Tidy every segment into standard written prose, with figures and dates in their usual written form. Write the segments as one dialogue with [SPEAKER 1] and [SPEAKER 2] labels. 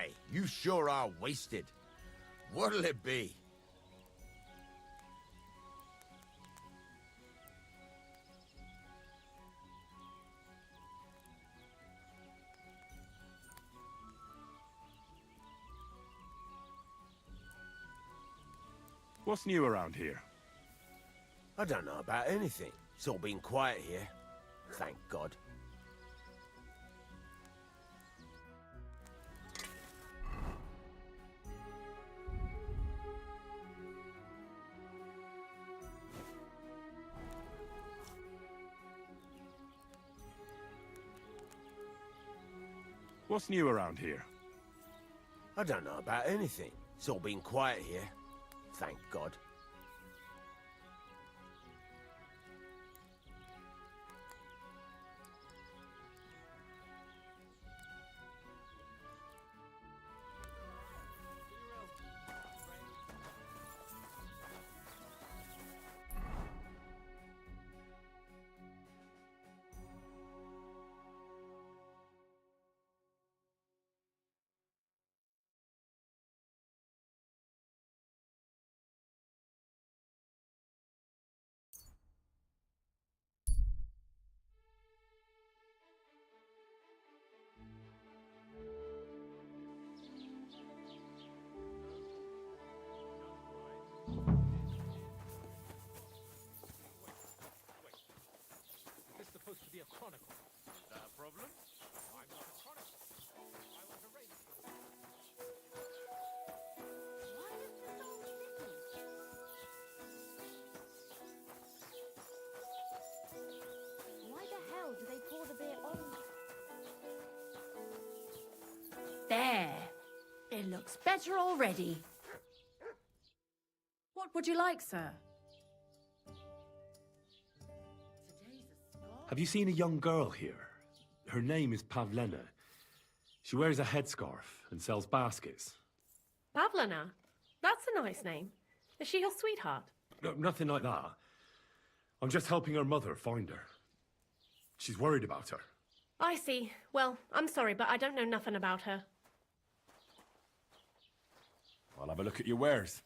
[SPEAKER 1] My, you sure are wasted. What'll it be?
[SPEAKER 2] What's new around here?
[SPEAKER 1] I don't know about anything. It's all been quiet here. Thank God.
[SPEAKER 2] What's new around here?
[SPEAKER 1] I don't know about anything. It's all been quiet here. Thank God.
[SPEAKER 3] This is supposed to be a chronicle. Is that a problem? I'm not a chronicle. I want a radio.
[SPEAKER 4] Why is this all sticky? Why the hell do they pour the beer on?
[SPEAKER 5] There. It looks better already. What would you like, sir?
[SPEAKER 2] Have you seen a young girl here? Her name is Pavlena. She wears a headscarf and sells baskets.
[SPEAKER 6] Pavlena? That's a nice name. Is she your sweetheart?
[SPEAKER 2] No, nothing like that. I'm just helping her mother find her. She's worried about her.
[SPEAKER 6] I see. Well, I'm sorry, but I don't know nothing about her.
[SPEAKER 2] I'll have a look at your wares.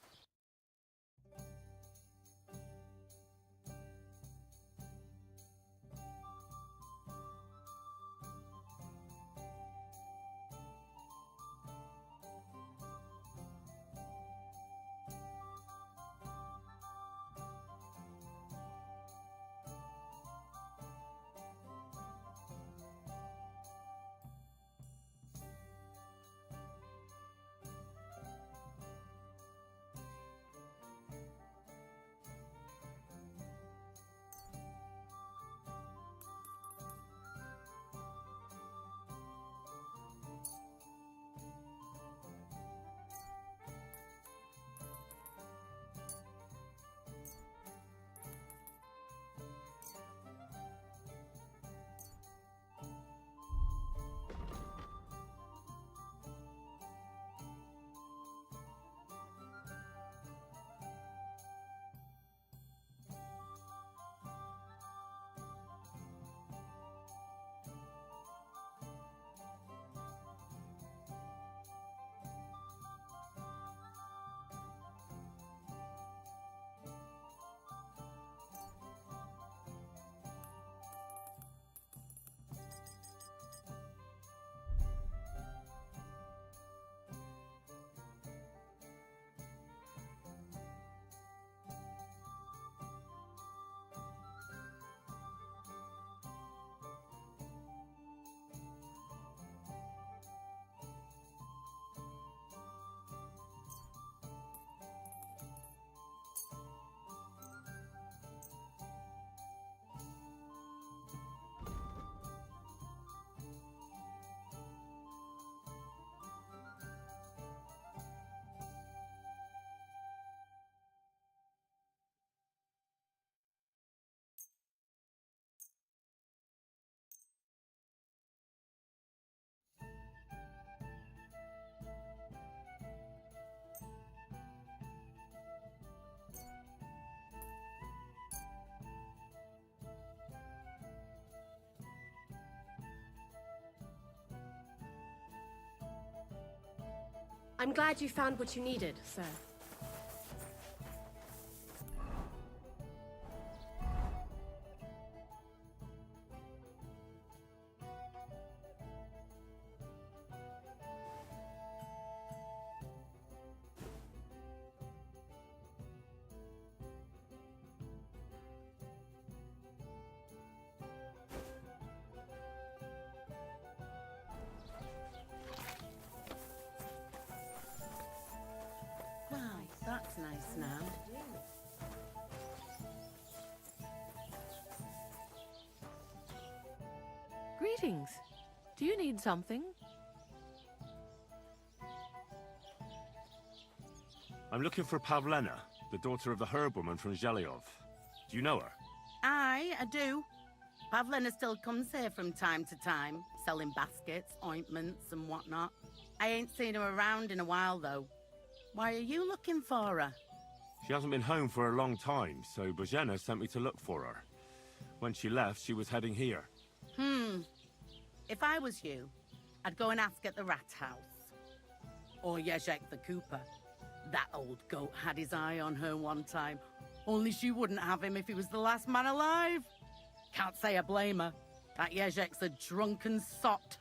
[SPEAKER 6] I'm glad you found what you needed, sir.
[SPEAKER 7] Why, that's nice now.
[SPEAKER 8] Greetings. Do you need something?
[SPEAKER 2] I'm looking for Pavlena, the daughter of the herb-woman from Zhelyov. Do you know her?
[SPEAKER 7] Aye, I do. Pavlena still comes here from time to time, selling baskets, ointments, and whatnot. I ain't seen her around in a while, though. Why are you looking for her?
[SPEAKER 2] She hasn't been home for a long time, so Bozhena sent me to look for her. When she left, she was heading here.
[SPEAKER 7] If I was you, I'd go and ask at the rat house. Or Yezhek the Cooper. That old goat had his eye on her one time. Only she wouldn't have him if he was the last man alive. Can't say I blame her. That Yezhek's a drunken sot.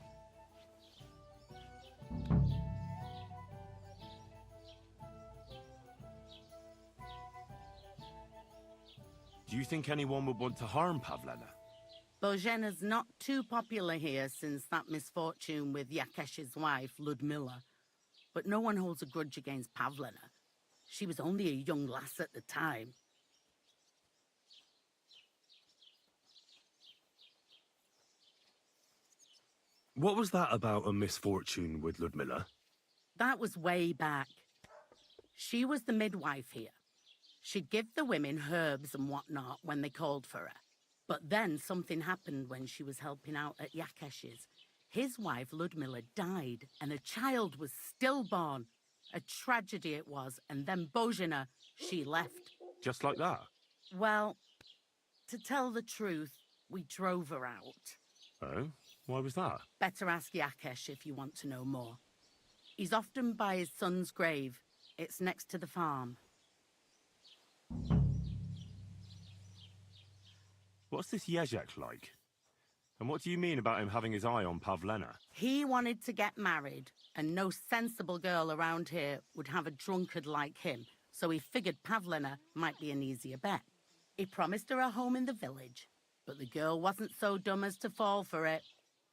[SPEAKER 2] Do you think anyone would want to harm Pavlena?
[SPEAKER 7] Bozhena's not too popular here since that misfortune with Yakesh's wife, Ludmilla. But no one holds a grudge against Pavlena. She was only a young lass at the time.
[SPEAKER 2] What was that about a misfortune with Ludmilla?
[SPEAKER 7] That was way back. She was the midwife here. She'd give the women herbs and whatnot when they called for her. But then something happened when she was helping out at Yakesh's. His wife, Ludmilla, died, and a child was stillborn. A tragedy it was, and then Bozhena, she left.
[SPEAKER 2] Just like that?
[SPEAKER 7] Well, to tell the truth, we drove her out.
[SPEAKER 2] Oh? Why was that?
[SPEAKER 7] Better ask Yakesh if you want to know more. He's often by his son's grave. It's next to the farm.
[SPEAKER 2] What's this Yezhek like? And what do you mean about him having his eye on Pavlena?
[SPEAKER 7] He wanted to get married, and no sensible girl around here would have a drunkard like him, so he figured Pavlena might be an easier bet. He promised her a home in the village, but the girl wasn't so dumb as to fall for it.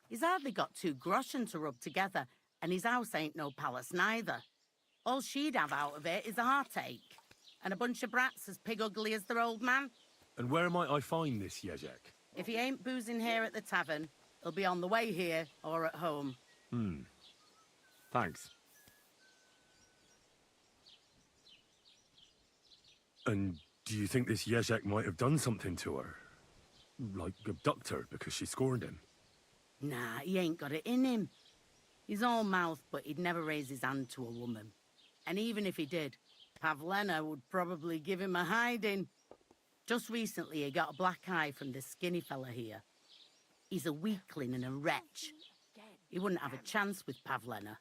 [SPEAKER 7] He's hardly got 2 groschen to rub together, and his house ain't no palace neither. All she'd have out of it is a heartache, and a bunch of brats as pig ugly as their old man.
[SPEAKER 2] And where might I find this Yezhek?
[SPEAKER 7] If he ain't boozing here at the tavern, he'll be on the way here or at home.
[SPEAKER 2] Thanks. And do you think this Yezhek might have done something to her? Like abduct her because she scorned him?
[SPEAKER 7] Nah, he ain't got it in him. He's all mouth, but he'd never raise his hand to a woman. And even if he did, Pavlena would probably give him a hiding. Just recently, he got a black eye from this skinny fella here. He's a weakling and a wretch. He wouldn't have a chance with Pavlena.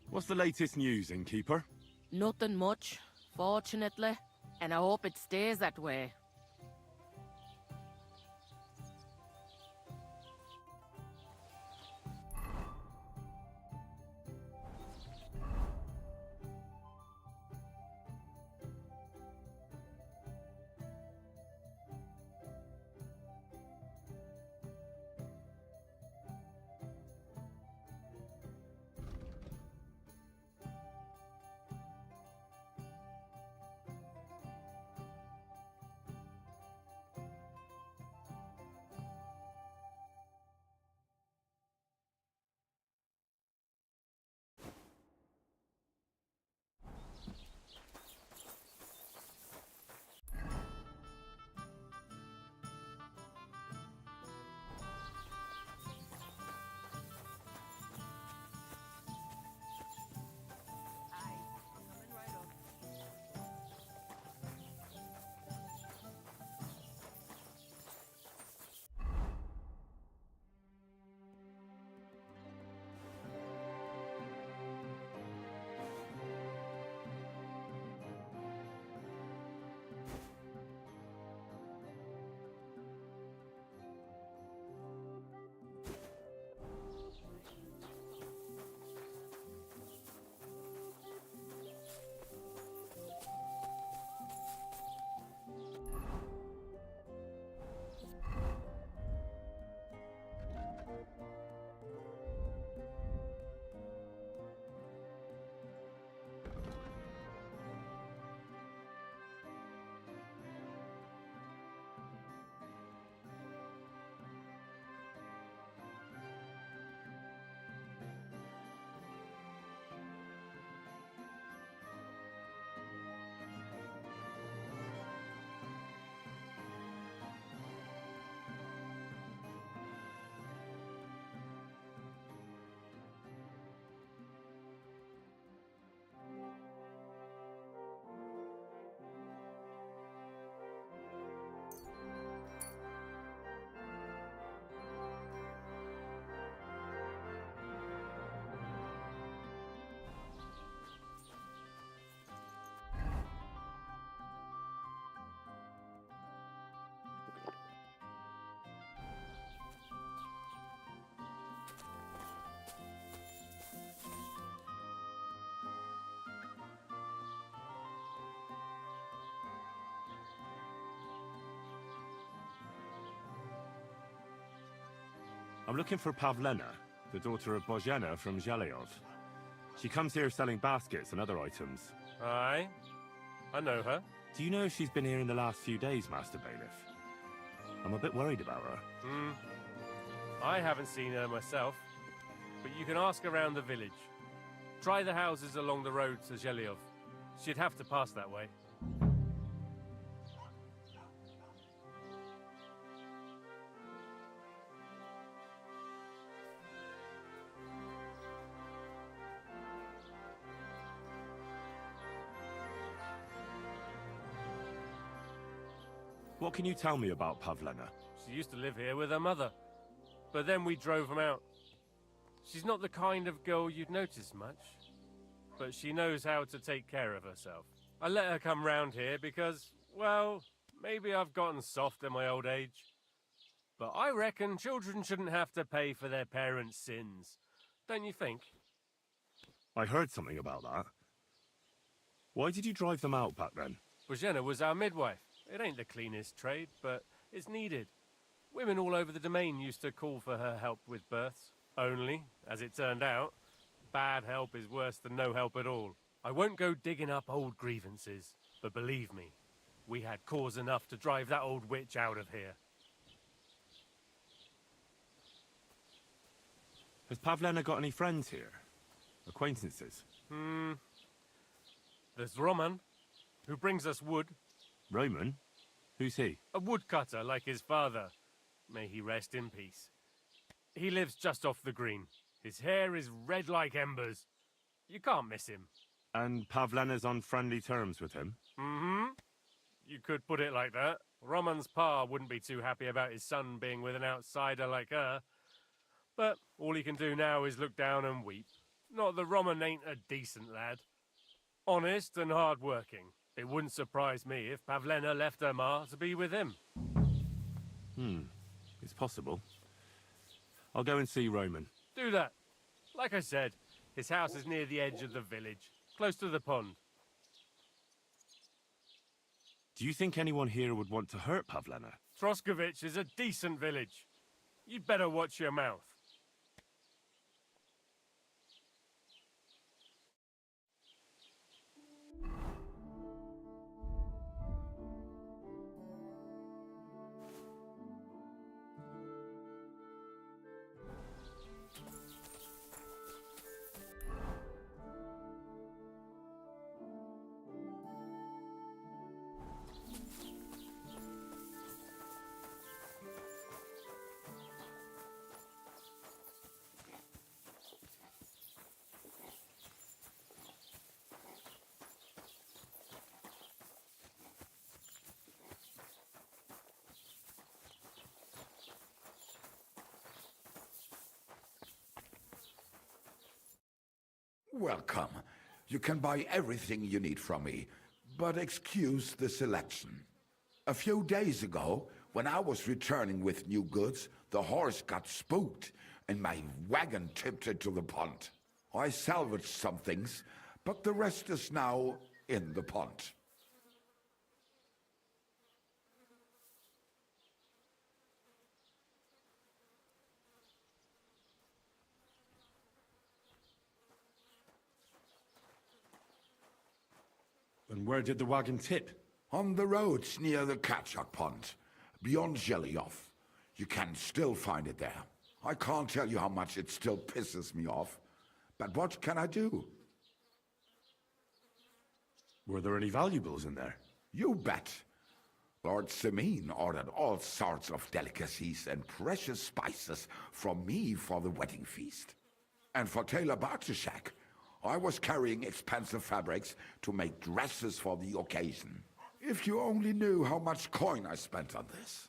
[SPEAKER 2] What's the latest news, innkeeper?
[SPEAKER 8] Nothing much, fortunately, and I hope it stays that way.
[SPEAKER 2] I'm looking for Pavlena, the daughter of Bozhena from Zhelyov. She comes here selling baskets and other items.
[SPEAKER 9] Aye. I know her.
[SPEAKER 2] Do you know if she's been here in the last few days, Master Bailiff? I'm a bit worried about her.
[SPEAKER 9] I haven't seen her myself, but you can ask around the village. Try the houses along the road to Zhelyov. She'd have to pass that way.
[SPEAKER 2] What can you tell me about Pavlena?
[SPEAKER 9] She used to live here with her mother, but then we drove them out. She's not the kind of girl you'd notice much, but she knows how to take care of herself. I let her come round here because, well, maybe I've gotten soft in my old age. But I reckon children shouldn't have to pay for their parents' sins. Don't you think?
[SPEAKER 2] I heard something about that. Why did you drive them out back then?
[SPEAKER 9] Bozhena was our midwife. It ain't the cleanest trade, but it's needed. Women all over the domain used to call for her help with births. Only, as it turned out, bad help is worse than no help at all. I won't go digging up old grievances, but believe me, we had cause enough to drive that old witch out of here.
[SPEAKER 2] Has Pavlena got any friends here? Acquaintances?
[SPEAKER 9] There's Roman, who brings us wood.
[SPEAKER 2] Roman? Who's he?
[SPEAKER 9] A woodcutter like his father. May he rest in peace. He lives just off the green. His hair is red like embers. You can't miss him.
[SPEAKER 2] And Pavlena's on friendly terms with him?
[SPEAKER 9] You could put it like that. Roman's pa wouldn't be too happy about his son being with an outsider like her. But all he can do now is look down and weep. Not that Roman ain't a decent lad. Honest and hard-working. It wouldn't surprise me if Pavlena left her ma to be with him.
[SPEAKER 2] It's possible. I'll go and see Roman.
[SPEAKER 9] Do that. Like I said, his house is near the edge of the village, close to the pond.
[SPEAKER 2] Do you think anyone here would want to hurt Pavlena?
[SPEAKER 9] Troskovich is a decent village. You'd better watch your mouth.
[SPEAKER 10] Welcome. You can buy everything you need from me, but excuse the selection. A few days ago, when I was returning with new goods, the horse got spooked and my wagon tipped into the pond. I salvaged some things, but the rest is now in the pond.
[SPEAKER 2] And where did the wagon tip?
[SPEAKER 10] On the roads near the Kachak pond, beyond Zhelyov. You can still find it there. I can't tell you how much it still pisses me off, but what can I do?
[SPEAKER 2] Were there any valuables in there?
[SPEAKER 10] You bet. Lord Semin ordered all sorts of delicacies and precious spices from me for the wedding feast. And for Taylor Bartashak, I was carrying expensive fabrics to make dresses for the occasion. If you only knew how much coin I spent on this.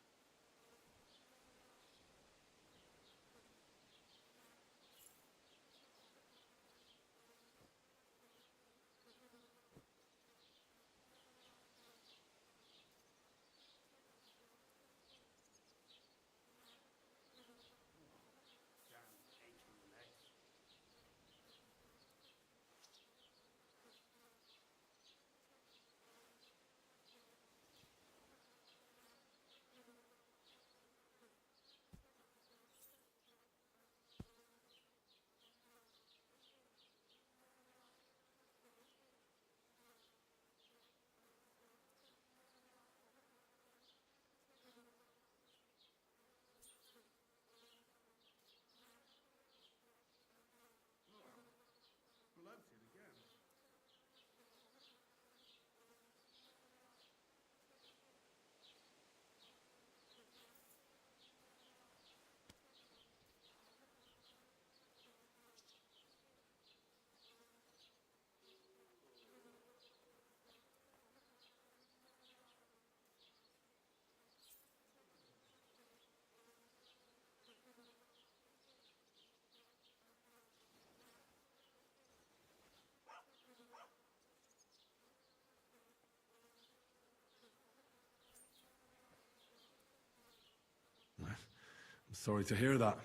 [SPEAKER 2] I'm sorry to hear that.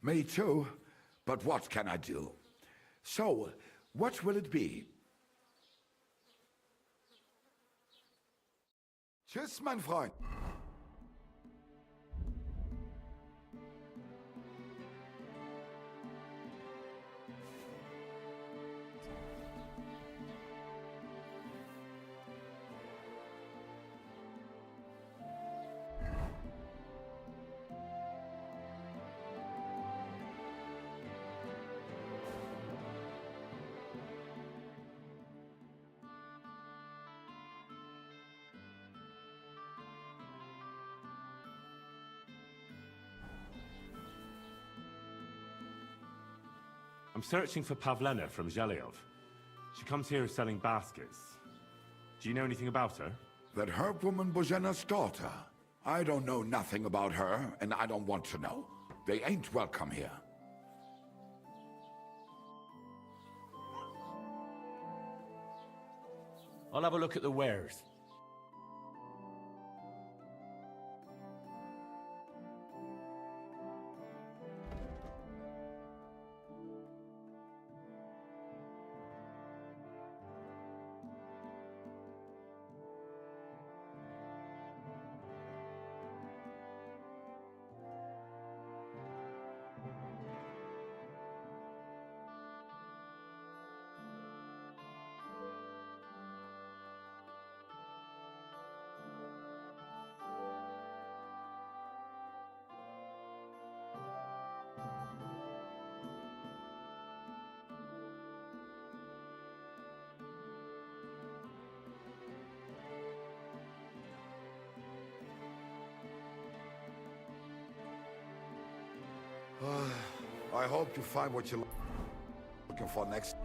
[SPEAKER 10] Me too, but what can I do? So, what will it be? Tschüss, mein Freund.
[SPEAKER 2] I'm searching for Pavlena from Zhelyov. She comes here selling baskets. Do you know anything about her?
[SPEAKER 10] That herb woman Božena's daughter. I don't know nothing about her, and I don't want to know. They ain't welcome here.
[SPEAKER 1] I'll have a look at the wares.
[SPEAKER 10] I hope you find what you're looking for next.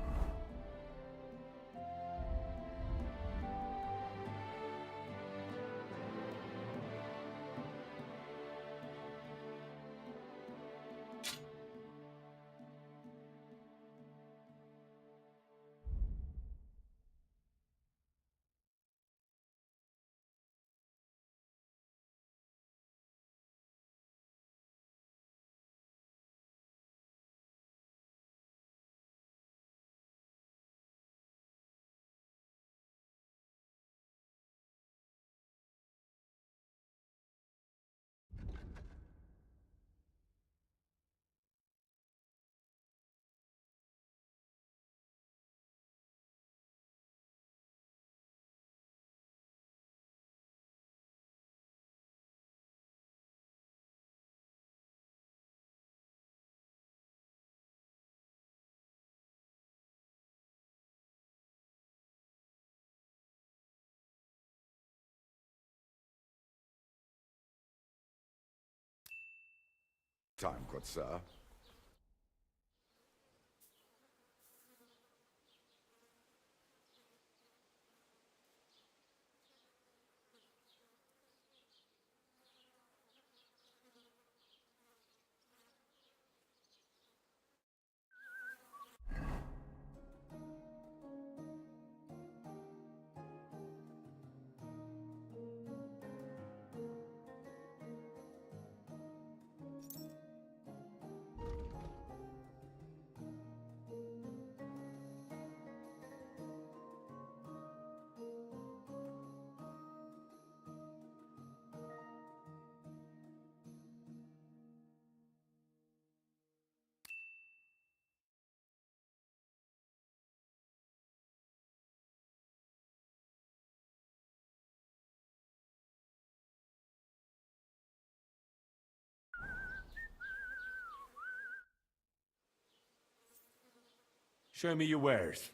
[SPEAKER 10] Time, good sir.
[SPEAKER 2] Show me your wares.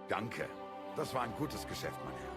[SPEAKER 10] Danke. Das war ein gutes Geschäft, mein Herr.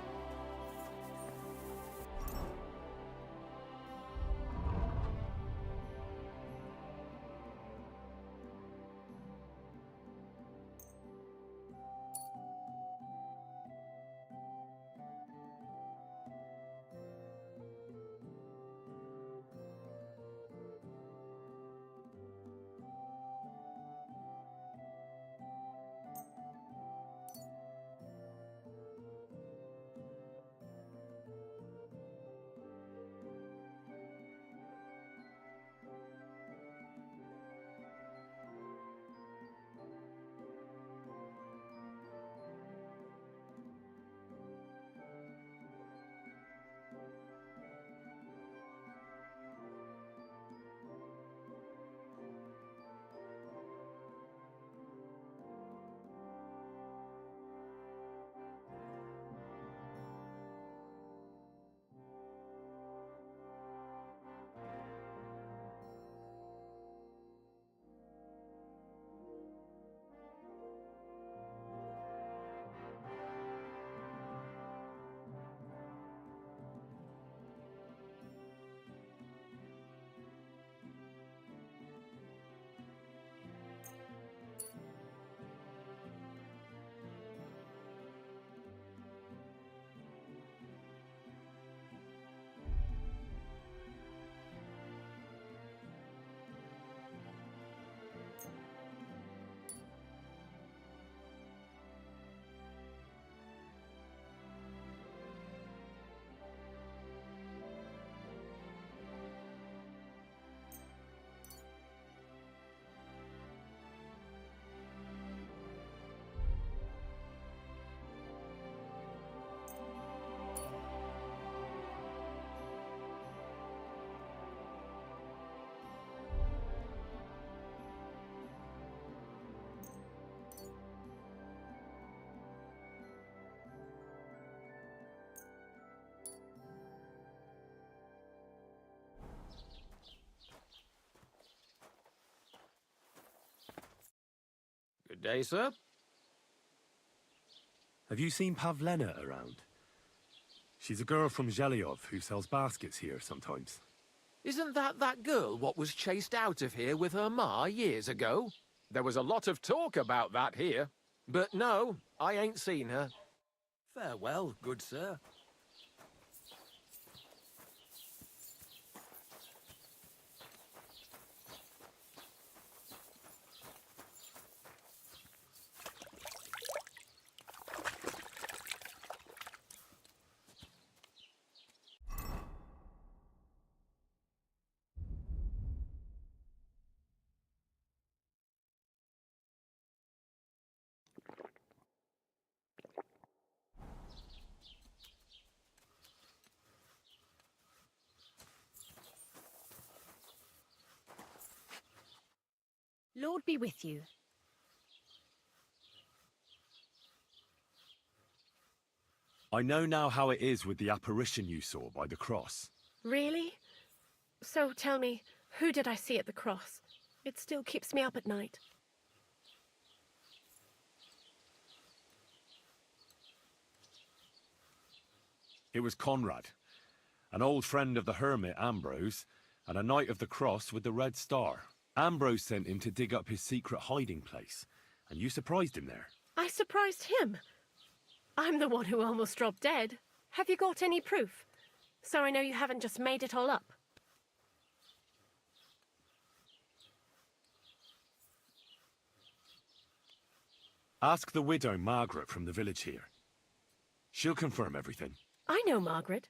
[SPEAKER 3] Good day, sir.
[SPEAKER 2] Have you seen Pavlena around? She's a girl from Zhelyov who sells baskets here sometimes.
[SPEAKER 3] Isn't that girl what was chased out of here with her ma years ago? There was a lot of talk about that here. But no, I ain't seen her. Farewell, good sir.
[SPEAKER 6] Lord be with you.
[SPEAKER 2] I know now how it is with the apparition you saw by the cross.
[SPEAKER 6] Really? So tell me, who did I see at the cross? It still keeps me up at night.
[SPEAKER 2] It was Conrad, an old friend of the hermit Ambrose, and a knight of the cross with the red star. Ambrose sent him to dig up his secret hiding place, and you surprised him there.
[SPEAKER 6] I surprised him. I'm the one who almost dropped dead. Have you got any proof? So I know you haven't just made it all up.
[SPEAKER 2] Ask the widow Margaret from the village here. She'll confirm everything.
[SPEAKER 6] I know Margaret.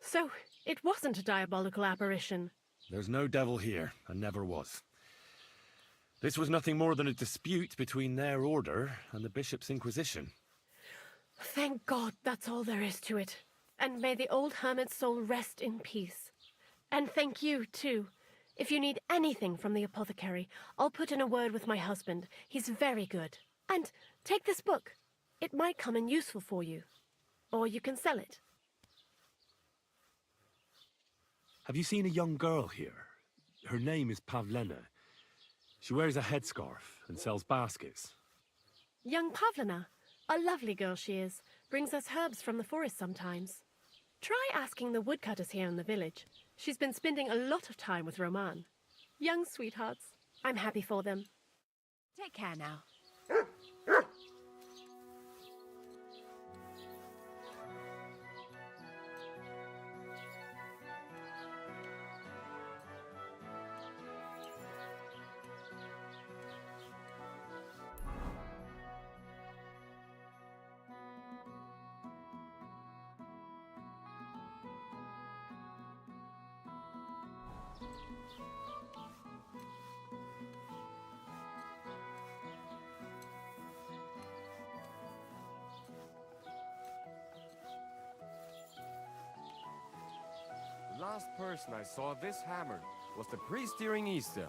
[SPEAKER 6] So it wasn't a diabolical apparition.
[SPEAKER 2] There's no devil here, and never was. This was nothing more than a dispute between their order and the bishop's inquisition.
[SPEAKER 6] Thank God that's all there is to it. And may the old hermit's soul rest in peace. And thank you, too. If you need anything from the apothecary, I'll put in a word with my husband. He's very good. And take this book. It might come in useful for you. Or you can sell it.
[SPEAKER 2] Have you seen a young girl here? Her name is Pavlena. She wears a headscarf and sells baskets.
[SPEAKER 6] Young Pavlina? A lovely girl she is. Brings us herbs from the forest sometimes. Try asking the woodcutters here in the village. She's been spending a lot of time with Roman. Young sweethearts. I'm happy for them.
[SPEAKER 8] Take care now.
[SPEAKER 11] The last person I saw this hammered was the priest during Easter.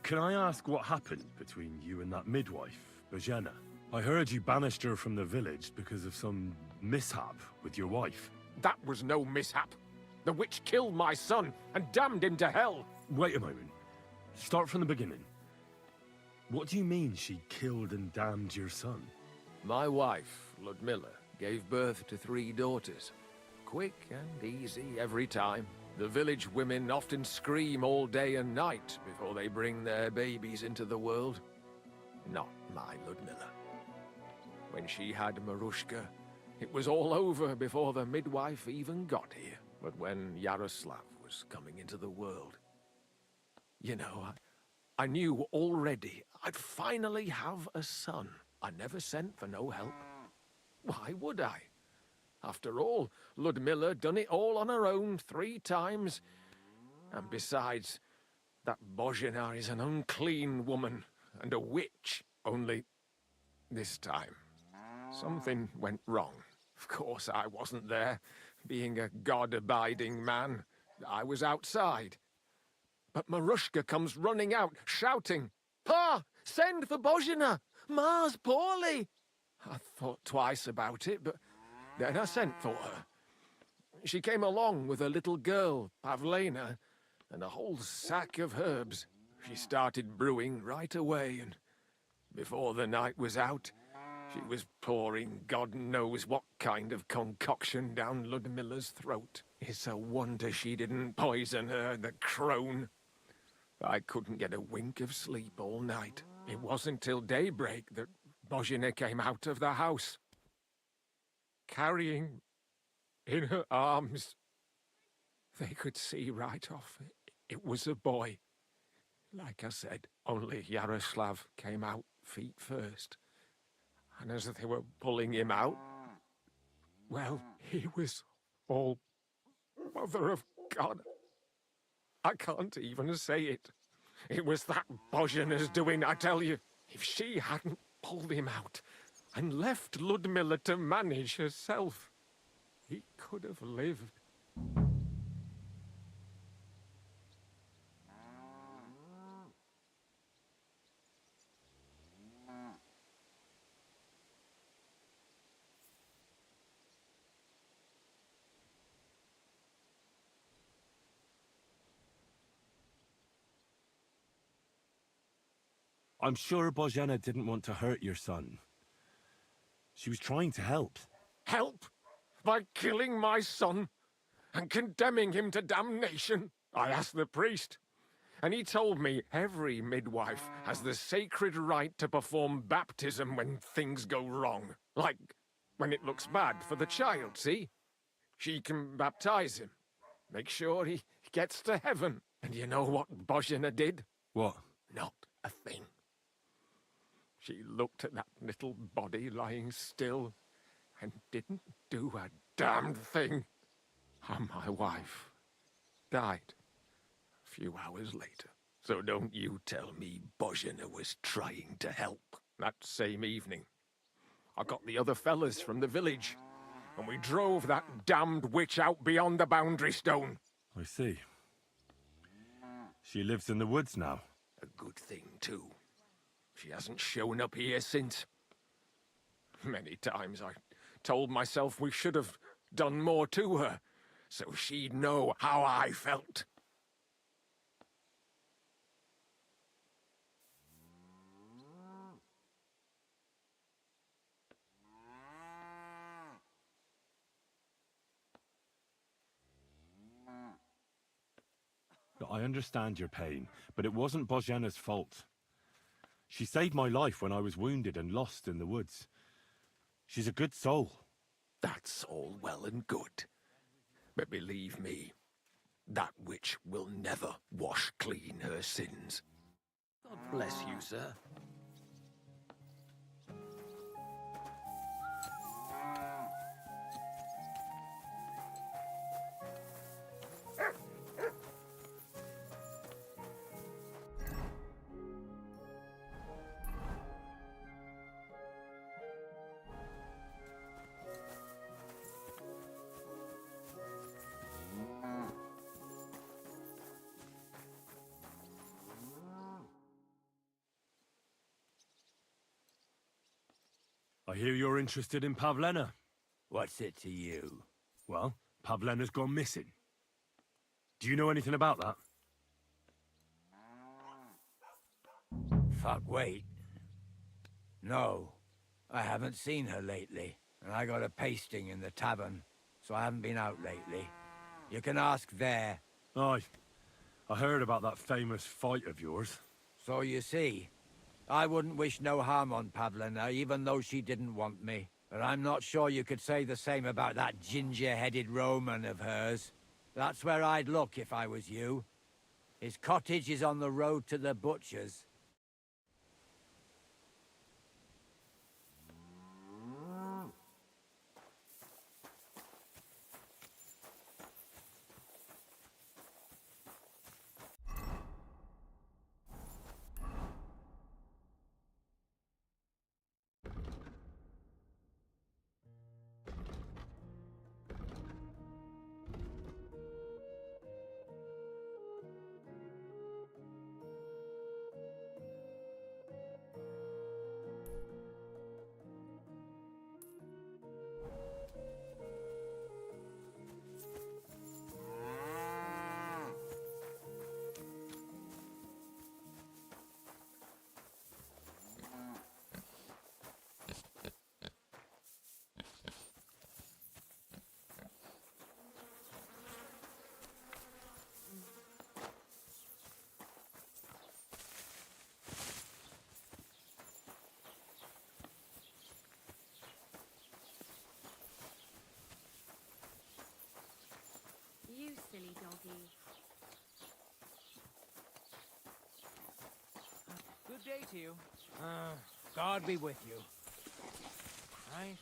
[SPEAKER 2] Can I ask what happened between you and that midwife, Bojena? I heard you banished her from the village because of some mishap with your wife.
[SPEAKER 3] That was no mishap. The witch killed my son and damned him to hell.
[SPEAKER 2] Wait a moment. Start from the beginning. What do you mean she killed and damned your son?
[SPEAKER 3] My wife, Ludmilla, gave birth to 3 daughters. Quick and easy every time. The village women often scream all day and night before they bring their babies into the world. Not my Ludmilla. When she had Marushka, it was all over before the midwife even got here. But when Yaroslav was coming into the world, you know, I knew already I'd finally have a son. I never sent for no help. Why would I? After all, Ludmilla done it all on her own 3 times. And besides, that Bozhena is an unclean woman and a witch. Only this time, something went wrong. Of course, I wasn't there. Being a God-abiding man, I was outside. But Marushka comes running out, shouting, "Pa, send for Bozhena! Ma's poorly!" I thought twice about it, but then I sent for her. She came along with a little girl, Pavlena, and a whole sack of herbs. She started brewing right away, and before the night was out, she was pouring God knows what kind of concoction down Ludmilla's throat. It's a wonder she didn't poison her, the crone. I couldn't get a wink of sleep all night. It wasn't till daybreak that Bozhena came out of the house, carrying in her arms. They could see right off it was a boy. Like I said, only Yaroslav came out feet first. And as they were pulling him out, well, he was all Mother of God. I can't even say it. It was that Bozhena's doing, I tell you. If she hadn't pulled him out and left Ludmilla to manage herself, he could have lived.
[SPEAKER 2] I'm sure Bozhena didn't want to hurt your son. She was trying to help.
[SPEAKER 3] Help? By killing my son and condemning him to damnation? I asked the priest, and he told me every midwife has the sacred right to perform baptism when things go wrong. Like when it looks bad for the child, see? She can baptize him, make sure he gets to heaven. And you know what Bozhena did?
[SPEAKER 2] What?
[SPEAKER 3] Not a thing. She looked at that little body lying still, and didn't do a damned thing. And my wife died a few hours later. So don't you tell me Bozhena was trying to help. That same evening, I got the other fellas from the village, and we drove that damned witch out beyond the boundary stone.
[SPEAKER 2] I see. She lives in the woods now.
[SPEAKER 3] A good thing, too. She hasn't shown up here since. Many times I told myself we should have done more to her, so she'd know how I felt.
[SPEAKER 2] I understand your pain, but it wasn't Bozhena's fault. She saved my life when I was wounded and lost in the woods. She's a good soul.
[SPEAKER 3] That's all well and good. But believe me, that witch will never wash clean her sins. God bless you, sir.
[SPEAKER 2] I hear you're interested in Pavlena.
[SPEAKER 1] What's it to you?
[SPEAKER 2] Well, Pavlena's gone missing. Do you know anything about that?
[SPEAKER 1] Fuck, wait. No, I haven't seen her lately, and I got a pasting in the tavern, so I haven't been out lately. You can ask there.
[SPEAKER 2] Aye. I heard about that famous fight of yours.
[SPEAKER 1] So you see, I wouldn't wish no harm on Pavlena, even though she didn't want me. But I'm not sure you could say the same about that ginger-headed Roman of hers. That's where I'd look if I was you. His cottage is on the road to the butcher's.
[SPEAKER 4] You silly doggy.
[SPEAKER 12] Good day to you. God be with you. Christ.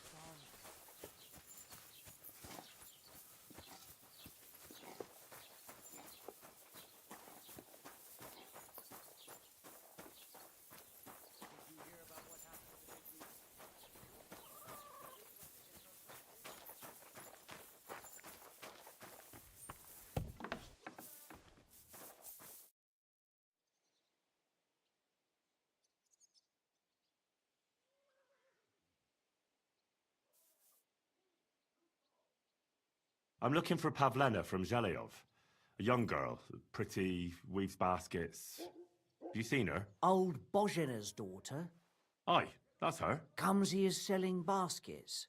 [SPEAKER 2] I'm looking for Pavlena from Zhelyov. A young girl, pretty, weaves baskets. Have you seen her?
[SPEAKER 12] Old Bozhena's daughter
[SPEAKER 2] Aye, that's her.
[SPEAKER 12] comes here selling baskets,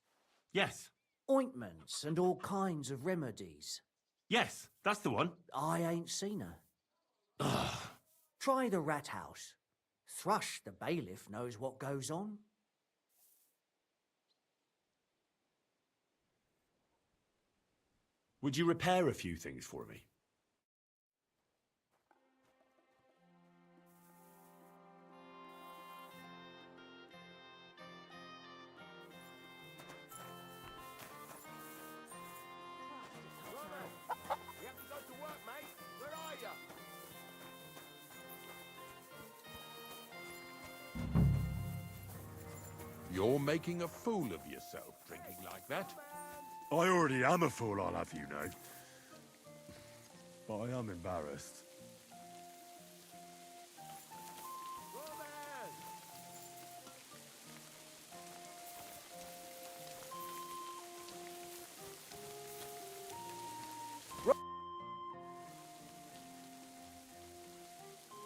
[SPEAKER 2] Yes,
[SPEAKER 12] ointments and all kinds of remedies.
[SPEAKER 2] yes, that's the one.
[SPEAKER 12] I ain't seen her. Try the rat house. Thrush, the bailiff, knows what goes on.
[SPEAKER 2] Would you repair a few things for me?
[SPEAKER 13] You're making a fool of yourself drinking like that.
[SPEAKER 2] I already am a fool, I'll have you know. But I am embarrassed.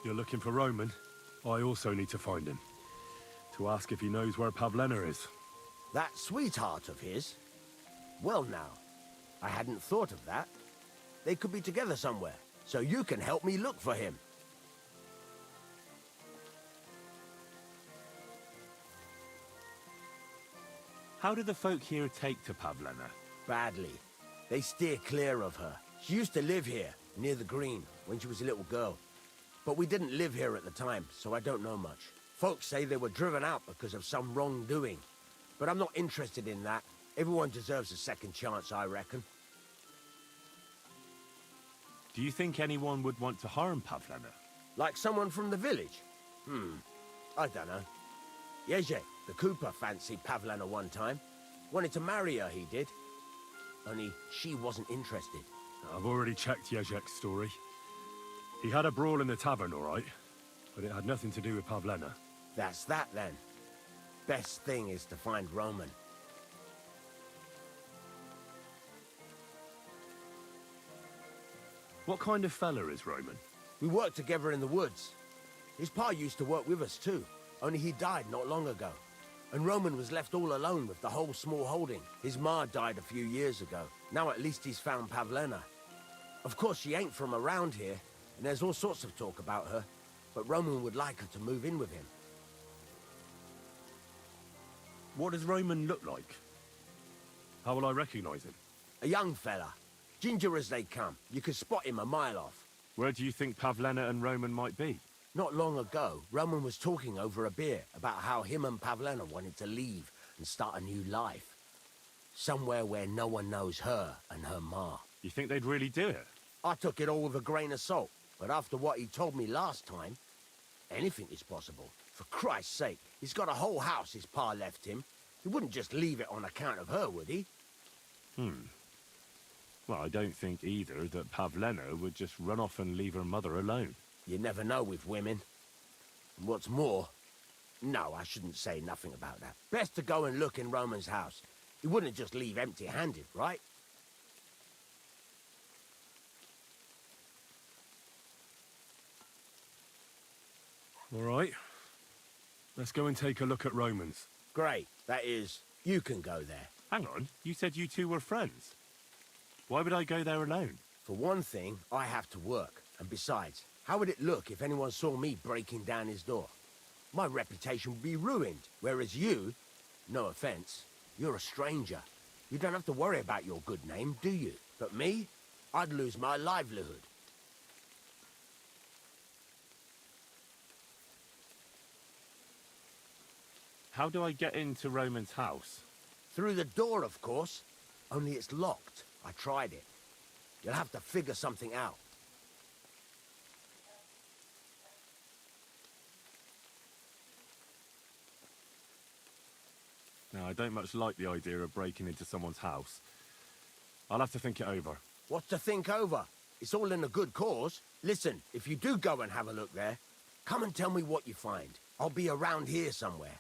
[SPEAKER 2] You're looking for Roman? I also need to find him. To ask if he knows where Pavlena is.
[SPEAKER 14] That sweetheart of his? Well now, I hadn't thought of that. They could be together somewhere, so you can help me look for him.
[SPEAKER 2] How do the folk here take to Pavlena?
[SPEAKER 14] Badly. They steer clear of her. She used to live here, near the green, when she was a little girl. But we didn't live here at the time, so I don't know much. Folks say they were driven out because of some wrongdoing. But I'm not interested in that. Everyone deserves a second chance, I reckon.
[SPEAKER 2] Do you think anyone would want to harm Pavlena?
[SPEAKER 14] Like someone from the village? I don't know. Jeje, the Cooper, fancied Pavlena one time. Wanted to marry her, he did. Only she wasn't interested.
[SPEAKER 2] I've already checked Jezek's story. He had a brawl in the tavern, all right, but it had nothing to do with Pavlena.
[SPEAKER 14] That's that, then. Best thing is to find Roman.
[SPEAKER 2] What kind of fella is Roman?
[SPEAKER 14] We worked together in the woods. His pa used to work with us, too. Only he died not long ago. And Roman was left all alone with the whole small holding. His ma died a few years ago. Now at least he's found Pavlena. Of course, she ain't from around here, and there's all sorts of talk about her. But Roman would like her to move in with him.
[SPEAKER 2] What does Roman look like? How will I recognize him?
[SPEAKER 14] A young fella. Ginger as they come. You could spot him a mile off.
[SPEAKER 2] Where do you think Pavlena and Roman might be?
[SPEAKER 14] Not long ago, Roman was talking over a beer about how him and Pavlena wanted to leave and start a new life. Somewhere where no one knows her and her ma.
[SPEAKER 2] You think they'd really do it?
[SPEAKER 14] I took it all with a grain of salt, but after what he told me last time, anything is possible. For Christ's sake, he's got a whole house his pa left him. He wouldn't just leave it on account of her, would he?
[SPEAKER 2] Well, I don't think either that Pavlena would just run off and leave her mother alone.
[SPEAKER 14] You never know with women. And what's more... No, I shouldn't say nothing about that. Best to go and look in Roman's house. He wouldn't just leave empty-handed, right?
[SPEAKER 2] All right. Let's go and take a look at Roman's.
[SPEAKER 14] Great. That is, you can go there.
[SPEAKER 2] Hang on, you said you two were friends. Why would I go there alone?
[SPEAKER 14] For one thing, I have to work. And besides, how would it look if anyone saw me breaking down his door? My reputation would be ruined, whereas you, no offense, you're a stranger. You don't have to worry about your good name, do you? But me, I'd lose my livelihood.
[SPEAKER 2] How do I get into Roman's house?
[SPEAKER 14] Through the door, of course. Only it's locked. I tried it. You'll have to figure something out.
[SPEAKER 2] Now, I don't much like the idea of breaking into someone's house. I'll have to think it over.
[SPEAKER 14] What's to think over? It's all in a good cause. Listen, if you do go and have a look there, come and tell me what you find. I'll be around here somewhere.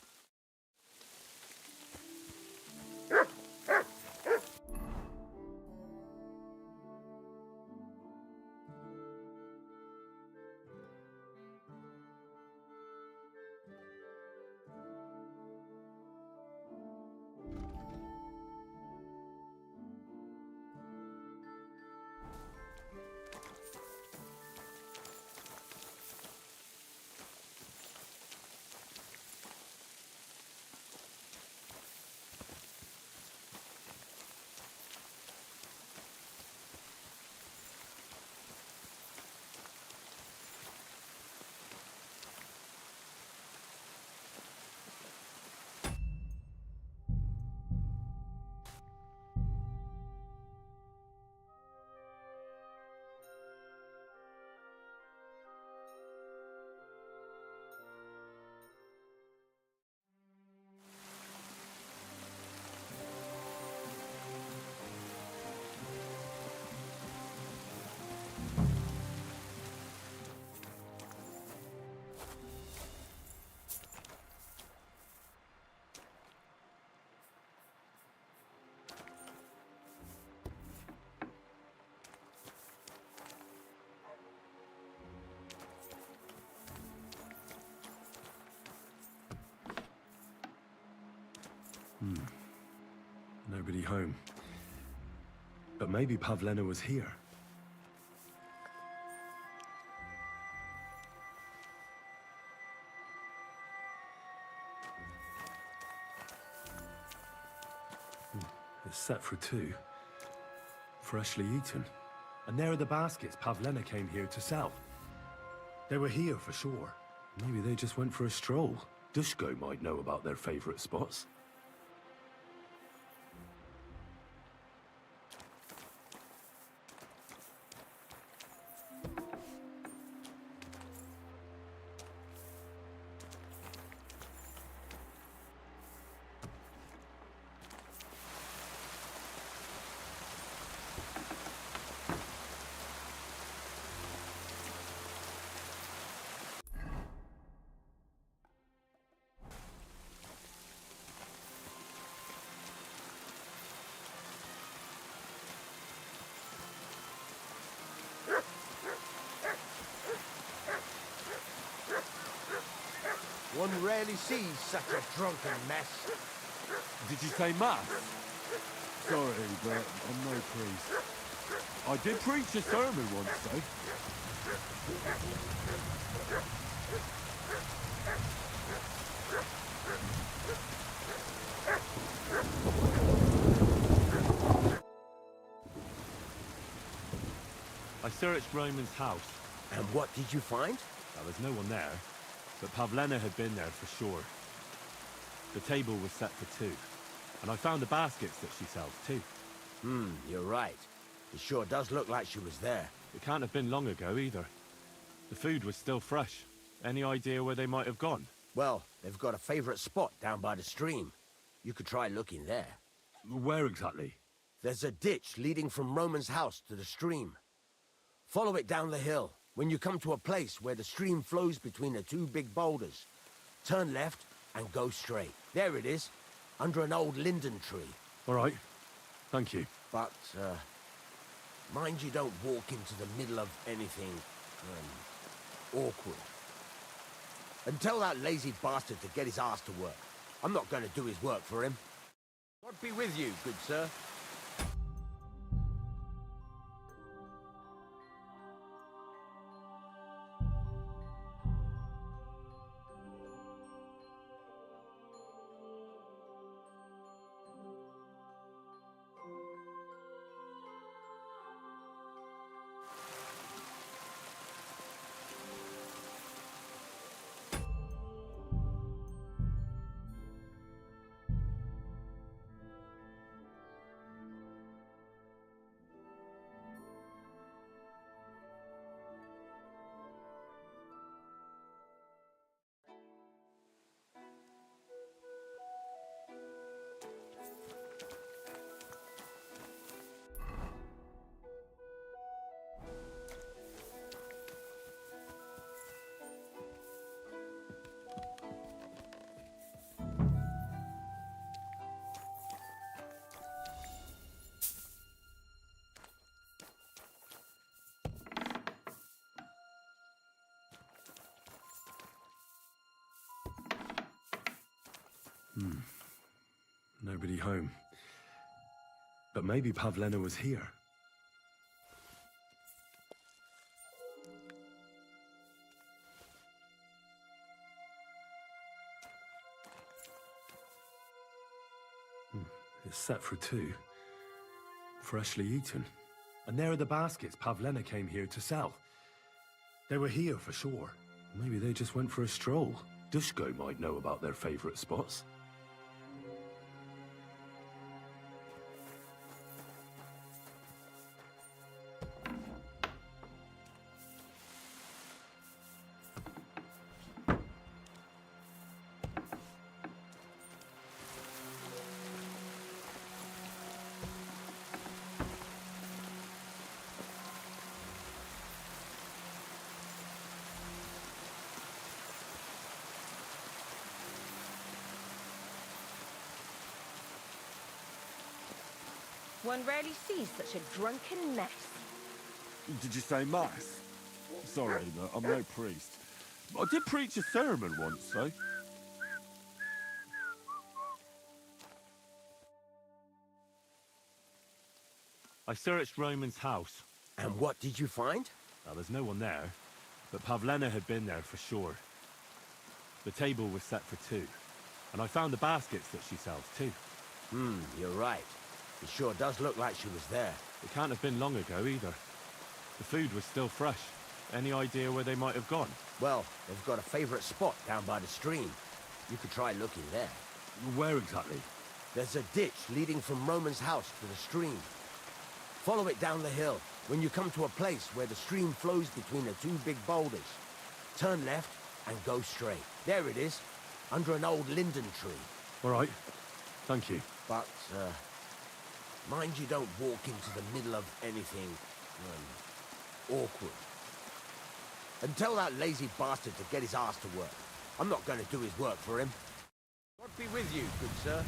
[SPEAKER 2] Nobody home. But maybe Pavlena was here. It's set for 2. Freshly eaten. And there are the baskets Pavlena came here to sell. They were here for sure. Maybe they just went for a stroll. Dushko might know about their favorite spots.
[SPEAKER 14] One rarely sees such a drunken mess.
[SPEAKER 2] Did you say mass? Sorry, but I'm no priest. I did preach a sermon once, though. I searched Roman's house.
[SPEAKER 14] And what did you find?
[SPEAKER 2] There was no one there, but Pavlena had been there for sure. The table was set for 2, and I found the baskets that she sells too.
[SPEAKER 14] You're right. It sure does look like she was there.
[SPEAKER 2] It can't have been long ago either. The food was still fresh. Any idea where they might have gone?
[SPEAKER 14] Well, they've got a favorite spot down by the stream. You could try looking there.
[SPEAKER 2] Where exactly?
[SPEAKER 14] There's a ditch leading from Roman's house to the stream. Follow it down the hill. When you come to a place where the stream flows between the 2 big boulders, turn left and go straight. There it is, under an old linden tree.
[SPEAKER 2] All right. Thank you.
[SPEAKER 14] But, mind you don't walk into the middle of anything, awkward. And tell that lazy bastard to get his ass to work. I'm not going to do his work for him. God be with you, good sir.
[SPEAKER 2] Nobody home. But maybe Pavlena was here. It's set for 2. Freshly eaten. And there are the baskets Pavlena came here to sell. They were here for sure. Maybe they just went for a stroll. Dushko might know about their favorite spots.
[SPEAKER 4] One rarely sees such a drunken mess.
[SPEAKER 2] Did you say mass? Sorry, but I'm no priest. I did preach a sermon once, though. I searched Roman's house.
[SPEAKER 14] And what did you find?
[SPEAKER 2] Well, there's no one there, but Pavlena had been there for sure. The table was set for two, and I found the baskets that she sells too.
[SPEAKER 14] You're right. It sure does look like she was there.
[SPEAKER 2] It can't have been long ago either. The food was still fresh. Any idea where they might have gone?
[SPEAKER 14] Well, they've got a favorite spot down by the stream. You could try looking there.
[SPEAKER 2] Where exactly?
[SPEAKER 14] There's a ditch leading from Roman's house to the stream. Follow it down the hill. When you come to a place where the stream flows between the two big boulders, turn left and go straight. There it is, under an old linden tree.
[SPEAKER 2] All right. Thank you.
[SPEAKER 14] But, mind you don't walk into the middle of anything, awkward. And tell that lazy bastard to get his ass to work. I'm not going to do his work for him.
[SPEAKER 3] God be with you, good sir.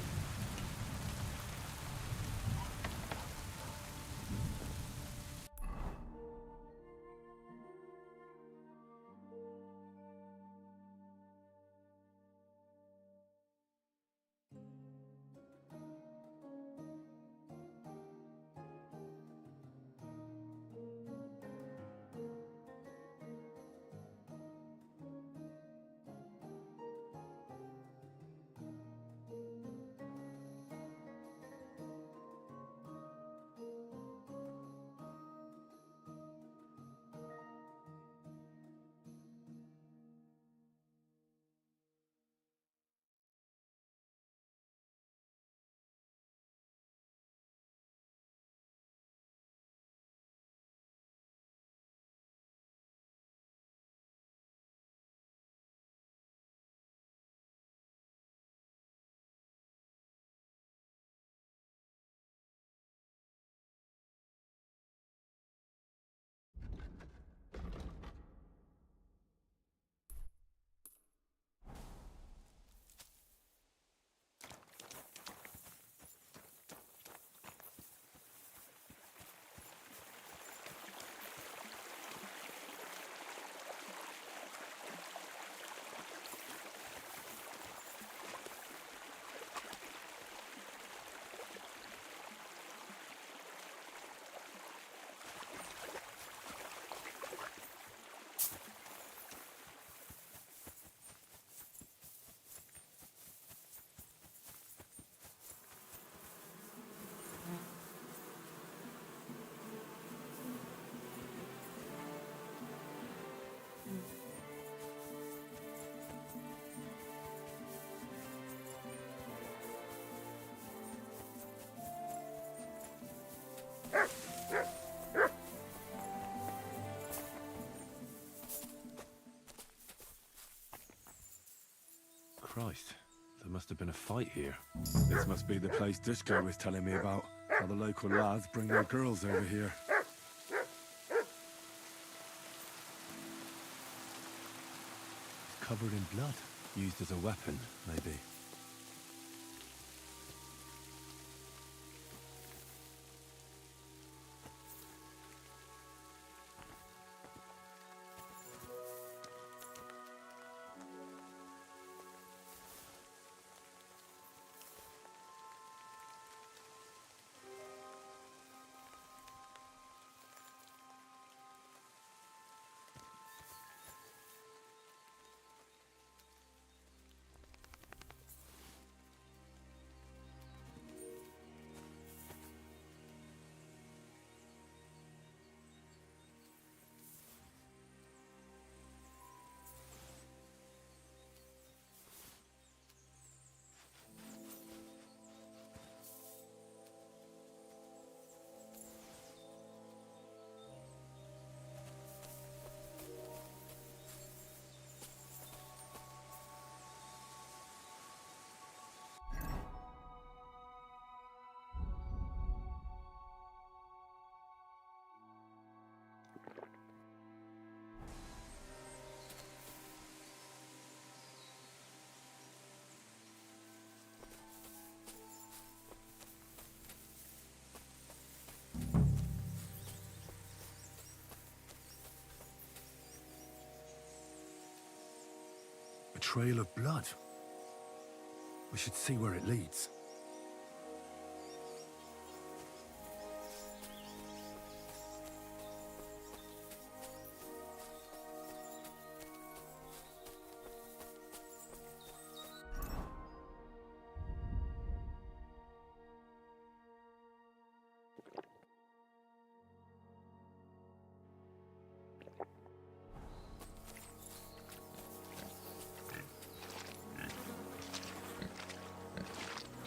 [SPEAKER 2] Christ, there must have been a fight here. This must be the place Dushko was telling me about. How the local lads bring their girls over here. It's covered in blood. Used as a weapon, maybe. A trail of blood. We should see where it leads.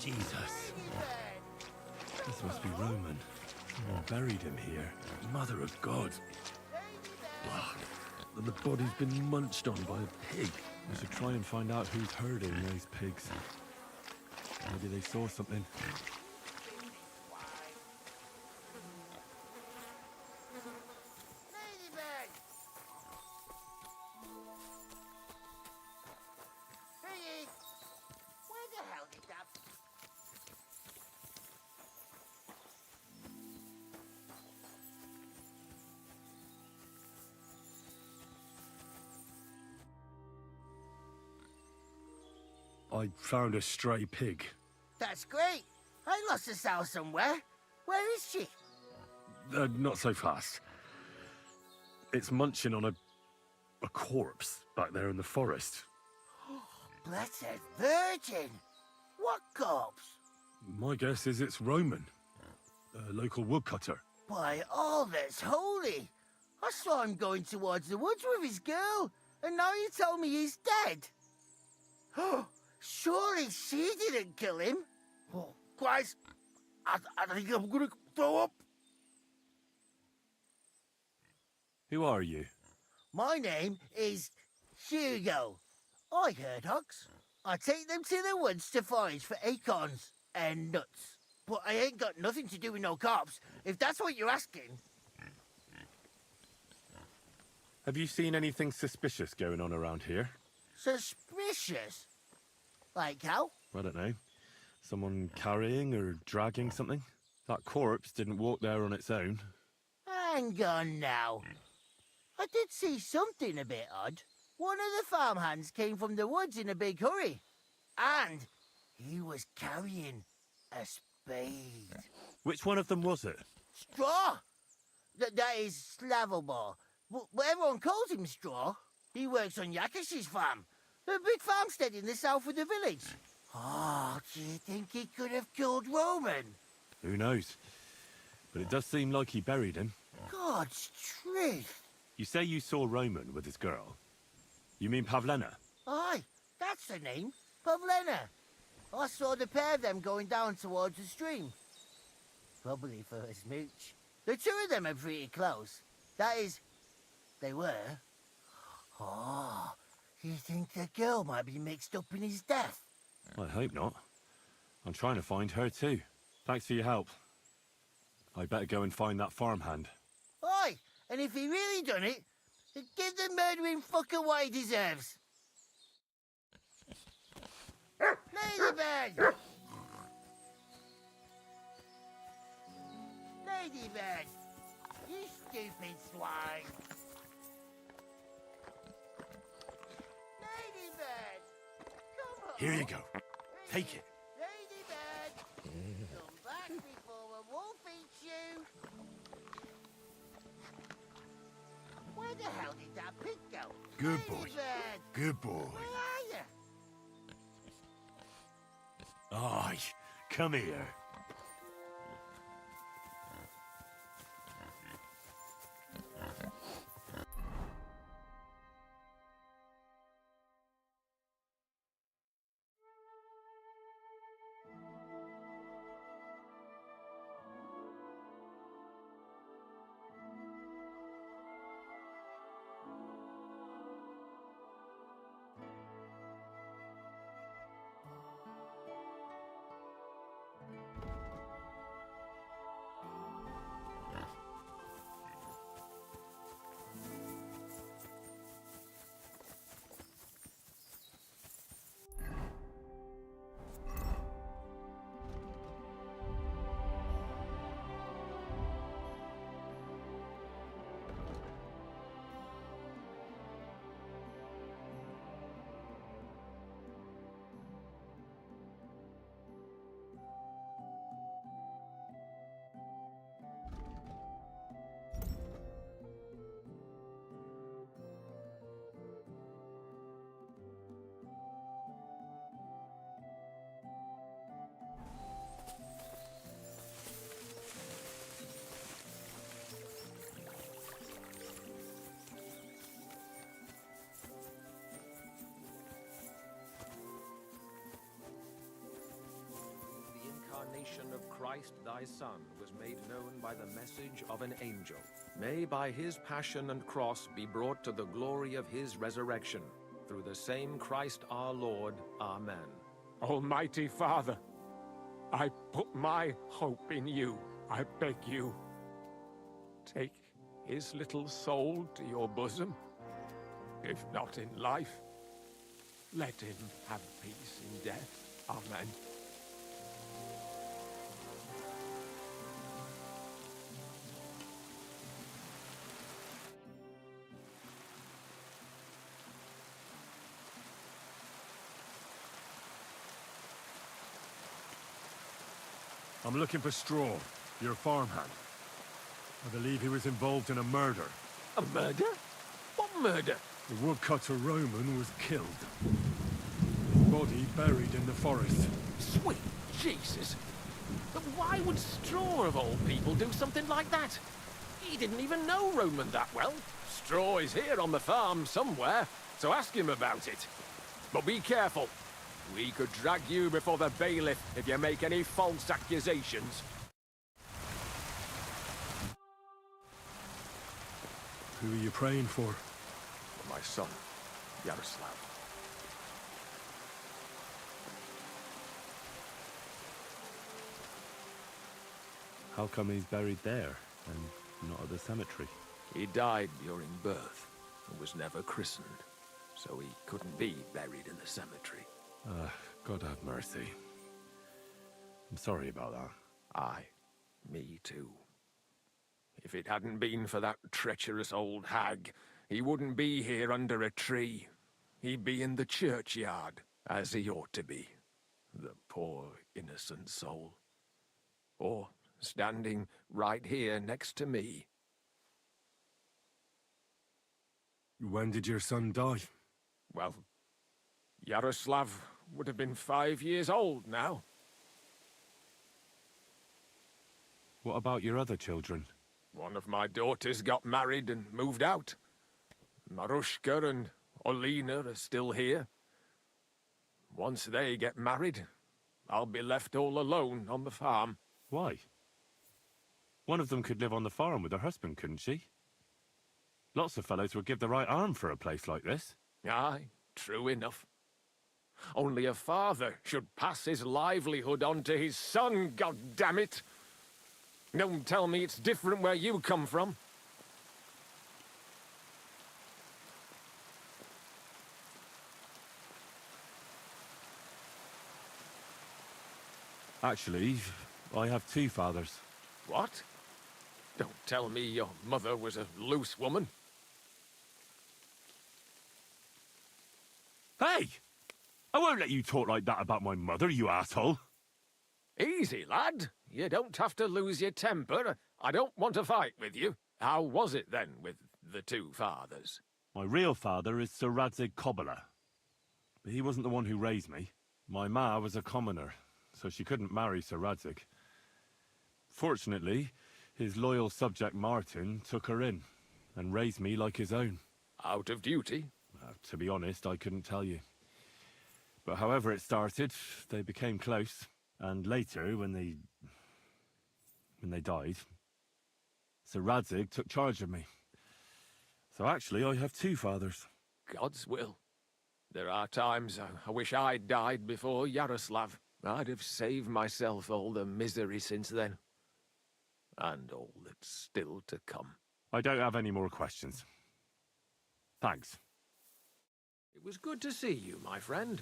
[SPEAKER 2] Jesus. This must be Roman. Someone buried him here. Mother of God. Ah, and the body's been munched on by a pig. We should try and find out who's herding those pigs. Maybe they saw something.
[SPEAKER 15] Ladybird! Piggy! Where the hell did that...
[SPEAKER 2] I found a stray pig.
[SPEAKER 15] That's great. I lost a sow somewhere. Where is she?
[SPEAKER 2] Not so fast. It's munching on a corpse back there in the forest.
[SPEAKER 15] Blessed Virgin! What corpse?
[SPEAKER 2] My guess is it's Roman, a local woodcutter.
[SPEAKER 15] By all that's holy! I saw him going towards the woods with his girl, and now you tell me he's dead. Surely she didn't kill him. Oh, Christ! I think I'm gonna throw up.
[SPEAKER 2] Who are you?
[SPEAKER 15] My name is Hugo. I herd hogs. I take them to the woods to forage for acorns and nuts. But I ain't got nothing to do with no cops, if that's what you're asking.
[SPEAKER 2] Have you seen anything suspicious going on around here?
[SPEAKER 15] Suspicious? Like how?
[SPEAKER 2] I don't know. Someone carrying or dragging something? That corpse didn't walk there on its own.
[SPEAKER 15] Hang on now. I did see something a bit odd. One of the farmhands came from the woods in a big hurry. And he was carrying a spade.
[SPEAKER 2] Which one of them was it?
[SPEAKER 15] Straw! That is Slavobor. But everyone calls him Straw. He works on Yakash's farm. A big farmstead in the south of the village. Oh, do you think he could have killed Roman?
[SPEAKER 2] Who knows? But it does seem like he buried him.
[SPEAKER 15] God's truth.
[SPEAKER 2] You say you saw Roman with his girl. You mean Pavlena?
[SPEAKER 15] Aye, that's the name. Pavlena. I saw the pair of them going down towards the stream. Probably for a smooch. The two of them are pretty close. That is, they were. Oh, you think the girl might be mixed up in his death?
[SPEAKER 2] I hope not. I'm trying to find her too. Thanks for your help. I'd better go and find that farmhand.
[SPEAKER 15] Aye, and if he really done it, give the murdering fucker what he deserves. Ladybird! Ladybird! You stupid swine! Ladybird! Come on!
[SPEAKER 2] Here you go. Take it.
[SPEAKER 15] Ladybird! Come back before a wolf eats you! Where the hell did that pig go?
[SPEAKER 13] Good boy.
[SPEAKER 15] Ladybird!
[SPEAKER 13] Good boy.
[SPEAKER 15] Where are you?
[SPEAKER 2] Aye, come here.
[SPEAKER 3] salvation of Christ thy Son was made known by the message of an angel. May by his passion and cross be brought to the glory of his resurrection. Through the same Christ our Lord. Amen.
[SPEAKER 13] Almighty Father, I put my hope in you. I beg you, take his little soul to your bosom. If not in life, let him have peace in death. Amen.
[SPEAKER 2] I'm looking for Straw, your farmhand. I believe he was involved in a murder.
[SPEAKER 3] A murder? What murder?
[SPEAKER 2] The woodcutter Roman was killed. His body buried in the forest.
[SPEAKER 3] Sweet Jesus! But why would Straw, of all people, do something like that? He didn't even know Roman that well. Straw is here on the farm somewhere, so ask him about it. But be careful. We could drag you before the bailiff if you make any false accusations.
[SPEAKER 2] Who are you praying for?
[SPEAKER 3] For my son, Yaroslav.
[SPEAKER 2] How come he's buried there, and not at the cemetery?
[SPEAKER 3] He died during birth, and was never christened, so he couldn't be buried in the cemetery.
[SPEAKER 2] God have mercy. I'm sorry about that.
[SPEAKER 3] Aye, me too. If it hadn't been for that treacherous old hag, he wouldn't be here under a tree. He'd be in the churchyard, as he ought to be. The poor, innocent soul. Or standing right here next to me.
[SPEAKER 2] When did your son die?
[SPEAKER 3] Well, Yaroslav would have been 5 years old now.
[SPEAKER 2] What about your other children?
[SPEAKER 3] One of my daughters got married and moved out. Marushka and Olina are still here. Once they get married, I'll be left all alone on the farm.
[SPEAKER 2] Why? One of them could live on the farm with her husband, couldn't she? Lots of fellows would give the right arm for a place like this.
[SPEAKER 3] Aye, true enough. Only a father should pass his livelihood on to his son, goddammit! Don't tell me it's different where you come from.
[SPEAKER 2] Actually, I have two fathers.
[SPEAKER 3] What? Don't tell me your mother was a loose woman.
[SPEAKER 2] Hey! I won't let you talk like that about my mother, you asshole!
[SPEAKER 3] Easy, lad. You don't have to lose your temper. I don't want to fight with you. How was it, then, with the two fathers?
[SPEAKER 2] My real father is Sir Radzig Kobyla. But he wasn't the one who raised me. My ma was a commoner, so she couldn't marry Sir Radzig. Fortunately, his loyal subject Martin took her in, and raised me like his own.
[SPEAKER 3] Out of duty?
[SPEAKER 2] To be honest, I couldn't tell you. But however it started, they became close. And later, when they died, Sir Radzig took charge of me. So actually, I have two fathers.
[SPEAKER 3] God's will. There are times I wish I'd died before Yaroslav. I'd have saved myself all the misery since then. And all that's still to come.
[SPEAKER 2] I don't have any more questions. Thanks.
[SPEAKER 3] It was good to see you, my friend.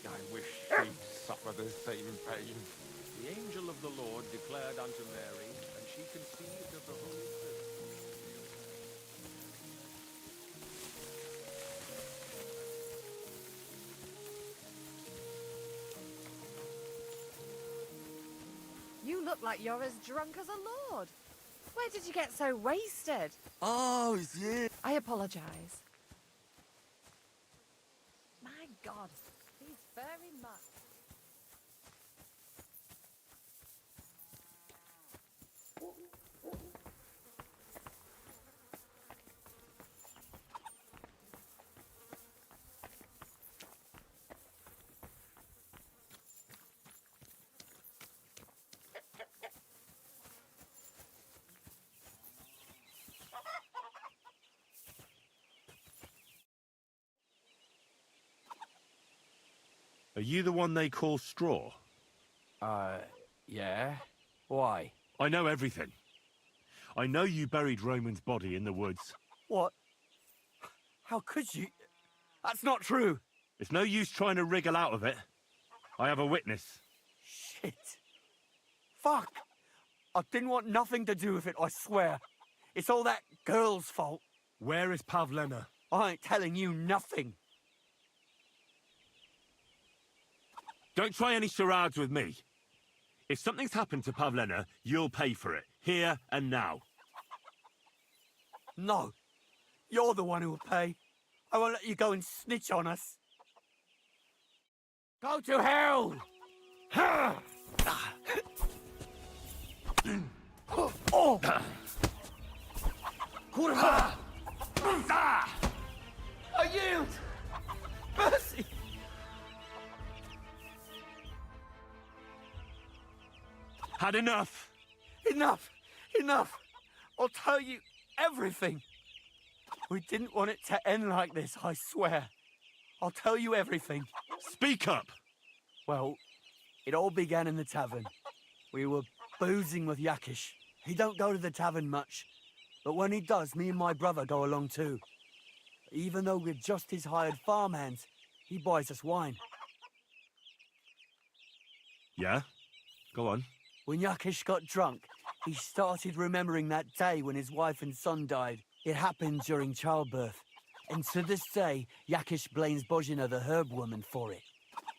[SPEAKER 3] I wish she'd suffer the same pain. The angel of the Lord declared unto Mary, and she conceived of the Holy Spirit.
[SPEAKER 4] You look like you're as drunk as a lord. Where did you get so wasted?
[SPEAKER 14] Oh, yeah.
[SPEAKER 4] I apologize. My God, he's very much.
[SPEAKER 2] Are you the one they call Straw?
[SPEAKER 3] Yeah? Why?
[SPEAKER 2] I know everything. I know you buried Roman's body in the woods.
[SPEAKER 14] What? How could you? That's not true.
[SPEAKER 2] It's no use trying to wriggle out of it. I have a witness.
[SPEAKER 14] Shit. Fuck. I didn't want nothing to do with it, I swear. It's all that girl's fault.
[SPEAKER 2] Where is Pavlena?
[SPEAKER 14] I ain't telling you nothing.
[SPEAKER 2] Don't try any charades with me. If something's happened to Pavlena, you'll pay for it. Here and now.
[SPEAKER 14] No. You're the one who'll pay. I won't let you go and snitch on us.
[SPEAKER 3] Go to hell!
[SPEAKER 14] Oh!
[SPEAKER 3] Kurwa! I yield! Mercy!
[SPEAKER 2] Had enough!
[SPEAKER 14] Enough! Enough! I'll tell you everything. We didn't want it to end like this, I swear. I'll tell you everything.
[SPEAKER 2] Speak up!
[SPEAKER 14] Well, it all began in the tavern. We were boozing with Yakish. He don't go to the tavern much, but when he does, me and my brother go along too. Even though we're just his hired farmhands, he buys us wine.
[SPEAKER 2] Yeah? Go on.
[SPEAKER 14] When Yakish got drunk, he started remembering that day when his wife and son died. It happened during childbirth. And to this day, Yakish blames Bozhina, the herb woman, for it.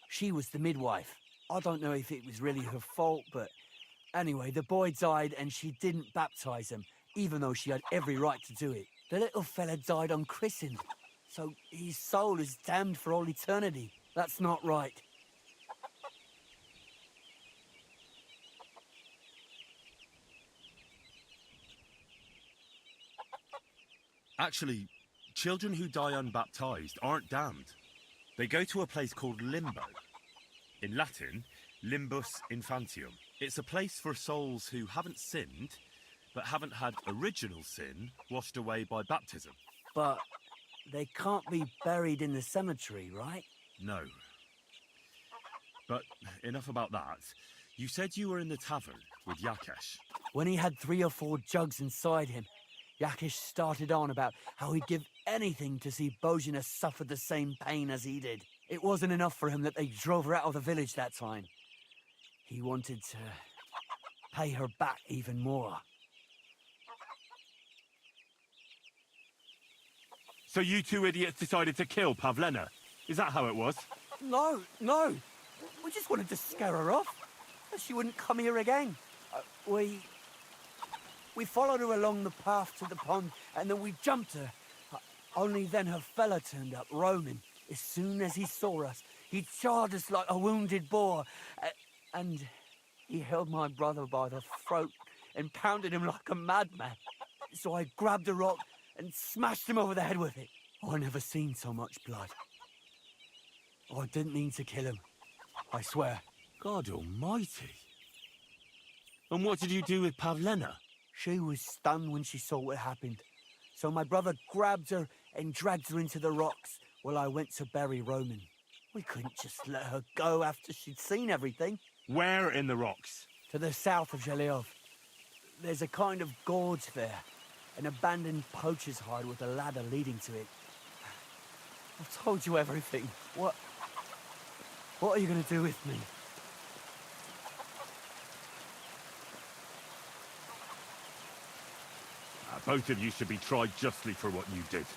[SPEAKER 14] She was the midwife. I don't know if it was really her fault, but anyway, the boy died and she didn't baptize him, even though she had every right to do it. The little fella died unchristened, so his soul is damned for all eternity. That's not right.
[SPEAKER 2] Actually, children who die unbaptized aren't damned. They go to a place called Limbo. In Latin, limbus infantium. It's a place for souls who haven't sinned, but haven't had original sin washed away by baptism.
[SPEAKER 14] But they can't be buried in the cemetery, right?
[SPEAKER 2] No. But enough about that. You said you were in the tavern with Yakesh.
[SPEAKER 14] When he had 3 or 4 jugs inside him, Yakish started on about how he'd give anything to see Bozhina suffer the same pain as he did. It wasn't enough for him that they drove her out of the village that time. He wanted to pay her back even more.
[SPEAKER 2] So you two idiots decided to kill Pavlena? Is that how it was?
[SPEAKER 14] No. We just wanted to scare her off, so she wouldn't come here again. We followed her along the path to the pond, and then we jumped her. Only then her fella turned up, Roman. As soon as he saw us, he charged us like a wounded boar. And he held my brother by the throat and pounded him like a madman. So I grabbed a rock and smashed him over the head with it. I never seen so much blood. I didn't mean to kill him, I swear.
[SPEAKER 2] God almighty. And what did you do with Pavlena?
[SPEAKER 14] She was stunned when she saw what happened. So my brother grabbed her and dragged her into the rocks while I went to bury Roman. We couldn't just let her go after she'd seen everything.
[SPEAKER 2] Where in the rocks?
[SPEAKER 14] To the south of Zhelyov. There's a kind of gorge there. An abandoned poacher's hide with a ladder leading to it. I've told you everything. What are you going to do with me?
[SPEAKER 2] Both of you should be tried justly for what you did.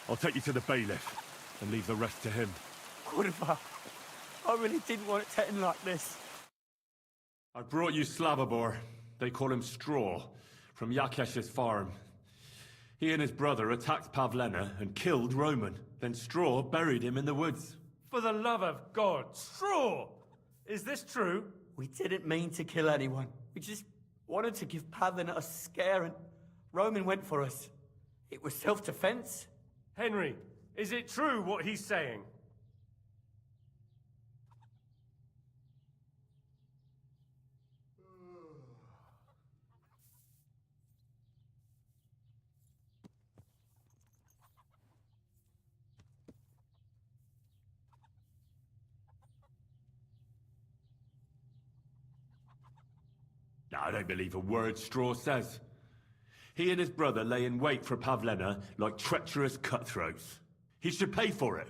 [SPEAKER 2] I'll take you to the bailiff and leave the rest to him.
[SPEAKER 14] Kurva, I really didn't want it to end like this.
[SPEAKER 2] I brought you Slavobor. They call him Straw, from Yakesh's farm. He and his brother attacked Pavlena and killed Roman. Then Straw buried him in the woods.
[SPEAKER 9] For the love of God, Straw! Is this true?
[SPEAKER 14] We didn't mean to kill anyone. We just wanted to give Pavlena a scare, and Roman went for us. It was self-defense.
[SPEAKER 9] Henry, is it true what he's saying?
[SPEAKER 2] I don't believe a word Straw says. He and his brother lay in wait for Pavlena like treacherous cutthroats. He should pay for it.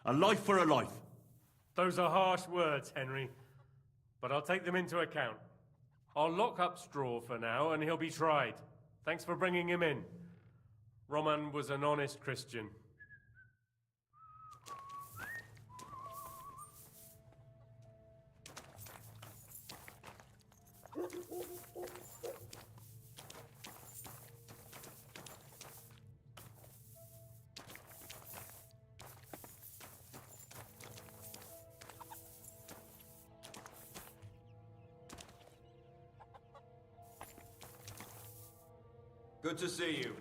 [SPEAKER 2] A life for a life.
[SPEAKER 9] Those are harsh words, Henry. But I'll take them into account. I'll lock up Straw for now, and he'll be tried. Thanks for bringing him in. Roman was an honest Christian.
[SPEAKER 16] Good to see you.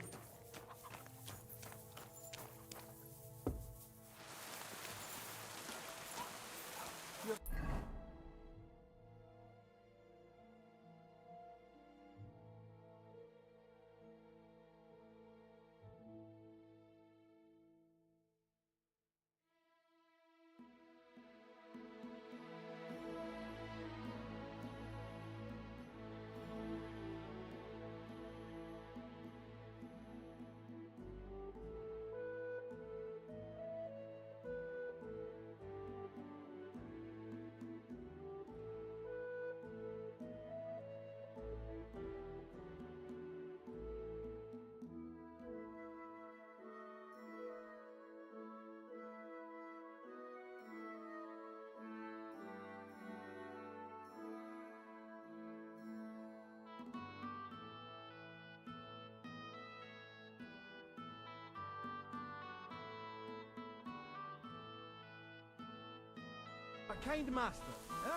[SPEAKER 17] A kind master, eh?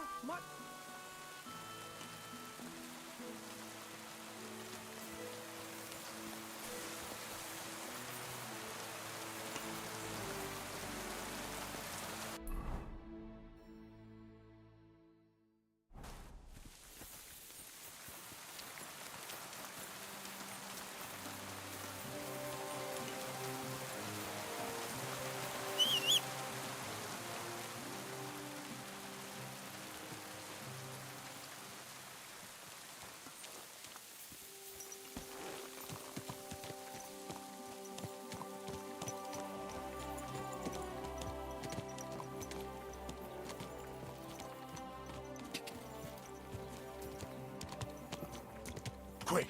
[SPEAKER 14] Quick!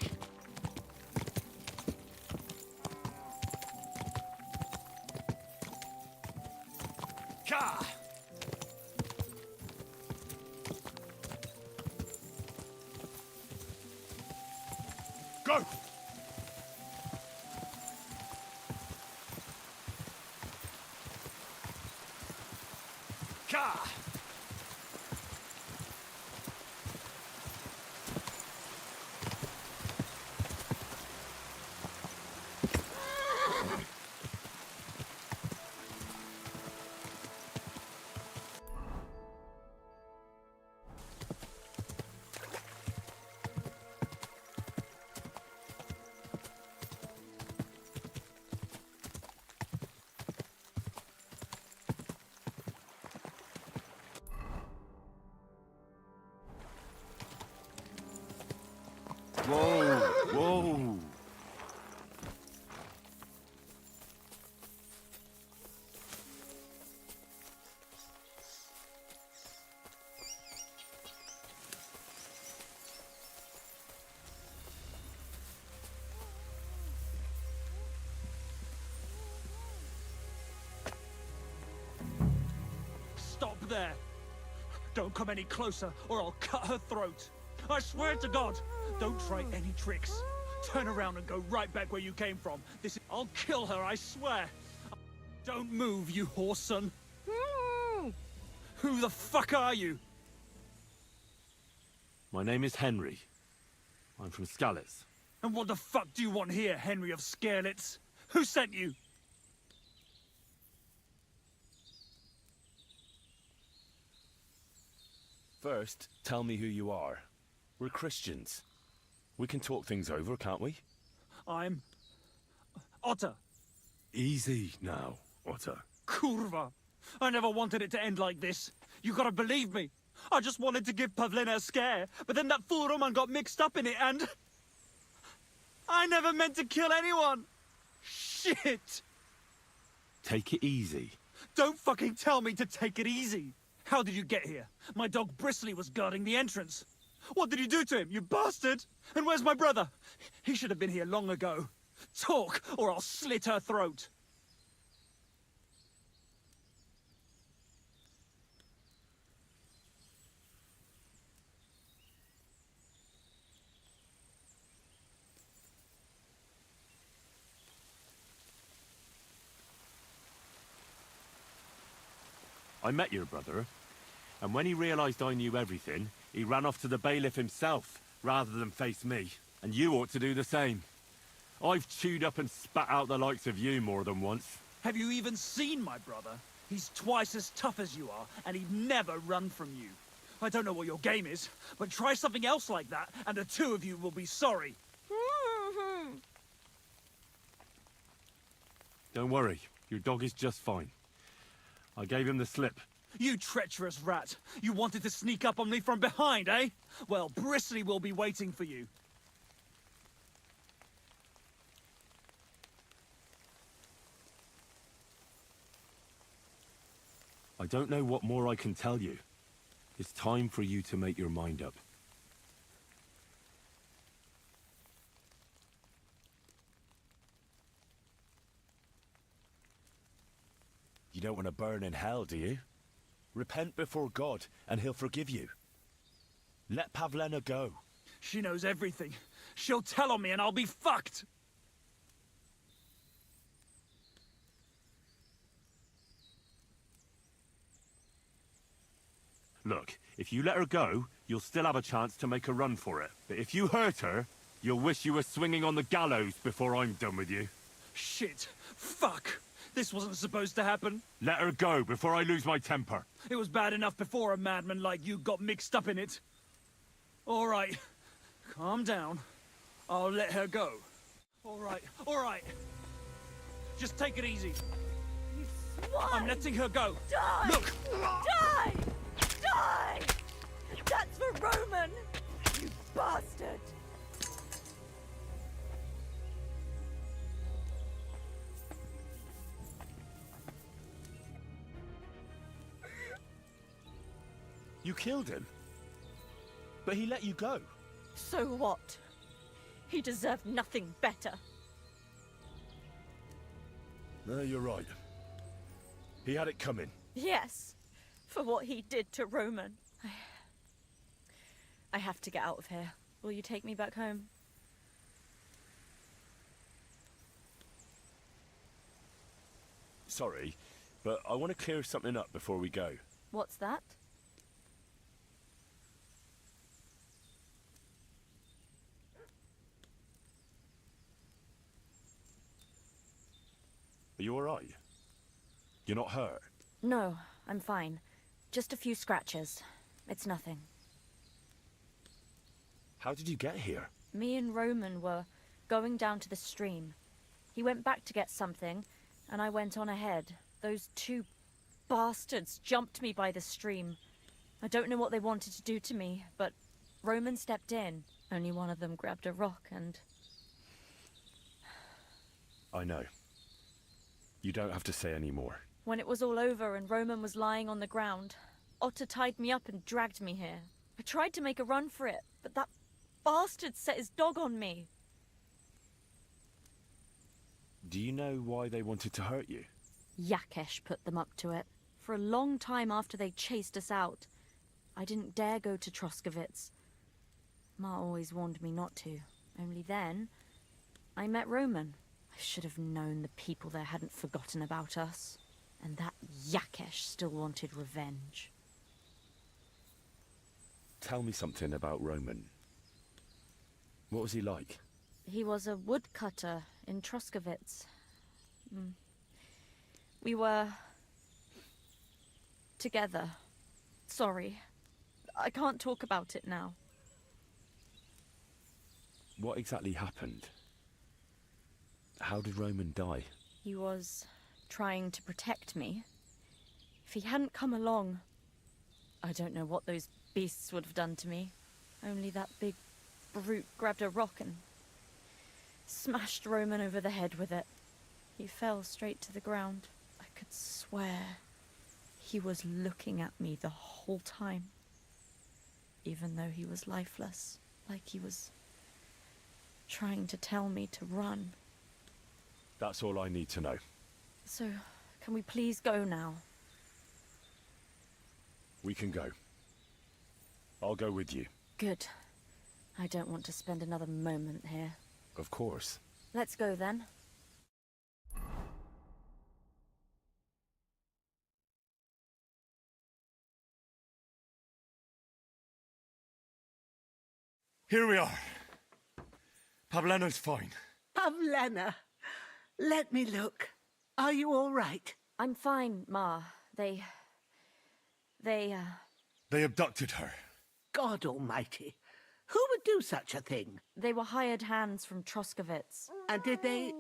[SPEAKER 14] Ka! Go! Ka!
[SPEAKER 2] Whoa! Whoa!
[SPEAKER 17] Stop there! Don't come any closer, or I'll cut her throat. I swear to God, don't try any tricks. Turn around and go right back where you came from. I'll kill her, I swear. Don't move, you whoreson. Who the fuck are you?
[SPEAKER 2] My name is Henry. I'm from Skalitz.
[SPEAKER 17] And what the fuck do you want here, Henry of Skalitz? Who sent you?
[SPEAKER 2] First, tell me who you are. We're Christians. We can talk things over, can't we?
[SPEAKER 17] I'm... Otter.
[SPEAKER 2] Easy now, Otter.
[SPEAKER 17] Kurva. I never wanted it to end like this. You gotta believe me. I just wanted to give Pavlina a scare, but then that fool Roman got mixed up in it and... I never meant to kill anyone! Shit!
[SPEAKER 2] Take it easy.
[SPEAKER 17] Don't fucking tell me to take it easy! How did you get here? My dog Bristly was guarding the entrance. What did you do to him, you bastard? And where's my brother? He should have been here long ago. Talk, or I'll slit her throat.
[SPEAKER 2] I met your brother, and when he realized I knew everything, he ran off to the bailiff himself, rather than face me. And you ought to do the same. I've chewed up and spat out the likes of you more than once.
[SPEAKER 17] Have you even seen my brother? He's twice as tough as you are, and he'd never run from you. I don't know what your game is, but try something else like that, and the two of you will be sorry.
[SPEAKER 2] Don't worry, your dog is just fine. I gave him the slip.
[SPEAKER 17] You treacherous rat! You wanted to sneak up on me from behind, eh? Well, Bristly will be waiting for you.
[SPEAKER 2] I don't know what more I can tell you. It's time for you to make your mind up.
[SPEAKER 18] You don't want to burn in hell, do you? Repent before God, and he'll forgive you. Let Pavlena go.
[SPEAKER 17] She knows everything. She'll tell on me and I'll be fucked!
[SPEAKER 2] Look, if you let her go, you'll still have a chance to make a run for it. But if you hurt her, you'll wish you were swinging on the gallows before I'm done with you.
[SPEAKER 17] Shit! Fuck! This wasn't supposed to happen.
[SPEAKER 2] Let her go before I lose my temper.
[SPEAKER 17] It was bad enough before a madman like you got mixed up in it. All right. Calm down. I'll let her go. All right, all right. Just take it easy.
[SPEAKER 6] You swine!
[SPEAKER 17] I'm letting her go.
[SPEAKER 6] Die!
[SPEAKER 17] Look!
[SPEAKER 6] Die! Die! That's for Roman! You bastard!
[SPEAKER 18] You killed him. But he let you go.
[SPEAKER 6] So what? He deserved nothing better.
[SPEAKER 18] No, you're right. He had it coming.
[SPEAKER 6] Yes, for what he did to Roman. I have to get out of here. Will you take me back home?
[SPEAKER 18] Sorry, but I want to clear something up before we go.
[SPEAKER 6] What's that?
[SPEAKER 18] Are you alright? You're not hurt?
[SPEAKER 6] No, I'm fine. Just a few scratches. It's nothing.
[SPEAKER 18] How did you get here?
[SPEAKER 6] Me and Roman were going down to the stream. He went back to get something, and I went on ahead. Those two bastards jumped me by the stream. I don't know what they wanted to do to me, but Roman stepped in. Only one of them grabbed a rock and...
[SPEAKER 18] I know. You don't have to say any more.
[SPEAKER 6] When it was all over and Roman was lying on the ground, Otter tied me up and dragged me here. I tried to make a run for it, but that bastard set his dog on me.
[SPEAKER 18] Do you know why they wanted to hurt you?
[SPEAKER 6] Yakesh put them up to it. For a long time after they chased us out, I didn't dare go to Troskovitz. Ma always warned me not to. Only then, I met Roman. I should have known the people there hadn't forgotten about us. And that Yakesh still wanted revenge.
[SPEAKER 18] Tell me something about Roman. What was he like?
[SPEAKER 6] He was a woodcutter in Troskovitz. We were... together. Sorry. I can't talk about it now.
[SPEAKER 18] What exactly happened? How did Roman die?
[SPEAKER 6] He was trying to protect me. If he hadn't come along,
[SPEAKER 19] I don't know what those beasts would have done to me. Only that big brute grabbed a rock and smashed Roman over the head with it. He fell straight to the ground. I could swear he was looking at me the whole time, even though he was lifeless, like he was trying to tell me to run.
[SPEAKER 2] That's all I need to know.
[SPEAKER 19] So, can we please go now?
[SPEAKER 2] We can go. I'll go with you.
[SPEAKER 19] Good. I don't want to spend another moment here.
[SPEAKER 2] Of course.
[SPEAKER 19] Let's go then.
[SPEAKER 18] Here we are. Pavlena's fine.
[SPEAKER 20] Pavlena, let me look. Are you all right?
[SPEAKER 19] I'm fine, Ma. They
[SPEAKER 18] abducted her.
[SPEAKER 20] God almighty. Who would do such a thing?
[SPEAKER 19] They were hired hands from Troskovitz.
[SPEAKER 20] And did they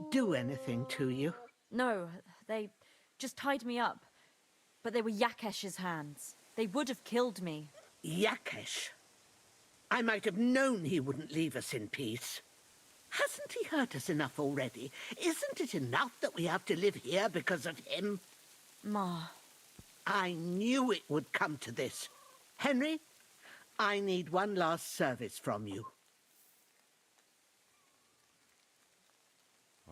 [SPEAKER 20] do anything to you?
[SPEAKER 19] No, they just tied me up. But they were Yakesh's hands. They would have killed me.
[SPEAKER 20] Yakesh? I might have known he wouldn't leave us in peace. Hasn't he hurt us enough already? Isn't it enough that we have to live here because of him?
[SPEAKER 19] Ma.
[SPEAKER 20] I knew it would come to this. Henry, I need one last service from you.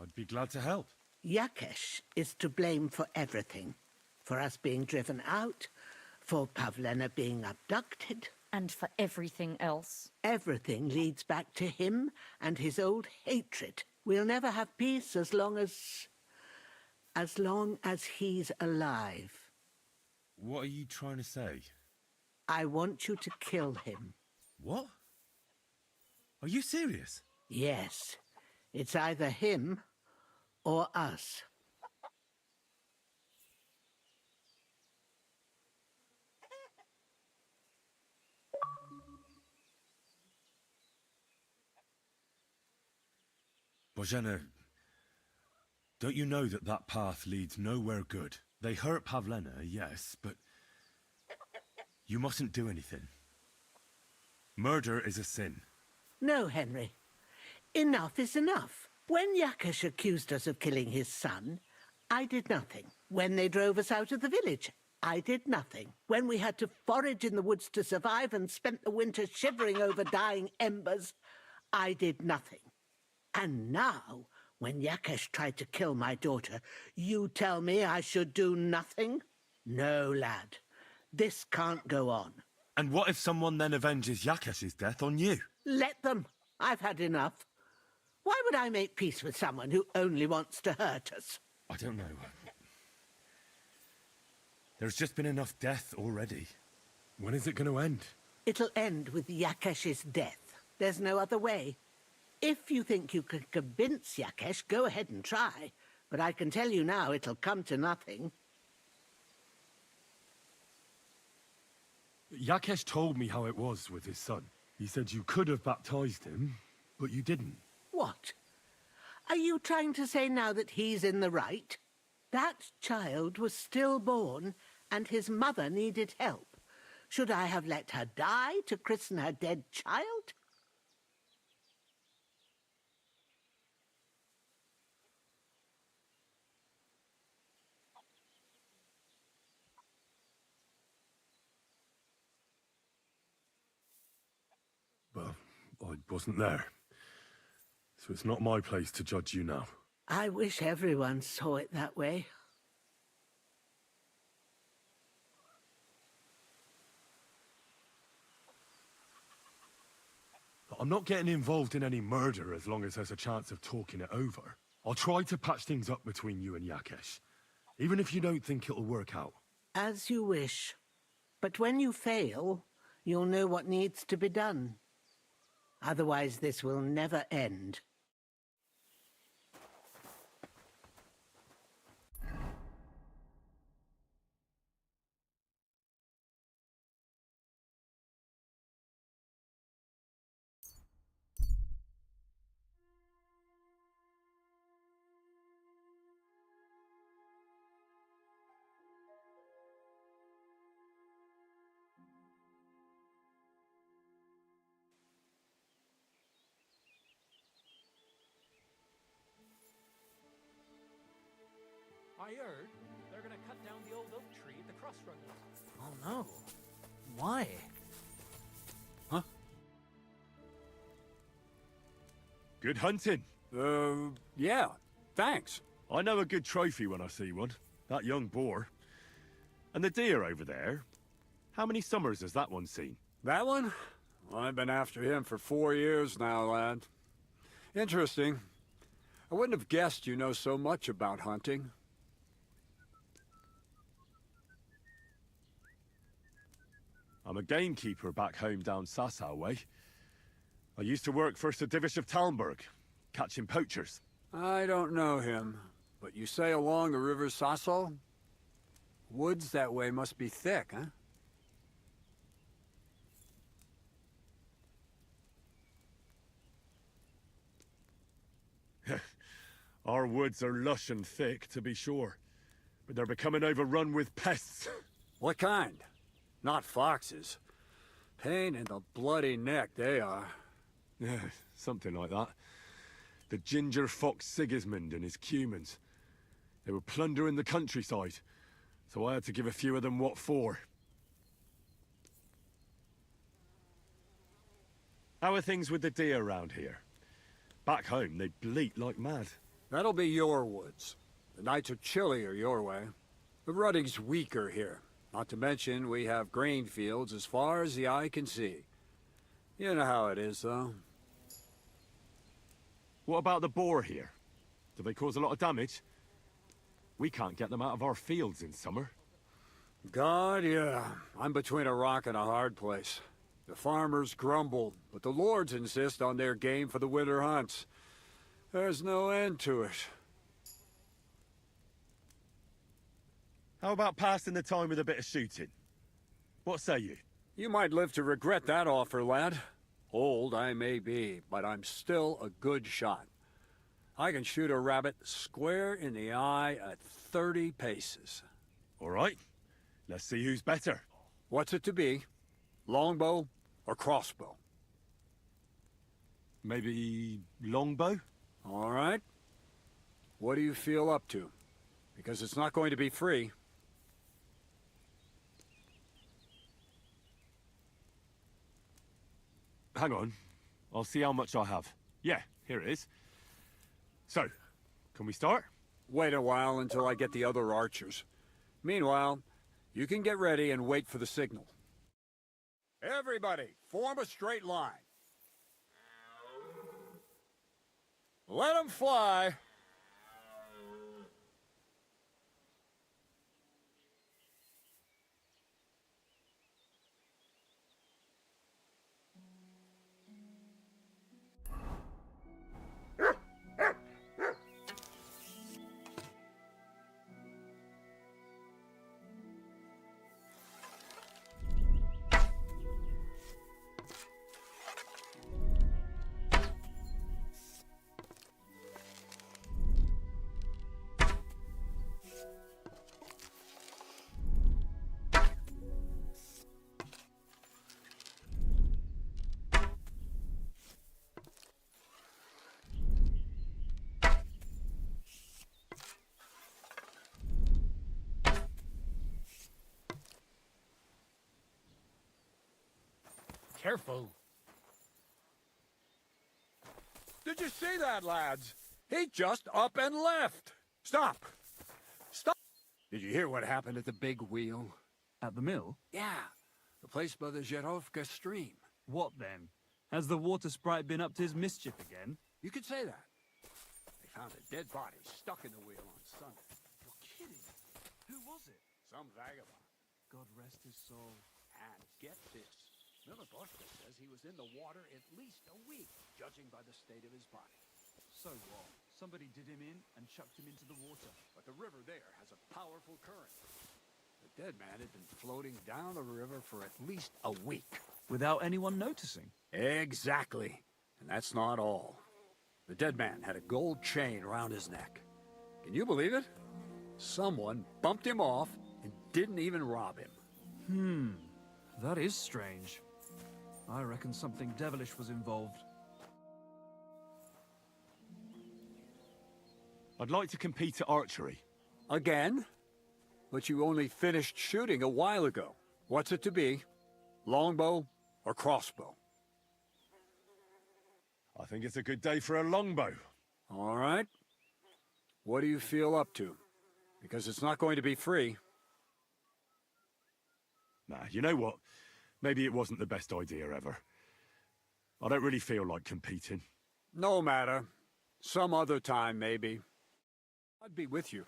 [SPEAKER 2] I'd be glad to help.
[SPEAKER 20] Yakesh is to blame for everything. For us being driven out, for Pavlena being abducted.
[SPEAKER 19] And for everything else.
[SPEAKER 20] Everything leads back to him and his old hatred. We'll never have peace as long as he's alive.
[SPEAKER 2] What are you trying to say?
[SPEAKER 20] I want you to kill him.
[SPEAKER 2] What? Are you serious?
[SPEAKER 20] Yes. It's either him or us.
[SPEAKER 2] Bozhena, don't you know that that path leads nowhere good? They hurt Pavlena, yes, but you mustn't do anything. Murder is a sin.
[SPEAKER 20] No, Henry. Enough is enough. When Yakesh accused us of killing his son, I did nothing. When they drove us out of the village, I did nothing. When we had to forage in the woods to survive and spent the winter shivering over dying embers, I did nothing. And now, when Yakesh tried to kill my daughter, you tell me I should do nothing? No, lad. This can't go on.
[SPEAKER 2] And what if someone then avenges Yakesh's death on you?
[SPEAKER 20] Let them. I've had enough. Why would I make peace with someone who only wants to hurt us?
[SPEAKER 2] I don't know. There's just been enough death already. When is it going to end?
[SPEAKER 20] It'll end with Yakesh's death. There's no other way. If you think you can convince Yakesh, go ahead and try. But I can tell you now, it'll come to nothing.
[SPEAKER 2] Yakesh told me how it was with his son. He said you could have baptized him, but you didn't.
[SPEAKER 20] What? Are you trying to say now that he's in the right? That child was stillborn, and his mother needed help. Should I have let her die to christen her dead child?
[SPEAKER 2] Well, I wasn't there. So it's not my place to judge you now.
[SPEAKER 20] I wish everyone saw it that way.
[SPEAKER 2] I'm not getting involved in any murder as long as there's a chance of talking it over. I'll try to patch things up between you and Yakesh, even if you don't think it'll work out.
[SPEAKER 20] As you wish. But when you fail, you'll know what needs to be done. Otherwise, this will never end.
[SPEAKER 17] I heard they're gonna cut down the old oak tree at the crossroads.
[SPEAKER 12] Oh no. Why?
[SPEAKER 2] Good hunting.
[SPEAKER 13] Yeah, thanks.
[SPEAKER 2] I know a good trophy when I see one. That young boar. And the deer over there. How many summers has that one seen?
[SPEAKER 13] That one? Well, I've been after him for 4 years now, lad. Interesting. I wouldn't have guessed you know so much about hunting.
[SPEAKER 2] I'm a gamekeeper back home down Sasau way. I used to work for Sir Divish of Talmberg, catching poachers.
[SPEAKER 13] I don't know him, but you say along the river Sasau? Woods that way must be thick, huh?
[SPEAKER 2] Our woods are lush and thick, to be sure, but they're becoming overrun with pests.
[SPEAKER 13] What kind? Not foxes. Pain in the bloody neck, they are.
[SPEAKER 2] Yeah, something like that. The ginger fox Sigismund and his cumans. They were plundering the countryside, so I had to give a few of them what for. How are things with the deer around here? Back home, they bleat like mad.
[SPEAKER 13] That'll be your woods. The nights are chillier your way. The rutting's weaker here. Not to mention, we have grain fields as far as the eye can see. You know how it is, though.
[SPEAKER 2] What about the boar here? Do they cause a lot of damage? We can't get them out of our fields in summer.
[SPEAKER 13] God, yeah. I'm between a rock and a hard place. The farmers grumble, but the lords insist on their game for the winter hunts. There's no end to it.
[SPEAKER 2] How about passing the time with a bit of shooting? What say you?
[SPEAKER 13] You might live to regret that offer, lad. Old I may be, but I'm still a good shot. I can shoot a rabbit square in the eye at 30 paces.
[SPEAKER 2] All right. Let's see who's better.
[SPEAKER 13] What's it to be? Longbow or crossbow?
[SPEAKER 2] Maybe longbow?
[SPEAKER 13] All right. What do you feel up to? Because it's not going to be free.
[SPEAKER 2] Hang on. I'll see how much I have. Yeah, here it is. So, can we start?
[SPEAKER 13] Wait a while until I get the other archers. Meanwhile, you can get ready and wait for the signal. Everybody, form a straight line. Let them fly.
[SPEAKER 17] Careful.
[SPEAKER 13] Did you see that, lads? He just up and left. Stop. Stop. Did you hear what happened at the big wheel?
[SPEAKER 17] At the mill?
[SPEAKER 13] Yeah. The place by the Zherovka stream.
[SPEAKER 17] What then? Has the water sprite been up to his mischief again?
[SPEAKER 13] You could say that. They found a dead body stuck in the wheel on Sunday.
[SPEAKER 17] You're kidding. Who was it?
[SPEAKER 13] Some vagabond.
[SPEAKER 17] God rest his soul.
[SPEAKER 13] And get this. Miliboshka says he was in the water at least a week, judging by the state of his body.
[SPEAKER 17] So what? Somebody did him in and chucked him into the water.
[SPEAKER 13] But the river there has a powerful current. The dead man had been floating down the river for at least a week.
[SPEAKER 17] Without anyone noticing?
[SPEAKER 13] Exactly. And that's not all. The dead man had a gold chain around his neck. Can you believe it? Someone bumped him off and didn't even rob him.
[SPEAKER 17] That is strange. I reckon something devilish was involved.
[SPEAKER 2] I'd like to compete at archery.
[SPEAKER 17] Again? But you only finished shooting a while ago. What's it to be? Longbow or crossbow?
[SPEAKER 2] I think it's a good day for a longbow.
[SPEAKER 17] All right. What do you feel up to? Because it's not going to be free.
[SPEAKER 2] Nah, you know what? Maybe it wasn't the best idea ever. I don't really feel like competing.
[SPEAKER 17] No matter. Some other time, maybe. I'd be with you.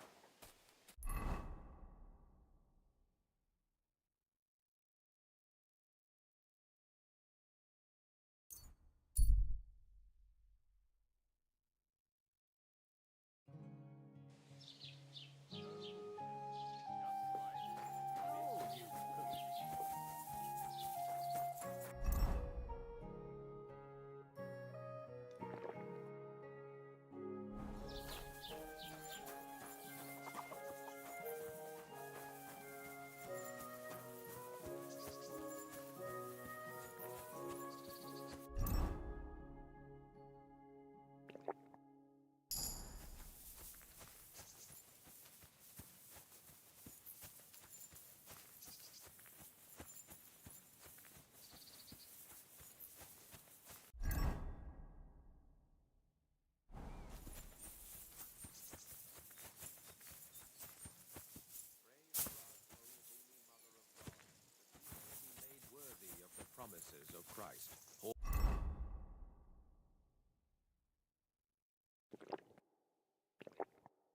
[SPEAKER 3] Promises of Christ.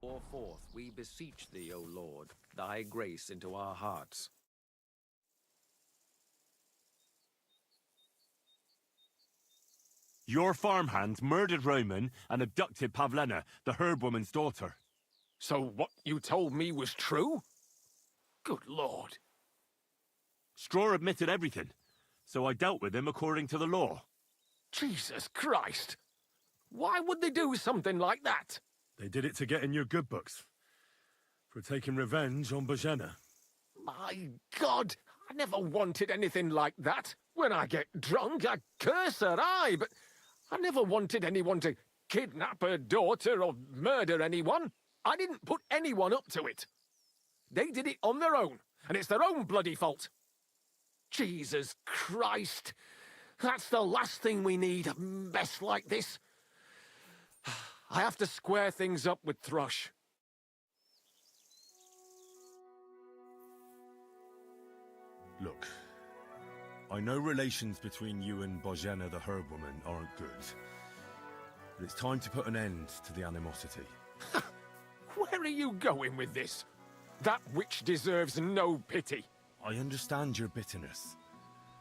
[SPEAKER 3] Pour forth, we beseech thee, O Lord, thy grace into our hearts.
[SPEAKER 2] Your farmhand murdered Roman and abducted Pavlena, the herb woman's daughter.
[SPEAKER 3] So what you told me was true? Good Lord.
[SPEAKER 2] Straw admitted everything, so I dealt with him according to the law.
[SPEAKER 3] Jesus Christ! Why would they do something like that?
[SPEAKER 2] They did it to get in your good books. For taking revenge on Bojena.
[SPEAKER 3] My God! I never wanted anything like that. When I get drunk, I curse her, aye, but I never wanted anyone to kidnap her daughter or murder anyone. I didn't put anyone up to it. They did it on their own, and it's their own bloody fault. Jesus Christ! That's the last thing we need, a mess like this. I have to square things up with Thrush.
[SPEAKER 2] Look, I know relations between you and Bojena the herb woman aren't good. But it's time to put an end to the animosity.
[SPEAKER 3] Where are you going with this? That witch deserves no pity.
[SPEAKER 2] I understand your bitterness,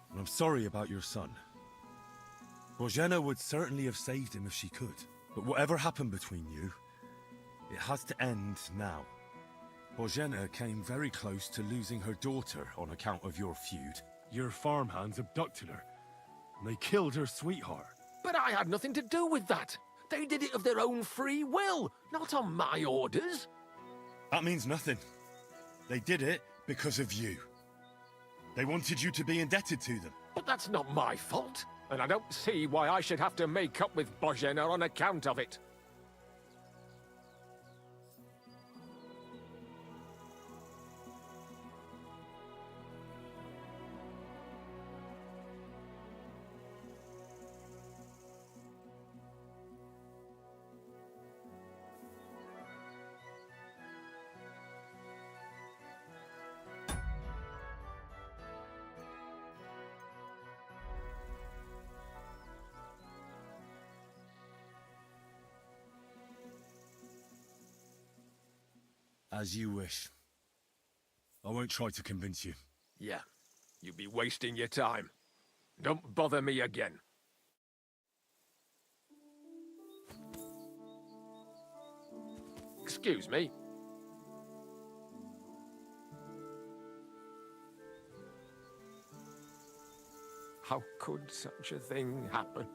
[SPEAKER 2] and I'm sorry about your son. Bojena would certainly have saved him if she could. But whatever happened between you, it has to end now. Bojena came very close to losing her daughter on account of your feud. Your farmhands abducted her, and they killed her sweetheart.
[SPEAKER 3] But I had nothing to do with that. They did it of their own free will, not on my orders.
[SPEAKER 2] That means nothing. They did it because of you. They wanted you to be indebted to them.
[SPEAKER 3] But that's not my fault, and I don't see why I should have to make up with Bojena on account of it.
[SPEAKER 2] As you wish. I won't try to convince you.
[SPEAKER 3] Yeah, you'd be wasting your time. Don't bother me again. Excuse me. How could such a thing happen?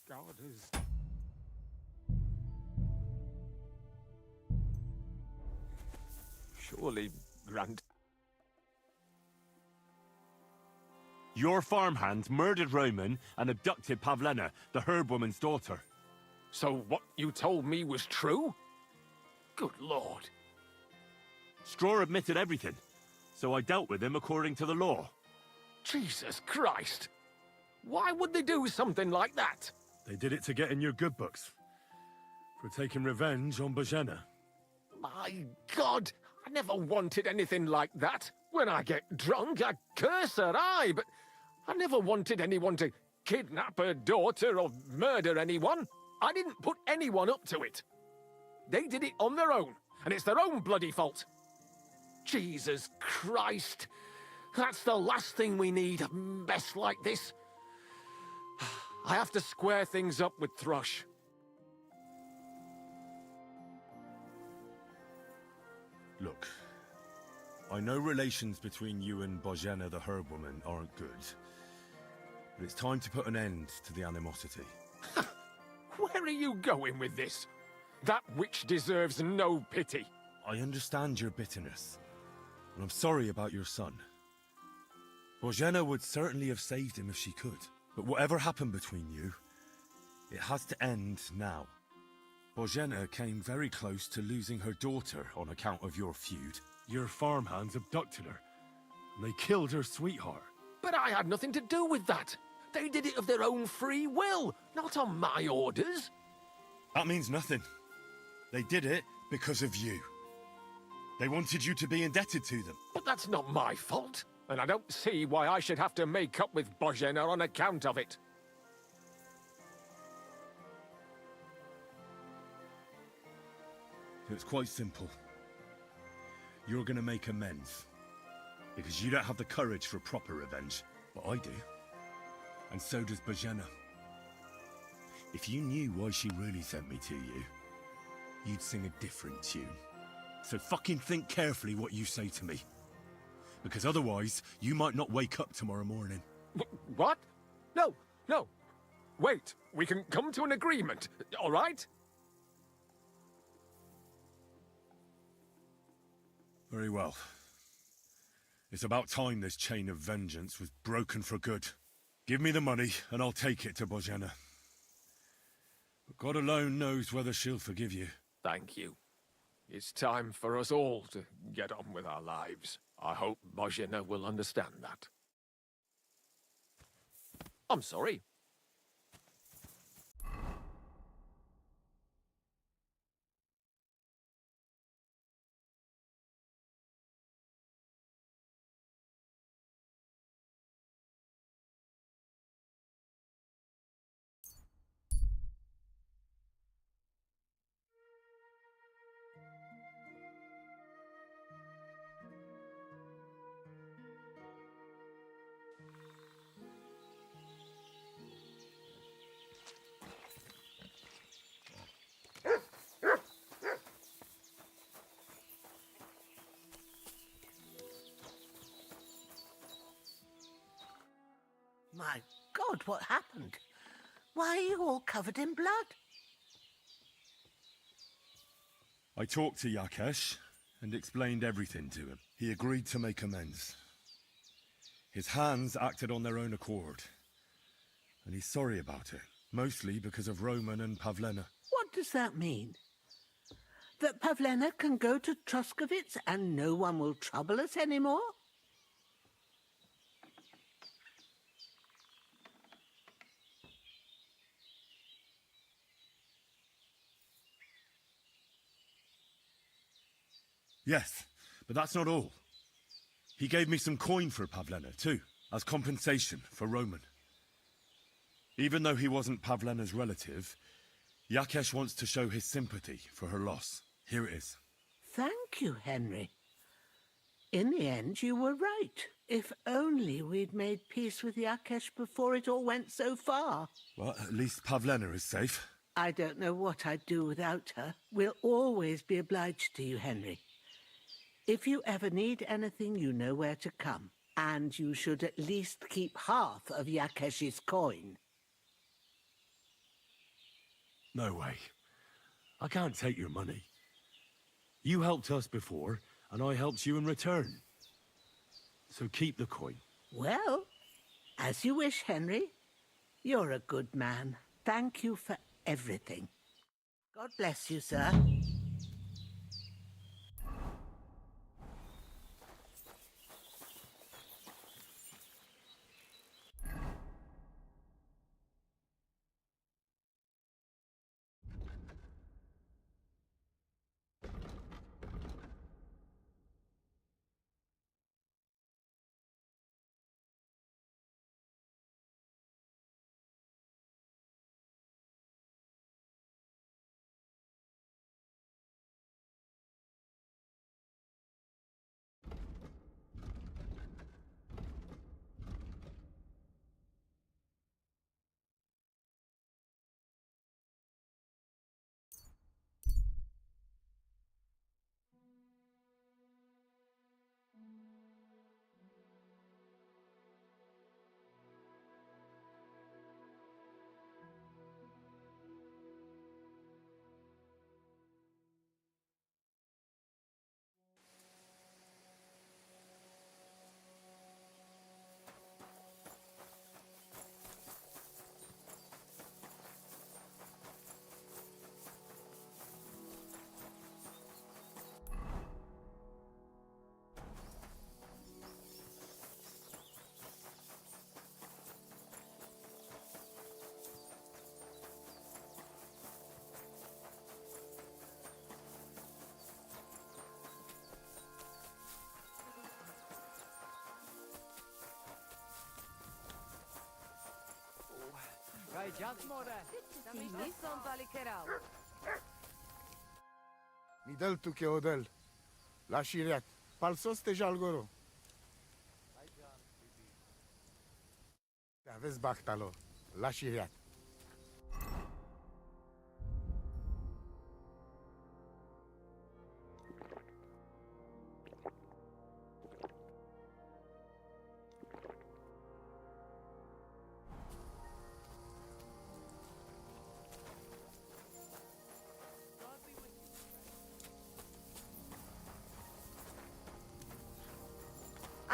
[SPEAKER 13] God is... Surely, Grand...
[SPEAKER 2] Your farmhands murdered Roman and abducted Pavlena, the herb woman's daughter.
[SPEAKER 3] So what you told me was true? Good Lord.
[SPEAKER 2] Straw admitted everything, so I dealt with him according to the law.
[SPEAKER 3] Jesus Christ! Why would they do something like that?
[SPEAKER 2] They did it to get in your good books. For taking revenge on Bojena.
[SPEAKER 3] My God! I never wanted anything like that. When I get drunk, I curse her, aye, but I never wanted anyone to kidnap her daughter or murder anyone. I didn't put anyone up to it. They did it on their own, and it's their own bloody fault. Jesus Christ! That's the last thing we need, a mess like this. I have to square things up with Thrush.
[SPEAKER 2] Look, I know relations between you and Bojena the herb woman aren't good. But it's time to put an end to the animosity.
[SPEAKER 3] Where are you going with this? That witch deserves no pity.
[SPEAKER 2] I understand your bitterness, and I'm sorry about your son. Bojena would certainly have saved him if she could. But whatever happened between you, it has to end now. Bojena came very close to losing her daughter on account of your feud. Your farmhands abducted her, and they killed her sweetheart.
[SPEAKER 3] But I had nothing to do with that. They did it of their own free will, not on my orders.
[SPEAKER 2] That means nothing. They did it because of you. They wanted you to be indebted to them.
[SPEAKER 3] But that's not my fault, and I don't see why I should have to make up with Bojena on account of it.
[SPEAKER 2] It's quite simple. You're gonna make amends. Because you don't have the courage for proper revenge, but I do. And so does Bojena. If you knew why she really sent me to you, you'd sing a different tune. So fucking think carefully what you say to me. Because otherwise, you might not wake up tomorrow morning.
[SPEAKER 3] What? No, no. Wait, we can come to an agreement, all right?
[SPEAKER 2] Very well. It's about time this chain of vengeance was broken for good. Give me the money, and I'll take it to Bojena. But God alone knows whether she'll forgive you.
[SPEAKER 3] Thank you. It's time for us all to get on with our lives. I hope Bojena will understand that. I'm sorry.
[SPEAKER 20] My God, what happened? Why are you all covered in blood?
[SPEAKER 2] I talked to Yakesh and explained everything to him. He agreed to make amends. His hands acted on their own accord. And he's sorry about it, mostly because of Roman and Pavlena.
[SPEAKER 20] What does that mean? That Pavlena can go to Truskovitz and no one will trouble us anymore?
[SPEAKER 2] Yes, but that's not all. He gave me some coin for Pavlena, too, as compensation for Roman. Even though he wasn't Pavlena's relative, Yakesh wants to show his sympathy for her loss. Here it is.
[SPEAKER 20] Thank you, Henry. In the end, you were right. If only we'd made peace with Yakesh before it all went so far.
[SPEAKER 2] Well, at least Pavlena is safe.
[SPEAKER 20] I don't know what I'd do without her. We'll always be obliged to you, Henry. If you ever need anything, you know where to come. And you should at least keep half of Yakesh's coin.
[SPEAKER 2] No way. I can't take your money. You helped us before, and I helped you in return. So keep the coin.
[SPEAKER 20] Well, as you wish, Henry. You're a good man. Thank you for everything. God bless you, sir.
[SPEAKER 21] Midel tu che odel. La shiriat. Palsos te jalgoro. Te aveți bahtalo. La shiriat.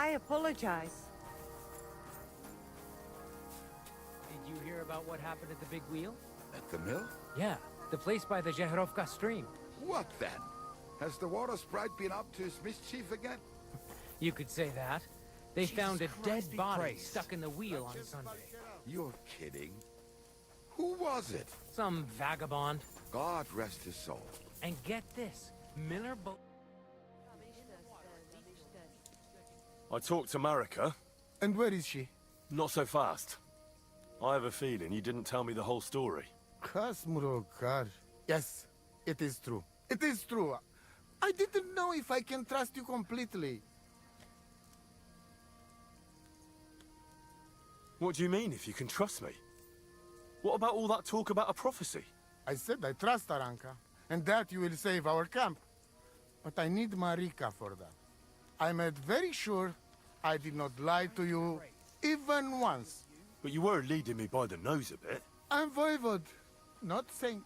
[SPEAKER 4] I apologize.
[SPEAKER 22] Did you hear about what happened at the big wheel?
[SPEAKER 10] At the mill?
[SPEAKER 22] Yeah, the place by the Zhehrovka stream.
[SPEAKER 10] What then? Has the water sprite been up to his mischief again?
[SPEAKER 22] You could say that. They
[SPEAKER 10] Jesus
[SPEAKER 22] found a dead
[SPEAKER 10] Christ be
[SPEAKER 22] body
[SPEAKER 10] praised.
[SPEAKER 22] stuck in the wheel on Sunday.
[SPEAKER 10] You're kidding. Who was it?
[SPEAKER 22] Some vagabond.
[SPEAKER 10] God rest his soul.
[SPEAKER 22] And get this, Miller
[SPEAKER 2] I talked to Marika.
[SPEAKER 21] And where is she?
[SPEAKER 2] Not so fast. I have a feeling you didn't tell me the whole story.
[SPEAKER 21] Kasmurokar. Yes, it is true. It is true. I didn't know if I can trust you completely.
[SPEAKER 2] What do you mean, if you can trust me? What about all that talk about a prophecy?
[SPEAKER 21] I said I trust Aranka, and that you will save our camp. But I need Marika for that. I made very sure I did not lie to you, even once.
[SPEAKER 2] But you were leading me by the nose a bit.
[SPEAKER 21] I'm voivod, not saint.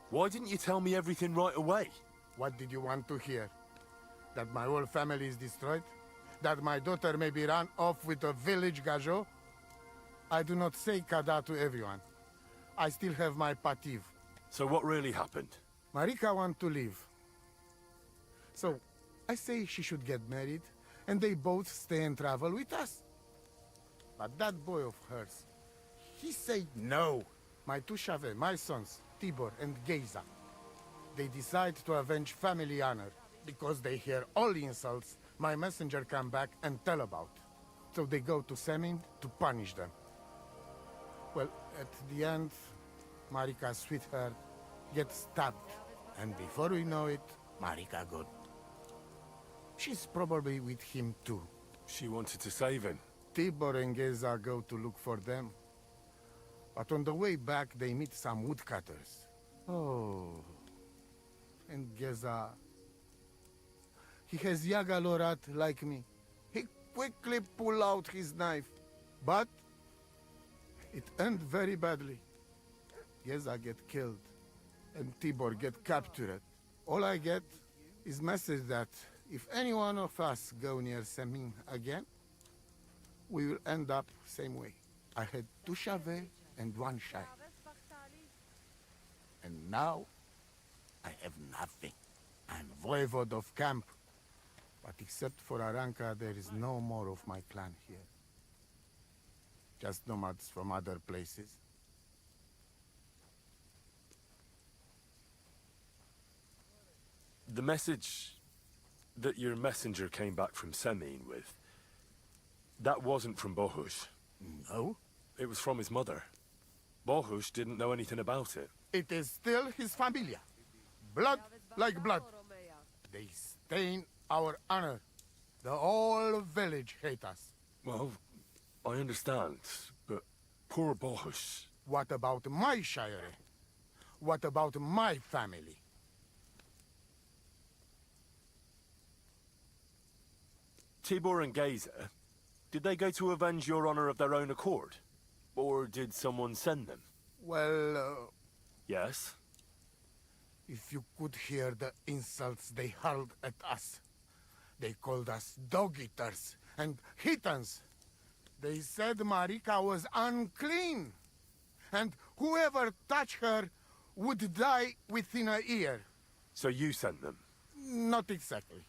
[SPEAKER 2] Why didn't you tell me everything right away?
[SPEAKER 21] What did you want to hear? That my whole family is destroyed? That my daughter may be run off with a village gajo? I do not say kada to everyone. I still have my pativ.
[SPEAKER 2] So what really happened?
[SPEAKER 21] Marika wants to leave. So, I say she should get married, and they both stay and travel with us. But that boy of hers, he said no. My two Shave, my sons, Tibor and Geza, they decide to avenge family honor. Because they hear all the insults my messenger come back and tell about. So they go to Semin to punish them. Well, at the end, Marika's sweetheart gets stabbed. And before we know it, Marika gone. She's probably with him too.
[SPEAKER 2] She wanted to save him.
[SPEAKER 21] Tibor and Geza go to look for them. But on the way back, they meet some woodcutters. Oh. And Geza... he has Yaga Lorat like me. He quickly pull out his knife. But It ended very badly. Geza get killed, and Tibor get captured. All I get is message that if any one of us go near Semin again, we will end up same way. I had 2 Chavet and 1 Shai. And now, I have nothing. I'm voivode of camp. But except for Aranka, there is no more of my clan here. Just nomads from other places.
[SPEAKER 2] The message that your messenger came back from Semin with, that wasn't from Bohush.
[SPEAKER 21] No?
[SPEAKER 2] It was from his mother. Bohush didn't know anything about it.
[SPEAKER 21] It is still his familia. Blood like blood. They stain our honor. The whole village hate us.
[SPEAKER 2] Well, I understand, but poor Bohush.
[SPEAKER 21] What about my shire? What about my family?
[SPEAKER 2] Tibor and Geza, did they go to avenge your honor of their own accord? Or did someone send them?
[SPEAKER 21] Well,
[SPEAKER 2] Yes?
[SPEAKER 21] if you could hear the insults they hurled at us. They called us dog-eaters and heathens. They said Marika was unclean, and whoever touched her would die within a year.
[SPEAKER 2] So you sent them?
[SPEAKER 21] Not exactly.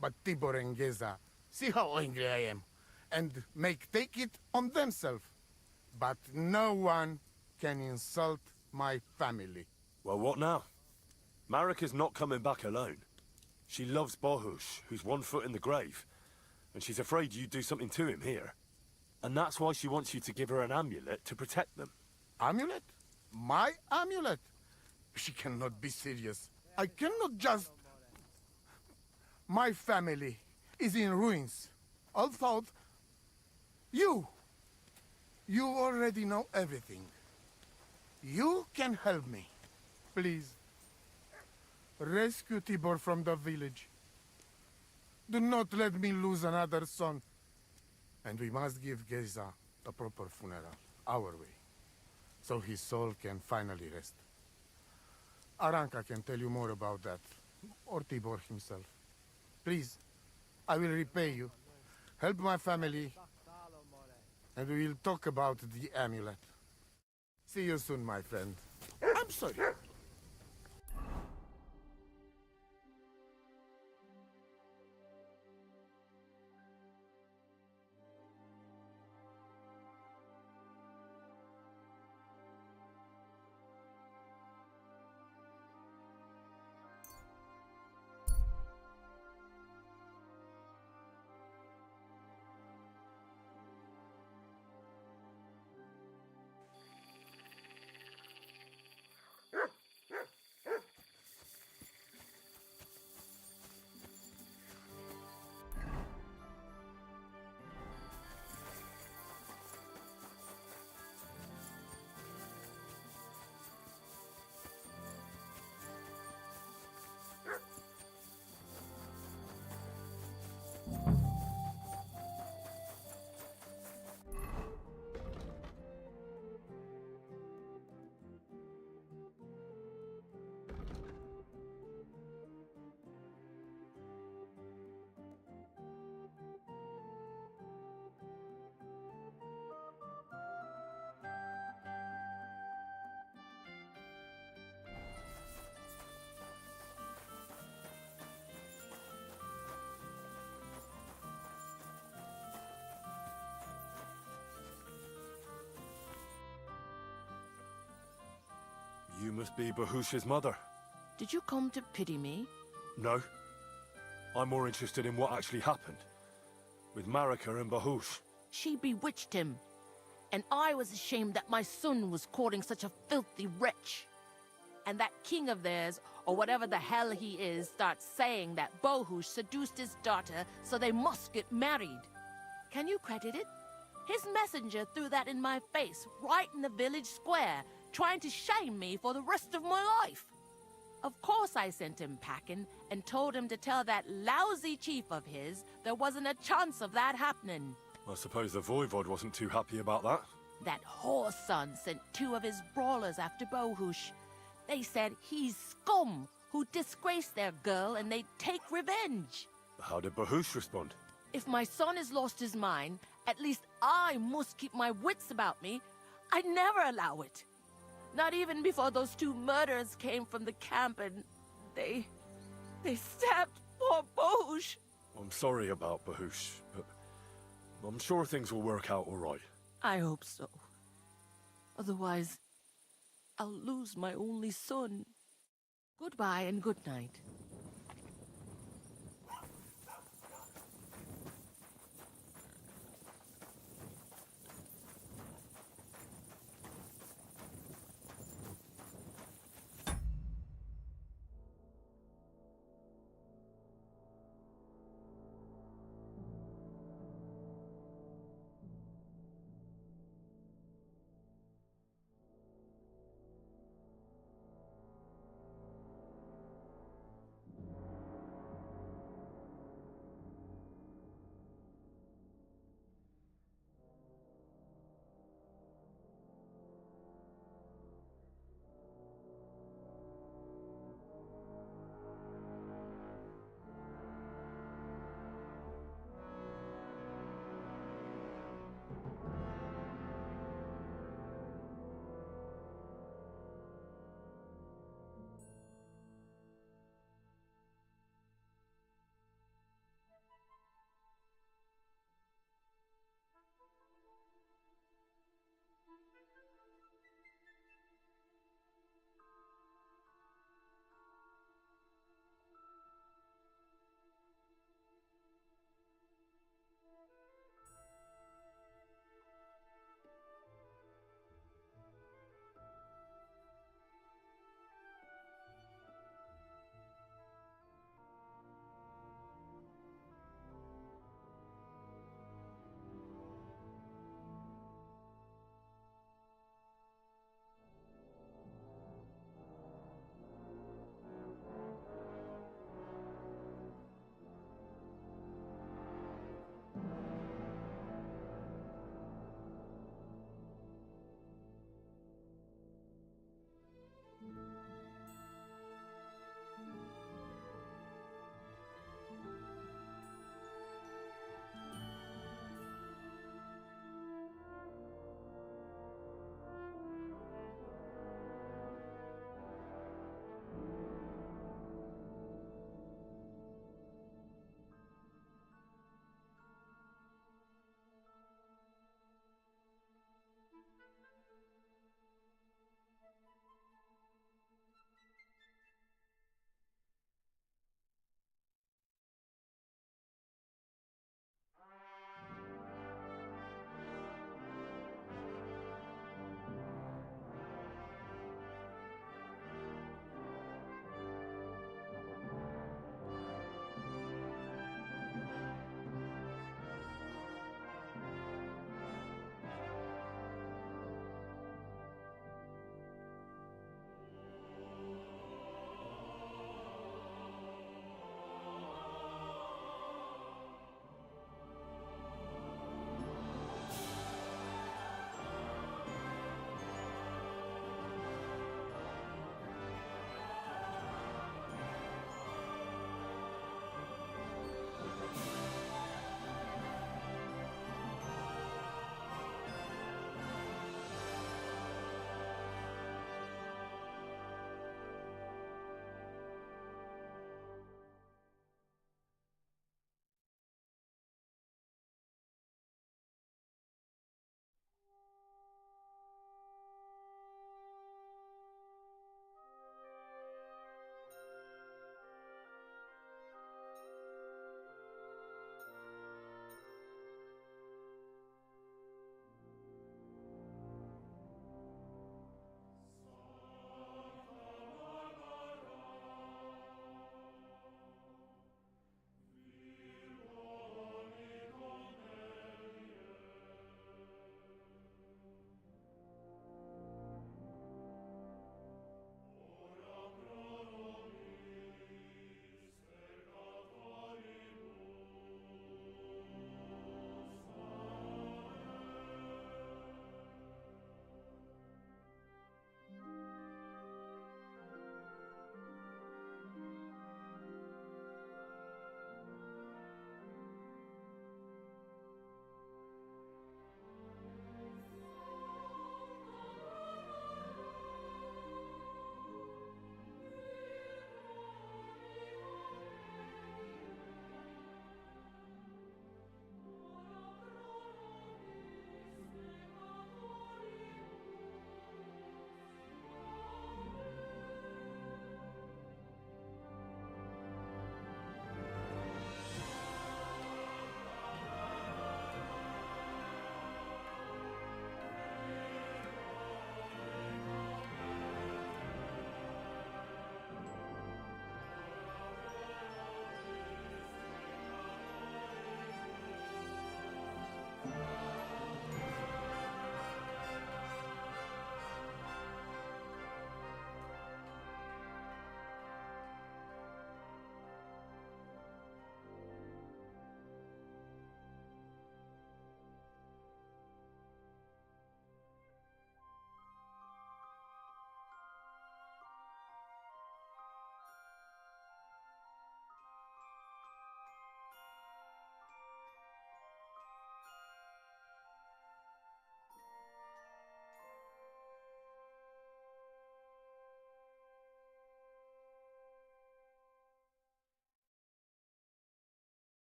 [SPEAKER 21] But Tibor and Geza, see how angry I am, and take it on themselves. But no one can insult my family.
[SPEAKER 2] Well, what now? Marika's not coming back alone. She loves Bohush, who's 1 foot in the grave. And she's afraid you'd do something to him here. And that's why she wants you to give her an amulet to protect them.
[SPEAKER 21] Amulet? My amulet? She cannot be serious. I cannot just... My family is in ruins. Although... You already know everything. You can help me. Please. Rescue Tibor from the village. Do not let me lose another son. And we must give Geza a proper funeral, our way, so his soul can finally rest. Aranka can tell you more about that, or Tibor himself. Please, I will repay you. Help my family, and we will talk about the amulet. See you soon, my friend. I'm sorry.
[SPEAKER 2] You must be Bahush's mother.
[SPEAKER 8] Did you come to pity me?
[SPEAKER 2] No. I'm more interested in what actually happened. With Marika and Bahush.
[SPEAKER 8] She bewitched him. And I was ashamed that my son was courting such a filthy wretch. And that king of theirs, or whatever the hell he is, starts saying that Bahush seduced his daughter, so they must get married. Can you credit it? His messenger threw that in my face, right in the village square, trying to shame me for the rest of my life. Of course I sent him packing and told him to tell that lousy chief of his there wasn't a chance of that happening.
[SPEAKER 2] I suppose the Voivod wasn't too happy about that.
[SPEAKER 8] That whore's son sent 2 of his brawlers after Bohush. They said he's scum who disgraced their girl and they'd take revenge.
[SPEAKER 2] How did Bahush respond?
[SPEAKER 8] If my son has lost his mind, at least I must keep my wits about me. I'd never allow it. Not even before those 2 murderers came from the camp and they stabbed poor Bohush.
[SPEAKER 2] I'm sorry about Bahush, but I'm sure things will work out all right.
[SPEAKER 8] I hope so. Otherwise, I'll lose my only son. Goodbye and good night.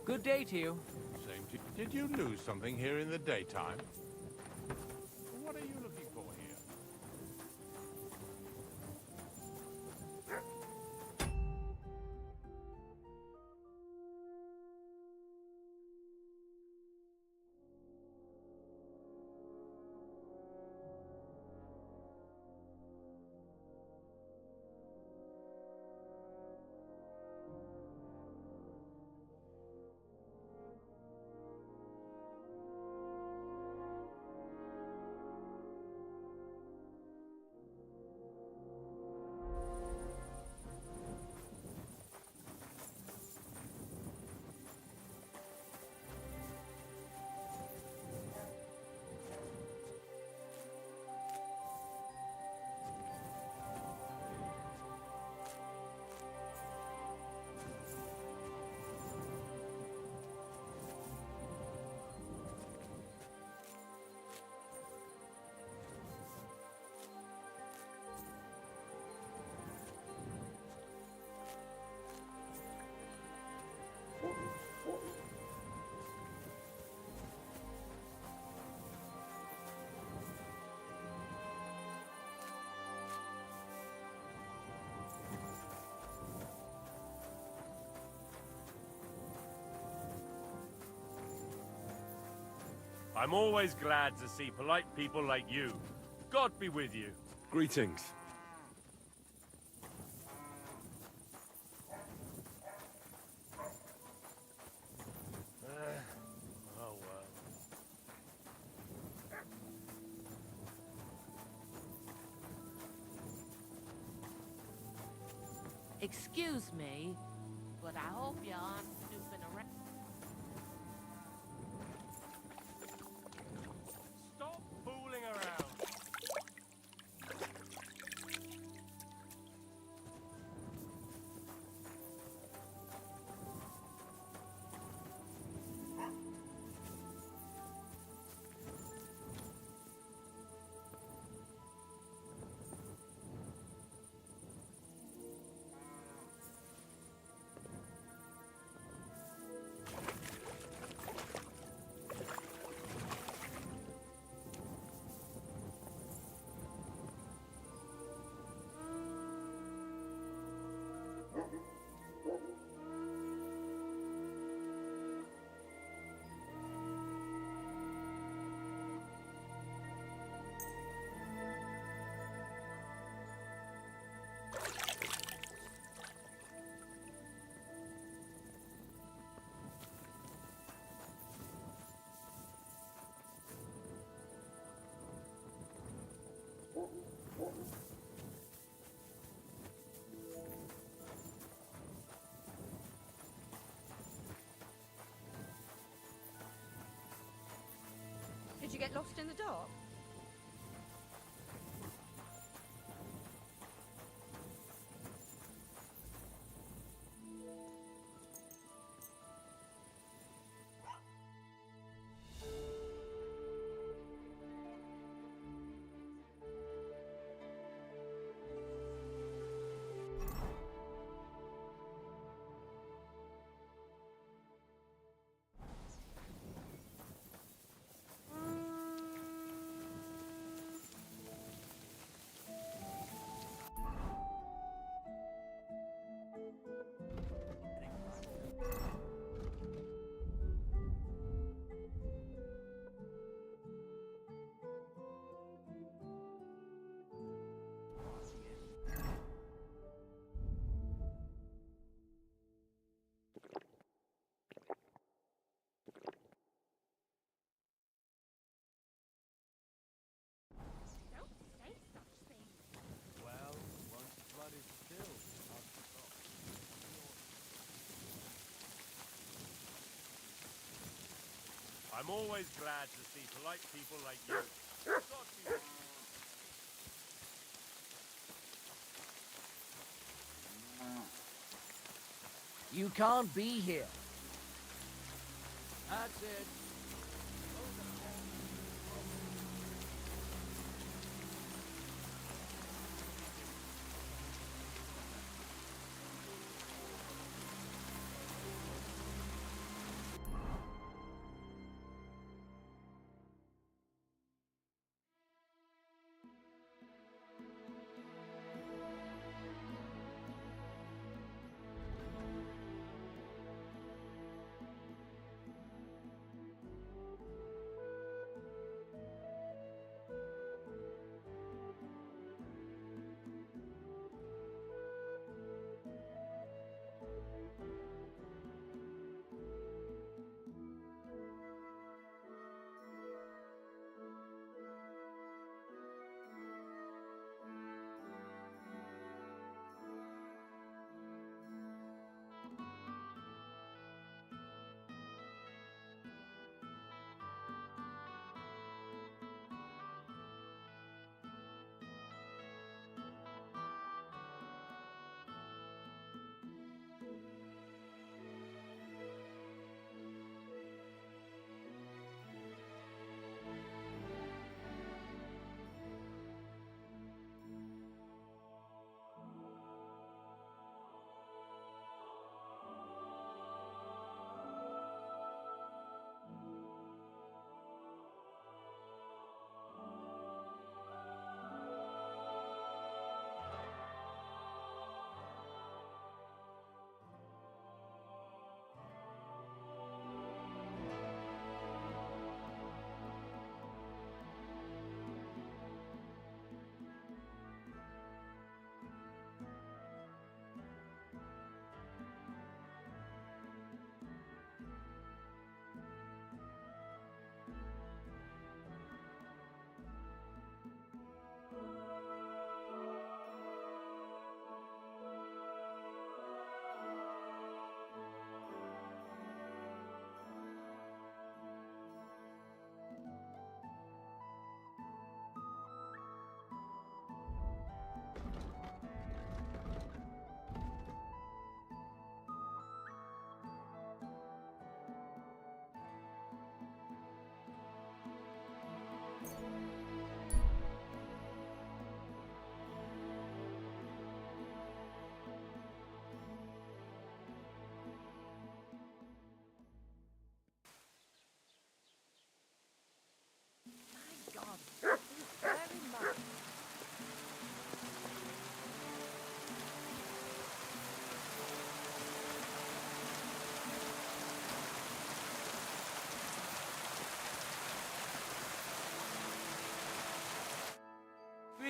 [SPEAKER 22] Good day to you.
[SPEAKER 5] Same to you. Did you lose something here in the daytime? What are you looking for here?
[SPEAKER 9] I'm always glad to see polite people like you. God be with you.
[SPEAKER 2] Greetings.
[SPEAKER 9] Oh, well.
[SPEAKER 8] Excuse me, but I hope you aren't snooping around.
[SPEAKER 9] Stop fooling around.
[SPEAKER 4] Did you get lost in the dark?
[SPEAKER 9] I'm always glad to see polite people like you. God be with you.
[SPEAKER 15] You can't be here. That's it.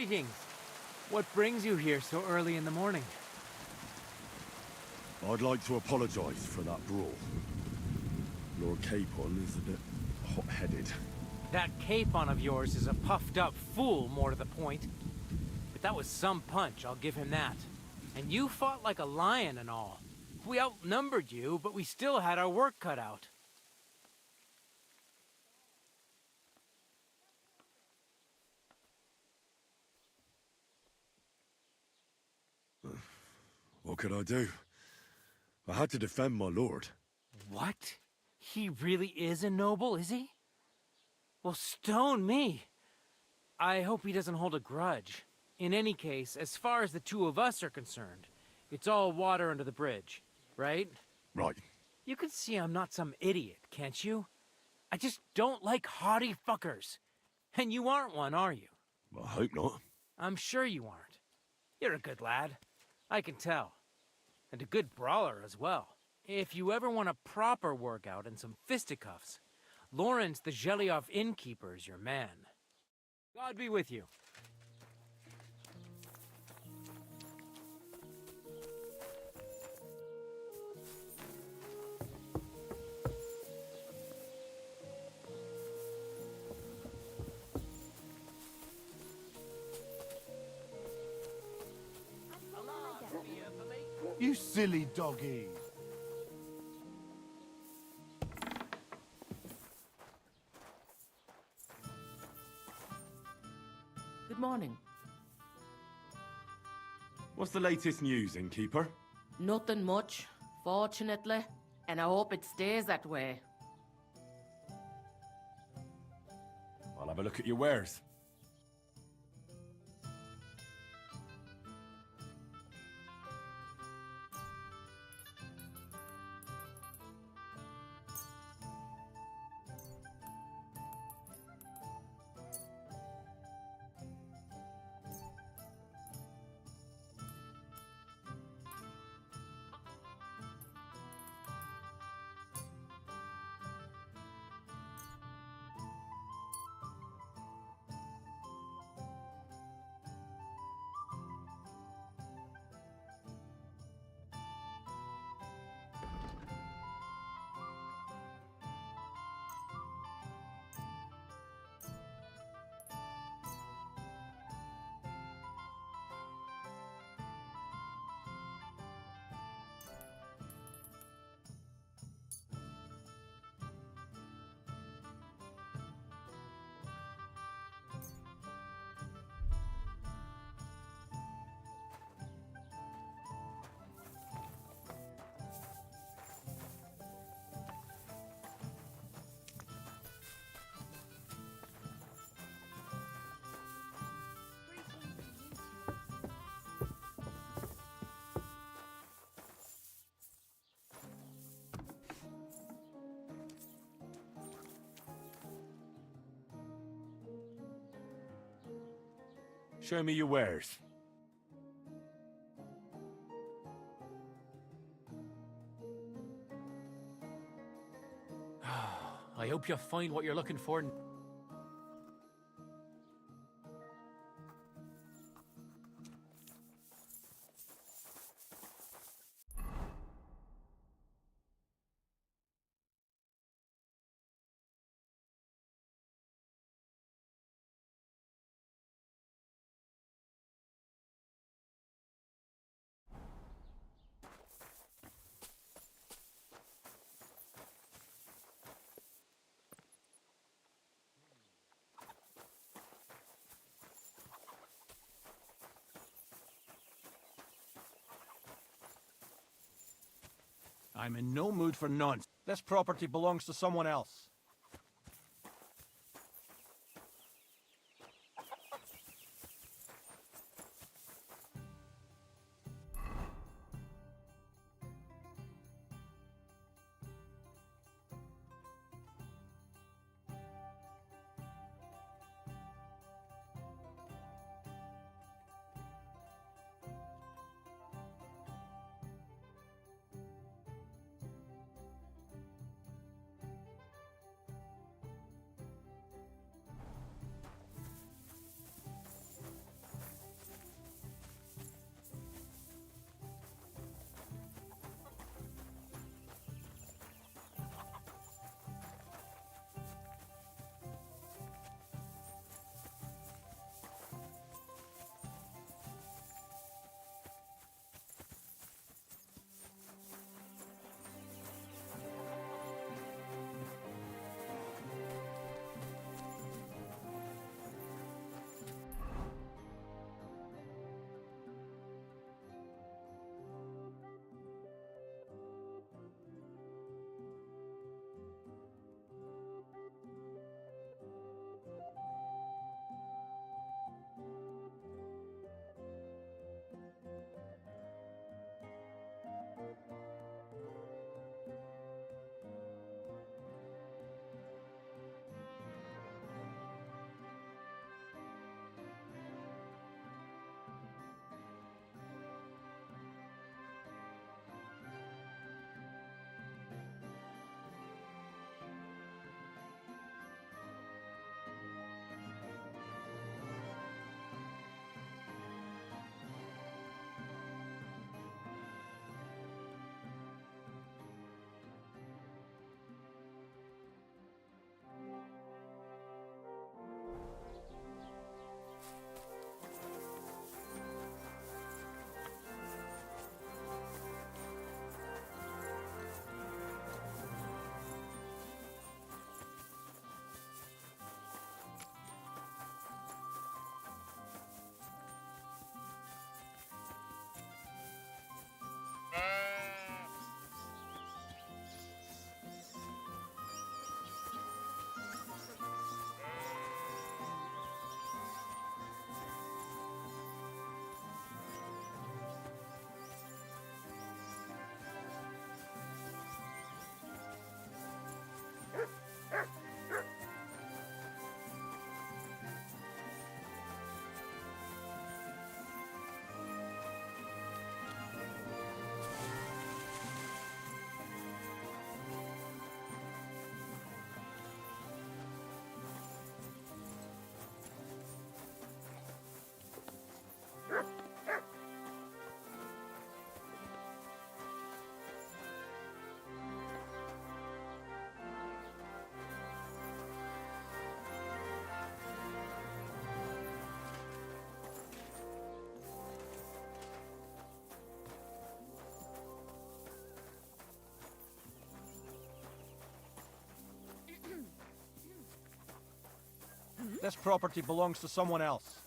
[SPEAKER 22] Greetings. What brings you here so early in the morning?
[SPEAKER 2] I'd like to apologize for that brawl. Lord Capon is a bit hot-headed.
[SPEAKER 22] That Capon of yours is a puffed-up fool, more to the point. But that was some punch, I'll give him that. And you fought like a lion and all. We outnumbered you, but we still had our work cut out.
[SPEAKER 2] What could I do? I had to defend my lord.
[SPEAKER 22] What? He really is a noble, is he? Well, stone me. I hope he doesn't hold a grudge. In any case, as far as the two of us are concerned, it's all water under the bridge, right?
[SPEAKER 2] Right.
[SPEAKER 22] You can see I'm not some idiot, can't you? I just don't like haughty fuckers. And you aren't one, are you?
[SPEAKER 2] I hope not.
[SPEAKER 22] I'm sure you aren't. You're a good lad. I can tell. And a good brawler as well. If you ever want a proper workout and some fisticuffs, Lawrence the Zhelyov innkeeper is your man. God be with you.
[SPEAKER 21] You silly doggy.
[SPEAKER 8] Good morning.
[SPEAKER 2] What's the latest news, innkeeper?
[SPEAKER 8] Nothing much, fortunately, and I hope it stays that way.
[SPEAKER 2] I'll have a look at your wares. Show me your wares.
[SPEAKER 22] I hope you find what you're looking for.
[SPEAKER 7] I'm in no mood for nonsense. This property belongs to someone else. This property belongs to someone else.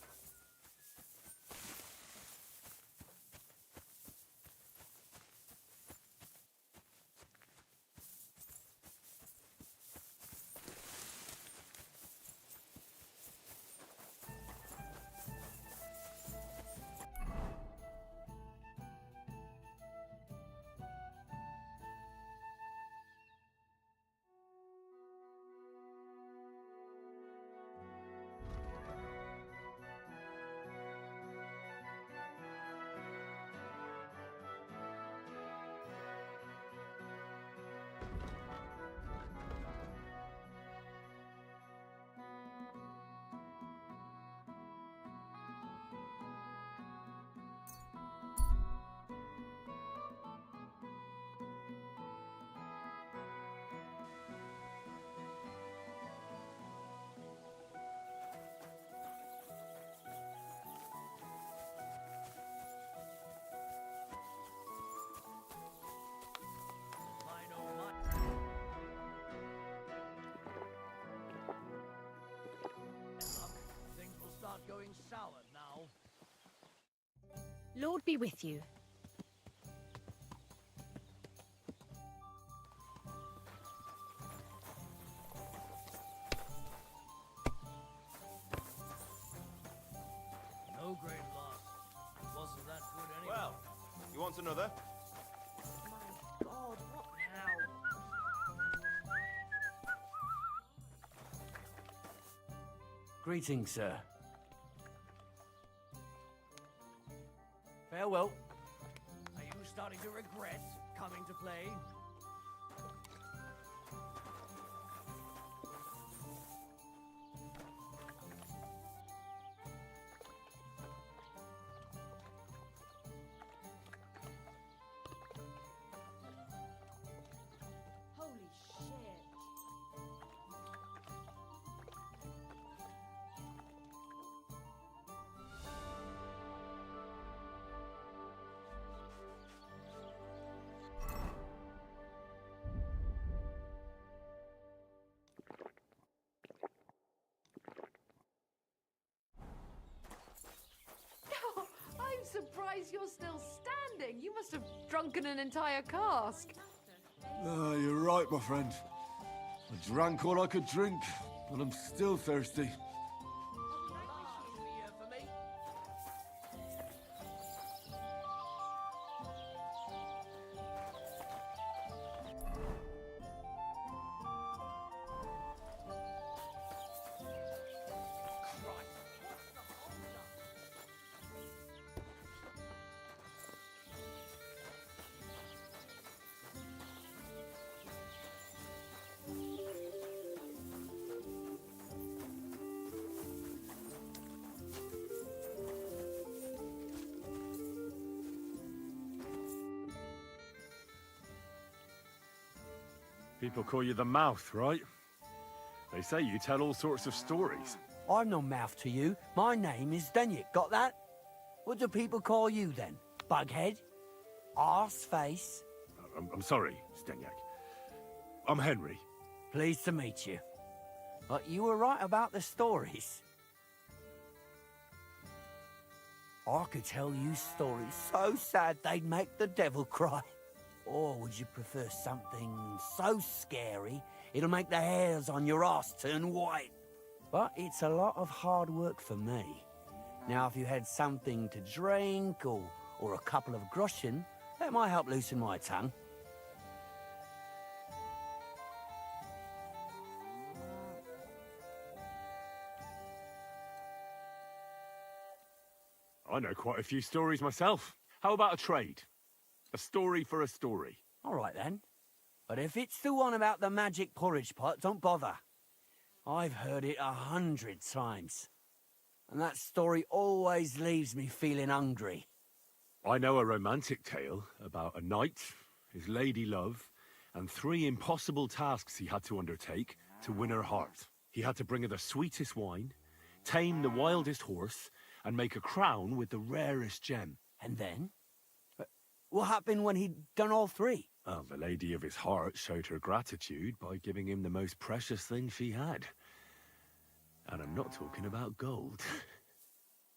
[SPEAKER 12] Things will start going sour now.
[SPEAKER 6] Lord be with you.
[SPEAKER 12] No great loss. Wasn't that good anyway?
[SPEAKER 16] Well, you want another?
[SPEAKER 6] God, what now?
[SPEAKER 14] Greetings, sir. Farewell.
[SPEAKER 12] Are you starting to regret coming to play?
[SPEAKER 6] Holy shit.
[SPEAKER 4] I'm surprised you're still standing. You must have drunken an entire cask.
[SPEAKER 1] You're right, my friend. I drank all I could drink, but I'm still thirsty.
[SPEAKER 2] People call you the Mouth, right? They say you tell all sorts of stories.
[SPEAKER 12] I'm no mouth to you. My name is Denyek. Got that? What do people call you then? Bughead? Arse face?
[SPEAKER 2] I'm sorry, Stenyak. I'm Henry.
[SPEAKER 12] Pleased to meet you. But you were right about the stories. I could tell you stories so sad they'd make the devil cry. Or would you prefer something so scary it'll make the hairs on your ass turn white? But it's a lot of hard work for me. Now, if you had something to drink or a couple of groschen, that might help loosen my tongue.
[SPEAKER 2] I know quite a few stories myself. How about a trade? A story for a story.
[SPEAKER 12] All right, then. But if it's the one about the magic porridge pot, don't bother. I've heard it 100 times. And that story always leaves me feeling hungry.
[SPEAKER 2] I know a romantic tale about a knight, his lady love, and 3 impossible tasks he had to undertake to win her heart. He had to bring her the sweetest wine, tame the wildest horse, and make a crown with the rarest gem.
[SPEAKER 12] And then? What happened when he'd done all 3?
[SPEAKER 2] Well, the lady of his heart showed her gratitude by giving him the most precious thing she had. And I'm not talking about gold.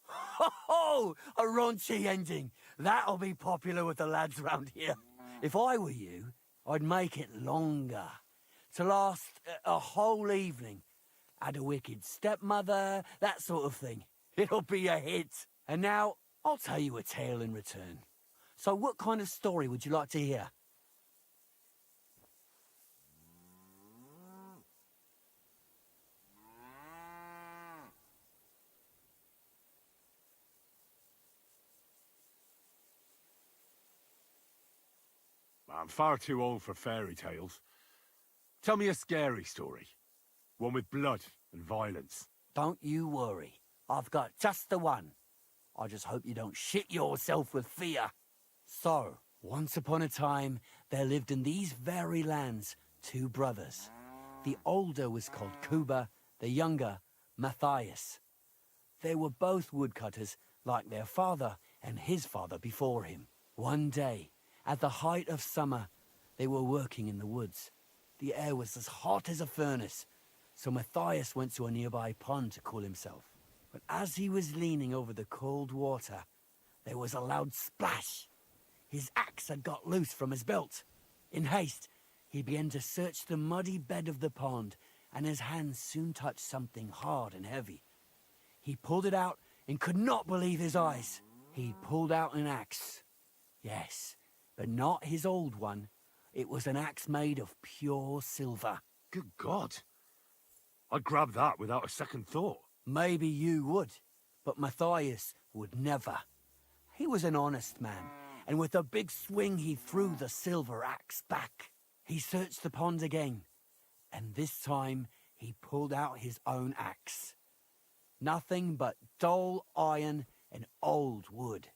[SPEAKER 12] Ho ho! A raunchy ending. That'll be popular with the lads round here. If I were you, I'd make it longer. To last a whole evening. Add a wicked stepmother, that sort of thing. It'll be a hit. And now, I'll tell you a tale in return. So what kind of story would you like to hear?
[SPEAKER 2] I'm far too old for fairy tales. Tell me a scary story. One with blood and violence.
[SPEAKER 12] Don't you worry. I've got just the one. I just hope you don't shit yourself with fear. So, once upon a time, there lived in these very lands 2 brothers. The older was called Kuba, the younger, Matthias. They were both woodcutters, like their father and his father before him. One day, at the height of summer, they were working in the woods. The air was as hot as a furnace, so Matthias went to a nearby pond to cool himself. But as he was leaning over the cold water, there was a loud splash. His axe had got loose from his belt. In haste, he began to search the muddy bed of the pond, and his hands soon touched something hard and heavy. He pulled it out and could not believe his eyes. He pulled out an axe. Yes, but not his old one. It was an axe made of pure silver.
[SPEAKER 2] Good God. I'd grab that without a second thought.
[SPEAKER 12] Maybe you would, but Matthias would never. He was an honest man, and with a big swing he threw the silver axe back. He searched the pond again, and this time he pulled out his own axe. Nothing but dull iron and old wood.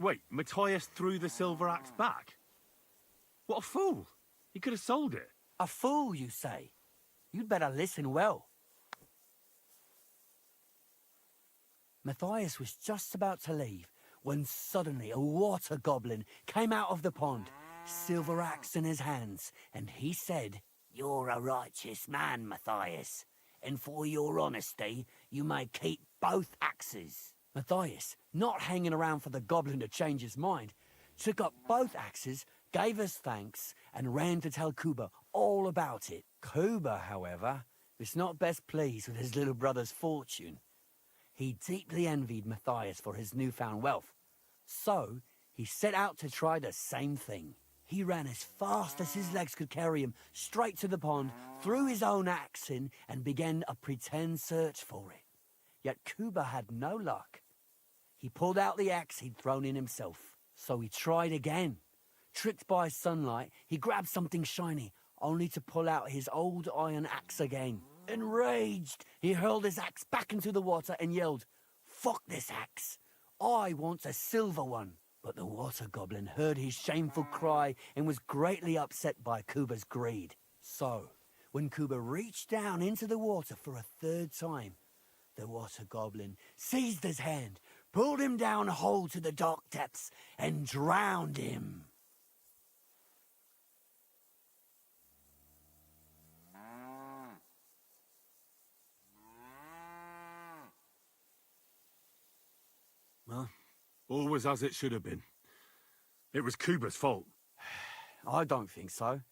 [SPEAKER 2] Wait, Matthias threw the silver axe back? What a fool! He could have sold it.
[SPEAKER 12] A fool, you say? You'd better listen well. Matthias was just about to leave when suddenly a water goblin came out of the pond, silver axe in his hands, and he said, "You're a righteous man, Matthias, and for your honesty, you may keep both axes." Matthias, not hanging around for the goblin to change his mind, took up both axes, gave us thanks, and ran to tell Kuba all about it. Kuba, however, was not best pleased with his little brother's fortune. He deeply envied Matthias for his newfound wealth. So, he set out to try the same thing. He ran as fast as his legs could carry him straight to the pond, threw his own axe in, and began a pretend search for it. Yet Kuba had no luck. He pulled out the axe he'd thrown in himself. So he tried again. Tricked by sunlight, he grabbed something shiny, only to pull out his old iron axe again. Enraged, he hurled his axe back into the water and yelled, "Fuck this axe! I want a silver one!" But the water goblin heard his shameful cry and was greatly upset by Kuba's greed. So, when Kuba reached down into the water for a third time, the water goblin seized his hand, pulled him down whole to the dark depths, and drowned him.
[SPEAKER 2] Well, all was as it should have been. It was Kuba's fault.
[SPEAKER 12] I don't think so.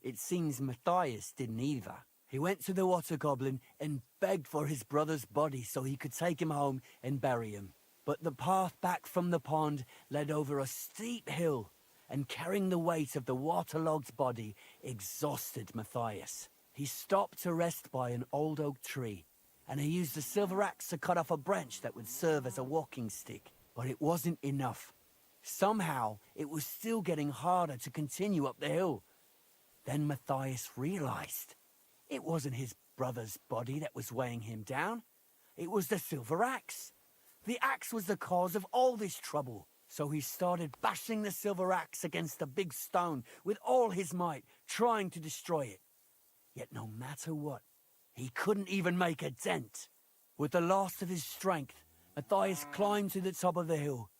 [SPEAKER 12] It seems Matthias didn't either. He went to the water goblin and begged for his brother's body so he could take him home and bury him. But the path back from the pond led over a steep hill, and carrying the weight of the waterlogged body exhausted Matthias. He stopped to rest by an old oak tree, and he used the silver axe to cut off a branch that would serve as a walking stick. But it wasn't enough. Somehow, it was still getting harder to continue up the hill. Then Matthias realized it wasn't his brother's body that was weighing him down. It was the silver axe. The axe was the cause of all this trouble. So he started bashing the silver axe against a big stone with all his might, trying to destroy it. Yet no matter what, he couldn't even make a dent. With the last of his strength, Matthias climbed to the top of the hill.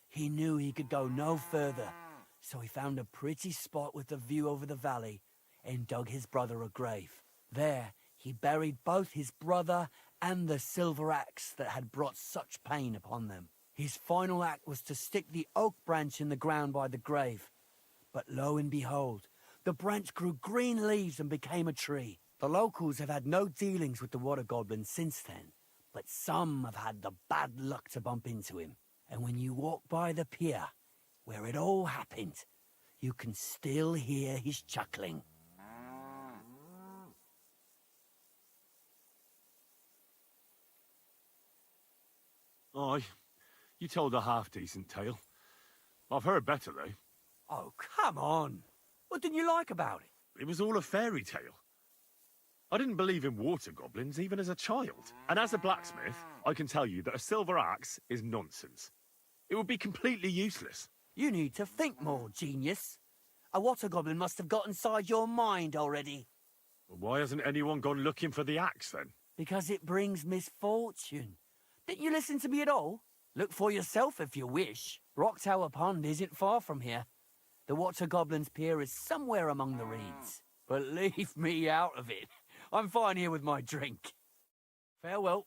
[SPEAKER 12] He knew he could go no further, so he found a pretty spot with a view over the valley and dug his brother a grave. There, he buried both his brother and the silver axe that had brought such pain upon them. His final act was to stick the oak branch in the ground by the grave. But lo and behold, the branch grew green leaves and became a tree. The locals have had no dealings with the water goblin since then, but some have had the bad luck to bump into him. And when you walk by the pier, where it all happened, you can still hear his chuckling.
[SPEAKER 2] Aye, you told a half-decent tale. I've heard better, though.
[SPEAKER 12] Oh, come on. What didn't you like about it?
[SPEAKER 2] It was all a fairy tale. I didn't believe in water goblins even as a child. And as a blacksmith, I can tell you that a silver axe is nonsense. It would be completely useless.
[SPEAKER 12] You need to think more, genius. A water goblin must have got inside your mind already.
[SPEAKER 2] Why hasn't anyone gone looking for the axe, then?
[SPEAKER 12] Because it brings misfortune. Didn't you listen to me at all? Look for yourself if you wish. Rock Tower Pond isn't far from here. The Water Goblin's Pier is somewhere among the reeds. But leave me out of it. I'm fine here with my drink. Farewell.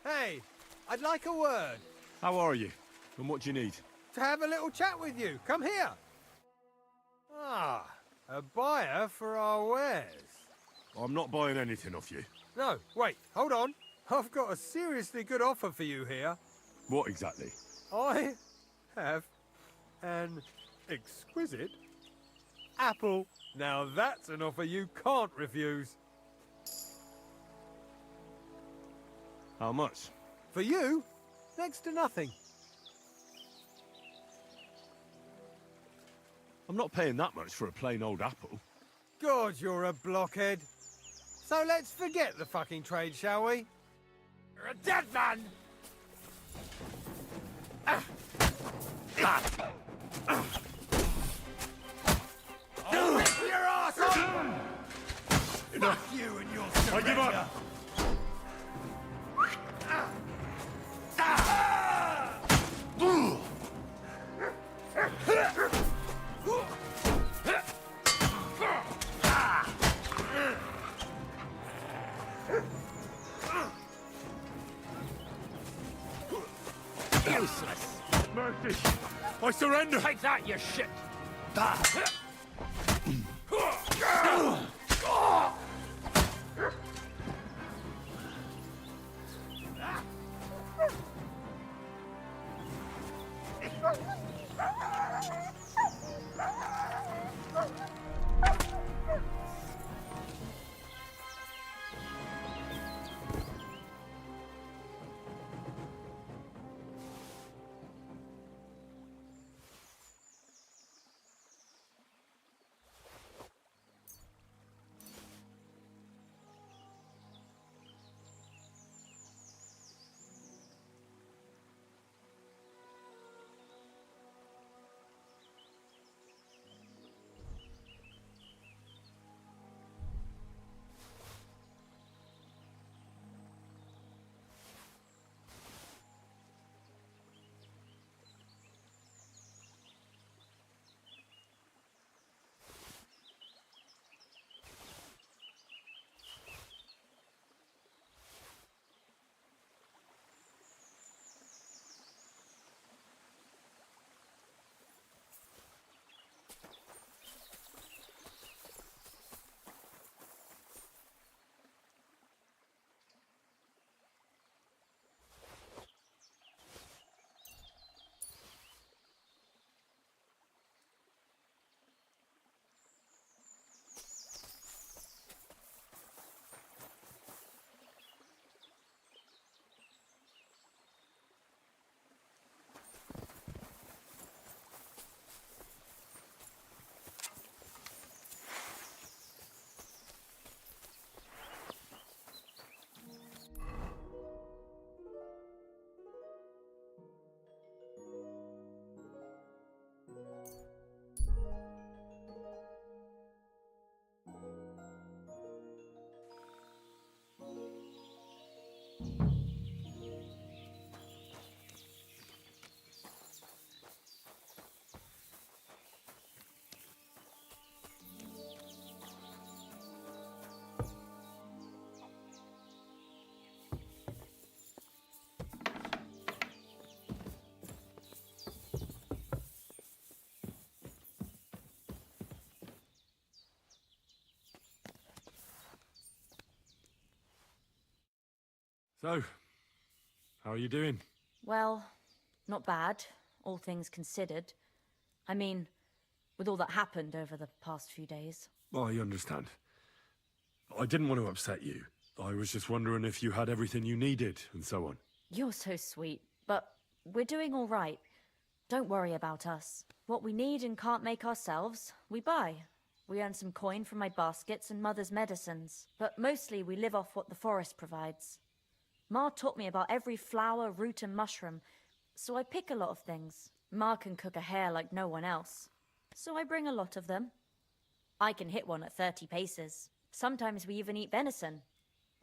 [SPEAKER 11] Hey, I'd like a word.
[SPEAKER 2] How are you? And what do you need?
[SPEAKER 11] To have a little chat with you. Come here. Ah, a buyer for our wares.
[SPEAKER 2] I'm not buying anything off you.
[SPEAKER 11] No, wait, hold on. I've got a seriously good offer for you here.
[SPEAKER 2] What exactly?
[SPEAKER 11] I have an exquisite apple. Now that's an offer you can't refuse.
[SPEAKER 2] How much?
[SPEAKER 11] For you, next to nothing.
[SPEAKER 2] I'm not paying that much for a plain old apple.
[SPEAKER 11] God, you're a blockhead. So let's forget the fucking trade, shall we? You're a dead man!
[SPEAKER 2] surrender.
[SPEAKER 11] You and your
[SPEAKER 2] I give up.
[SPEAKER 22] Useless.
[SPEAKER 2] Mercy. I surrender.
[SPEAKER 22] Take that, you shit.
[SPEAKER 2] So, how are you doing?
[SPEAKER 18] Well, not bad, all things considered. I mean, with all that happened over the past few days.
[SPEAKER 2] I understand. I didn't want to upset you. I was just wondering if you had everything you needed and so on.
[SPEAKER 18] You're so sweet, but we're doing all right. Don't worry about us. What we need and can't make ourselves, we buy. We earn some coin from my baskets and Mother's medicines, but mostly we live off what the forest provides. Ma taught me about every flower, root and mushroom, so I pick a lot of things. Ma can cook a hare like no one else, so I bring a lot of them. I can hit one at 30 paces. Sometimes we even eat venison.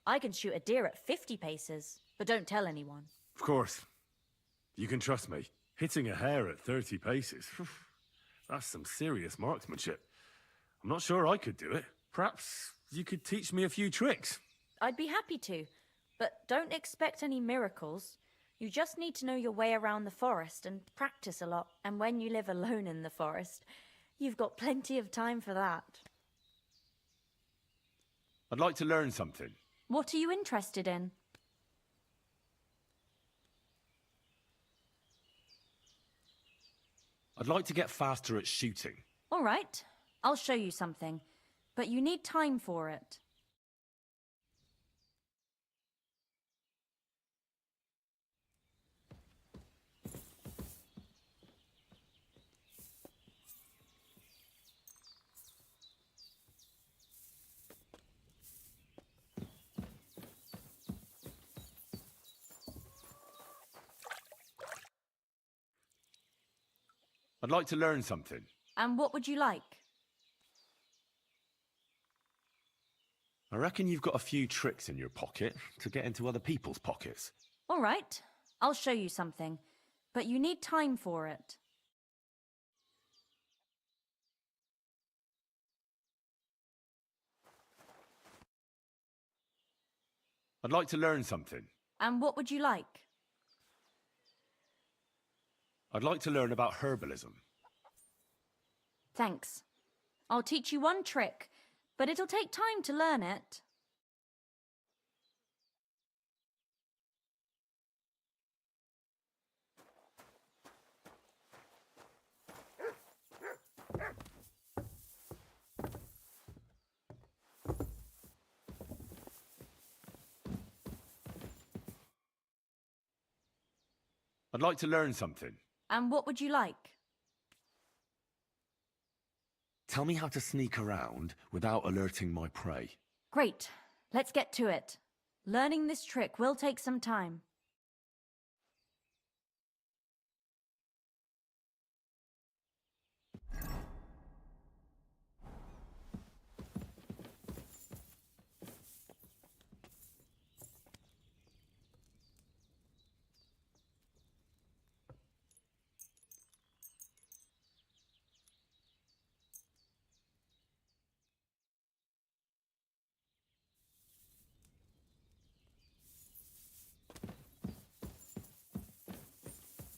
[SPEAKER 18] I can shoot a deer at 50 paces, but don't tell anyone.
[SPEAKER 2] Of course. You can trust me. Hitting a hare at 30 paces, that's some serious marksmanship. I'm not sure I could do it. Perhaps you could teach me a few tricks.
[SPEAKER 18] I'd be happy to, but don't expect any miracles. You just need to know your way around the forest and practice a lot. And when you live alone in the forest, you've got plenty of time for that.
[SPEAKER 2] I'd like to learn something.
[SPEAKER 18] What are you interested in?
[SPEAKER 2] I'd like to get faster at shooting.
[SPEAKER 18] All right, I'll show you something, but you need time for it.
[SPEAKER 2] I'd like to learn something.
[SPEAKER 18] And what would you like?
[SPEAKER 2] I reckon you've got a few tricks in your pocket to get into other people's pockets.
[SPEAKER 18] All right, I'll show you something, but you need time for it.
[SPEAKER 2] I'd like to learn something.
[SPEAKER 18] And what would you like?
[SPEAKER 2] I'd like to learn about herbalism.
[SPEAKER 18] Thanks. I'll teach you one trick, but it'll take time to learn it.
[SPEAKER 2] I'd like to learn something.
[SPEAKER 18] And what would you like?
[SPEAKER 2] Tell me how to sneak around without alerting my prey.
[SPEAKER 18] Great. Let's get to it. Learning this trick will take some time.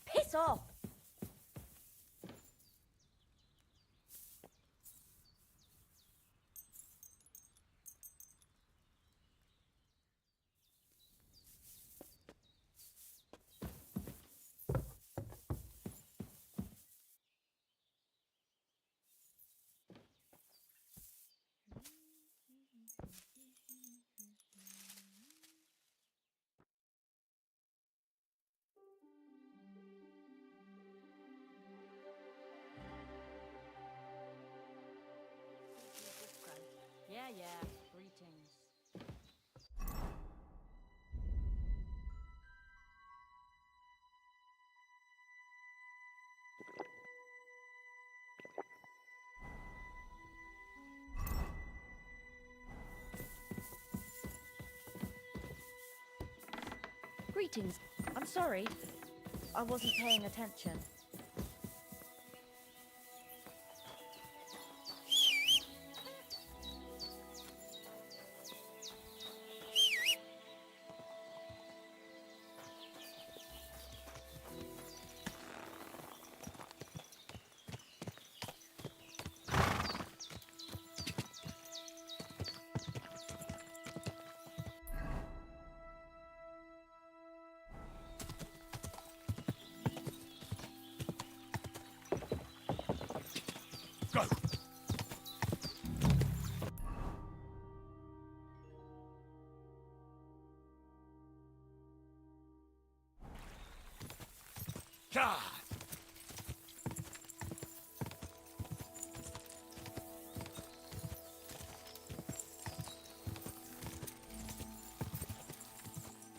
[SPEAKER 18] Piss off! Yeah. Greetings. Greetings. I'm sorry. I wasn't paying attention.
[SPEAKER 2] Go! God!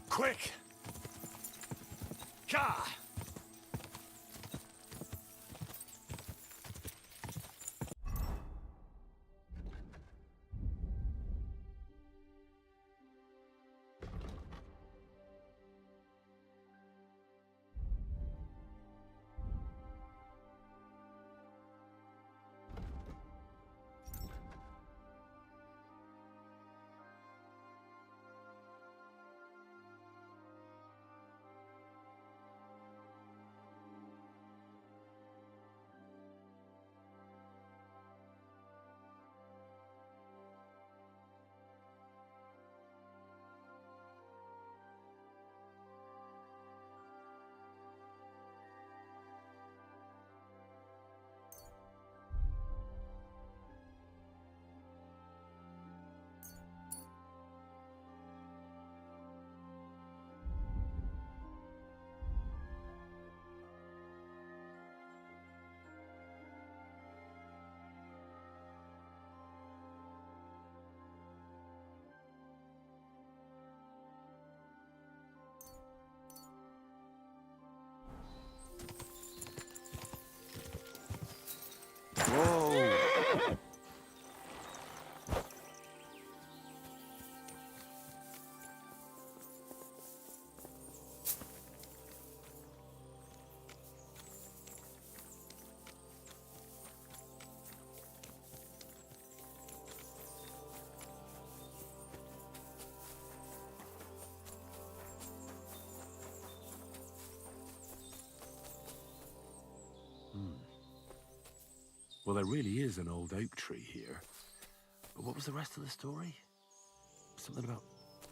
[SPEAKER 2] Quick! God! Well, there really is an old oak tree here. But what was the rest of the story? Something about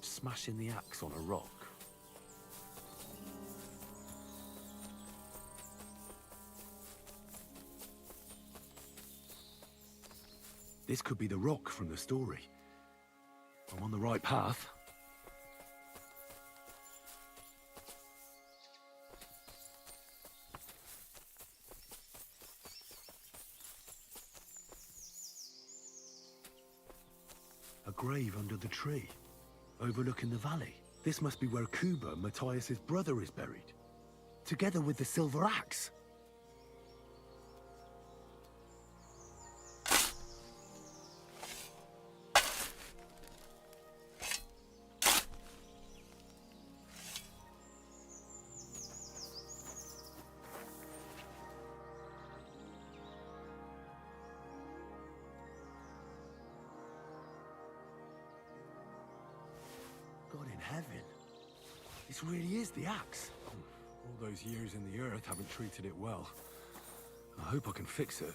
[SPEAKER 2] smashing the axe on a rock. This could be the rock from the story. I'm on the right path. A grave under the tree, overlooking the valley. This must be where Kuba, Matthias's brother, is buried, together with the silver axe. God in heaven. This really is the axe. All those years in the earth haven't treated it well. I hope I can fix it.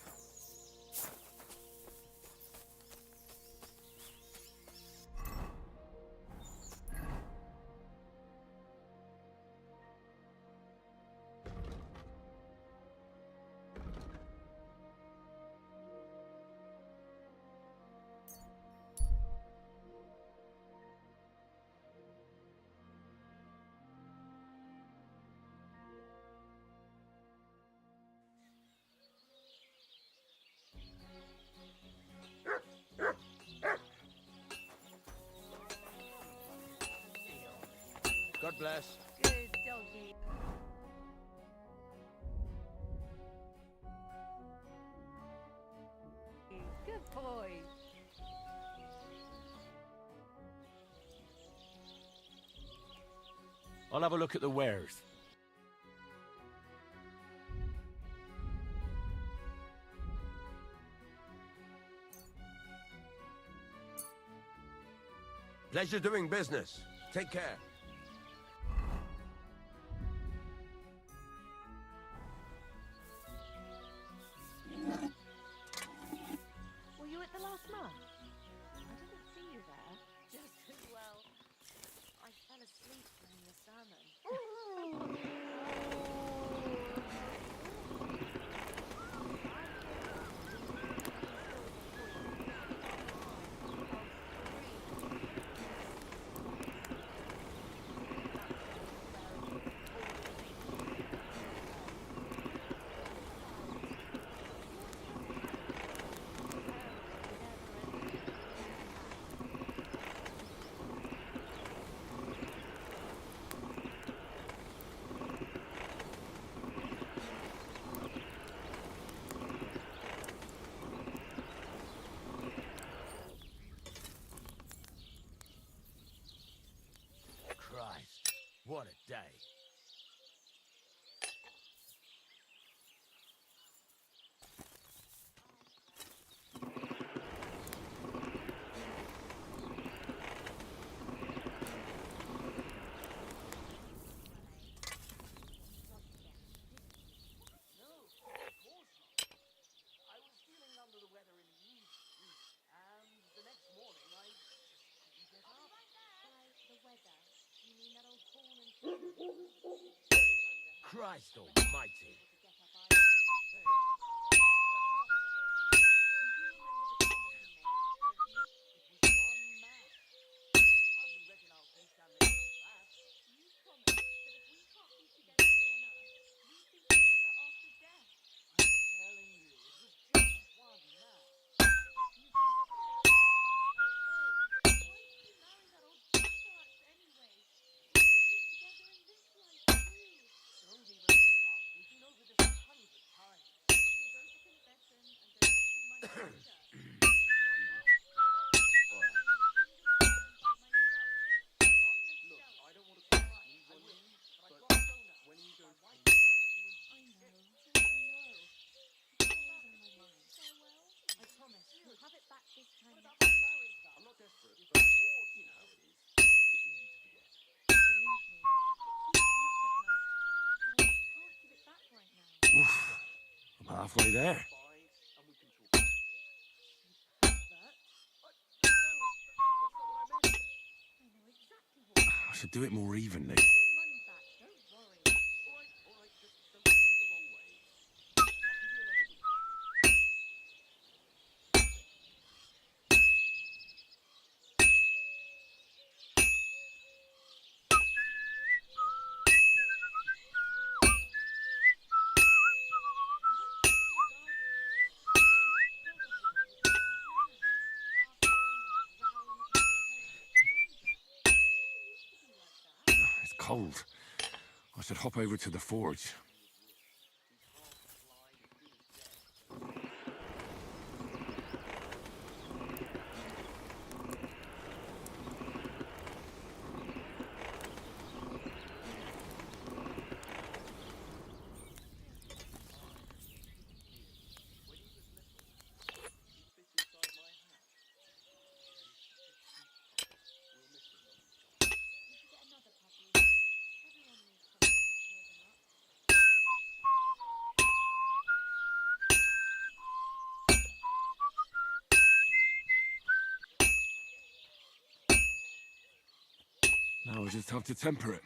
[SPEAKER 14] God bless.
[SPEAKER 4] Good doggy. Good boy.
[SPEAKER 2] I'll have a look at the wares.
[SPEAKER 14] Pleasure doing business. Take care.
[SPEAKER 4] Were you at the last mass? I didn't see you there. Just as well. I fell asleep during the sermon.
[SPEAKER 14] Christ, what a day. Christ almighty.
[SPEAKER 2] Oof, I'm halfway there. I should do it more evenly. It's cold. I should hop over to the forge. Now I just have to temper it.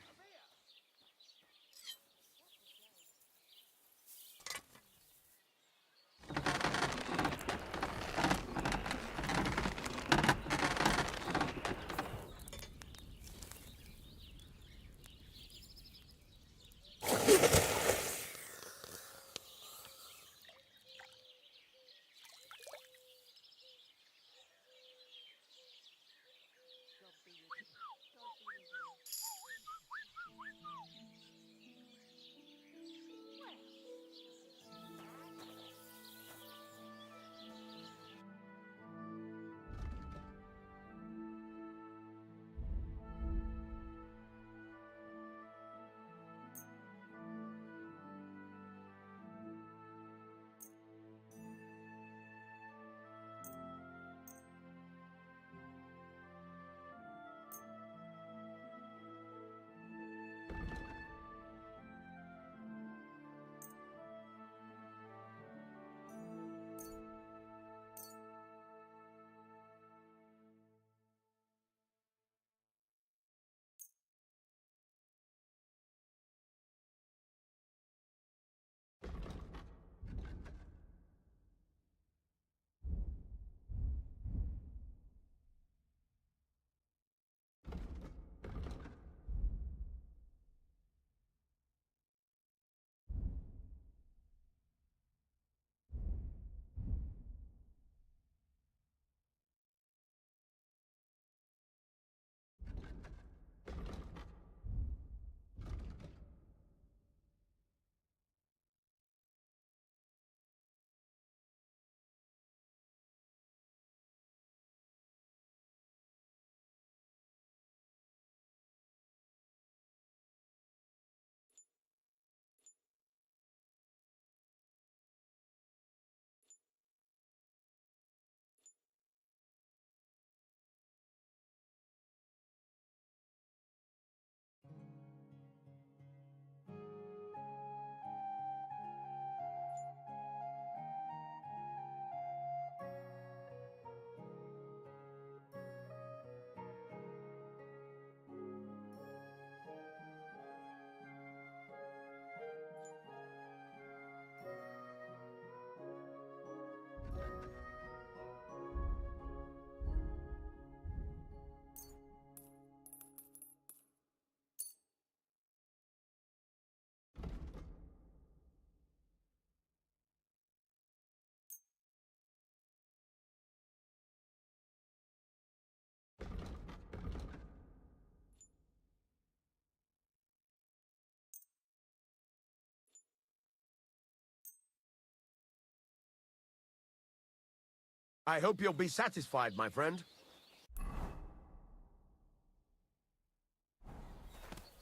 [SPEAKER 14] I hope you'll be satisfied, my friend.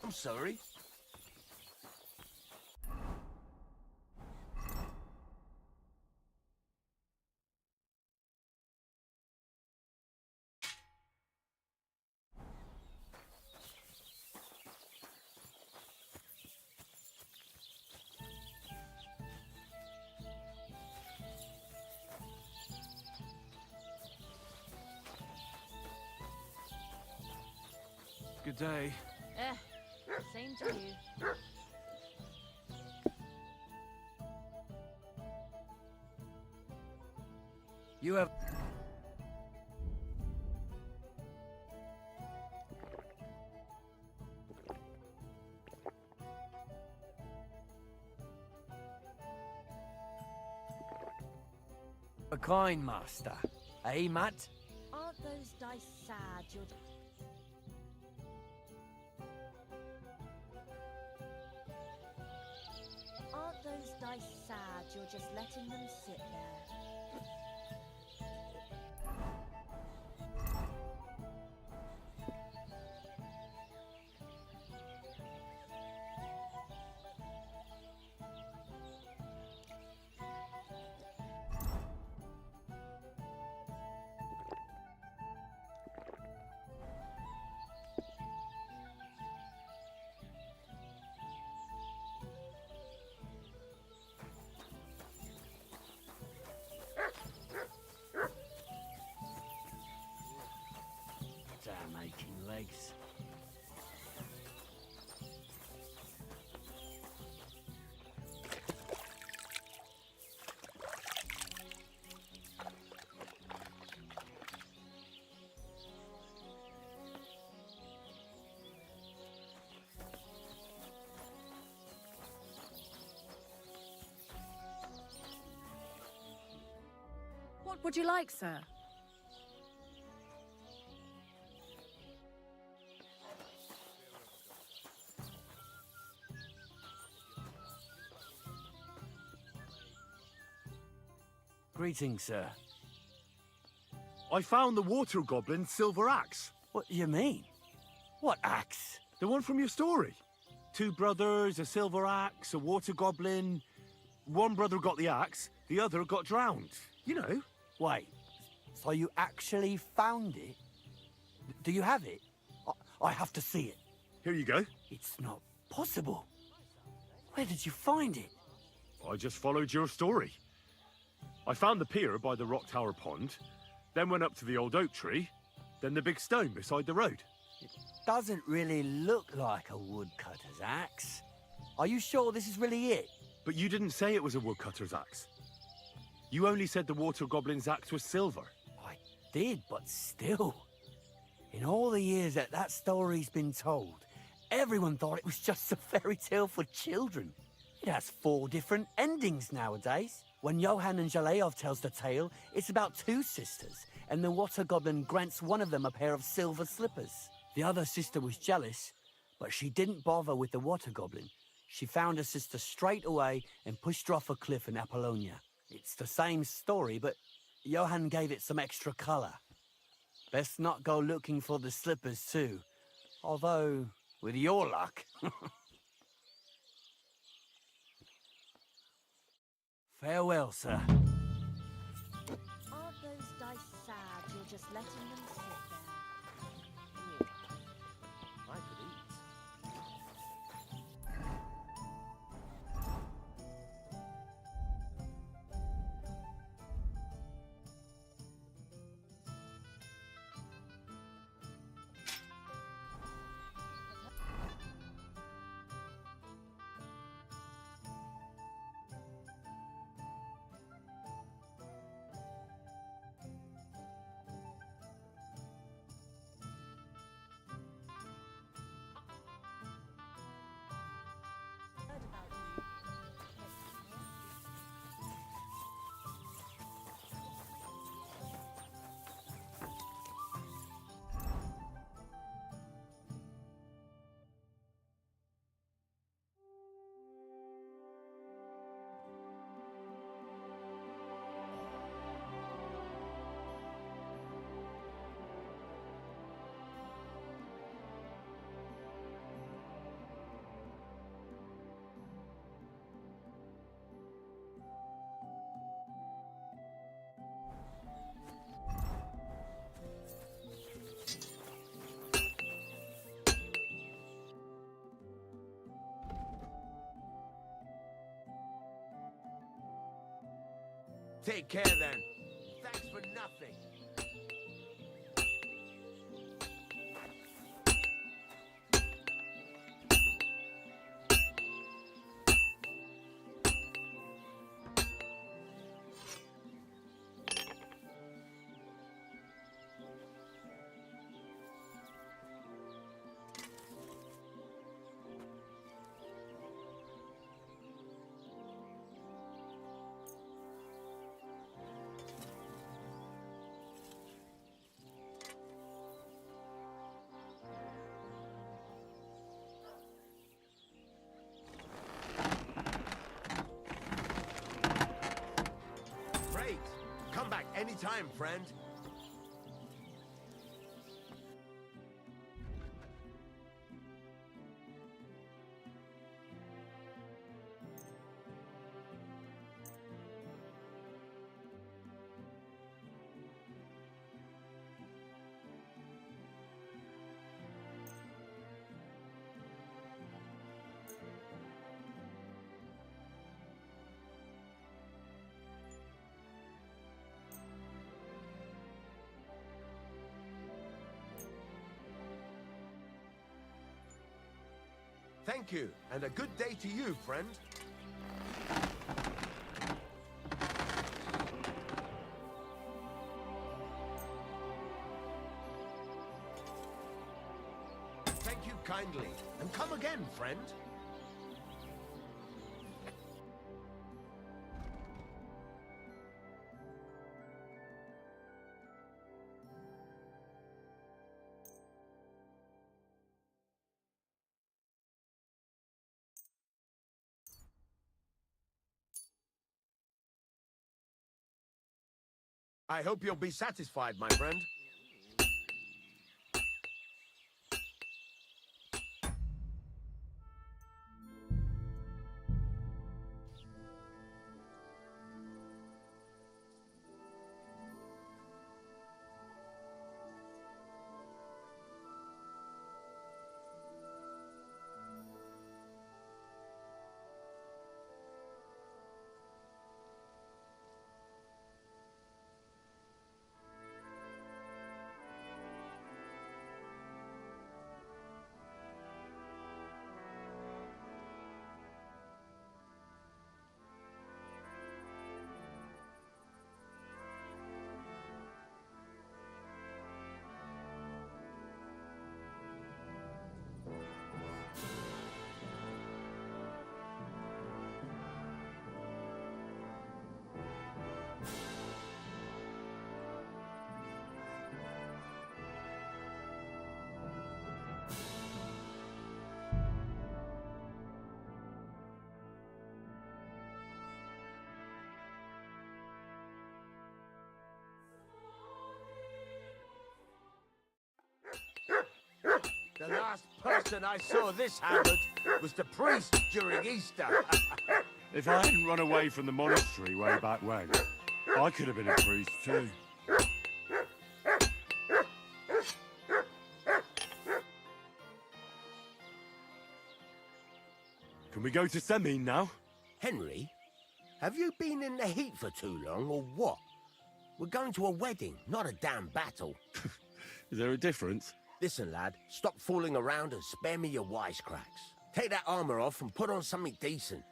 [SPEAKER 14] I'm sorry.
[SPEAKER 22] Good day.
[SPEAKER 18] Same to you.
[SPEAKER 14] You have... a kind master, eh, Matt?
[SPEAKER 18] Aren't those dice sad? You're... Aren't those dice sad? You're just letting them sit there.
[SPEAKER 12] Damn aching legs.
[SPEAKER 6] What would you like, sir?
[SPEAKER 12] Greetings, sir.
[SPEAKER 2] I found the water goblin's silver axe.
[SPEAKER 12] What do you mean? What axe?
[SPEAKER 2] The one from your story. 2 brothers, a silver axe, a water goblin. One brother got the axe, the other got drowned. You know.
[SPEAKER 12] Wait, so you actually found it? Do you have it? I have to see it.
[SPEAKER 2] Here you go.
[SPEAKER 12] It's not possible. Where did you find it?
[SPEAKER 2] I just followed your story. I found the pier by the rock tower pond, then went up to the old oak tree, then the big stone beside the road.
[SPEAKER 12] It doesn't really look like a woodcutter's axe. Are you sure this is really it?
[SPEAKER 2] But you didn't say it was a woodcutter's axe. You only said the water goblin's axe was silver.
[SPEAKER 12] I did, but still. In all the years that story's been told, everyone thought it was just a fairy tale for children. It has 4 different endings nowadays. When Johann and Jaleov tells the tale, it's about 2 sisters, and the water goblin grants one of them a pair of silver slippers. The other sister was jealous, but she didn't bother with the water goblin. She found her sister straight away and pushed her off a cliff in Apollonia. It's the same story, but Johann gave it some extra colour. Best not go looking for the slippers too. Although, with your luck... Farewell, sir.
[SPEAKER 18] Aren't those dice sad? You're just letting them sit there.
[SPEAKER 3] I could eat.
[SPEAKER 14] Take care then. Thanks for nothing. Anytime, friend. Thank you, and a good day to you, friend. Thank you kindly, and come again, friend. I hope you'll be satisfied, my friend. The last person I saw this hammered was the priest during Easter.
[SPEAKER 2] If I hadn't run away from the monastery way back when, I could have been a priest too. Can we go to Semine now?
[SPEAKER 14] Henry, have you been in the heat for too long, or what? We're going to a wedding, not a damn battle.
[SPEAKER 2] Is there a difference?
[SPEAKER 14] Listen, lad, stop fooling around and spare me your wisecracks. Take that armor off and put on something decent.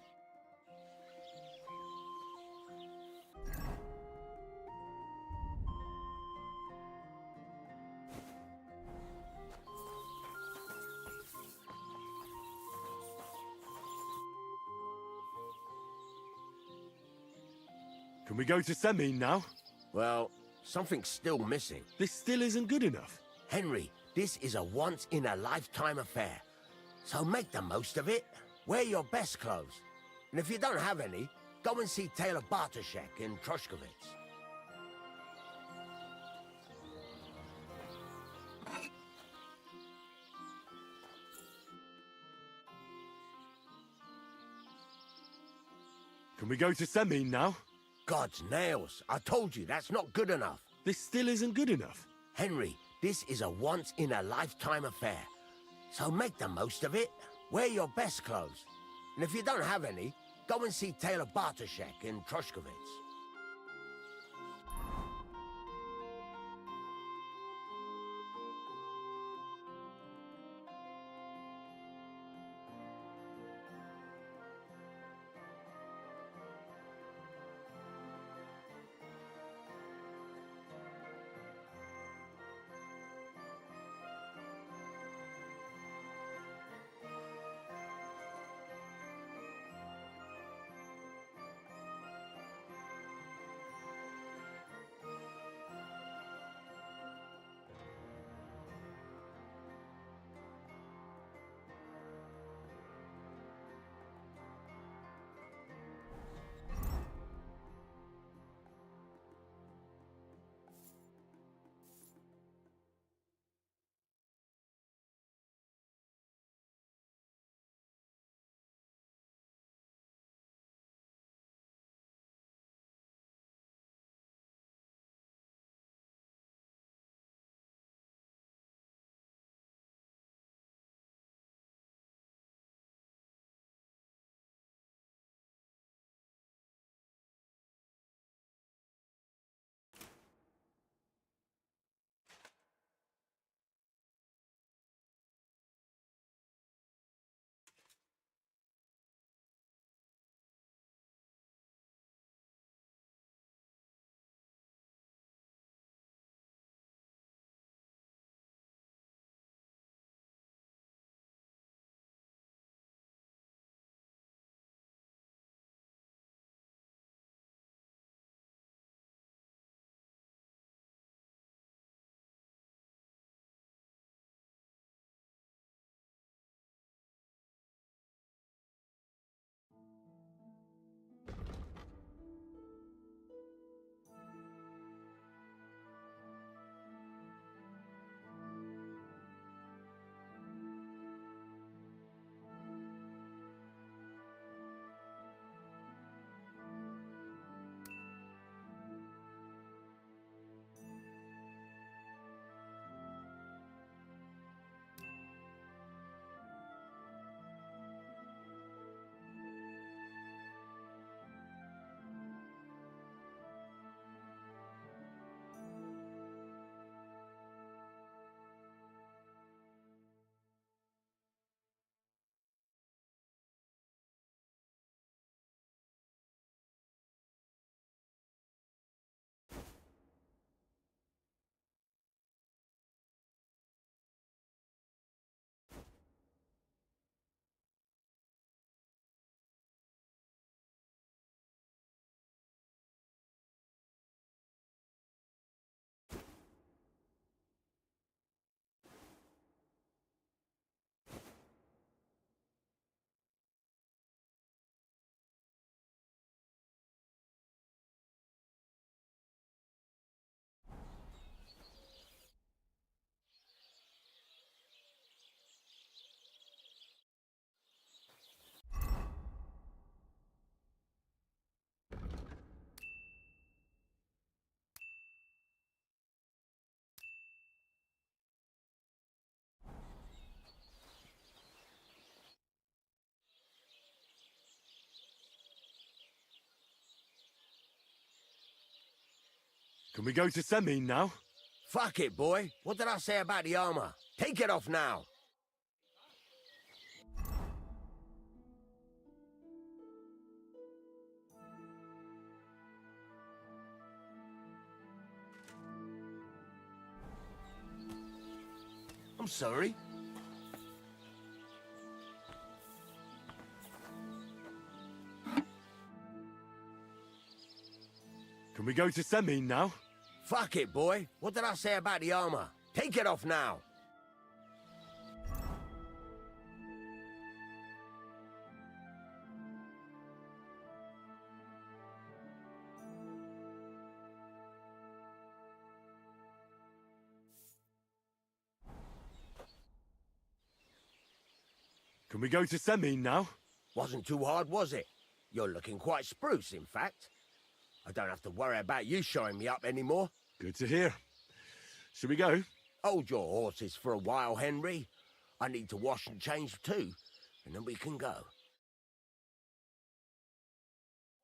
[SPEAKER 2] Can we go to Semine now?
[SPEAKER 14] Well, something's still missing.
[SPEAKER 2] This still isn't good enough.
[SPEAKER 14] Henry, this is a once-in-a-lifetime affair. So make the most of it. Wear your best clothes. And if you don't have any, go and see Tailor Bartoszek in Troszkowitz.
[SPEAKER 2] Can we go to Semine now?
[SPEAKER 14] God's nails. I told you, that's not good enough.
[SPEAKER 2] This still isn't good enough.
[SPEAKER 14] Henry, this is a once-in-a-lifetime affair. So make the most of it. Wear your best clothes. And if you don't have any, go and see Tailor Bartoszek in Troszkowitz.
[SPEAKER 2] Can we go to Semine now?
[SPEAKER 14] Fuck it, boy. What did I say about the armor? Take it off now. I'm sorry.
[SPEAKER 2] Can we go to Semine now?
[SPEAKER 14] Fuck it, boy. What did I say about the armor? Take it off now.
[SPEAKER 2] Can we go to Semine now?
[SPEAKER 14] Wasn't too hard, was it? You're looking quite spruce, in fact. I don't have to worry about you showing me up anymore.
[SPEAKER 2] Good to hear. Should we go?
[SPEAKER 14] Hold your horses for a while, Henry. I need to wash and change too, and then we can go.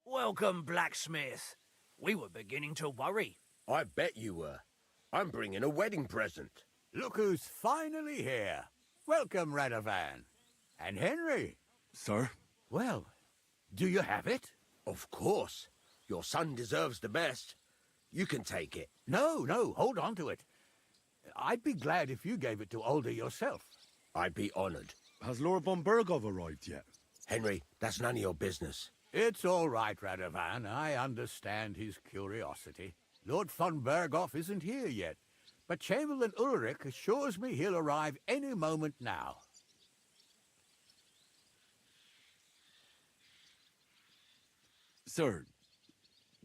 [SPEAKER 22] Welcome, blacksmith. We were beginning to worry.
[SPEAKER 14] I bet you were. I'm bringing a wedding present.
[SPEAKER 17] Look who's finally here. Welcome, Radovan. And Henry.
[SPEAKER 2] Sir?
[SPEAKER 17] Well, do you have it?
[SPEAKER 14] Of course. Your son deserves the best. You can take it.
[SPEAKER 17] No, hold on to it. I'd be glad if you gave it to Older yourself.
[SPEAKER 14] I'd be honored.
[SPEAKER 2] Has Lord von Bergov arrived yet?
[SPEAKER 14] Henry, that's none of your business.
[SPEAKER 17] It's all right, Radovan. I understand his curiosity. Lord von Bergov isn't here yet, but Chamberlain Ulrich assures me he'll arrive any moment now.
[SPEAKER 2] Sir,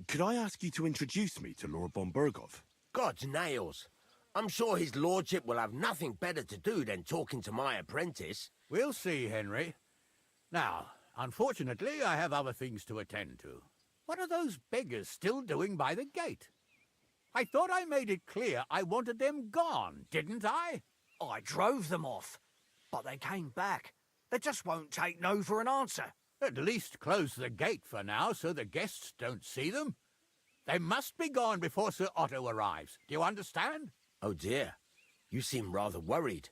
[SPEAKER 2] could I ask you to introduce me to Lord von Bergov?
[SPEAKER 14] God's nails. I'm sure his lordship will have nothing better to do than talking to my apprentice.
[SPEAKER 17] We'll see, Henry. Now, unfortunately, I have other things to attend to. What are those beggars still doing by the gate? I thought I made it clear I wanted them gone, didn't I?
[SPEAKER 22] I drove them off, but they came back. They just won't take no for an answer.
[SPEAKER 17] At least close the gate for now so the guests don't see them. They must be gone before Sir Otto arrives. Do you understand?
[SPEAKER 14] Oh dear, you seem rather worried.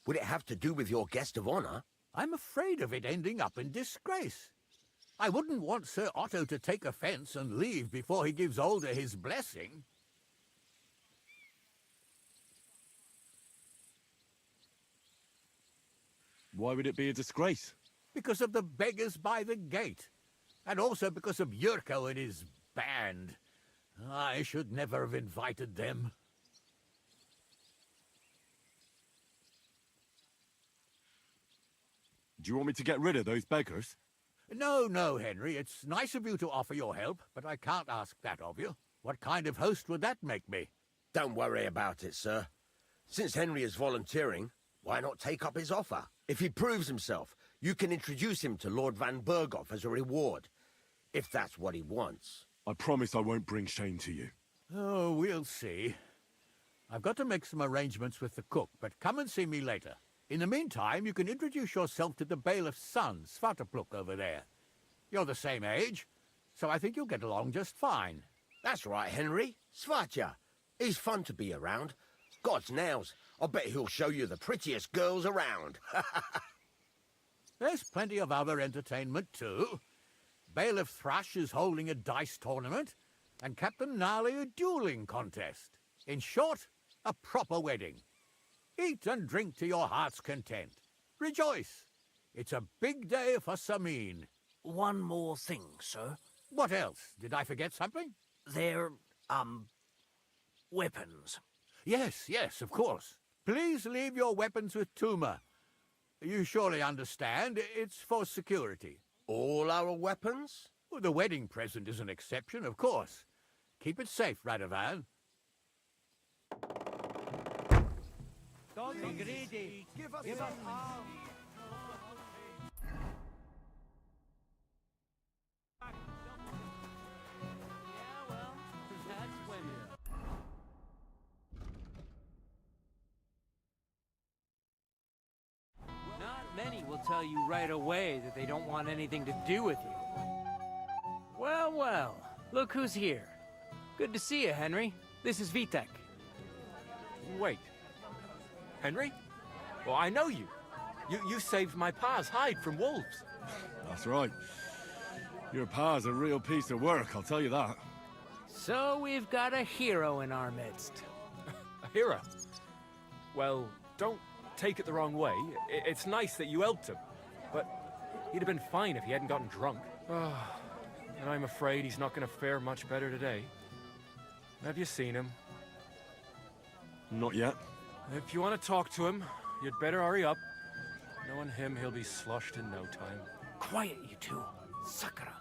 [SPEAKER 14] Would it have to do with your guest of honor?
[SPEAKER 17] I'm afraid of it ending up in disgrace. I wouldn't want Sir Otto to take offense and leave before he gives Older his blessing.
[SPEAKER 2] Why would it be a disgrace?
[SPEAKER 17] Because of the beggars by the gate. And also because of Yurko and his band. I should never have invited them.
[SPEAKER 2] Do you want me to get rid of those beggars?
[SPEAKER 17] No, Henry. It's nice of you to offer your help, but I can't ask that of you. What kind of host would that make me?
[SPEAKER 14] Don't worry about it, sir. Since Henry is volunteering, why not take up his offer? If he proves himself, you can introduce him to Lord van Berghoff as a reward, if that's what he wants.
[SPEAKER 2] I promise I won't bring shame to you.
[SPEAKER 17] Oh, we'll see. I've got to make some arrangements with the cook, but come and see me later. In the meantime, you can introduce yourself to the bailiff's son, Svatopluk, over there. You're the same age, so I think you'll get along just fine.
[SPEAKER 14] That's right, Henry. Svatja. He's fun to be around. God's nails, I bet he'll show you the prettiest girls around.
[SPEAKER 17] There's plenty of other entertainment, too. Bailiff Thrush is holding a dice tournament, and Captain Gnarly a dueling contest. In short, a proper wedding. Eat and drink to your heart's content. Rejoice. It's a big day for Sameen.
[SPEAKER 22] One more thing, sir.
[SPEAKER 17] What else? Did I forget something?
[SPEAKER 22] They're, weapons.
[SPEAKER 17] Yes, of course. Please leave your weapons with Tuma. You surely understand, it's for security.
[SPEAKER 14] All our weapons?
[SPEAKER 17] Well, the wedding present is an exception, of course. Keep it safe, Radovan.
[SPEAKER 12] Don't be greedy. Give us all.
[SPEAKER 22] Not many will tell you right away that they don't want anything to do with you. Well, look who's here. Good to see you, Henry. This is Vitek.
[SPEAKER 3] Wait. Henry? Well, I know you. You saved my pa's hide from wolves.
[SPEAKER 1] That's right. Your pa's a real piece of work, I'll tell you that.
[SPEAKER 22] So we've got a hero in our midst.
[SPEAKER 3] A hero? Well, don't take it the wrong way. It's nice that you helped him. But he'd have been fine if he hadn't gotten drunk. And I'm afraid he's not going to fare much better today. Have you seen him?
[SPEAKER 2] Not yet.
[SPEAKER 3] If you want to talk to him, you'd better hurry up. Knowing him, he'll be sloshed in no time.
[SPEAKER 22] Quiet, you two. Sakura.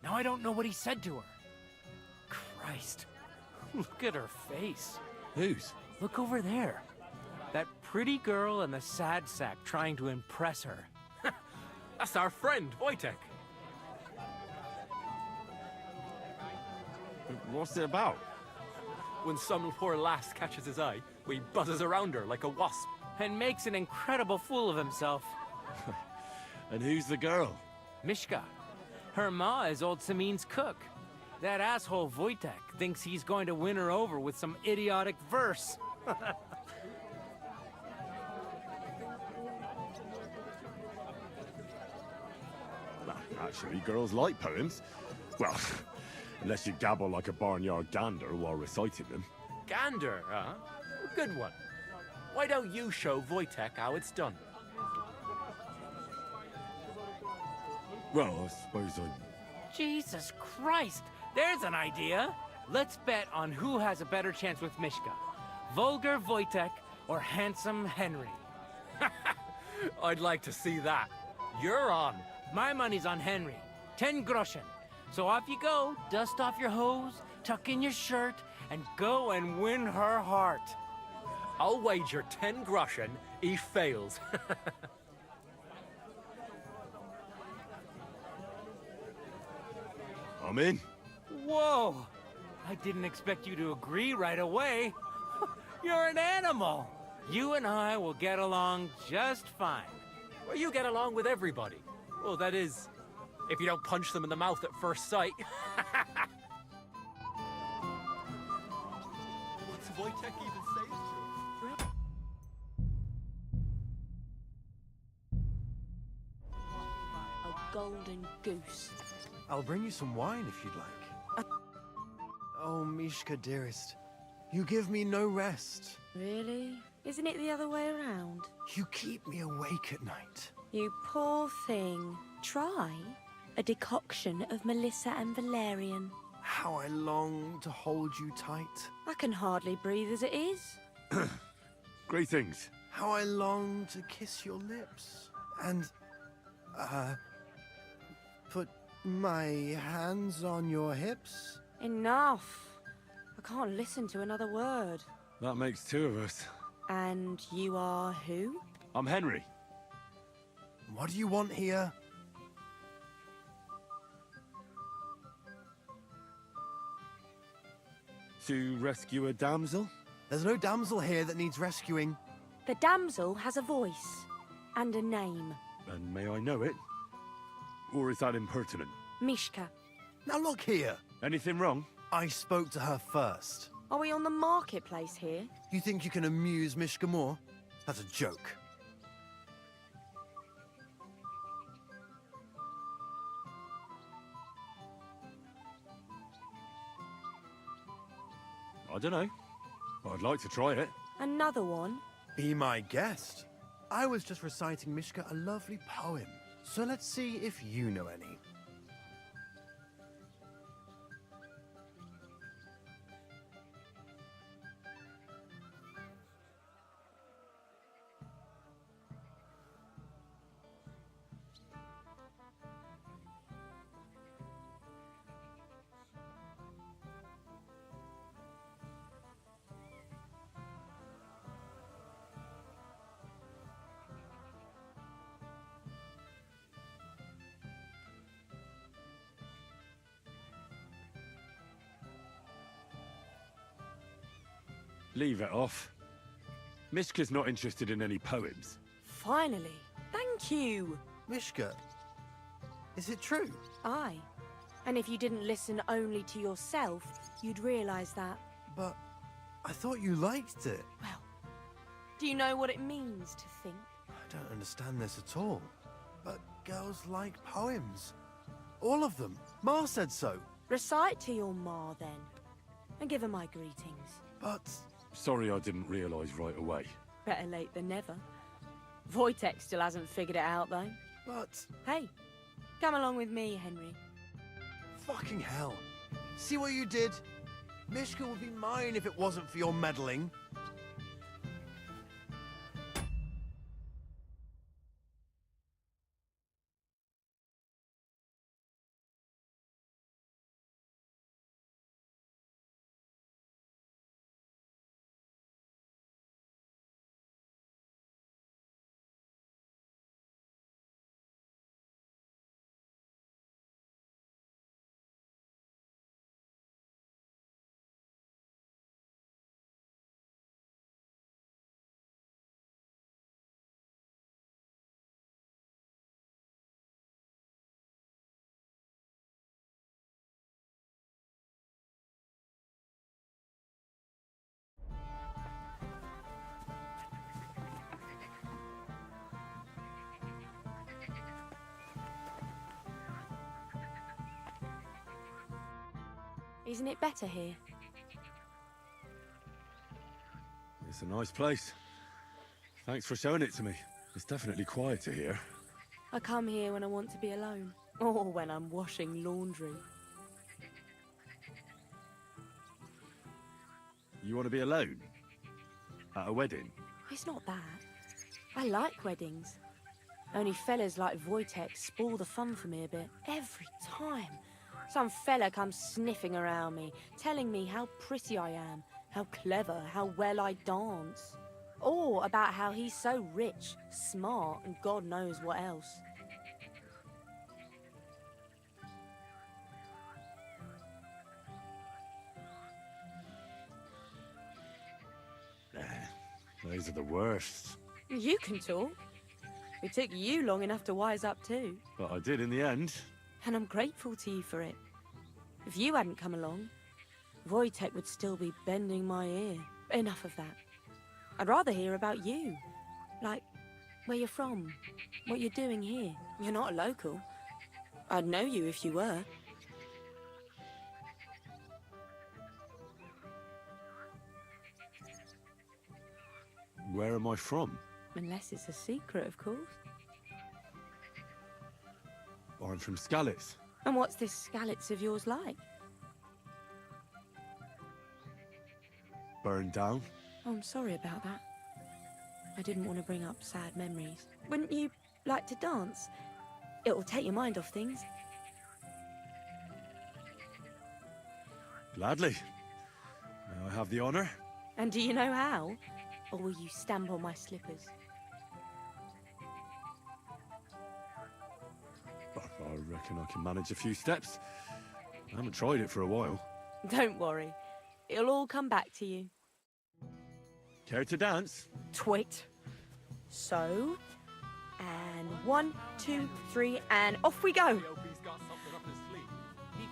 [SPEAKER 22] Now I don't know what he said to her. Christ. Look at her face.
[SPEAKER 2] Whose?
[SPEAKER 22] Look over there. That pretty girl and the sad sack trying to impress her.
[SPEAKER 3] That's our friend, Wojtek.
[SPEAKER 2] What's it about?
[SPEAKER 3] When some poor lass catches his eye, he buzzes around her like a wasp.
[SPEAKER 22] And makes an incredible fool of himself.
[SPEAKER 2] And who's the girl?
[SPEAKER 22] Mishka. Her ma is old Samin's cook. That asshole Wojtek thinks he's going to win her over with some idiotic verse.
[SPEAKER 2] Actually, girls like poems. Well, unless you gabble like a barnyard gander while reciting them.
[SPEAKER 3] Gander, huh? Good one. Why don't you show Wojtek how it's done?
[SPEAKER 2] Well, I suppose I...
[SPEAKER 22] Jesus Christ! There's an idea! Let's bet on who has a better chance with Mishka. Vulgar Wojtek or handsome Henry.
[SPEAKER 3] I'd like to see that. You're on.
[SPEAKER 22] My money's on Henry. 10 groschen. So off you go, dust off your hose, tuck in your shirt, and go and win her heart.
[SPEAKER 3] I'll wager 10 groschen he fails.
[SPEAKER 2] I'm in.
[SPEAKER 22] Whoa! I didn't expect you to agree right away. You're an animal. You and I will get along just fine.
[SPEAKER 3] Well, you get along with everybody. Well, that is, if you don't punch them in the mouth at first sight. What's Wojtek even saying to him?
[SPEAKER 18] A golden goose.
[SPEAKER 14] I'll bring you some wine if you'd like. Oh, Mishka, dearest. You give me no rest.
[SPEAKER 18] Really? Isn't it the other way around?
[SPEAKER 14] You keep me awake at night.
[SPEAKER 18] You poor thing. Try a decoction of Melissa and valerian.
[SPEAKER 14] How I long to hold you tight.
[SPEAKER 18] I can hardly breathe as it is.
[SPEAKER 2] Greetings.
[SPEAKER 14] How I long to kiss your lips. And, put my hands on your hips.
[SPEAKER 18] Enough. I can't listen to another word.
[SPEAKER 2] That makes two of us.
[SPEAKER 18] And you are who?
[SPEAKER 2] I'm Henry.
[SPEAKER 14] What do you want here?
[SPEAKER 2] To rescue a damsel?
[SPEAKER 14] There's no damsel here that needs rescuing.
[SPEAKER 18] The damsel has a voice and a name.
[SPEAKER 2] And may I know it? Or is that impertinent?
[SPEAKER 18] Mishka.
[SPEAKER 14] Now look here.
[SPEAKER 2] Anything wrong?
[SPEAKER 14] I spoke to her first.
[SPEAKER 18] Are we on the marketplace here?
[SPEAKER 14] You think you can amuse Mishka more? That's a joke.
[SPEAKER 2] I don't know. I'd like to try it.
[SPEAKER 18] Another one?
[SPEAKER 14] Be my guest. I was just reciting Mishka a lovely poem. So let's see if you know any.
[SPEAKER 2] Leave it off. Mishka's not interested in any poems.
[SPEAKER 18] Finally. Thank you.
[SPEAKER 14] Mishka, is it true?
[SPEAKER 18] Aye. And if you didn't listen only to yourself,
[SPEAKER 13] you'd realise that.
[SPEAKER 19] But I thought you liked it.
[SPEAKER 13] Well, do you know what it means to think?
[SPEAKER 19] I don't understand this at all. But girls like poems. All of them. Ma said so.
[SPEAKER 13] Recite to your ma, then. And give her my greetings.
[SPEAKER 19] But...
[SPEAKER 2] Sorry I didn't realise right away.
[SPEAKER 13] Better late than never. Wojtek still hasn't figured it out, though.
[SPEAKER 19] But...
[SPEAKER 13] Hey, come along with me, Henry.
[SPEAKER 19] Fucking hell. See what you did? Mishka would be mine if it wasn't for your meddling.
[SPEAKER 13] Isn't it better here?
[SPEAKER 2] It's a nice place. Thanks for showing it to me. It's definitely quieter here.
[SPEAKER 13] I come here when I want to be alone. Or when I'm washing laundry.
[SPEAKER 2] You want to be alone? At a wedding?
[SPEAKER 13] It's not that. I like weddings. Only fellas like Wojtek spoil the fun for me a bit. Every time. Some fella comes sniffing around me, telling me how pretty I am, how clever, how well I dance. Or about how he's so rich, smart, and God knows what else.
[SPEAKER 2] Those are the worst.
[SPEAKER 13] You can talk. It took you long enough to wise up too.
[SPEAKER 2] But I did in the end.
[SPEAKER 13] And I'm grateful to you for it. If you hadn't come along, Wojtek would still be bending my ear. Enough of that. I'd rather hear about you. Like, where you're from, what you're doing here. You're not a local. I'd know you if you were.
[SPEAKER 2] Where am I from?
[SPEAKER 13] Unless it's a secret, of course.
[SPEAKER 2] I'm from Skalitz.
[SPEAKER 13] And what's this Skalitz of yours like?
[SPEAKER 2] Burned down.
[SPEAKER 13] Oh, I'm sorry about that. I didn't want to bring up sad memories. Wouldn't you like to dance? It'll take your mind off things.
[SPEAKER 2] Gladly. May I have the honour?
[SPEAKER 13] And do you know how? Or will you stamp on my slippers?
[SPEAKER 2] I reckon I can manage a few steps. I haven't tried it for a while.
[SPEAKER 13] Don't worry. It'll all come back to you.
[SPEAKER 2] Care to dance?
[SPEAKER 13] Twit. So, and 1, 2, 3, and off we go.
[SPEAKER 22] He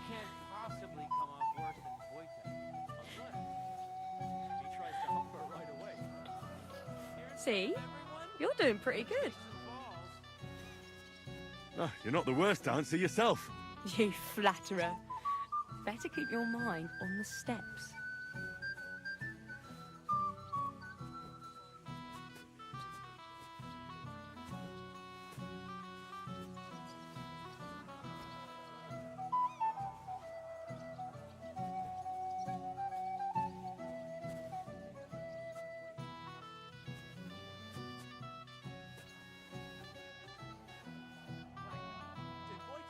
[SPEAKER 22] can't possibly come off worse than Wojtek. He tries to help her right away.
[SPEAKER 13] See? You're doing pretty good.
[SPEAKER 2] Ah, you're not the worst dancer yourself.
[SPEAKER 13] You flatterer. Better keep your mind on the steps.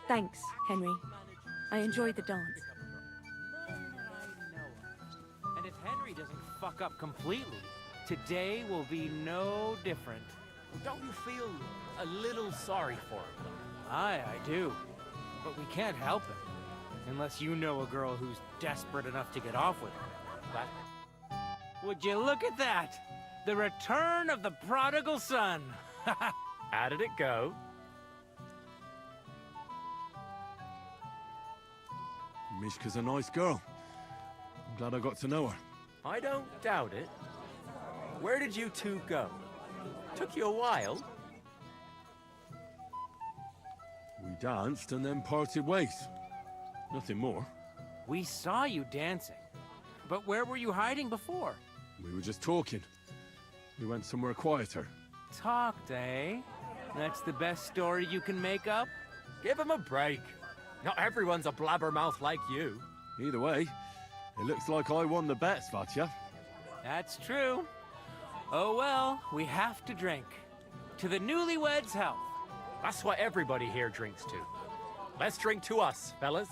[SPEAKER 13] Thanks, Henry. I enjoyed the dance.
[SPEAKER 22] And if Henry doesn't fuck up completely, today will be no different.
[SPEAKER 3] Don't you feel a little sorry for him?
[SPEAKER 22] Aye, I do. But we can't help it. Unless you know a girl who's desperate enough to get off with her. But would you look at that? The return of the prodigal son.
[SPEAKER 3] How did it go?
[SPEAKER 2] Mishka's a nice girl. I'm glad I got to know her.
[SPEAKER 22] I don't doubt it. Where did you two go? Took you a while.
[SPEAKER 2] We danced and then parted ways. Nothing more.
[SPEAKER 22] We saw you dancing. But where were you hiding before?
[SPEAKER 2] We were just talking. We went somewhere quieter.
[SPEAKER 22] Talked, eh? That's the best story you can make up? Give him a break. Not everyone's a blabbermouth like you.
[SPEAKER 2] Either way, it looks like I won the bet, Svatya.
[SPEAKER 22] That's true. Oh well, we have to drink. To the newlyweds' health. That's what everybody here drinks to. Let's drink to us, fellas.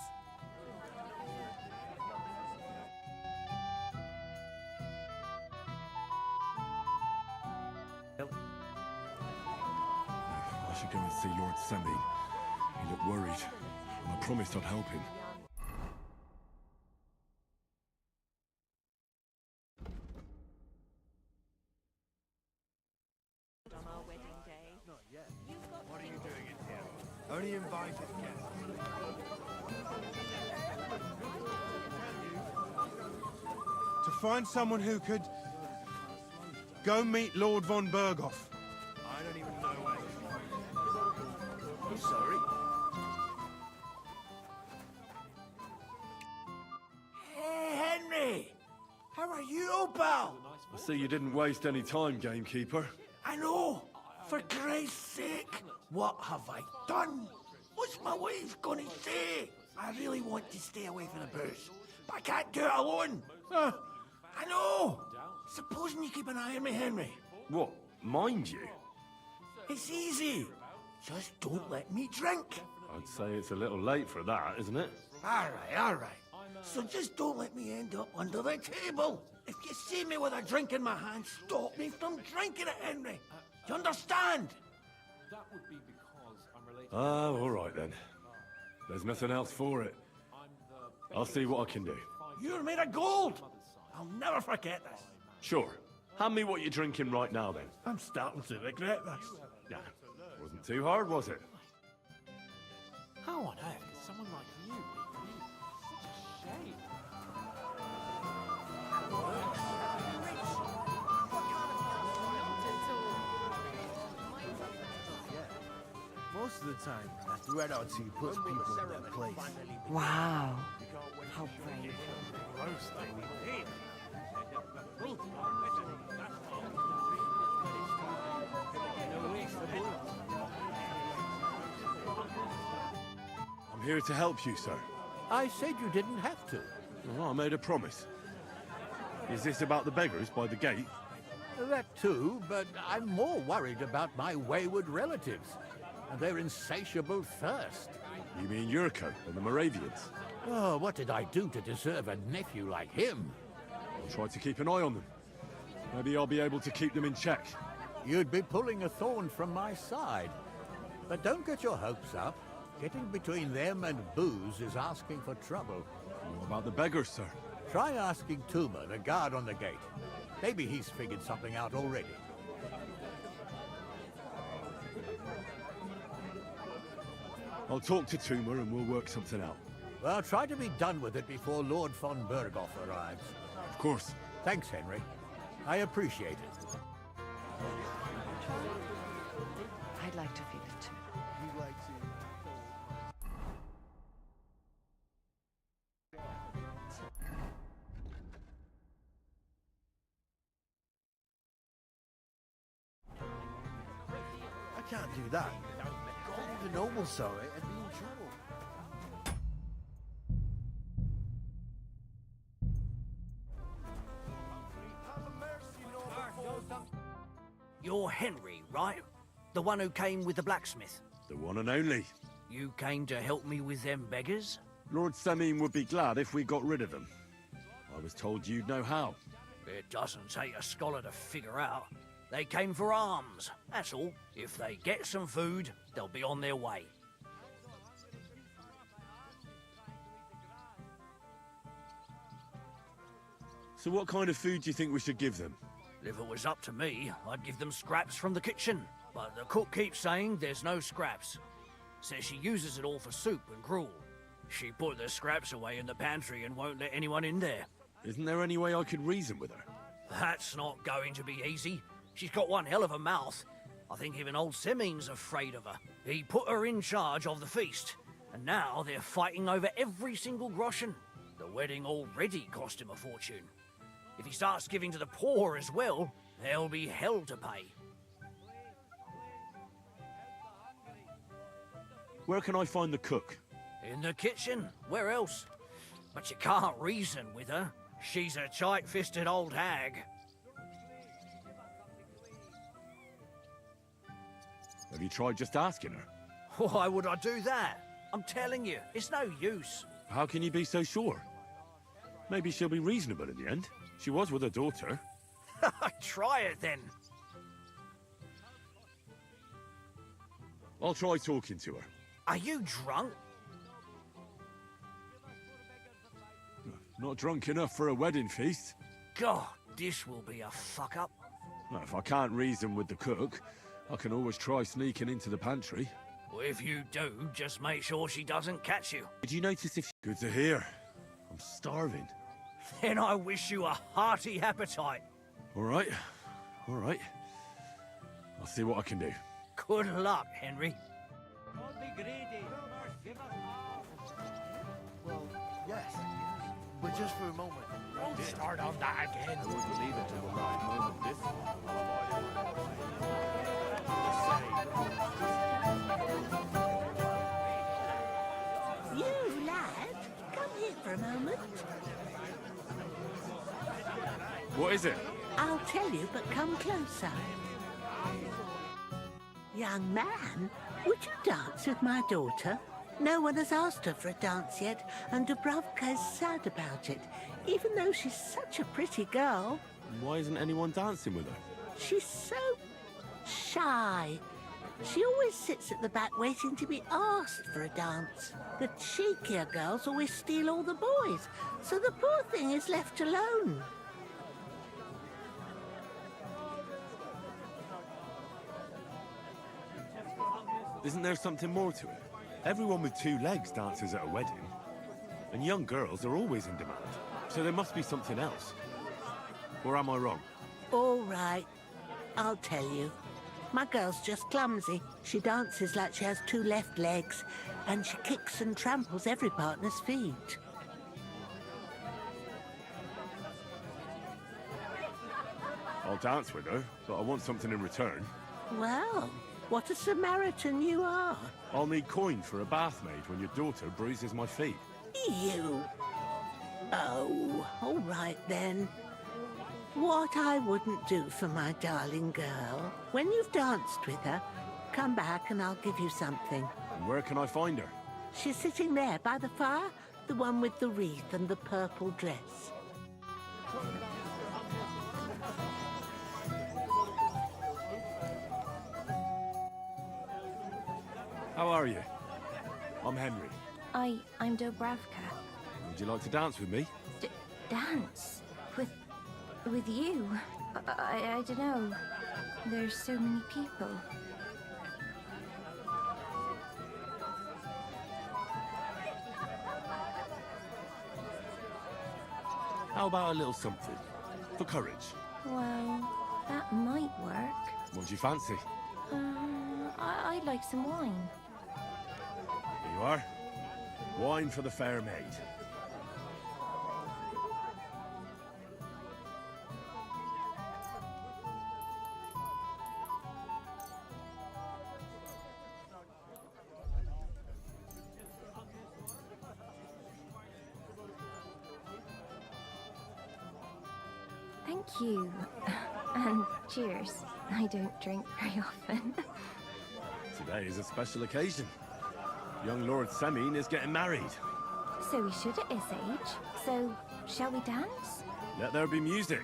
[SPEAKER 2] I should go and see Lord Semine. He looked worried, and I promised I'd help him.
[SPEAKER 19] What are you doing in here? Only invited guests.
[SPEAKER 11] To find someone who could go meet Lord von Berghoff.
[SPEAKER 19] I don't even know where I'm sorry.
[SPEAKER 12] Hey, Henry! How are you, pal?
[SPEAKER 2] I see you didn't waste any time, gamekeeper.
[SPEAKER 12] I know. For Christ's sake, what have I done? What's my wife gonna say? I really want to stay away from the booze, but I can't do it alone. I know. Supposing you keep an eye on me, Henry.
[SPEAKER 2] What, mind you?
[SPEAKER 12] It's easy. Just don't let me drink.
[SPEAKER 2] I'd say it's a little late for that, isn't it?
[SPEAKER 12] All right. So just don't let me end up under the table. If you see me with a drink in my hand, stop me from drinking it, Henry. Do you understand?
[SPEAKER 2] Oh, all right then. There's nothing else for it. I'll see what I can do.
[SPEAKER 12] You're made of gold. I'll never forget this.
[SPEAKER 2] Sure. Hand me what you're drinking right now, then.
[SPEAKER 12] I'm starting to regret this.
[SPEAKER 2] Nah, wasn't too hard, was it?
[SPEAKER 22] How on earth could someone like you be such a shame?
[SPEAKER 14] Most of the time, that threat artsy puts people in their place.
[SPEAKER 13] Wow. How brave.
[SPEAKER 2] I'm here to help you, sir.
[SPEAKER 17] I said you didn't have to.
[SPEAKER 2] Well, I made a promise. Is this about the beggars by the gate?
[SPEAKER 17] That too, but I'm more worried about my wayward relatives and their insatiable thirst.
[SPEAKER 2] You mean Yurko and the Moravians?
[SPEAKER 17] Oh, what did I do to deserve a nephew like him?
[SPEAKER 2] I'll try to keep an eye on them. Maybe I'll be able to keep them in check.
[SPEAKER 17] You'd be pulling a thorn from my side. But don't get your hopes up. Getting between them and booze is asking for trouble.
[SPEAKER 2] What about the beggars, sir?
[SPEAKER 17] Try asking Tuma, the guard on the gate. Maybe he's figured something out already.
[SPEAKER 2] I'll talk to Tuma and we'll work something out.
[SPEAKER 17] Well, try to be done with it before Lord von Berghoff arrives.
[SPEAKER 2] Of course.
[SPEAKER 17] Thanks, Henry. I appreciate it.
[SPEAKER 4] I'd like to feel it too.
[SPEAKER 14] I can't do that. If the nobles saw it, I'd be in trouble.
[SPEAKER 12] You're Henry, right? The one who came with the blacksmith.
[SPEAKER 2] The one and only.
[SPEAKER 12] You came to help me with them beggars?
[SPEAKER 2] Lord Semine would be glad if we got rid of them. I was told you'd know how.
[SPEAKER 12] It doesn't take a scholar to figure out. They came for alms, that's all. If they get some food, they'll be on their way.
[SPEAKER 2] So what kind of food do you think we should give them?
[SPEAKER 12] If it was up to me, I'd give them scraps from the kitchen. But the cook keeps saying there's no scraps. Says she uses it all for soup and gruel. She put the scraps away in the pantry and won't let anyone in there.
[SPEAKER 2] Isn't there any way I could reason with her?
[SPEAKER 10] That's not going to be easy. She's got one hell of a mouth. I think even old Simeon's afraid of her. He put her in charge of the feast, and now they're fighting over every single groschen. The wedding already cost him a fortune. If he starts giving to the poor as well, there'll be hell to pay.
[SPEAKER 2] Where can I find the cook?
[SPEAKER 10] In the kitchen. Where else? But you can't reason with her. She's a tight-fisted old hag.
[SPEAKER 2] Have you tried just asking her?
[SPEAKER 10] Why would I do that? I'm telling you, it's no use.
[SPEAKER 2] How can you be so sure? Maybe she'll be reasonable in the end. She was with her daughter.
[SPEAKER 10] Try it then.
[SPEAKER 2] I'll try talking to her.
[SPEAKER 10] Are you drunk?
[SPEAKER 1] Not drunk enough for a wedding feast.
[SPEAKER 10] God, this will be a fuck-up.
[SPEAKER 1] Well, if I can't reason with the cook, I can always try sneaking into the pantry.
[SPEAKER 10] Well, if you do, just make sure she doesn't catch you.
[SPEAKER 2] Did you notice if...
[SPEAKER 1] Good to hear. I'm starving.
[SPEAKER 10] Then I wish you a hearty appetite.
[SPEAKER 1] All right. All right. I'll see what I can do.
[SPEAKER 10] Good luck, Henry.
[SPEAKER 12] Don't be greedy.
[SPEAKER 14] Well, yes. But just for a moment.
[SPEAKER 12] Don't start on that again.
[SPEAKER 2] I wouldn't leave it till the last moment this
[SPEAKER 20] You, lad, come here for a moment.
[SPEAKER 2] What is it?
[SPEAKER 20] I'll tell you, but come closer. Young man, would you dance with my daughter? No one has asked her for a dance yet, and Dubravka is sad about it, even though she's such a pretty girl.
[SPEAKER 2] Why isn't anyone dancing with her?
[SPEAKER 20] She's so shy. She always sits at the back waiting to be asked for a dance. The cheekier girls always steal all the boys, so the poor thing is left alone.
[SPEAKER 2] Isn't there something more to it? Everyone with two legs dances at a wedding. And young girls are always in demand. So there must be something else. Or am I wrong?
[SPEAKER 20] All right, I'll tell you. My girl's just clumsy. She dances like she has two left legs, and she kicks and tramples every partner's feet.
[SPEAKER 2] I'll dance with her, but I want something in return.
[SPEAKER 20] Well, what a Samaritan you are.
[SPEAKER 2] I'll need coin for a bathmaid when your daughter bruises my feet.
[SPEAKER 20] You. Oh, all right then. What I wouldn't do for my darling girl. When you've danced with her, come back and I'll give you something.
[SPEAKER 2] And where can I find her?
[SPEAKER 20] She's sitting there by the fire, the one with the wreath and the purple dress.
[SPEAKER 2] How are you? I'm Henry.
[SPEAKER 18] I'm Dubravka.
[SPEAKER 2] Would you like to dance with me?
[SPEAKER 18] Dance? With you? I don't know. There's so many people.
[SPEAKER 2] How about a little something? For courage.
[SPEAKER 18] Well, that might work.
[SPEAKER 2] What do you fancy?
[SPEAKER 18] I'd like some wine.
[SPEAKER 2] Here you are. Wine for the fair maid.
[SPEAKER 18] Thank you. And cheers. I don't drink very often.
[SPEAKER 2] Today is a special occasion. Young Lord Semine is getting married.
[SPEAKER 18] So we should at his age. So, shall we dance?
[SPEAKER 2] Let there be music.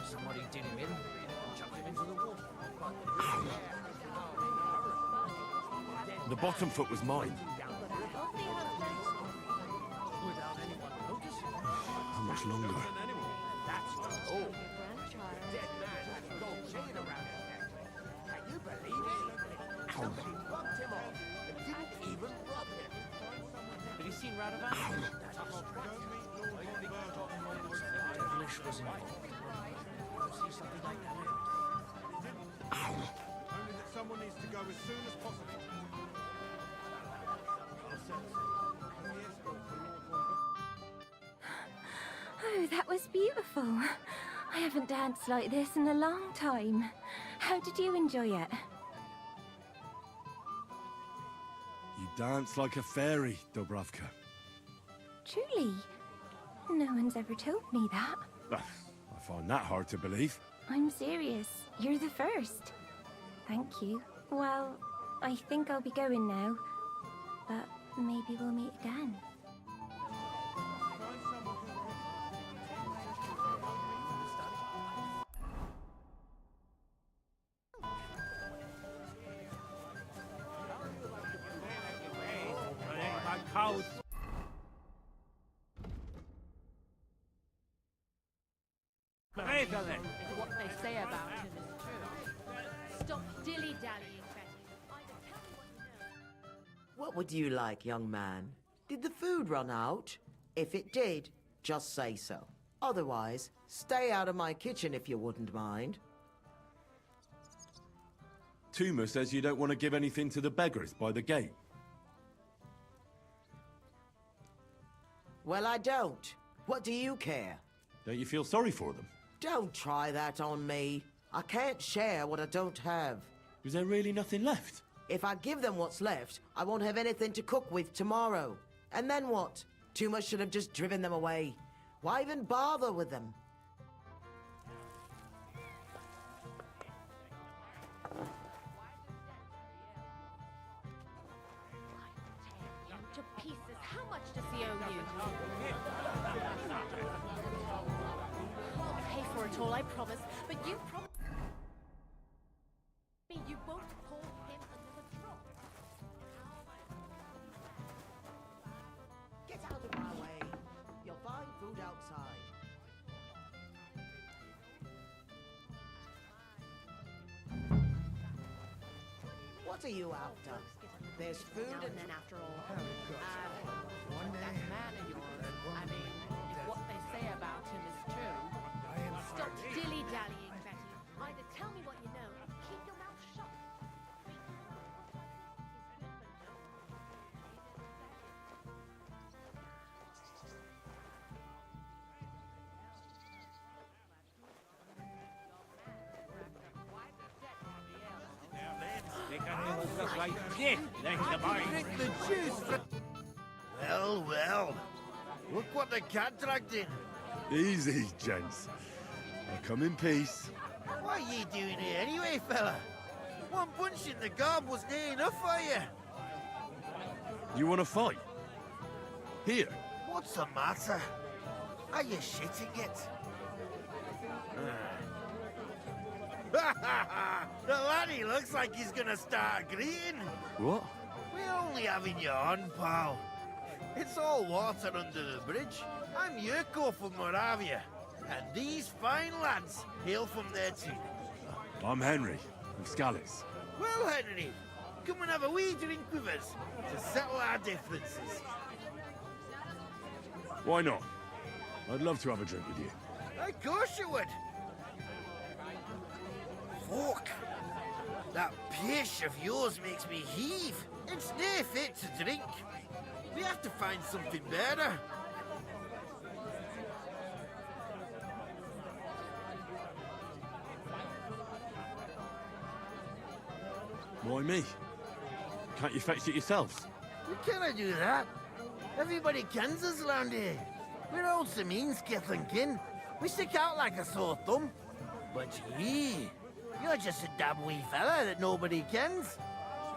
[SPEAKER 10] Somebody did him in, chucked him into the water.
[SPEAKER 2] The bottom foot was mine. How much longer?
[SPEAKER 14] told me. Bumped him off and didn't even rub him.
[SPEAKER 22] Have you seen Radovan?
[SPEAKER 10] Devilish was involved. See something like that out.
[SPEAKER 11] Only that someone needs to go as soon as possible.
[SPEAKER 4] Oh, that was beautiful. I haven't danced like this in a long time. How did you enjoy it?
[SPEAKER 1] You dance like a fairy, Dubravka.
[SPEAKER 4] Truly? No one's ever told me that.
[SPEAKER 1] I find that hard to believe.
[SPEAKER 4] I'm serious. You're the first. Thank you. Well, I think I'll be going now. But maybe we'll meet again.
[SPEAKER 8] What they say about him is true. Stop dilly-dallying, Betty. Either tell me what you know.
[SPEAKER 5] What would you like, young man? Did the food run out? If it did, just say so. Otherwise, stay out of my kitchen if you wouldn't mind.
[SPEAKER 2] Tuma says you don't want to give anything to the beggars by the gate.
[SPEAKER 5] Well, I don't. What do you care?
[SPEAKER 2] Don't you feel sorry for them?
[SPEAKER 5] Don't try that on me. I can't share what I don't have.
[SPEAKER 2] Is there really nothing left?
[SPEAKER 5] If I give them what's left, I won't have anything to cook with tomorrow. And then what? Tuma should have just driven them away. Why even bother with them?
[SPEAKER 6] To pieces. How much does he owe you? I'll pay for it all, I promise. But you promise me you won't pour him another drop.
[SPEAKER 5] Get out of my way. You'll find food outside. What are you after? There's food
[SPEAKER 6] Now and then, after all.
[SPEAKER 5] One day.
[SPEAKER 8] That man of yours, I mean, if what they say about him is true,
[SPEAKER 6] Stop dilly-dallying, Betty. Either tell me what you know or keep your mouth shut.
[SPEAKER 14] Well, well. Look what the cat dragged in.
[SPEAKER 1] Easy, gents. I come in peace.
[SPEAKER 14] What are you doing here anyway, fella? One punch in the gob was near enough for you.
[SPEAKER 2] You want to fight? Here.
[SPEAKER 14] What's the matter? Are you shitting it? The laddie looks like he's gonna start agreeing.
[SPEAKER 2] What?
[SPEAKER 14] We're only having you on, pal. It's all water under the bridge. I'm Yurko from Moravia, and these fine lads hail from there too.
[SPEAKER 2] I'm Henry, of Scallis.
[SPEAKER 14] Well, Henry, come and have a wee drink with us to settle our differences.
[SPEAKER 2] Why not? I'd love to have a drink with you.
[SPEAKER 14] Of course you would. Fuck. That pish of yours makes me heave. It's no fit to drink. We have to find something better.
[SPEAKER 2] Why me? Can't you fetch it yourselves?
[SPEAKER 14] We cannot do that. Everybody kens us around here. We're old Sameen's kith and kin. We stick out like a sore thumb. But you're just a damn wee fella that nobody kens.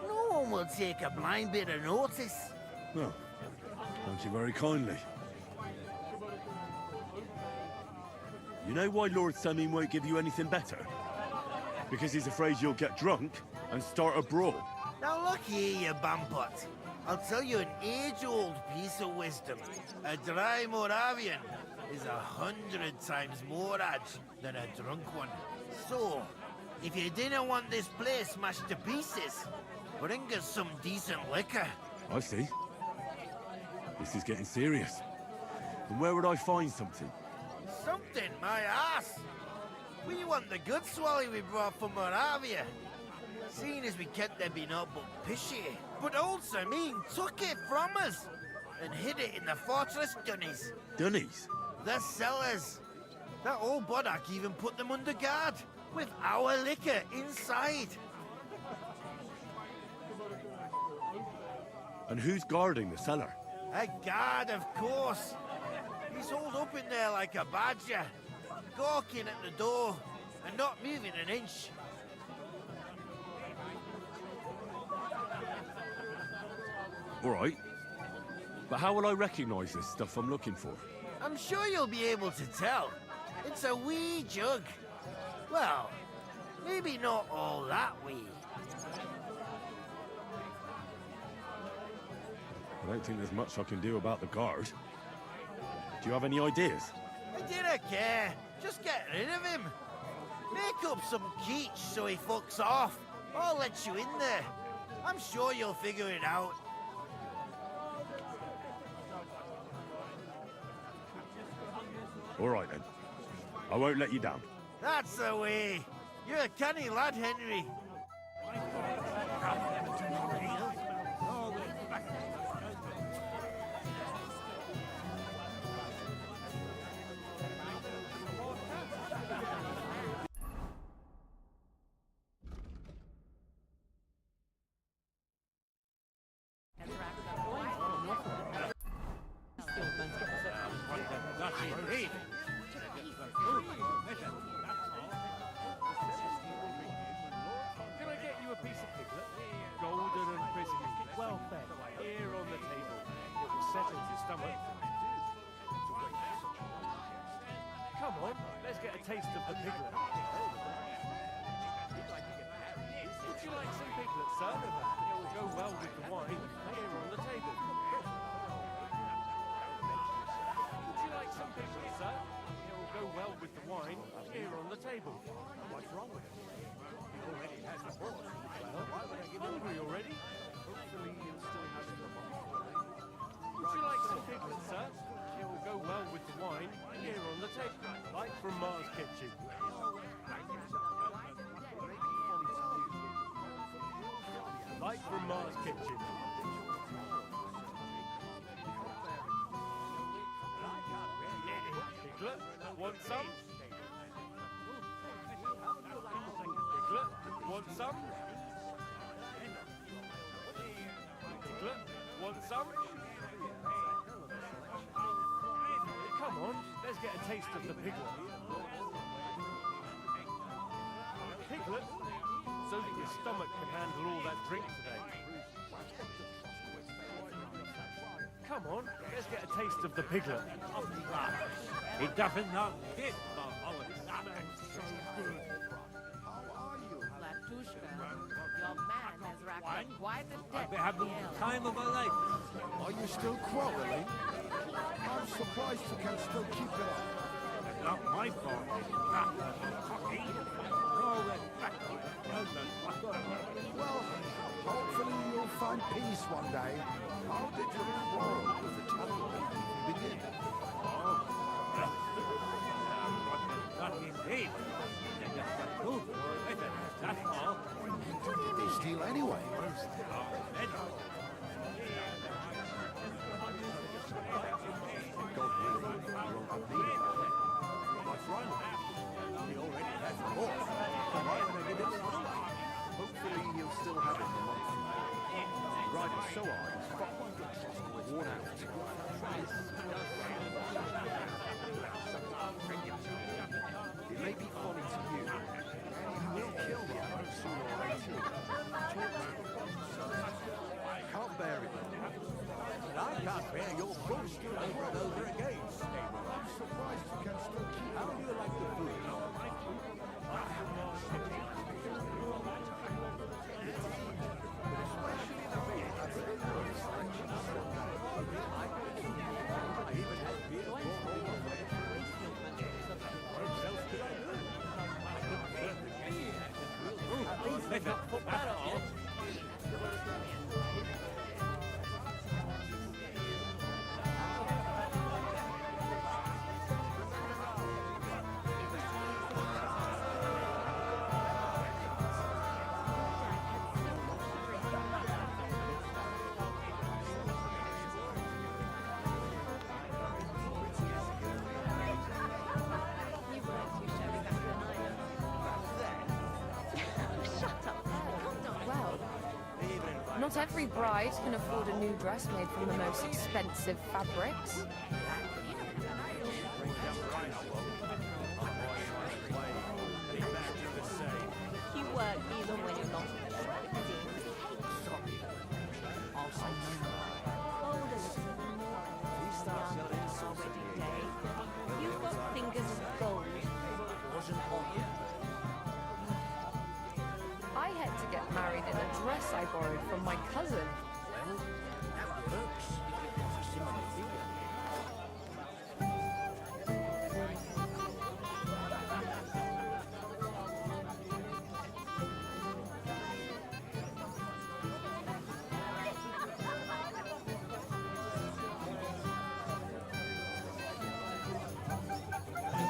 [SPEAKER 14] No one will take a blind bit of notice.
[SPEAKER 2] No. Thank you very kindly. You know why Lord Sameen won't give you anything better? Because he's afraid you'll get drunk and start a brawl.
[SPEAKER 14] Now look here, you bampot. I'll tell you an age-old piece of wisdom. A dry Moravian is 100 times more edge than a drunk one. So, if you didn't want this place smashed to pieces,
[SPEAKER 10] Bring us some decent liquor.
[SPEAKER 2] I see. This is getting serious. And where would I find something?
[SPEAKER 10] Something, my ass. We want the good swally we brought from Moravia. Seeing as we can't there be no but pishy, but also mean took it from us and hid it in the fortress dunnies.
[SPEAKER 2] Dunnies?
[SPEAKER 10] The cellars. That old Boddock even put them under guard with our liquor inside.
[SPEAKER 2] And who's guarding the cellar?
[SPEAKER 10] A guard, of course. He's holed up in there like a badger, gawking at the door and not moving an inch.
[SPEAKER 2] All right. But how will I recognize this stuff I'm looking for?
[SPEAKER 10] I'm sure you'll be able to tell. It's a wee jug. Well, maybe not all that wee.
[SPEAKER 2] I don't think there's much I can do about the guard. Do you have any ideas?
[SPEAKER 10] I didn't care. Just get rid of him. Make up some keech so he fucks off. I'll let you in there. I'm sure you'll figure it out.
[SPEAKER 2] All right, then. I won't let you down.
[SPEAKER 10] That's the way. You're a canny lad, Henry.
[SPEAKER 22] Can I get you a piece of piglet? Golden and crispy, well fed, here on the table. It will settle your stomach. Come on, let's get a taste of the piglet. Would you like some piglet, sir? It will go well with the wine here on the table. Would you like some piglet, sir? It will go well with the wine here on the table. What's wrong with it? He already has the horse. Well, why would I give hungry already? Hopefully he'll still have it. Would you like some piglet, sir? It will go well with the wine here on the table. Like from Mars Kitchen. Like from Mars Kitchen. Piglet, want some? Piglet, want some? Piglet, want some? Come on, let's get a taste of the piglet. Piglet, so that your stomach can handle all that drink today. Come on, let's get a taste of the piglet.
[SPEAKER 12] It doesn't know it, but oh, it
[SPEAKER 22] smells so good.
[SPEAKER 8] Latushka, your man has racked up quite a debt.
[SPEAKER 12] I've been having the time of my life.
[SPEAKER 1] Are you still quarreling? I'm surprised you can still keep it up.
[SPEAKER 12] Not my fault. Cocky.
[SPEAKER 1] Well, hopefully you'll find peace one day. How did you quarrel with the temple begin?
[SPEAKER 12] Not indeed. That's all.
[SPEAKER 1] When did they steal anyway?
[SPEAKER 12] Don't worry, you won't have need of it. What's wrong? He already has the horse. Why would I give it to him?
[SPEAKER 9] Hopefully he'll still have it for months. Riding so hard, his fucking worn out. It may be funny to you. You will kill the arrow sooner or later. Can't bear it.
[SPEAKER 12] And I can't bear your bullshit over and over again, Stable.
[SPEAKER 1] I'm surprised you can still keep it
[SPEAKER 12] How
[SPEAKER 1] up.
[SPEAKER 12] do you like the food?
[SPEAKER 13] Not every bride can afford a new dress made from the most expensive fabrics.
[SPEAKER 4] You work even when you're not in the shop, it seems.
[SPEAKER 10] I'll say
[SPEAKER 4] Hold a little more young on our wedding day. You've got fingers of gold.
[SPEAKER 10] wasn't on you.
[SPEAKER 13] I had to get married in a dress I borrowed from my cousin.
[SPEAKER 10] Well, that works if you've got a similar figure.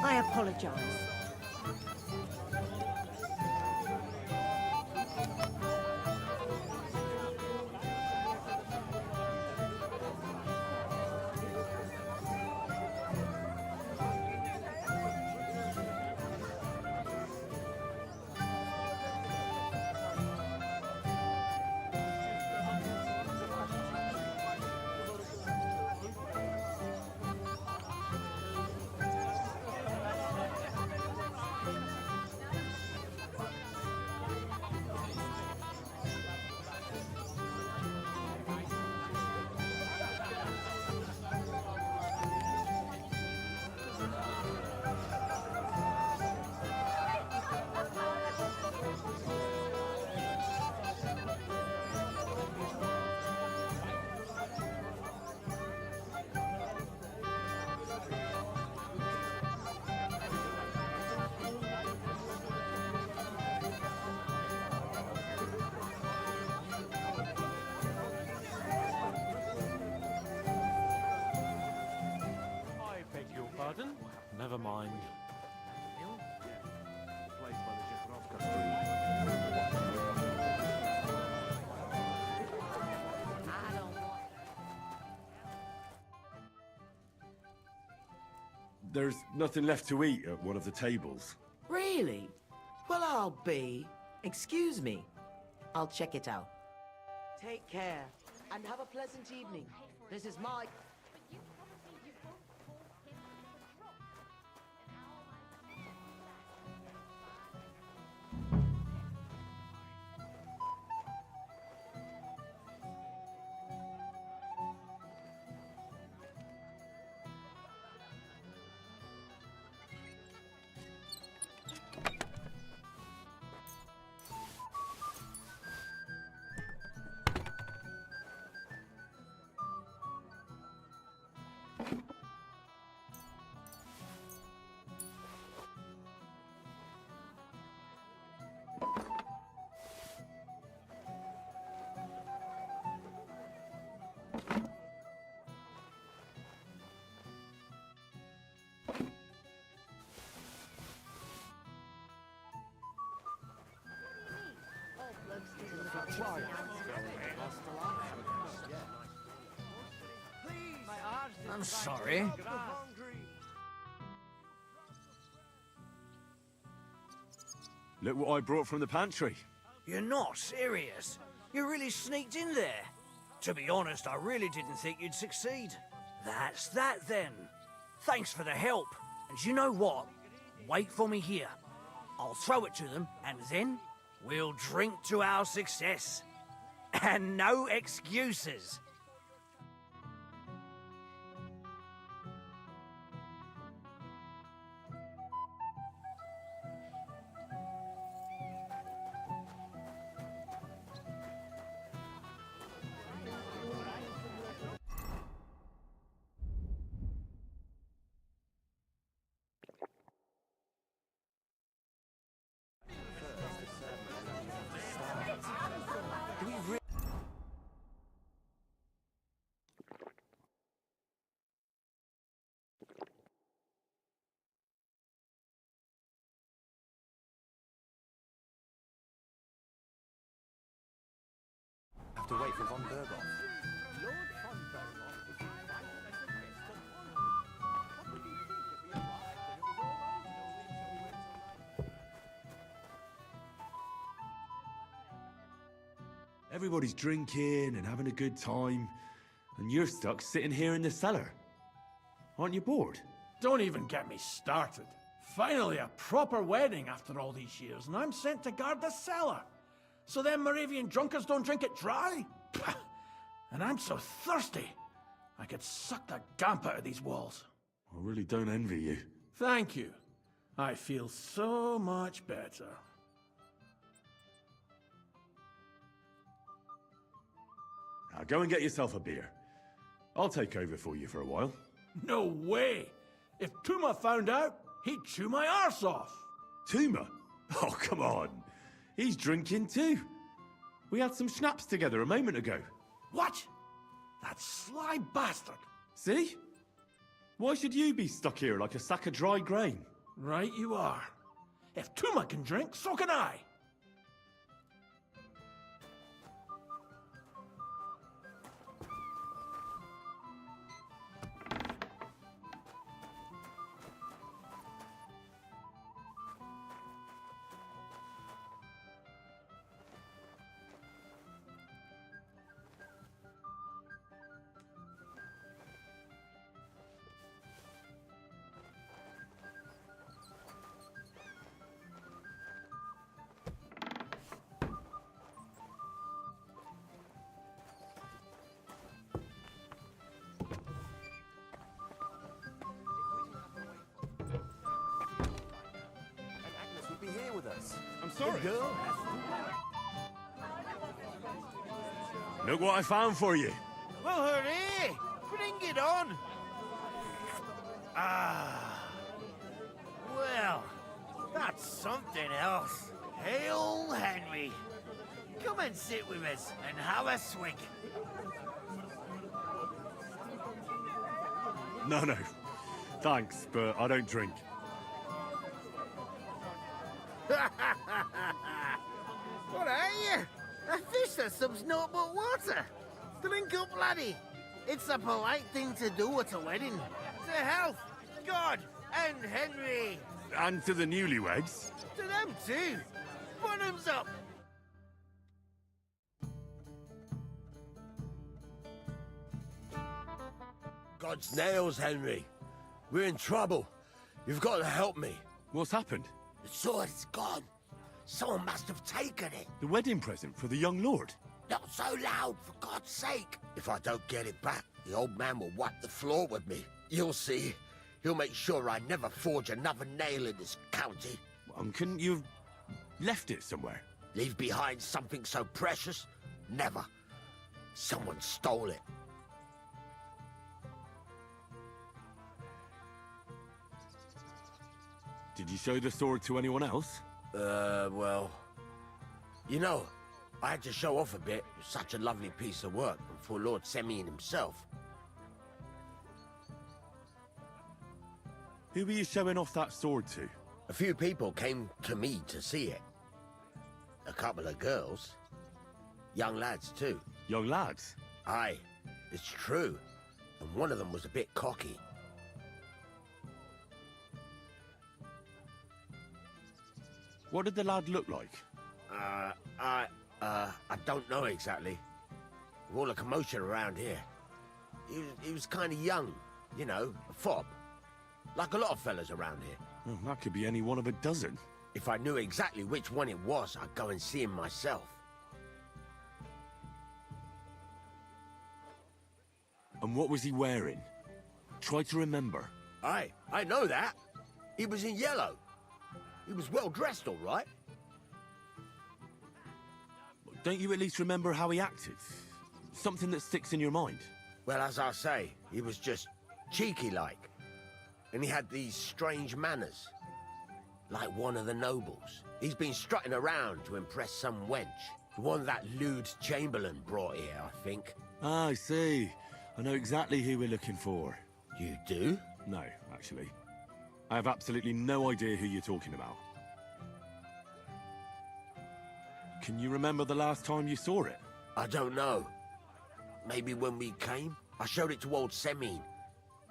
[SPEAKER 20] I apologize.
[SPEAKER 22] I beg your pardon? Never mind.
[SPEAKER 2] There's nothing left to eat at one of the tables.
[SPEAKER 5] Really? Well, I'll be. Excuse me. I'll check it out. Take care and have a pleasant evening. This is my...
[SPEAKER 10] I'm sorry.
[SPEAKER 2] Look what I brought from the pantry.
[SPEAKER 10] You're not serious. You really sneaked in there. To be honest, I really didn't think you'd succeed. That's that then. Thanks for the help. And you know what? Wait for me here. I'll throw it to them, and then we'll drink to our success. And no excuses.
[SPEAKER 9] Have to wait for von Berghoff.
[SPEAKER 2] Everybody's drinking and having a good time, and you're stuck sitting here in the cellar. Aren't you bored?
[SPEAKER 7] Don't even get me started. Finally a proper wedding after all these years, and I'm sent to guard the cellar. So them Moravian drunkards don't drink it dry? Pah. And I'm so thirsty, I could suck the gamp out of these walls.
[SPEAKER 2] I really don't envy you.
[SPEAKER 7] Thank you. I feel so much better.
[SPEAKER 2] Now go and get yourself a beer. I'll take over for you for a while.
[SPEAKER 7] No way! If Tuma found out, he'd chew my arse off.
[SPEAKER 2] Tuma? Oh, come on. He's drinking too. We had some schnapps together a moment ago.
[SPEAKER 7] What? That sly bastard.
[SPEAKER 2] See? Why should you be stuck here like a sack of dry grain?
[SPEAKER 7] Right you are. If Tuma can drink, so can I.
[SPEAKER 2] I'm sorry.
[SPEAKER 14] Girl.
[SPEAKER 2] Look what I found for you.
[SPEAKER 10] Well, hooray! Bring it on! Ah. Well, that's something else. Hail Henry. Come and sit with us and have a swig.
[SPEAKER 2] No. Thanks, but I don't drink.
[SPEAKER 10] What are you? A fish that subs naught but water. Drink up, laddie. It's a polite thing to do at a wedding. To health, God, and Henry.
[SPEAKER 2] And to the newlyweds.
[SPEAKER 10] To them too. Bottoms up.
[SPEAKER 14] God's nails, Henry. We're in trouble. You've got to help me.
[SPEAKER 2] What's happened?
[SPEAKER 14] The sword is gone. Someone must have taken it.
[SPEAKER 2] The wedding present for the young lord?
[SPEAKER 14] Not so loud, for God's sake. If I don't get it back, the old man will wipe the floor with me. You'll see. He'll make sure I never forge another nail in this county.
[SPEAKER 2] Couldn't you have left it somewhere?
[SPEAKER 14] Leave behind something so precious? Never. Someone stole it.
[SPEAKER 2] Did you show the sword to anyone else?
[SPEAKER 14] Well... You know, I had to show off a bit. It was such a lovely piece of work for Lord Semyon himself.
[SPEAKER 2] Who were you showing off that sword to?
[SPEAKER 14] A few people came to me to see it. A couple of girls. Young lads, too.
[SPEAKER 2] Young lads?
[SPEAKER 14] Aye, it's true. And one of them was a bit cocky.
[SPEAKER 2] What did the lad look like?
[SPEAKER 14] I don't know exactly. With all the commotion around here. He was kind of young, you know, a fob. Like a lot of fellas around here.
[SPEAKER 2] Well, that could be any one of a dozen.
[SPEAKER 14] If I knew exactly which one it was, I'd go and see him myself.
[SPEAKER 2] And what was he wearing? Try to remember.
[SPEAKER 14] Aye, I know that. He was in yellow. He was well dressed, all right.
[SPEAKER 2] Don't you at least remember how he acted? Something that sticks in your mind?
[SPEAKER 14] Well, as I say, he was just cheeky-like. And he had these strange manners. Like one of the nobles. He's been strutting around to impress some wench. The one that lewd Chamberlain brought here, I think.
[SPEAKER 2] Ah, I see. I know exactly who we're looking for.
[SPEAKER 14] You do?
[SPEAKER 2] No, actually. I have absolutely no idea who you're talking about. Can you remember the last time you saw it?
[SPEAKER 14] I don't know. Maybe when we came? I showed it to old Semyon.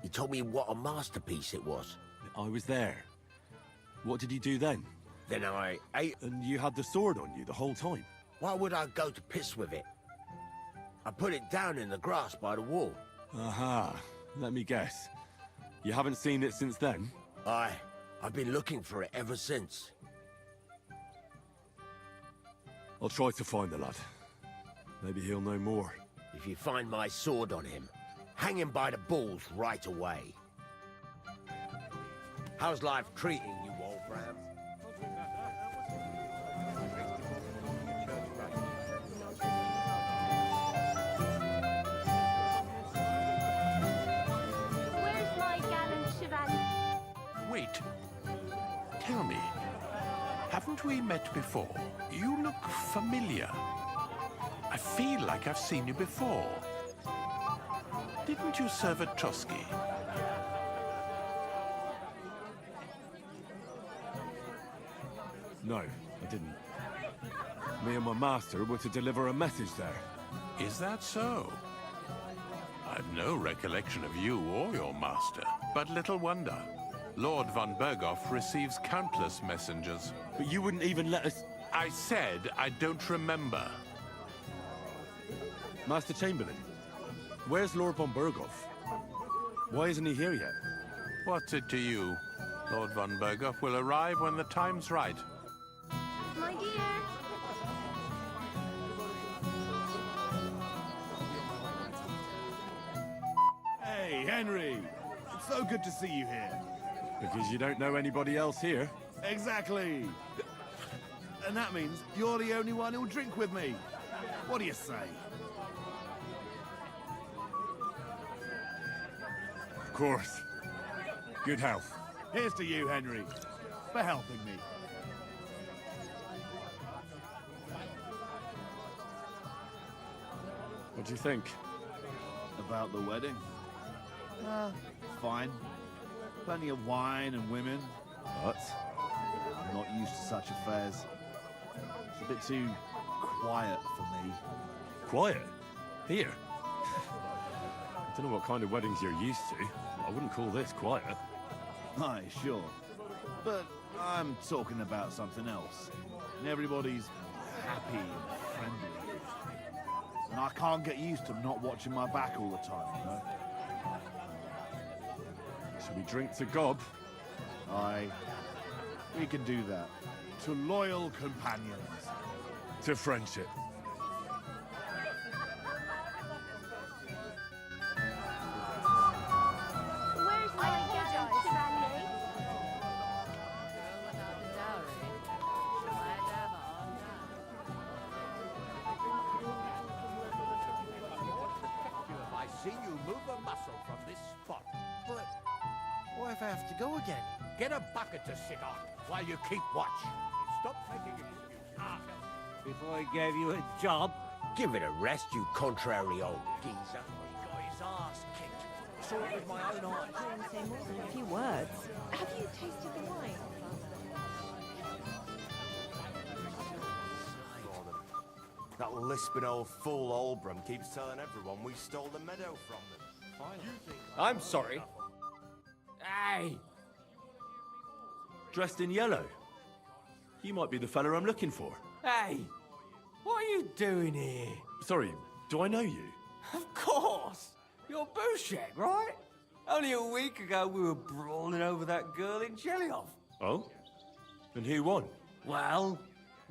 [SPEAKER 14] He told me what a masterpiece it was.
[SPEAKER 2] I was there. What did you do then?
[SPEAKER 14] Then I ate...
[SPEAKER 2] And you had the sword on you the whole time?
[SPEAKER 14] Why would I go to piss with it? I put it down in the grass by the wall.
[SPEAKER 2] Aha. Let me guess. You haven't seen it since then?
[SPEAKER 14] Aye. I've been looking for it ever since.
[SPEAKER 2] I'll try to find the lad. Maybe he'll know more.
[SPEAKER 14] If you find my sword on him, hang him by the balls right away. How's life treating you, old Bram?
[SPEAKER 4] Where's my gallant chevalier?
[SPEAKER 15] Wait. Tell me, haven't we met before? You look familiar. I feel like I've seen you before. Didn't you serve at Trotsky?
[SPEAKER 2] No, I didn't. Me and my master were to deliver a message there.
[SPEAKER 15] Is that so? I've no recollection of you or your master, but little wonder. Lord von Berghoff receives countless messengers.
[SPEAKER 2] But you wouldn't even let us...
[SPEAKER 15] I said I don't remember.
[SPEAKER 2] Master Chamberlain, where's Lord von Berghoff? Why isn't he here yet?
[SPEAKER 15] What's it to you? Lord von Berghoff will arrive when the time's right.
[SPEAKER 4] My dear.
[SPEAKER 21] Hey, Henry! It's so good to see you here.
[SPEAKER 2] Because you don't know anybody else here.
[SPEAKER 21] Exactly! And that means you're the only one who'll drink with me. What do you say?
[SPEAKER 2] Of course. Good health.
[SPEAKER 21] Here's to you, Henry, for helping me.
[SPEAKER 2] What do you think?
[SPEAKER 21] About the wedding? Fine. Plenty of wine and women.
[SPEAKER 2] But?
[SPEAKER 21] I'm not used to such affairs. It's a bit too quiet for me.
[SPEAKER 2] Quiet? Here? I don't know what kind of weddings you're used to. I wouldn't call this quiet.
[SPEAKER 21] Aye, sure. But I'm talking about something else. And everybody's happy and friendly. And I can't get used to not watching my back all the time, you know?
[SPEAKER 2] Shall we drink to Gob?
[SPEAKER 21] Aye. We can do that. To loyal companions.
[SPEAKER 2] To friendship.
[SPEAKER 4] Where's my gallant chevalier?
[SPEAKER 12] I see you move a muscle from this spot.
[SPEAKER 14] But what if I have to go again?
[SPEAKER 12] Get a bucket to sit on while you keep watch. Stop making excuses.
[SPEAKER 10] Before I gave you a job.
[SPEAKER 14] Give it a rest, you contrary old geezer.
[SPEAKER 10] He got his ass kicked. Saw it with my own eyes.
[SPEAKER 4] I didn't say more than a few words. Have you tasted the wine?
[SPEAKER 16] That lisping old fool Olbram keeps telling everyone we stole the meadow from them. Fine.
[SPEAKER 3] I'm sorry. Hey!
[SPEAKER 2] Dressed in yellow. You might be the fella I'm looking for.
[SPEAKER 3] Hey! What are you doing here?
[SPEAKER 2] Sorry, do I know you?
[SPEAKER 3] Of course! You're Bouchek, right? Only a week ago we were brawling over that girl in Jelioff.
[SPEAKER 2] Oh? And who won?
[SPEAKER 3] Well,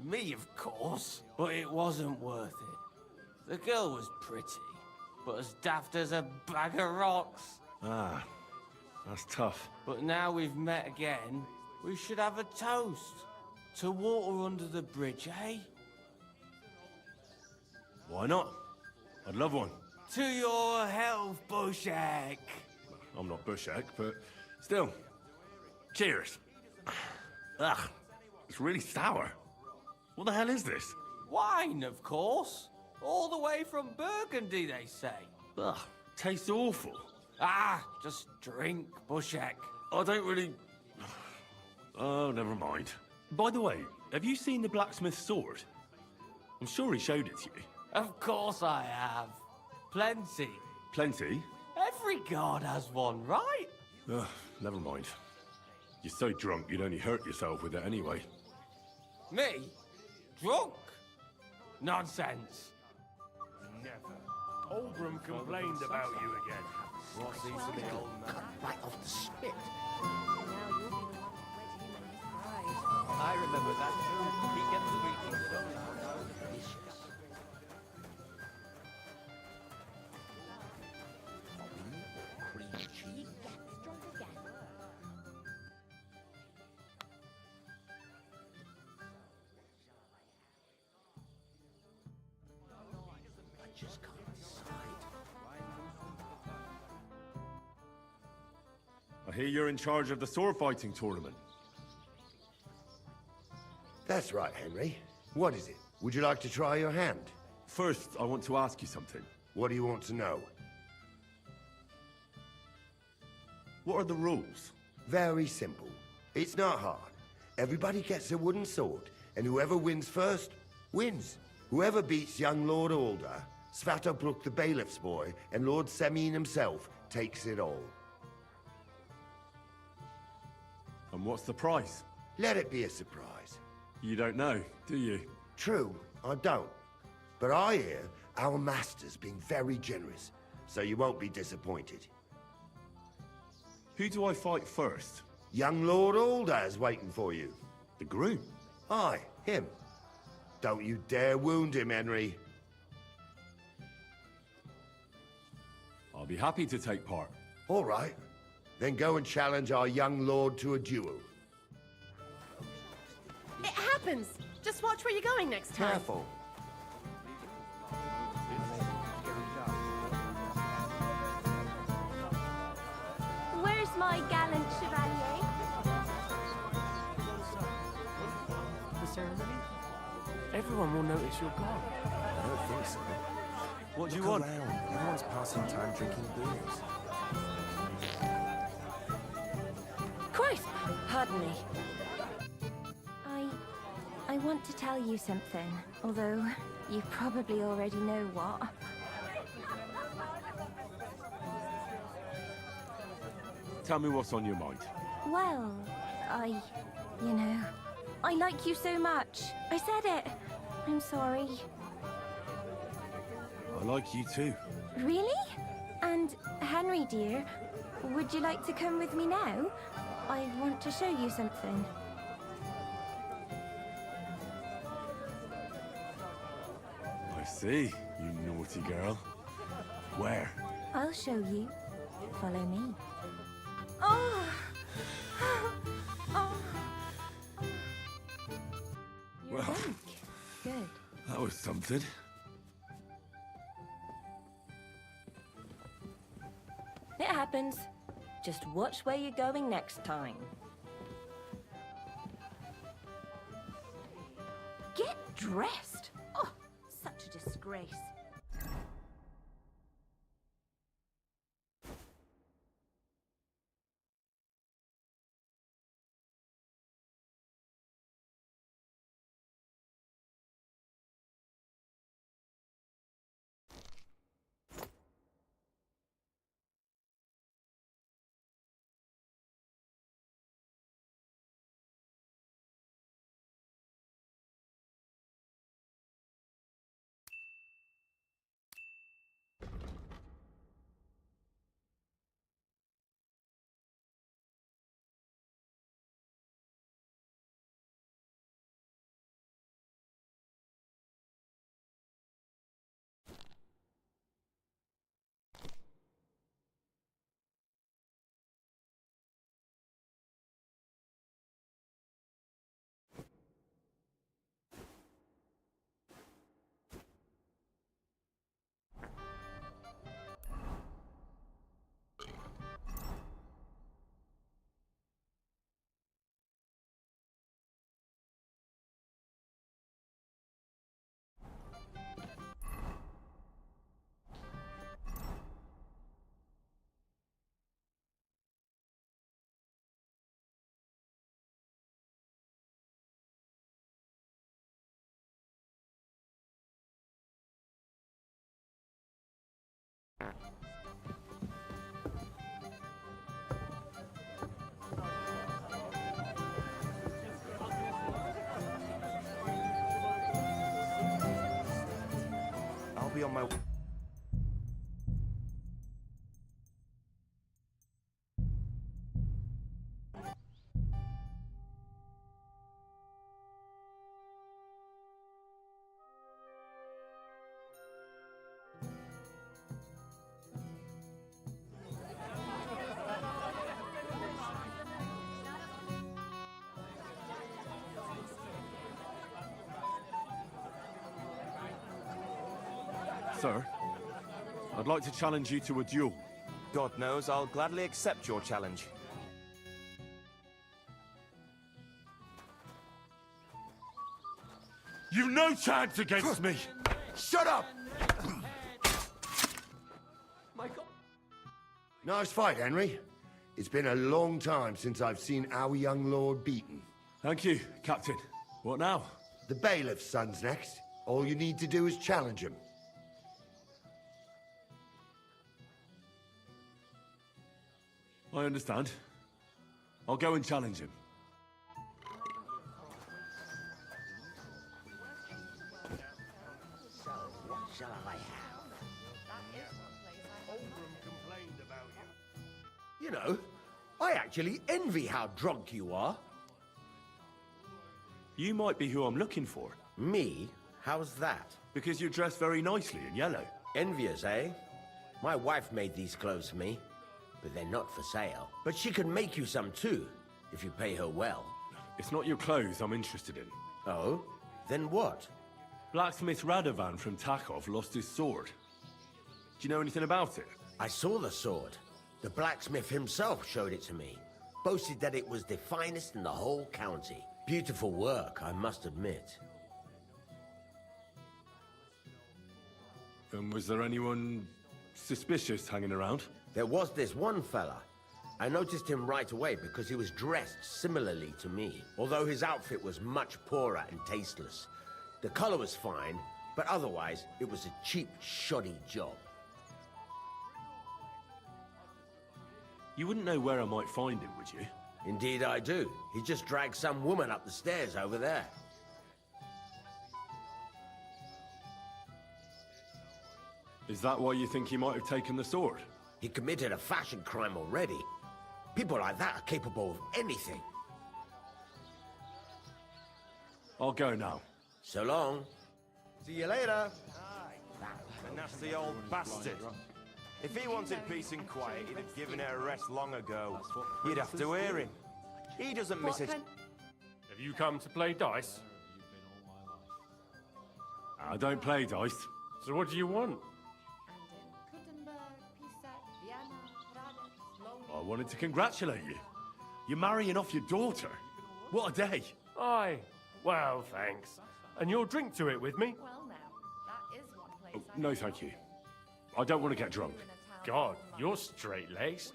[SPEAKER 3] me, of course. But it wasn't worth it. The girl was pretty, but as daft as a bag of rocks.
[SPEAKER 2] Ah, that's tough.
[SPEAKER 3] But now we've met again, we should have a toast. To water under the bridge, eh?
[SPEAKER 2] Why not? I'd love one.
[SPEAKER 3] To your health, Bouchek.
[SPEAKER 2] I'm not Bouchek, but still. Cheers. Ugh, it's really sour. What the hell is this?
[SPEAKER 3] Wine, of course. All the way from Burgundy, they say.
[SPEAKER 2] Ugh, tastes awful.
[SPEAKER 3] Ah, just drink, Bouchek.
[SPEAKER 2] I don't really... Oh, never mind. By the way, have you seen the blacksmith's sword? I'm sure he showed it to you.
[SPEAKER 3] Of course I have. Plenty.
[SPEAKER 2] Plenty?
[SPEAKER 3] Every god has one, right?
[SPEAKER 2] Ugh, never mind. You're so drunk you'd only hurt yourself with it anyway.
[SPEAKER 3] Me? Drunk?
[SPEAKER 17] Nonsense. Never. Oldham complained about you again.
[SPEAKER 14] What's he to me, old man? Right off the spit.
[SPEAKER 3] I remember that too. He kept squeaking so loud.
[SPEAKER 14] I just can't decide.
[SPEAKER 2] I hear you're in charge of the sword fighting tournament.
[SPEAKER 14] That's right, Henry. What is it? Would you like to try your hand?
[SPEAKER 2] First, I want to ask you something.
[SPEAKER 14] What do you want to know?
[SPEAKER 2] What are the rules?
[SPEAKER 14] Very simple. It's not hard. Everybody gets a wooden sword, and whoever wins first, wins. Whoever beats young Lord Alder, Svatopluk the bailiff's boy, and Lord Semyon himself takes it all.
[SPEAKER 2] And what's the price?
[SPEAKER 14] Let it be a surprise.
[SPEAKER 2] You don't know, do you?
[SPEAKER 14] True, I don't. But I hear our master's being very generous, so you won't be disappointed.
[SPEAKER 2] Who do I fight first?
[SPEAKER 14] Young Lord Alder's waiting for you.
[SPEAKER 2] The groom?
[SPEAKER 14] Aye, him. Don't you dare wound him, Henry.
[SPEAKER 2] I'll be happy to take part.
[SPEAKER 14] All right. Then go and challenge our young lord to a duel.
[SPEAKER 6] It happens! Just watch where you're going next time.
[SPEAKER 14] Careful.
[SPEAKER 18] Where's my gallant chevalier?
[SPEAKER 22] The ceremony? Everyone will notice you're gone.
[SPEAKER 16] I don't think so.
[SPEAKER 22] What do you
[SPEAKER 16] Look
[SPEAKER 22] want?
[SPEAKER 16] around. Everyone's passing time drinking beers.
[SPEAKER 18] Christ! Pardon me. I want to tell you something, although you probably already know what.
[SPEAKER 2] Tell me what's on your mind.
[SPEAKER 18] Well, you know, I like you so much. I said it. I'm sorry.
[SPEAKER 2] I like you too.
[SPEAKER 18] Really? And Henry, dear, would you like to come with me now? I want to show you something.
[SPEAKER 2] I see, you naughty girl. Where?
[SPEAKER 18] I'll show you. Follow me. Oh! Oh! You're
[SPEAKER 2] Well,
[SPEAKER 18] awake. Good.
[SPEAKER 2] that was something.
[SPEAKER 18] It happens. Just watch where you're going next time. Get dressed! Oh, such a disgrace.
[SPEAKER 16] be on my...
[SPEAKER 2] Sir, I'd like to challenge you to a duel.
[SPEAKER 16] God knows I'll gladly accept your challenge.
[SPEAKER 2] You've no chance against me!
[SPEAKER 1] Shut up!
[SPEAKER 3] Michael.
[SPEAKER 1] Nice fight, Henry. It's been a long time since I've seen our young lord beaten.
[SPEAKER 2] Thank you, Captain. What now?
[SPEAKER 1] The bailiff's son's next. All you need to do is challenge him.
[SPEAKER 2] I understand. I'll go and challenge him.
[SPEAKER 14] So, what shall I have?
[SPEAKER 17] Oldham complained about you.
[SPEAKER 14] You know, I actually envy how drunk you are.
[SPEAKER 2] You might be who I'm looking for.
[SPEAKER 14] Me? How's that?
[SPEAKER 2] Because you dress very nicely in yellow.
[SPEAKER 14] Envious, eh? My wife made these clothes for me, but they're not for sale. But she can make you some too, if you pay her well.
[SPEAKER 2] It's not your clothes I'm interested in.
[SPEAKER 14] Oh? Then what?
[SPEAKER 2] Blacksmith Radovan from Takov lost his sword. Do you know anything about it?
[SPEAKER 14] I saw the sword. The blacksmith himself showed it to me. Boasted that it was the finest in the whole county. Beautiful work, I must admit.
[SPEAKER 2] And was there anyone suspicious hanging around?
[SPEAKER 14] There was this one fella. I noticed him right away because he was dressed similarly to me, although his outfit was much poorer and tasteless. The color was fine, but otherwise it was a cheap, shoddy job.
[SPEAKER 2] You wouldn't know where I might find him, would you?
[SPEAKER 14] Indeed I do. He just dragged some woman up the stairs over there.
[SPEAKER 2] Is that why you think he might have taken the sword?
[SPEAKER 14] He committed a fashion crime already. People like that are capable of anything.
[SPEAKER 2] I'll go now.
[SPEAKER 14] So long.
[SPEAKER 16] See you later. The nasty old bastard. If he wanted peace and quiet, he'd have given it a rest long ago. You'd have to hear him. He doesn't miss it.
[SPEAKER 17] Have you come to play dice?
[SPEAKER 2] I don't play dice.
[SPEAKER 17] So what do you want?
[SPEAKER 2] I wanted to congratulate you. You're marrying off your daughter. What a day.
[SPEAKER 17] Aye. Well, thanks. And you'll drink to it with me?
[SPEAKER 4] Well, now, that is one place
[SPEAKER 2] Oh, no, thank you. I don't want to get drunk.
[SPEAKER 17] God, you're straight-laced.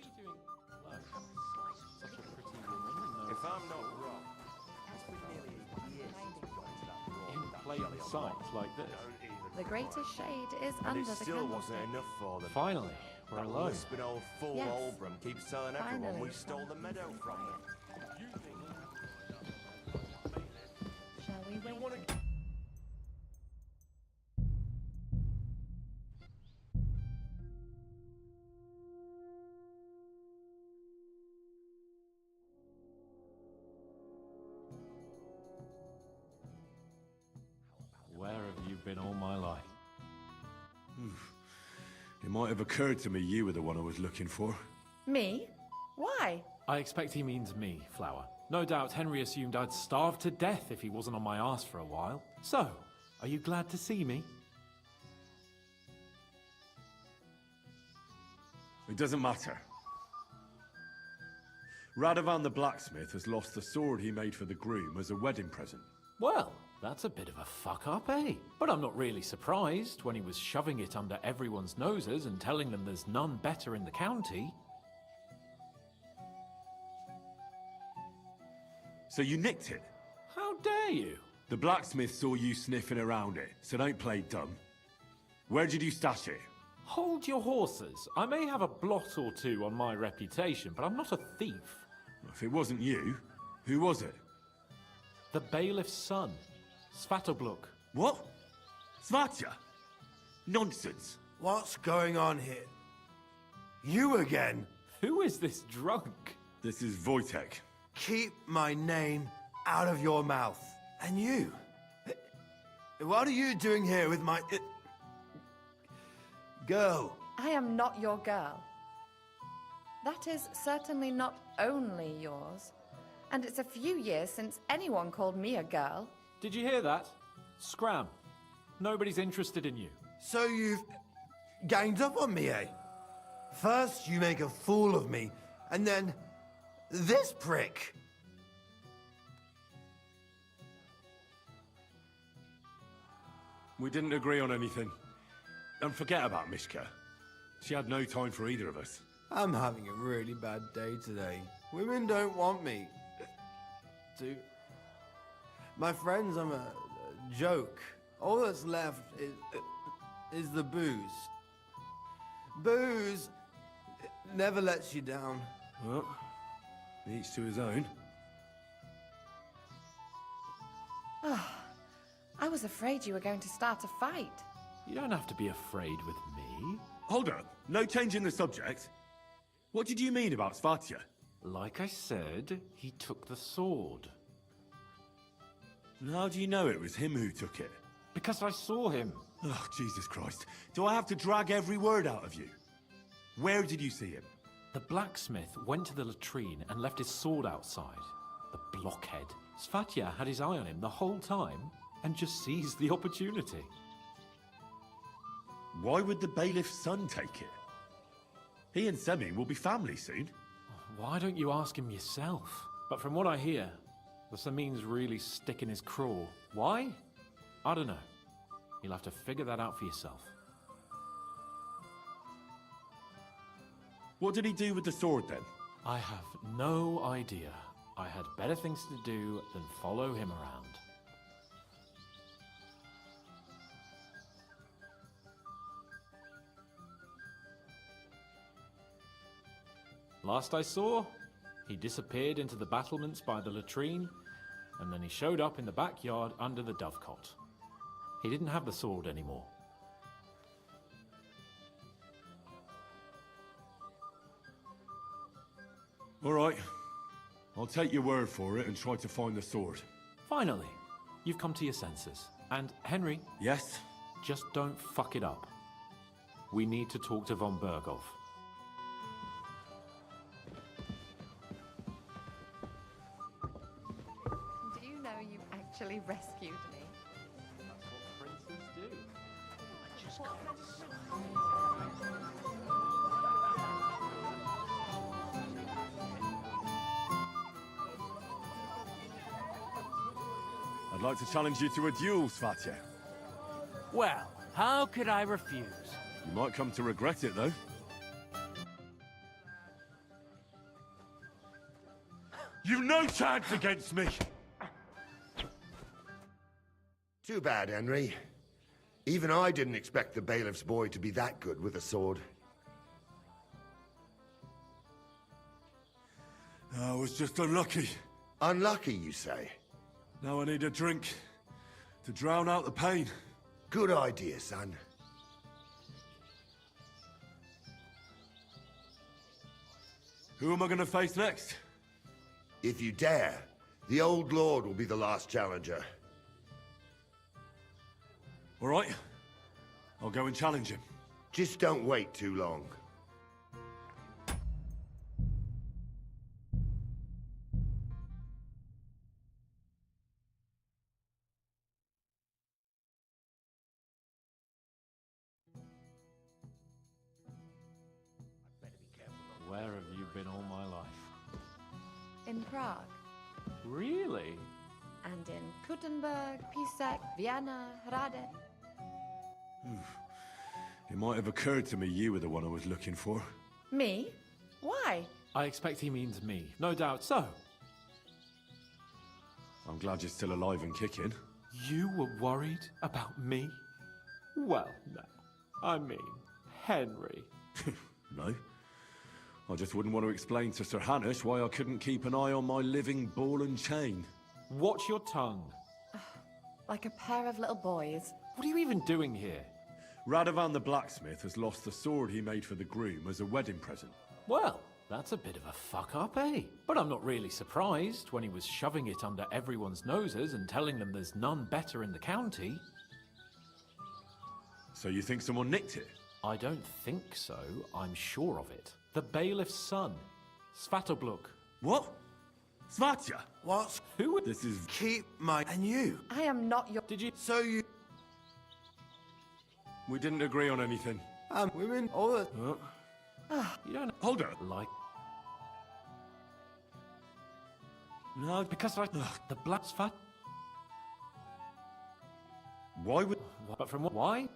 [SPEAKER 16] If I'm not wrong,
[SPEAKER 11] In plain sight like this.
[SPEAKER 4] The greatest shade is
[SPEAKER 16] and
[SPEAKER 4] under
[SPEAKER 16] it
[SPEAKER 4] the
[SPEAKER 16] still
[SPEAKER 4] candlestick.
[SPEAKER 16] wasn't enough for them.
[SPEAKER 11] Finally, we're
[SPEAKER 16] That
[SPEAKER 11] alone.
[SPEAKER 16] lisping old fool
[SPEAKER 4] Yes.
[SPEAKER 16] Oldbrum keeps telling everyone
[SPEAKER 4] Finally.
[SPEAKER 16] we stole the meadow from them.
[SPEAKER 4] Shall we wait?
[SPEAKER 11] Where have you been all my life?
[SPEAKER 2] It might have occurred to me you were the one I was looking for.
[SPEAKER 4] Me? Why?
[SPEAKER 22] I expect he means me, Flower. No doubt Henry assumed I'd starve to death if he wasn't on my arse for a while. So, are you glad to see me?
[SPEAKER 2] It doesn't matter. Radovan the blacksmith has lost the sword he made for the groom as a wedding present.
[SPEAKER 22] Well, that's a bit of a fuck-up, eh? But I'm not really surprised when he was shoving it under everyone's noses and telling them there's none better in the county.
[SPEAKER 2] So you nicked it?
[SPEAKER 22] How dare you?
[SPEAKER 2] The blacksmith saw you sniffing around it, so don't play dumb. Where did you stash it?
[SPEAKER 22] Hold your horses. I may have a blot or two on my reputation, but I'm not a thief.
[SPEAKER 2] If it wasn't you, who was it?
[SPEAKER 22] The bailiff's son, Svatobluk.
[SPEAKER 2] What? Svatya? Nonsense.
[SPEAKER 14] What's going on here? You again?
[SPEAKER 11] Who is this drunk?
[SPEAKER 2] This is Wojtek.
[SPEAKER 14] Keep my name out of your mouth. And you? What are you doing here with my... girl?
[SPEAKER 8] I am not your girl. That is certainly not only yours. And it's a few years since anyone called me a girl.
[SPEAKER 11] Did you hear that? Scram. Nobody's interested in you.
[SPEAKER 14] So you've ganged up on me, eh? First you make a fool of me, and then this prick.
[SPEAKER 2] We didn't agree on anything. And forget about Mishka. She had no time for either of us.
[SPEAKER 14] I'm having a really bad day today. Women don't want me. My friends, I'm a joke. All that's left is the booze. Booze never lets you down.
[SPEAKER 2] Well, each to his own.
[SPEAKER 8] Oh, I was afraid you were going to start a fight.
[SPEAKER 11] You don't have to be afraid with me.
[SPEAKER 2] Hold on. No change in the subject. What did you mean about Svatya?
[SPEAKER 11] Like I said, he took the sword.
[SPEAKER 2] And how do you know it was him who took it?
[SPEAKER 11] Because I saw him.
[SPEAKER 2] Oh, Jesus Christ. Do I have to drag every word out of you? Where did you see him?
[SPEAKER 11] The blacksmith went to the latrine and left his sword outside. The blockhead. Svatya had his eye on him the whole time and just seized the opportunity.
[SPEAKER 2] Why would the bailiff's son take it? He and Semyon will be family soon.
[SPEAKER 11] Why don't you ask him yourself? But from what I hear, the Semyon's really sticking his craw. Why? I don't know. You'll have to figure that out for yourself.
[SPEAKER 2] What did he do with the sword then?
[SPEAKER 11] I have no idea. I had better things to do than follow him around. Last I saw, he disappeared into the battlements by the latrine, and then he showed up in the backyard under the dovecot. He didn't have the sword anymore.
[SPEAKER 2] All right. I'll take your word for it and try to find the sword.
[SPEAKER 11] Finally, you've come to your senses. And Henry...
[SPEAKER 2] Yes?
[SPEAKER 11] Just don't fuck it up. We need to talk to von Berghoff.
[SPEAKER 8] Do you know you actually rescued me?
[SPEAKER 11] That's what princes do. I just
[SPEAKER 2] I'd like to challenge you to a duel, Svatya.
[SPEAKER 22] Well, how could I refuse?
[SPEAKER 2] You might come to regret it, though. You've no chance against me!
[SPEAKER 1] Too bad, Henry. Even I didn't expect the bailiff's boy to be that good with a sword.
[SPEAKER 2] I was just unlucky.
[SPEAKER 1] Unlucky, you say?
[SPEAKER 2] Now I need a drink to drown out the pain.
[SPEAKER 1] Good idea, son.
[SPEAKER 2] Who am I going to face next?
[SPEAKER 1] If you dare, the old lord will be the last challenger.
[SPEAKER 2] All right. I'll go and challenge him.
[SPEAKER 1] Just don't wait too long.
[SPEAKER 11] Where have you been all my life?
[SPEAKER 8] In Prague.
[SPEAKER 11] Really?
[SPEAKER 8] And in Kuttenberg, Písek, Vienna, Hrade.
[SPEAKER 2] It might have occurred to me you were the one I was looking for.
[SPEAKER 8] Me? Why?
[SPEAKER 11] I expect he means me. No doubt so.
[SPEAKER 2] I'm glad you're still alive and kicking.
[SPEAKER 11] You were worried about me? Well, no. I mean, Henry.
[SPEAKER 2] No. I just wouldn't want to explain to Sir Hanush why I couldn't keep an eye on my living ball and chain.
[SPEAKER 11] Watch your tongue.
[SPEAKER 8] Like a pair of little boys.
[SPEAKER 11] What are you even doing here?
[SPEAKER 2] Radovan the blacksmith has lost the sword he made for the groom as a wedding present.
[SPEAKER 11] Well, that's a bit of a fuck-up, eh? But I'm not really surprised when he was shoving it under everyone's noses and telling them there's none better in the county.
[SPEAKER 2] So you think someone nicked it?
[SPEAKER 11] I don't think so. I'm sure of it. The bailiff's son, Svatobluk.
[SPEAKER 2] What? Svatya?
[SPEAKER 14] What?
[SPEAKER 11] Who?
[SPEAKER 2] This is...
[SPEAKER 14] Keep my... And you?
[SPEAKER 8] I am not your...
[SPEAKER 11] Did you...
[SPEAKER 14] So you...
[SPEAKER 2] We didn't agree on anything.
[SPEAKER 14] Women, all the...
[SPEAKER 11] You don't...
[SPEAKER 2] Hold on.
[SPEAKER 11] Like... No, because I... the black Svat...
[SPEAKER 2] Why would...
[SPEAKER 11] But from what? Why?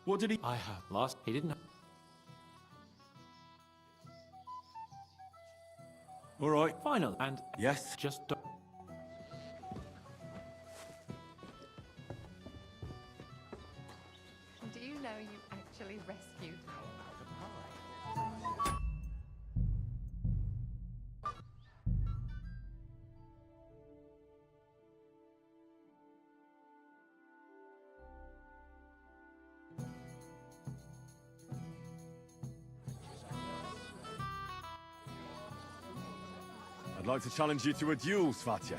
[SPEAKER 2] What did he...
[SPEAKER 11] I have last... He didn't...
[SPEAKER 2] All right.
[SPEAKER 11] Final. And...
[SPEAKER 2] Yes?
[SPEAKER 11] Just...
[SPEAKER 8] Do you know you actually rescued me?
[SPEAKER 2] I'd like to challenge you to a duel, Svatya.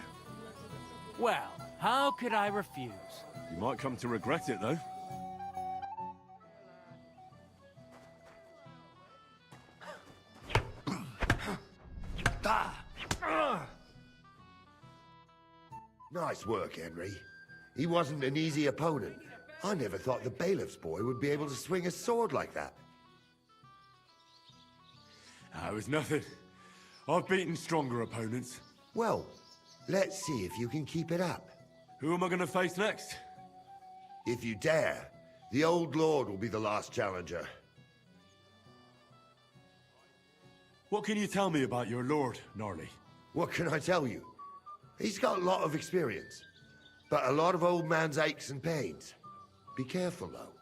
[SPEAKER 22] Well, how could I refuse?
[SPEAKER 2] You might come to regret it, though.
[SPEAKER 1] Nice work, Henry. He wasn't an easy opponent. I never thought the bailiff's boy would be able to swing a sword like that.
[SPEAKER 2] It was nothing. I've beaten stronger opponents.
[SPEAKER 1] Well, let's see if you can keep it up.
[SPEAKER 2] Who am I going to face next?
[SPEAKER 1] If you dare, the old lord will be the last challenger.
[SPEAKER 2] What can you tell me about your lord, Gnarly?
[SPEAKER 1] What can I tell you? He's got a lot of experience, but a lot of old man's aches and pains. Be careful, though.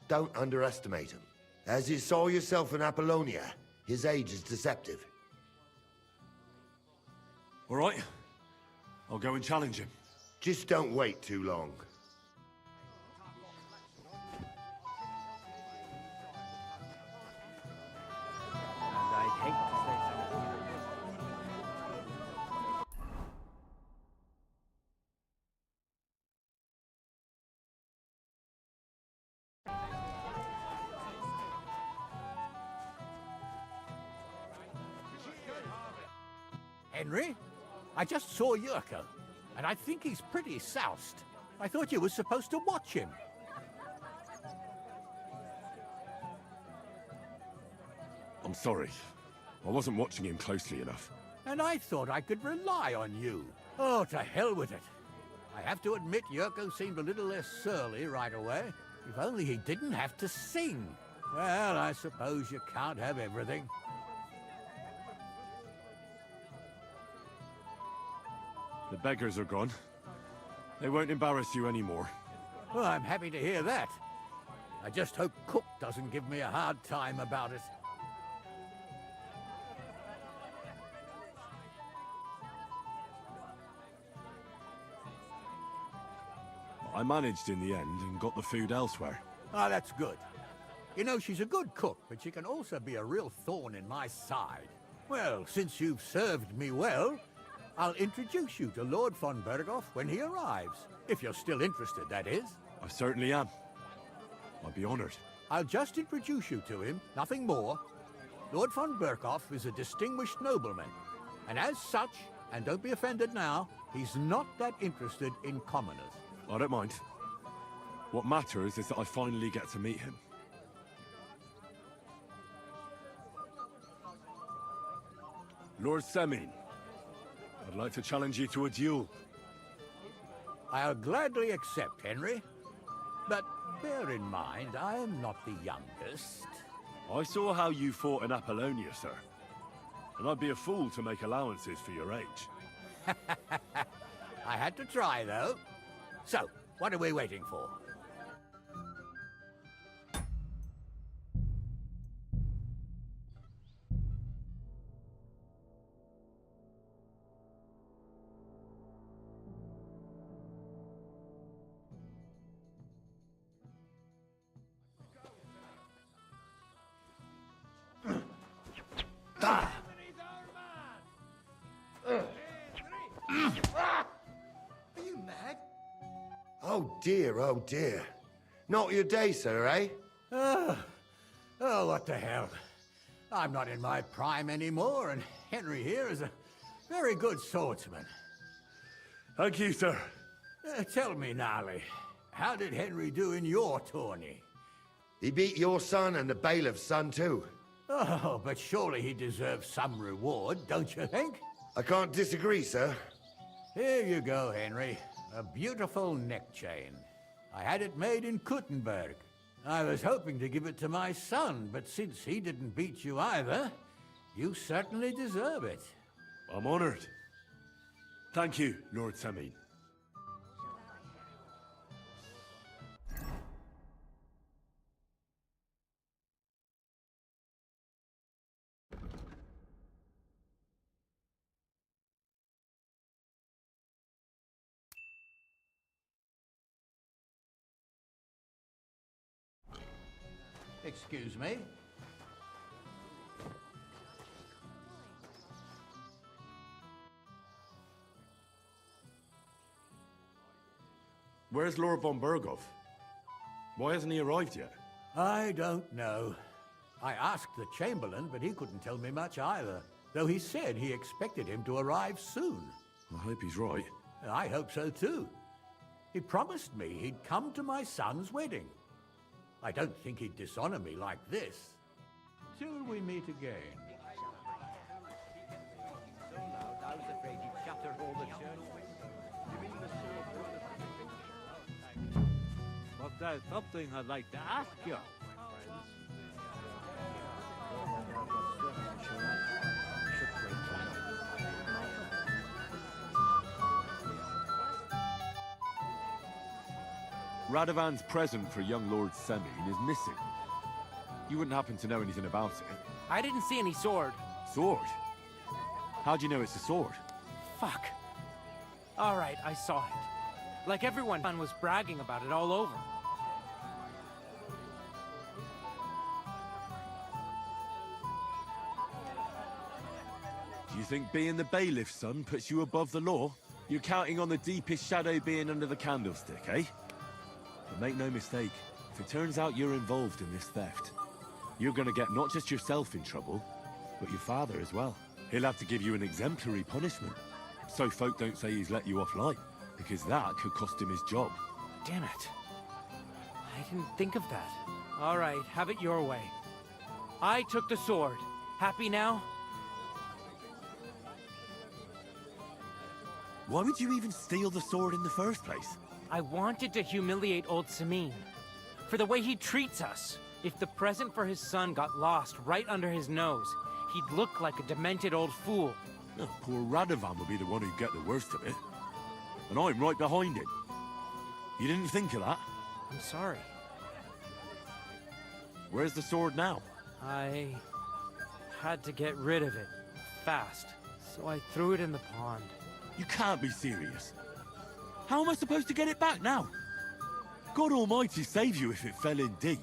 [SPEAKER 1] Don't underestimate him. As you saw yourself in Apollonia, his age is deceptive.
[SPEAKER 2] All right. I'll go and challenge him.
[SPEAKER 1] Just don't wait too long.
[SPEAKER 22] And I'd hate to say
[SPEAKER 7] Henry, I just saw Yurko, and I think he's pretty soused. I thought you were supposed to watch him.
[SPEAKER 2] I'm sorry. I wasn't watching him closely enough.
[SPEAKER 7] And I thought I could rely on you. Oh, to hell with it. I have to admit Yurko seemed a little less surly right away. If only he didn't have to sing. Well, I suppose you can't have everything.
[SPEAKER 2] The beggars are gone. They won't embarrass you anymore.
[SPEAKER 7] Well, I'm happy to hear that. I just hope Cook doesn't give me a hard time about it.
[SPEAKER 2] I managed in the end and got the food elsewhere.
[SPEAKER 7] Ah, that's good. You know, she's a good cook, but she can also be a real thorn in my side. Well, since you've served me well, I'll introduce you to Lord von Berghoff when he arrives. If you're still interested, that is.
[SPEAKER 2] I certainly am. I'd be honored.
[SPEAKER 7] I'll just introduce you to him, nothing more. Lord von Berghoff is a distinguished nobleman, and as such, and don't be offended now, he's not that interested in commoners.
[SPEAKER 2] I don't mind. What matters is that I finally get to meet him. Lord Semin, I'd like to challenge you to a duel.
[SPEAKER 7] I'll gladly accept, Henry. But bear in mind, I am not the youngest.
[SPEAKER 2] I saw how you fought in Apollonia, sir. And I'd be a fool to make allowances for your age.
[SPEAKER 7] I had to try, though. So, what are we waiting for?
[SPEAKER 1] dear, oh dear. Not your day, sir, eh?
[SPEAKER 13] Oh, what the hell. I'm not in my prime anymore, and Henry here is a very good swordsman.
[SPEAKER 1] Thank you, sir.
[SPEAKER 13] Tell me, Gnarly, how did Henry do in your tourney?
[SPEAKER 1] He beat your son and the bailiff's son, too.
[SPEAKER 13] Oh, but surely he deserves some reward, don't you think?
[SPEAKER 1] I can't disagree, sir.
[SPEAKER 13] Here you go, Henry. A beautiful neck chain. I had it made in Kuttenberg. I was hoping to give it to my son, but since he didn't beat you either, you certainly deserve it.
[SPEAKER 2] I'm honored. Thank you, Lord Semin.
[SPEAKER 13] Excuse me?
[SPEAKER 2] Where's Lord von Berghoff? Why hasn't he arrived yet?
[SPEAKER 13] I don't know. I asked the Chamberlain, but he couldn't tell me much either, though he said he expected him to arrive soon.
[SPEAKER 2] I hope he's right.
[SPEAKER 13] I hope so too. He promised me he'd come to my son's wedding. I don't think he'd dishonor me like this. Till we meet again.
[SPEAKER 19] But there's something I'd like to ask you.
[SPEAKER 2] Radovan's present for young Lord Semin is missing. You wouldn't happen to know anything about it?
[SPEAKER 22] I didn't see any sword.
[SPEAKER 2] Sword? How'd you know it's a sword?
[SPEAKER 22] Fuck. All right, I saw it. Like everyone was bragging about it all over.
[SPEAKER 2] Do you think being the bailiff's son puts you above the law? You're counting on the deepest shadow being under the candlestick, eh? But make no mistake, if it turns out you're involved in this theft, you're gonna get not just yourself in trouble, but your father as well. He'll have to give you an exemplary punishment, so folk don't say he's let you off light, because that could cost him his job.
[SPEAKER 22] Damn it. I didn't think of that. All right, have it your way. I took the sword. Happy now?
[SPEAKER 2] Why would you even steal the sword in the first place?
[SPEAKER 22] I wanted to humiliate old Semin. For the way he treats us. If the present for his son got lost right under his nose, he'd look like a demented old fool.
[SPEAKER 2] Oh, poor Radovan would be the one who'd get the worst of it. And I'm right behind him. You didn't think of that?
[SPEAKER 22] I'm sorry.
[SPEAKER 2] Where's the sword now?
[SPEAKER 22] I had to get rid of it. Fast. So I threw it in the pond.
[SPEAKER 2] You can't be serious. How am I supposed to get it back now? God Almighty save you if it fell in deep.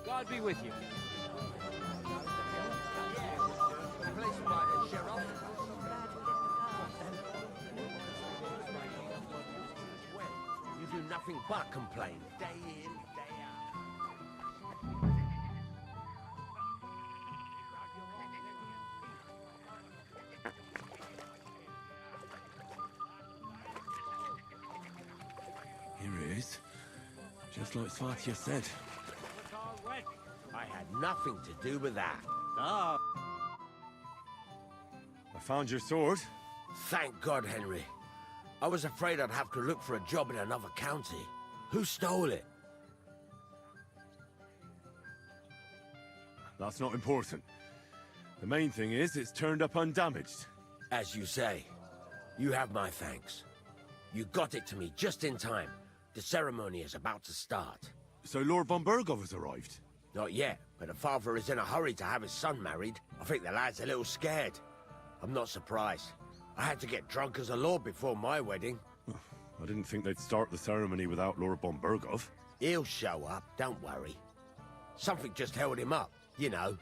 [SPEAKER 22] God be with you.
[SPEAKER 14] You do nothing but complain, day in, day out.
[SPEAKER 2] Here it is. Just like Svatia said.
[SPEAKER 14] I had nothing to do with that.
[SPEAKER 2] I found your sword.
[SPEAKER 14] Thank God, Henry. I was afraid I'd have to look for a job in another county. Who stole it?
[SPEAKER 2] That's not important. The main thing is it's turned up undamaged.
[SPEAKER 14] As you say, you have my thanks. You got it to me just in time. The ceremony is about to start.
[SPEAKER 2] So Lord von Berghoff has arrived?
[SPEAKER 14] Not yet, but the father is in a hurry to have his son married. I think the lad's a little scared. I'm not surprised. I had to get drunk as a lord before my wedding.
[SPEAKER 2] I didn't think they'd start the ceremony without Lord von Berghoff.
[SPEAKER 14] He'll show up, don't worry. Something just held him up, you know.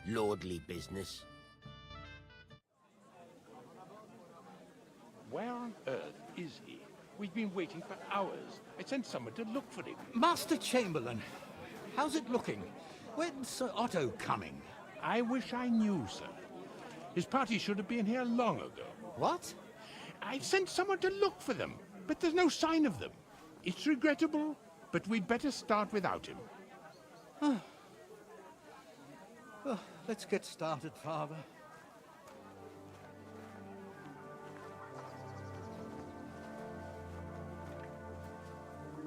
[SPEAKER 14] Lordly business.
[SPEAKER 9] Where on earth is he?
[SPEAKER 5] We've been waiting for hours. I sent someone to look for him.
[SPEAKER 13] Master Chamberlain, how's it looking? When's Sir Otto coming?
[SPEAKER 5] I wish I knew, sir. His party should have been here long ago.
[SPEAKER 13] What?
[SPEAKER 5] I've sent someone to look for them, but there's no sign of them. It's regrettable, but we'd better start without him.
[SPEAKER 13] Oh, let's get started, Father.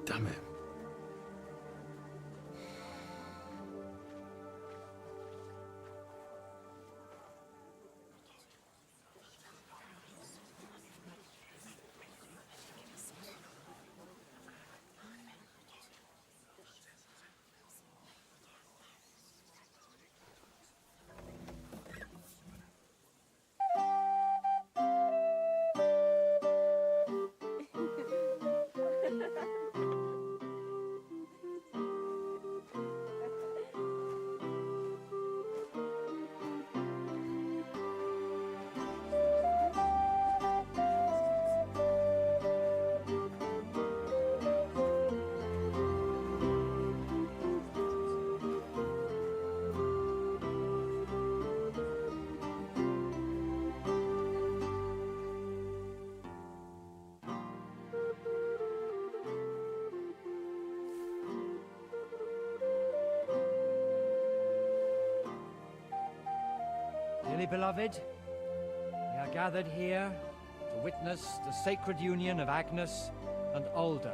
[SPEAKER 5] Damn it.
[SPEAKER 20] Dearly beloved, we are gathered here to witness the sacred union of Agnes and Alder.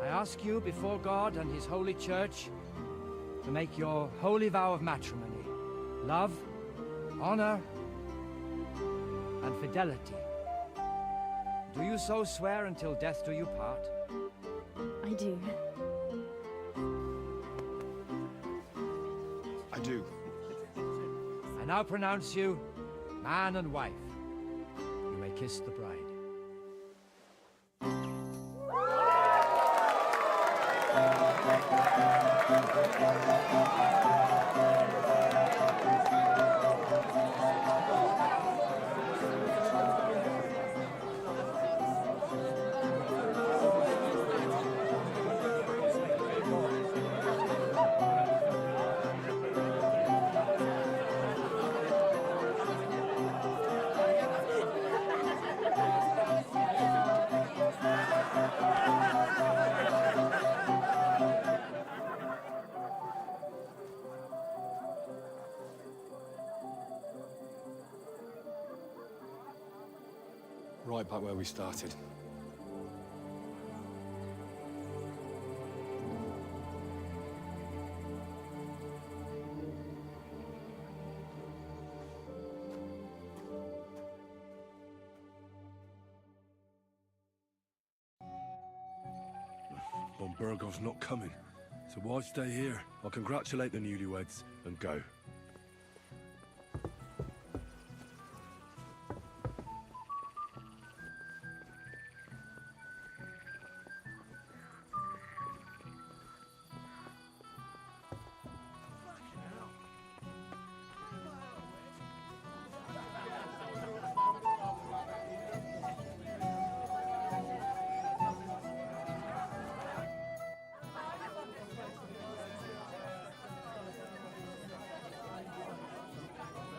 [SPEAKER 20] I ask you before God and His holy church to make your holy vow of matrimony, love, honor, and fidelity. Do you so swear until death do you part?
[SPEAKER 18] I do.
[SPEAKER 20] I do. I now pronounce you man and wife. You may kiss the bride.
[SPEAKER 23] Right back where we started.
[SPEAKER 2] Von Burgov's not coming, so why stay here? I'll congratulate the newlyweds and go.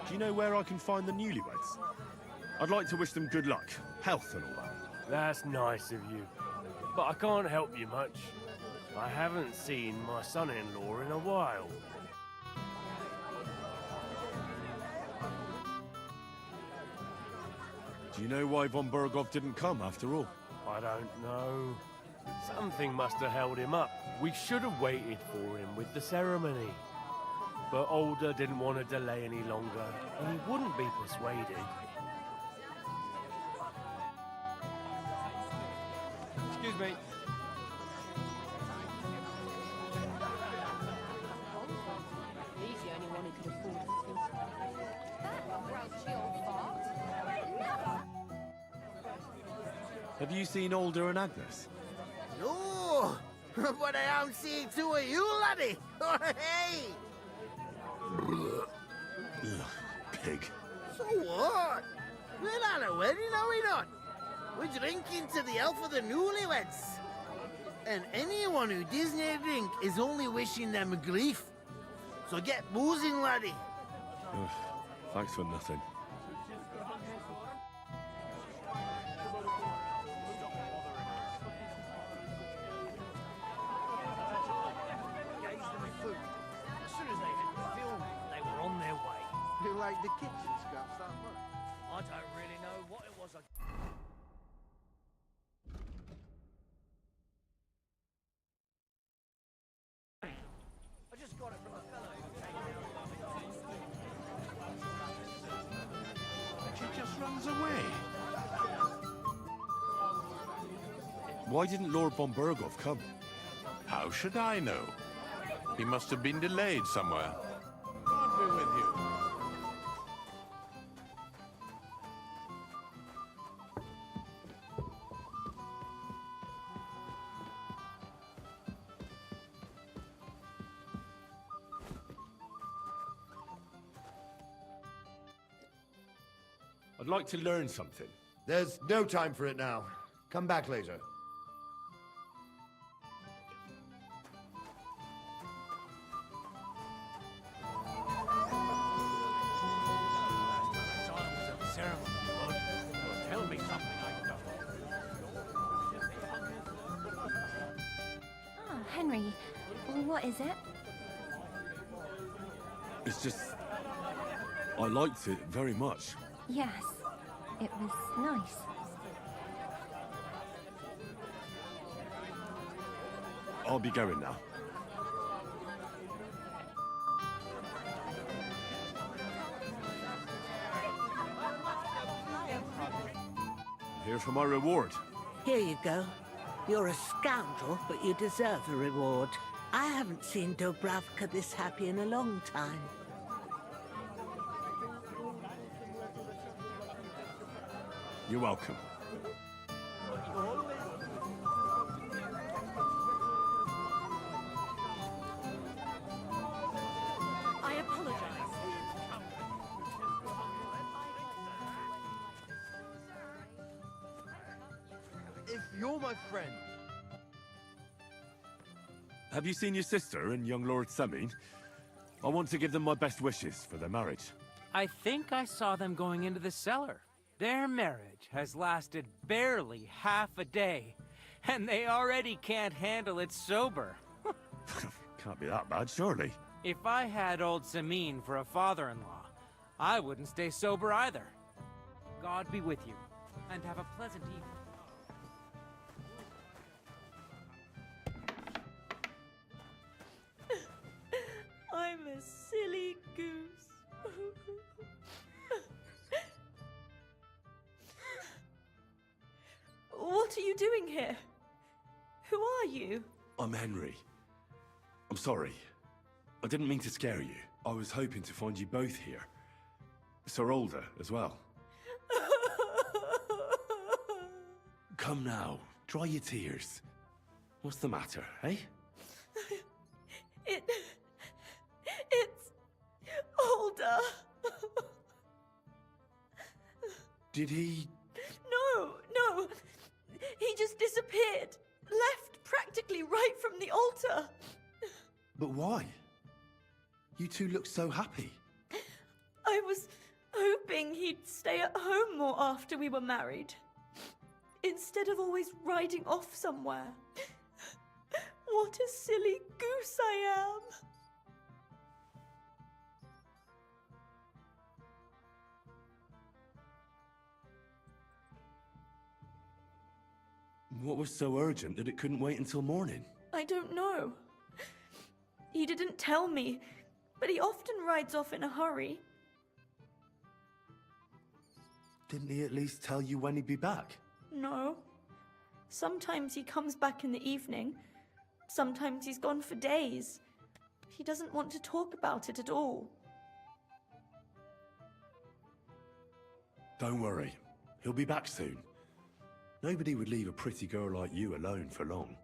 [SPEAKER 2] Do you know where I can find the newlyweds? I'd like to wish them good luck, health and all that.
[SPEAKER 17] That's nice of you. But I can't help you much. I haven't seen my son-in-law in a while.
[SPEAKER 2] Do you know why Von Burgov didn't come after all?
[SPEAKER 17] I don't know. Something must have held him up. We should have waited for him with the ceremony. But Alder didn't want to delay any longer, and he wouldn't be persuaded. Excuse me.
[SPEAKER 4] He's the only one who could afford it. That grouchy old fart. Never.
[SPEAKER 2] Have you seen Alder and Agnes?
[SPEAKER 24] No, but I am seeing two of you, laddie. Hey!
[SPEAKER 2] Ugh, pig.
[SPEAKER 24] So what? We're not a wedding, are we not? We're drinking to the health of the newlyweds. And anyone who doesn't drink is only wishing them grief. So get boozing, laddie.
[SPEAKER 2] Ugh, thanks for nothing.
[SPEAKER 7] As soon as they hit the film, they were on their way.
[SPEAKER 9] You like the kitchen scraps that much?
[SPEAKER 7] I don't really know what it was. I just got it from a fellow who came down.
[SPEAKER 5] She just runs away.
[SPEAKER 2] Why didn't Lord von Burgov come?
[SPEAKER 5] How should I know? He must have been delayed somewhere. God be with you.
[SPEAKER 2] I'd like to learn something.
[SPEAKER 1] There's no time for it now. Come back later.
[SPEAKER 7] Tell me something I don't.
[SPEAKER 4] Oh, Henry, what is it?
[SPEAKER 2] It's just... I liked it very much.
[SPEAKER 4] Yes, it was nice.
[SPEAKER 2] I'll be going now. Here for my reward.
[SPEAKER 10] Here you go. You're a scoundrel, but you deserve a reward. I haven't seen Dubravka this happy in a long time.
[SPEAKER 2] You're welcome.
[SPEAKER 6] I apologize.
[SPEAKER 9] If you're my friend...
[SPEAKER 2] Have you seen your sister and young Lord Semin? I want to give them my best wishes for their marriage.
[SPEAKER 22] I think I saw them going into the cellar. Their marriage has lasted barely half a day, and they already can't handle it sober.
[SPEAKER 2] Can't be that bad, surely.
[SPEAKER 22] If I had old Samin for a father-in-law, I wouldn't stay sober either. God be with you, and have a pleasant evening.
[SPEAKER 18] I'm a silly goose. What are you doing here? Who are you?
[SPEAKER 2] I'm Henry. I'm sorry. I didn't mean to scare you. I was hoping to find you both here. Sir Older as well. Come now, dry your tears. What's the matter, eh?
[SPEAKER 18] It's Older.
[SPEAKER 2] Did he...
[SPEAKER 18] No. He just disappeared. Left practically right from the altar.
[SPEAKER 2] But why? You two look so happy.
[SPEAKER 18] I was hoping he'd stay at home more after we were married. Instead of always riding off somewhere. What a silly goose I am.
[SPEAKER 2] What was so urgent that it couldn't wait until morning?
[SPEAKER 18] I don't know. He didn't tell me, but he often rides off in a hurry.
[SPEAKER 2] Didn't he at least tell you when he'd be back?
[SPEAKER 18] No. Sometimes he comes back in the evening. Sometimes he's gone for days. He doesn't want to talk about it at all.
[SPEAKER 2] Don't worry. He'll be back soon. Nobody would leave a pretty girl like you alone for long.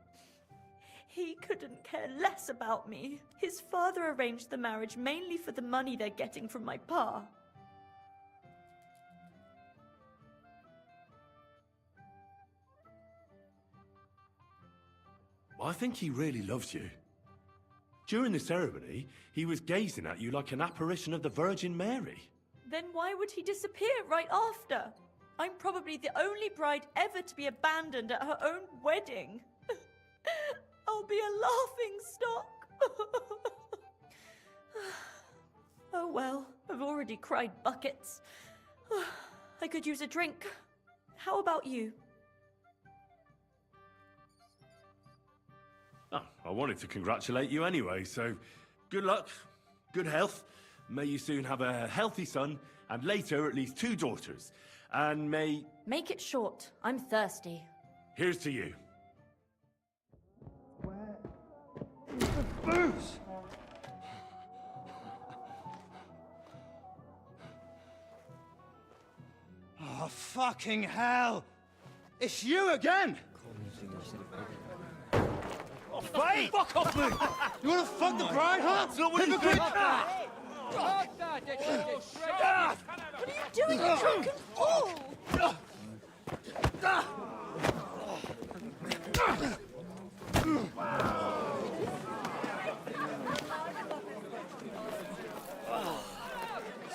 [SPEAKER 18] He couldn't care less about me. His father arranged the marriage mainly for the money they're getting from my pa.
[SPEAKER 2] I think he really loves you. During the ceremony, he was gazing at you like an apparition of the Virgin Mary.
[SPEAKER 18] Then why would he disappear right after? I'm probably the only bride ever to be abandoned at her own wedding. I'll be a laughing stock. Oh well, I've already cried buckets. I could use a drink. How about you?
[SPEAKER 2] Oh, I wanted to congratulate you anyway, so good luck, good health. May you soon have a healthy son, and later at least 2 daughters. And may...
[SPEAKER 18] Make it short. I'm thirsty.
[SPEAKER 2] Here's to you.
[SPEAKER 20] Booze! Oh, fucking hell! It's you again! Oh,
[SPEAKER 17] Wait! Fuck off me!
[SPEAKER 20] You wanna fuck the bride, huh?
[SPEAKER 17] That's not what you
[SPEAKER 20] Hypocrite!
[SPEAKER 18] What are you doing, you drunken fool?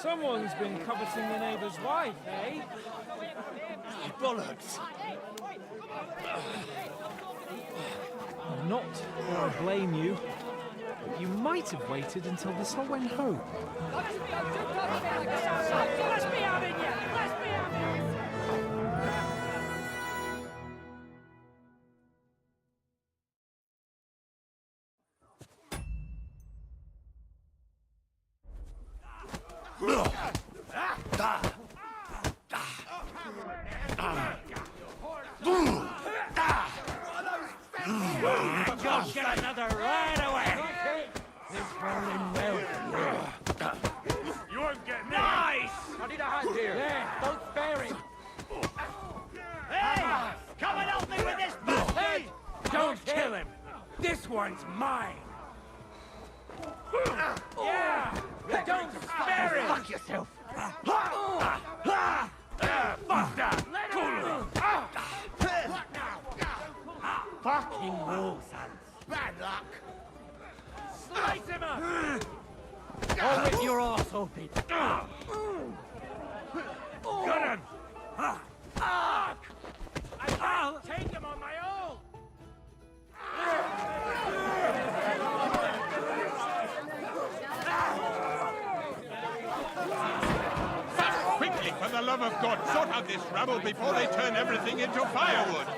[SPEAKER 22] Someone's been coveting the neighbour's wife, eh?
[SPEAKER 17] Bollocks!
[SPEAKER 22] Not that I blame you. You might have waited until this all went home.
[SPEAKER 17] Let's be having you! Let's be having you! Just get another right away! This burning well. You won't get me! Nice! I need a hand here. There, don't spare him. Hey! Come and help me with this bastard! Don't kill him! This one's mine! Yeah! Don't spare him! Fuck yourself! Fuck that! Fucking wolves, bad luck! Slice him up! I'll rip your arse open! Got him! I'll take him on my own!
[SPEAKER 5] Quickly, for the love of God, sort out this rabble before they turn everything into firewood!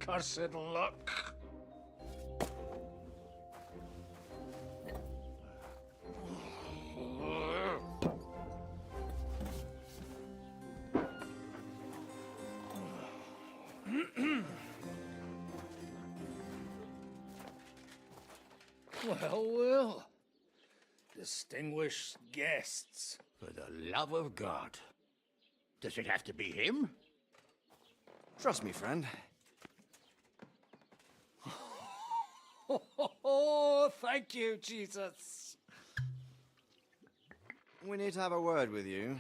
[SPEAKER 17] Cursed luck. Well. Distinguished guests.
[SPEAKER 9] For the love of God. Does it have to be him?
[SPEAKER 3] Trust me, friend.
[SPEAKER 17] Oh, thank you, Jesus.
[SPEAKER 3] We need to have a word with you.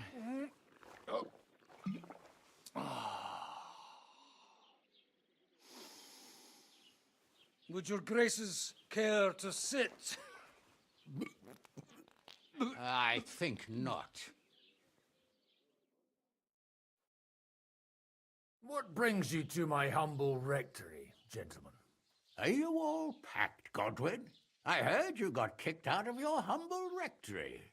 [SPEAKER 17] Would your graces care to sit?
[SPEAKER 13] I think not.
[SPEAKER 7] What brings you to my humble rectory, gentlemen?
[SPEAKER 13] Are you all packed, Godwin? I heard you got kicked out of your humble rectory.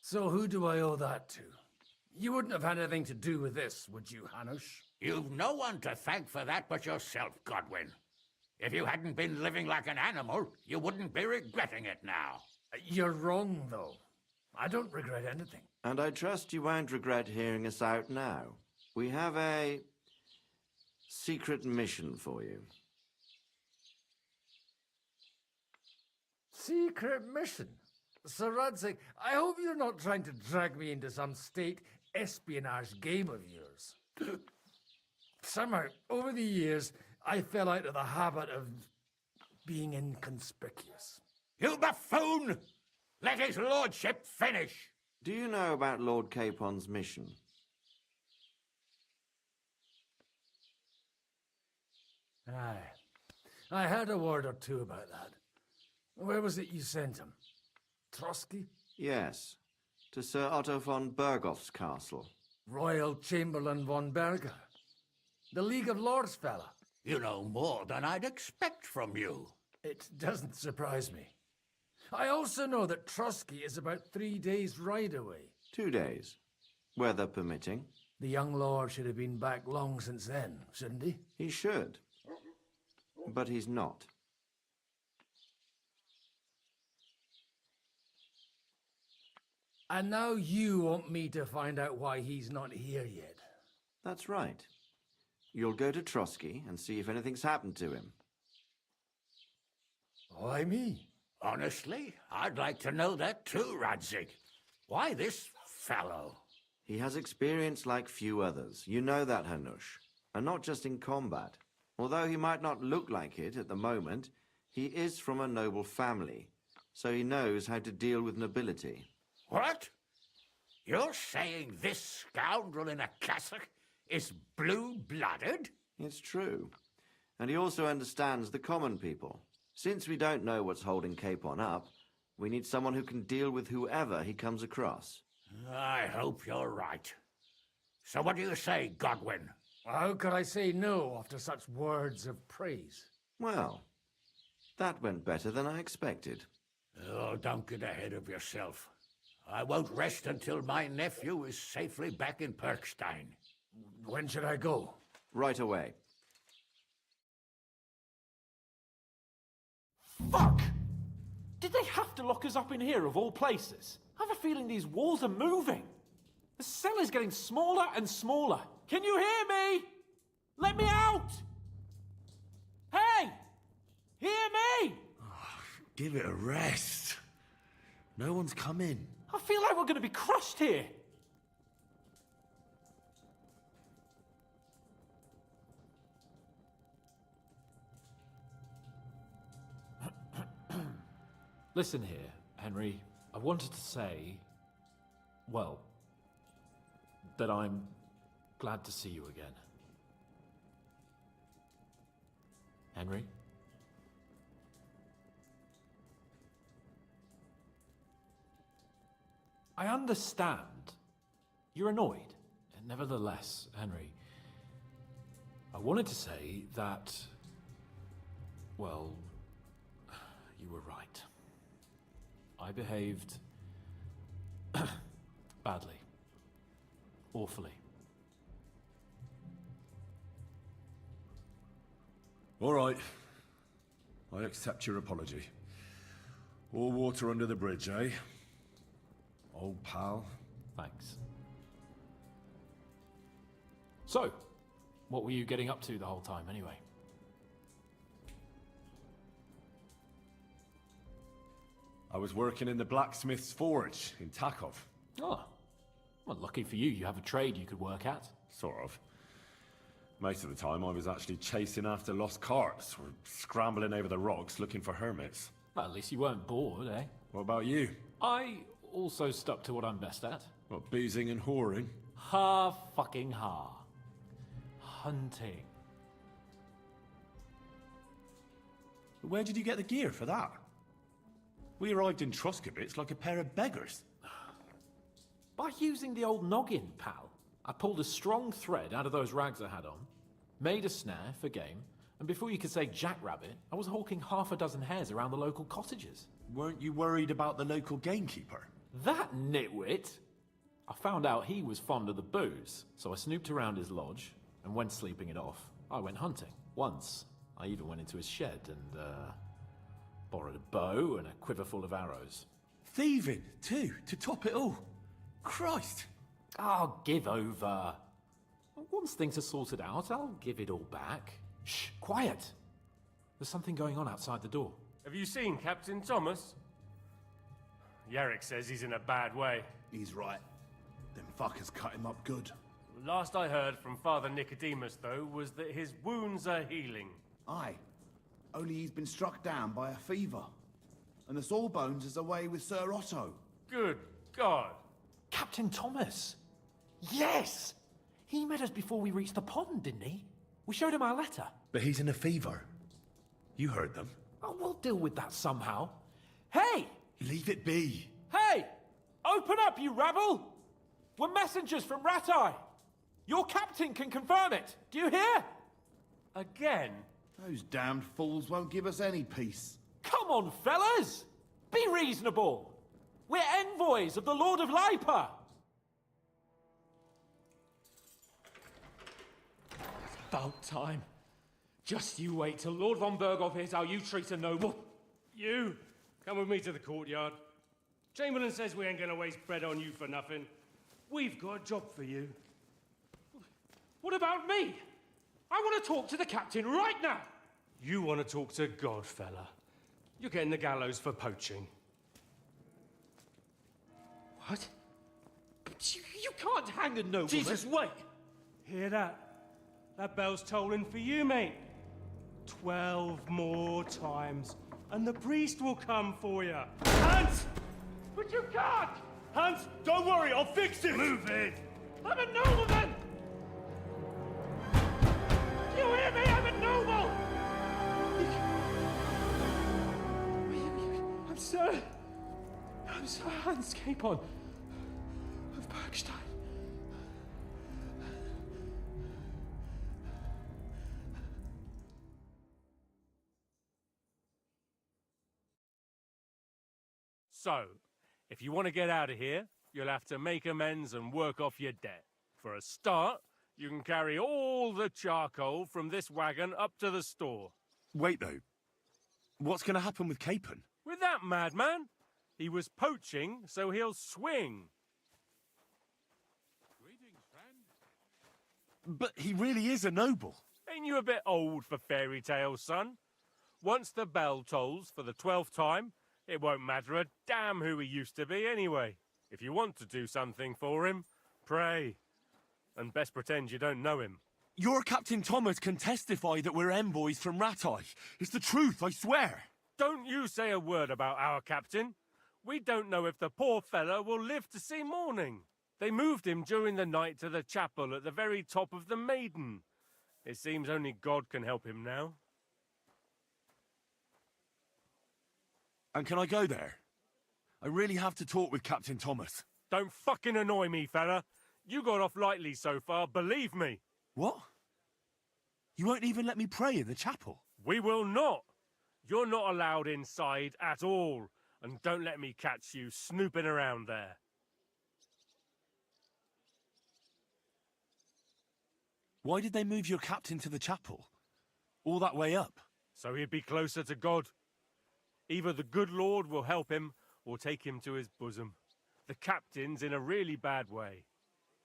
[SPEAKER 7] So who do I owe that to? You wouldn't have had anything to do with this, would you, Hanush?
[SPEAKER 13] You've no one to thank for that but yourself, Godwin. If you hadn't been living like an animal, you wouldn't be regretting it now.
[SPEAKER 7] You're wrong, though. I don't regret anything.
[SPEAKER 3] And I trust you won't regret hearing us out now. We have a secret mission for you.
[SPEAKER 7] Secret mission? Sir Radzig, I hope you're not trying to drag me into some state espionage game of yours. Somehow, over the years, I fell out of the habit of being inconspicuous.
[SPEAKER 13] You buffoon! Let his lordship finish!
[SPEAKER 3] Do you know about Lord Capon's mission?
[SPEAKER 7] Aye. I heard a word or two about that. Where was it you sent him? Trotsky?
[SPEAKER 3] Yes, to Sir Otto von Bergoff's castle.
[SPEAKER 7] Royal Chamberlain von Berger. The League of Lords fella.
[SPEAKER 13] You know more than I'd expect from you.
[SPEAKER 7] It doesn't surprise me. I also know that Trotsky is about 3 days' ride away.
[SPEAKER 3] 2 days, weather permitting.
[SPEAKER 7] The young lord should have been back long since then, shouldn't he?
[SPEAKER 3] He should, but he's not.
[SPEAKER 7] And now you want me to find out why he's not here yet.
[SPEAKER 3] That's right. You'll go to Trotsky and see if anything's happened to him.
[SPEAKER 7] Why me?
[SPEAKER 13] Honestly, I'd like to know that too, Radzig. Why this fellow?
[SPEAKER 3] He has experience like few others. You know that, Hanush. And not just in combat. Although he might not look like it at the moment, he is from a noble family, so he knows how to deal with nobility.
[SPEAKER 13] What? You're saying this scoundrel in a cassock is blue-blooded?
[SPEAKER 3] It's true. And he also understands the common people. Since we don't know what's holding Capon up, we need someone who can deal with whoever he comes across.
[SPEAKER 13] I hope you're right. So what do you say, Godwin?
[SPEAKER 7] How could I say no after such words of praise?
[SPEAKER 3] Well, that went better than I expected.
[SPEAKER 13] Oh, don't get ahead of yourself. I won't rest until my nephew is safely back in Perkstein.
[SPEAKER 7] When should I go?
[SPEAKER 3] Right away.
[SPEAKER 11] Fuck! Did they have to lock us up in here of all places? I have a feeling these walls are moving. The cell is getting smaller and smaller. Can you hear me? Let me out! Hey! Hear me!
[SPEAKER 2] Give it a rest. No one's coming.
[SPEAKER 11] I feel like we're going to be crushed here. Listen here, Henry. I wanted to say, well, that I'm glad to see you again. Henry? I understand. You're annoyed. Nevertheless, Henry, I wanted to say that, well, you were right. I behaved badly. Awfully.
[SPEAKER 2] All right. I accept your apology. All water under the bridge, eh? Old pal.
[SPEAKER 11] Thanks. So, what were you getting up to the whole time, anyway?
[SPEAKER 2] I was working in the blacksmith's forge in Takov.
[SPEAKER 11] Oh. Well, lucky for you, you have a trade you could work at.
[SPEAKER 2] Sort of. Most of the time, I was actually chasing after lost carts or scrambling over the rocks looking for hermits.
[SPEAKER 11] Well, at least you weren't bored, eh?
[SPEAKER 2] What about you?
[SPEAKER 11] I also stuck to what I'm best at.
[SPEAKER 2] What, boozing and whoring?
[SPEAKER 11] Fucking hunting.
[SPEAKER 2] Where did you get the gear for that? We arrived in Troskowitz like a pair of beggars.
[SPEAKER 11] By using the old noggin, pal. I pulled a strong thread out of those rags I had on, made a snare for game, and before you could say jackrabbit, I was hawking half a dozen hares around the local cottages.
[SPEAKER 2] Weren't you worried about the local gamekeeper?
[SPEAKER 11] That nitwit! I found out he was fond of the booze, so I snooped around his lodge, and when sleeping it off, I went hunting. Once, I even went into his shed and, borrowed a bow and a quiver full of arrows.
[SPEAKER 2] Thieving, too, to top it all. Christ!
[SPEAKER 11] Oh, give over. Once things are sorted out, I'll give it all back. Shh, quiet! There's something going on outside the door.
[SPEAKER 17] Have you seen Captain Thomas? Yarrick says he's in a bad way.
[SPEAKER 9] He's right. Them fuckers cut him up good.
[SPEAKER 17] Last I heard from Father Nicodemus, though, was that his wounds are healing.
[SPEAKER 9] Aye. Only he's been struck down by a fever. And the Sawbones is away with Sir Otto.
[SPEAKER 17] Good God.
[SPEAKER 11] Captain Thomas! Yes! He met us before we reached the pond, didn't he? We showed him our letter.
[SPEAKER 2] But he's in a fever. You heard them.
[SPEAKER 11] Oh, we'll deal with that somehow. Hey!
[SPEAKER 2] Leave it be.
[SPEAKER 11] Hey! Open up, you rabble! We're messengers from Ratai. Your captain can confirm it. Do you hear?
[SPEAKER 17] Again?
[SPEAKER 9] Those damned fools won't give us any peace.
[SPEAKER 11] Come on, fellas! Be reasonable! We're envoys of the Lord of Lipa!
[SPEAKER 12] About time. Just you wait till Lord von Berghoff hears how you treat a noble. You, come with me to the courtyard. Chamberlain says we ain't gonna waste bread on you for nothing. We've got a job for you. What about me? I want to talk to the captain right now. You want to talk to God, fella. You're getting the gallows for poaching. What? But you can't hang a nobleman. Jesus, wait! Hear that? That bell's tolling for you, mate. 12 more times, and the priest will come for you. Hans! But you can't! Hans, don't worry, I'll fix it! Move it! I'm a nobleman! You hear me? I'm a noble! I'm Sir Hans Capon of Bergstein.
[SPEAKER 17] So, if you want to get out of here, you'll have to make amends and work off your debt. For a start, you can carry all the charcoal from this wagon up to the store.
[SPEAKER 2] Wait, though. What's going to happen with Capon?
[SPEAKER 17] With that madman? He was poaching, so he'll swing.
[SPEAKER 2] Greetings, friend. But he really is a noble.
[SPEAKER 17] Ain't you a bit old for fairy tales, son? Once the bell tolls for the 12th time, it won't matter a damn who he used to be anyway. If you want to do something for him, pray. And best pretend you don't know him.
[SPEAKER 2] Your Captain Thomas can testify that we're envoys from Ratai. It's the truth, I swear.
[SPEAKER 17] Don't you say a word about our captain. We don't know if the poor fellow will live to see morning. They moved him during the night to the chapel at the very top of the Maiden. It seems only God can help him now.
[SPEAKER 2] And can I go there? I really have to talk with Captain Thomas.
[SPEAKER 17] Don't fucking annoy me, fella. You got off lightly so far, believe me.
[SPEAKER 2] What? You won't even let me pray in the chapel?
[SPEAKER 17] We will not. You're not allowed inside at all. And don't let me catch you snooping around there.
[SPEAKER 2] Why did they move your captain to the chapel? All that way up?
[SPEAKER 17] So he'd be closer to God. Either the good Lord will help him, or take him to his bosom. The captain's in a really bad way.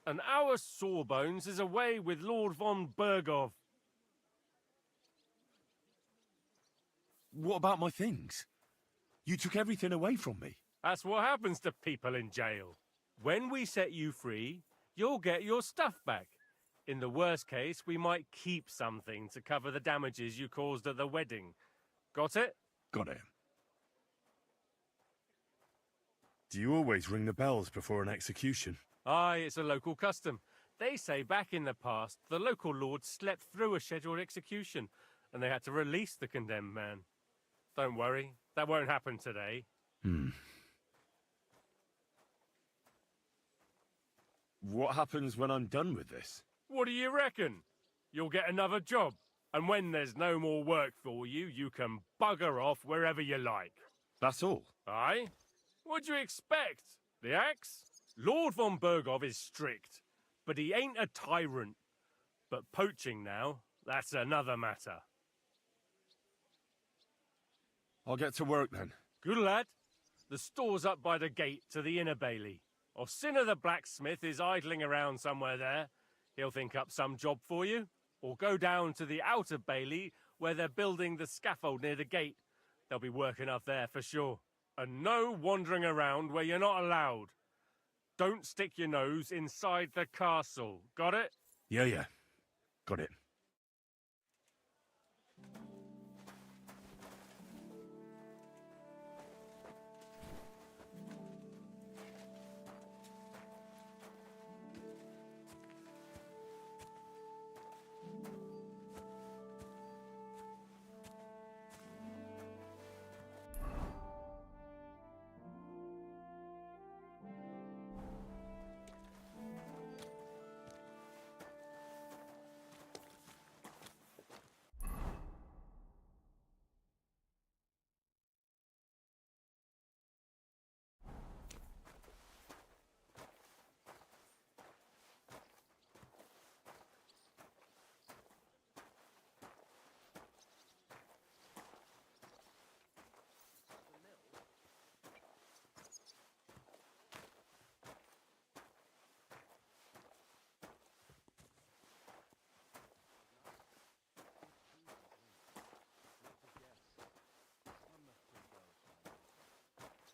[SPEAKER 17] And our Sawbones is away with Lord von Bergov.
[SPEAKER 2] What about my things? You took everything away from me.
[SPEAKER 17] That's what happens to people in jail. When we set you free, you'll get your stuff back. In the worst case, we might keep something to cover the damages you caused at the wedding. Got it?
[SPEAKER 2] Got it. Do you always ring the bells before an execution?
[SPEAKER 17] Aye, it's a local custom. They say back in the past, the local lord slept through a scheduled execution, and they had to release the condemned man. Don't worry, that won't happen today.
[SPEAKER 2] What happens when I'm done with this?
[SPEAKER 17] What do you reckon? You'll get another job, and when there's no more work for you, you can bugger off wherever you like.
[SPEAKER 2] That's all?
[SPEAKER 17] Aye? What'd you expect? The axe? Lord von Bergov is strict, but he ain't a tyrant. But poaching now, that's another matter.
[SPEAKER 2] I'll get to work then.
[SPEAKER 17] Good lad. The store's up by the gate to the inner bailey. Orsina the blacksmith is idling around somewhere there. He'll think up some job for you. Or go down to the outer bailey where they're building the scaffold near the gate. They'll be work enough there for sure. And no wandering around where you're not allowed. Don't stick your nose inside the castle. Got it?
[SPEAKER 2] Yeah. Got it.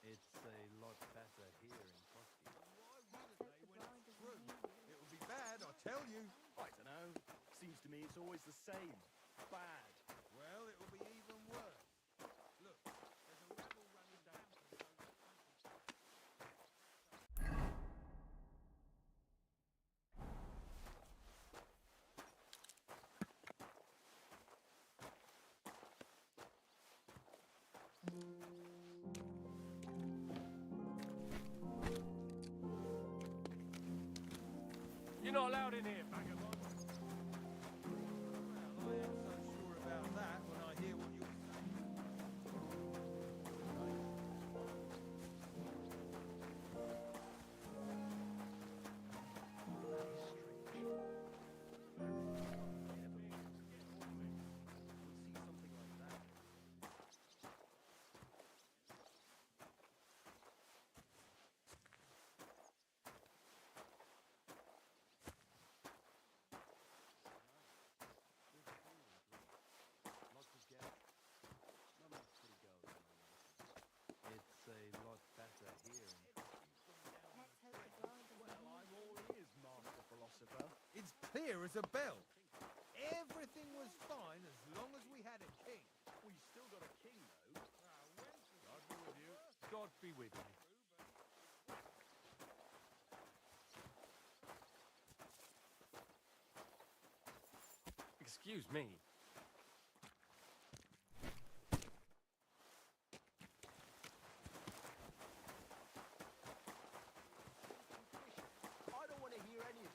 [SPEAKER 9] It's a lot better here in Koski. Why wouldn't they when it's true? It would be bad, I tell you. I don't know. Seems to me it's always the same. Bad. Well, it will be even worse. Look, there's a rebel running down.
[SPEAKER 17] You're not allowed in here, vagabond.
[SPEAKER 9] Well, I am so sure about that when I hear what you're saying. It's a lot better here in Well, I'm all ears, Master Philosopher. It's clear as a bell. Everything was fine as long as we had a king. We still got a king, though. God be with you.
[SPEAKER 17] God be with you. Excuse me.
[SPEAKER 14] I don't want to hear any of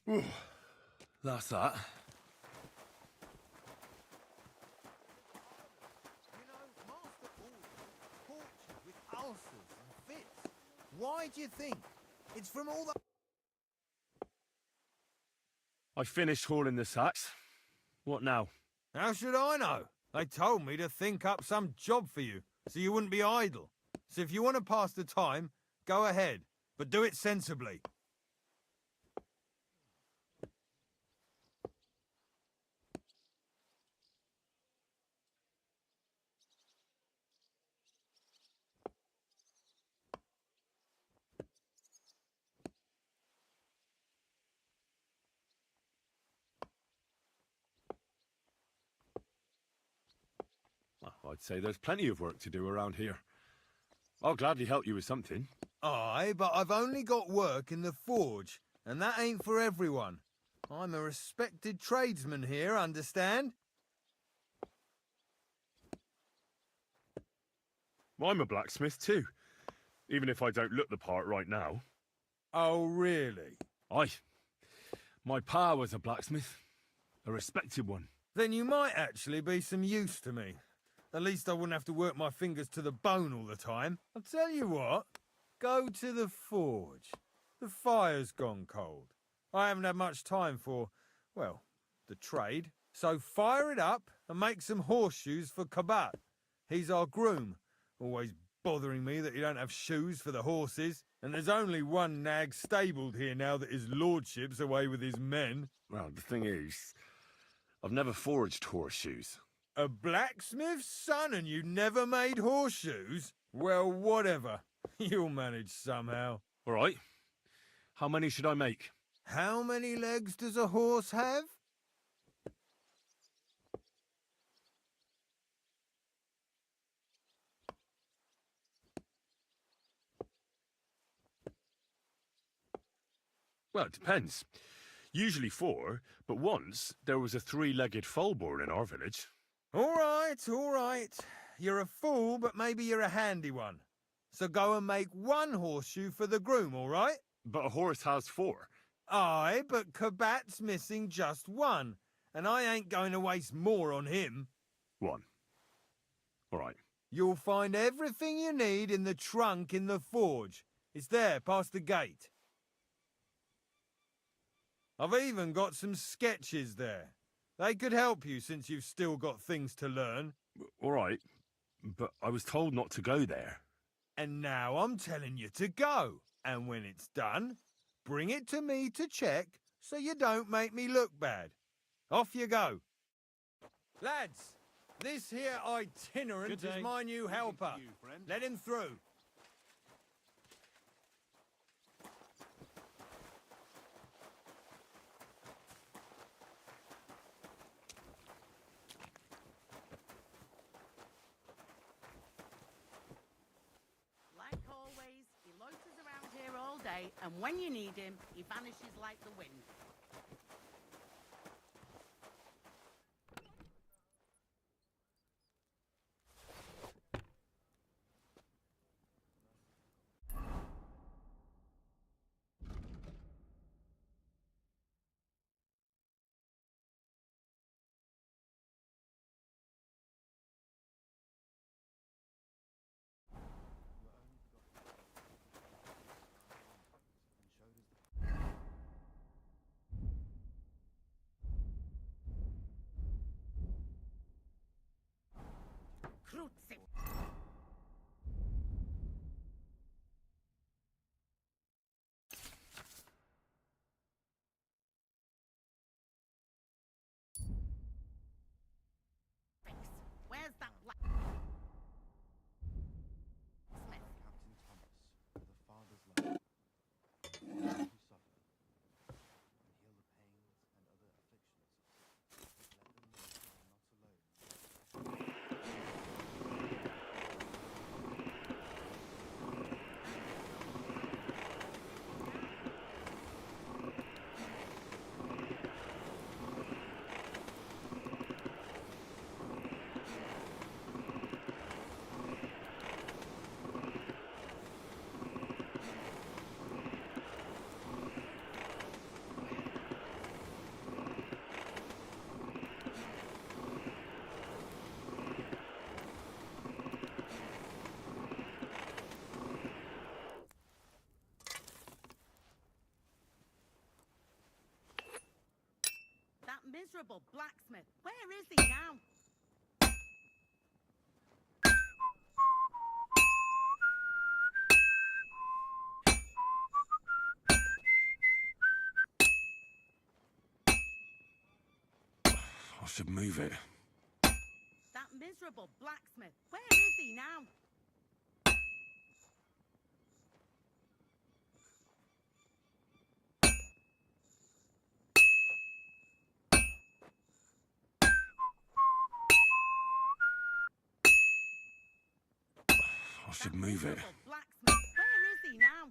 [SPEAKER 2] That's that.
[SPEAKER 14] You know, Master Alden tortured with ulcers and fits. Why do you think? It's from all the...
[SPEAKER 2] I finished hauling the sacks. What now?
[SPEAKER 9] How should I know? They told me to think up some job for you, so you wouldn't be idle. So if you want to pass the time, go ahead, but do it sensibly.
[SPEAKER 2] Well, I'd say there's plenty of work to do around here. I'll gladly help you with something.
[SPEAKER 9] Aye, but I've only got work in the forge, and that ain't for everyone. I'm a respected tradesman here, understand?
[SPEAKER 2] I'm a blacksmith too, even if I don't look the part right now.
[SPEAKER 9] Oh, really?
[SPEAKER 2] Aye. My pa was a blacksmith, a respected one.
[SPEAKER 9] Then you might actually be some use to me. At least I wouldn't have to work my fingers to the bone all the time. I'll tell you what, go to the forge. The fire's gone cold. I haven't had much time for, well, the trade. So fire it up and make some horseshoes for Kabat. He's our groom, always bothering me that you don't have shoes for the horses. And there's only one nag stabled here now that his lordship's away with his men.
[SPEAKER 2] Well, the thing is, I've never forged horseshoes.
[SPEAKER 9] A blacksmith's son and you never made horseshoes? Well, whatever. You'll manage somehow.
[SPEAKER 2] All right. How many should I make?
[SPEAKER 9] How many legs does a horse have?
[SPEAKER 2] Well, it depends. Usually 4, but once there was a 3-legged foal born in our village.
[SPEAKER 9] All right, all right. You're a fool, but maybe you're a handy one. So go and make 1 horseshoe for the groom, all right?
[SPEAKER 2] But a horse has 4.
[SPEAKER 9] Aye, but Kabat's missing just 1, and I ain't going to waste more on him.
[SPEAKER 2] 1. All right.
[SPEAKER 9] You'll find everything you need in the trunk in the forge. It's there, past the gate. I've even got some sketches there. They could help you since you've still got things to learn.
[SPEAKER 2] All right, but I was told not to go there.
[SPEAKER 9] And now I'm telling you to go. And when it's done, bring it to me to check so you don't make me look bad. Off you go. Lads, this here itinerant is my new helper. Let him through.
[SPEAKER 8] Like always, he loiters around here all day, and when you need him, he vanishes like the wind. miserable blacksmith. Where is he now?
[SPEAKER 2] I should move it.
[SPEAKER 8] That miserable blacksmith. Where is he now?
[SPEAKER 2] I should move it.
[SPEAKER 8] Miserable blacksmith. Where is he now?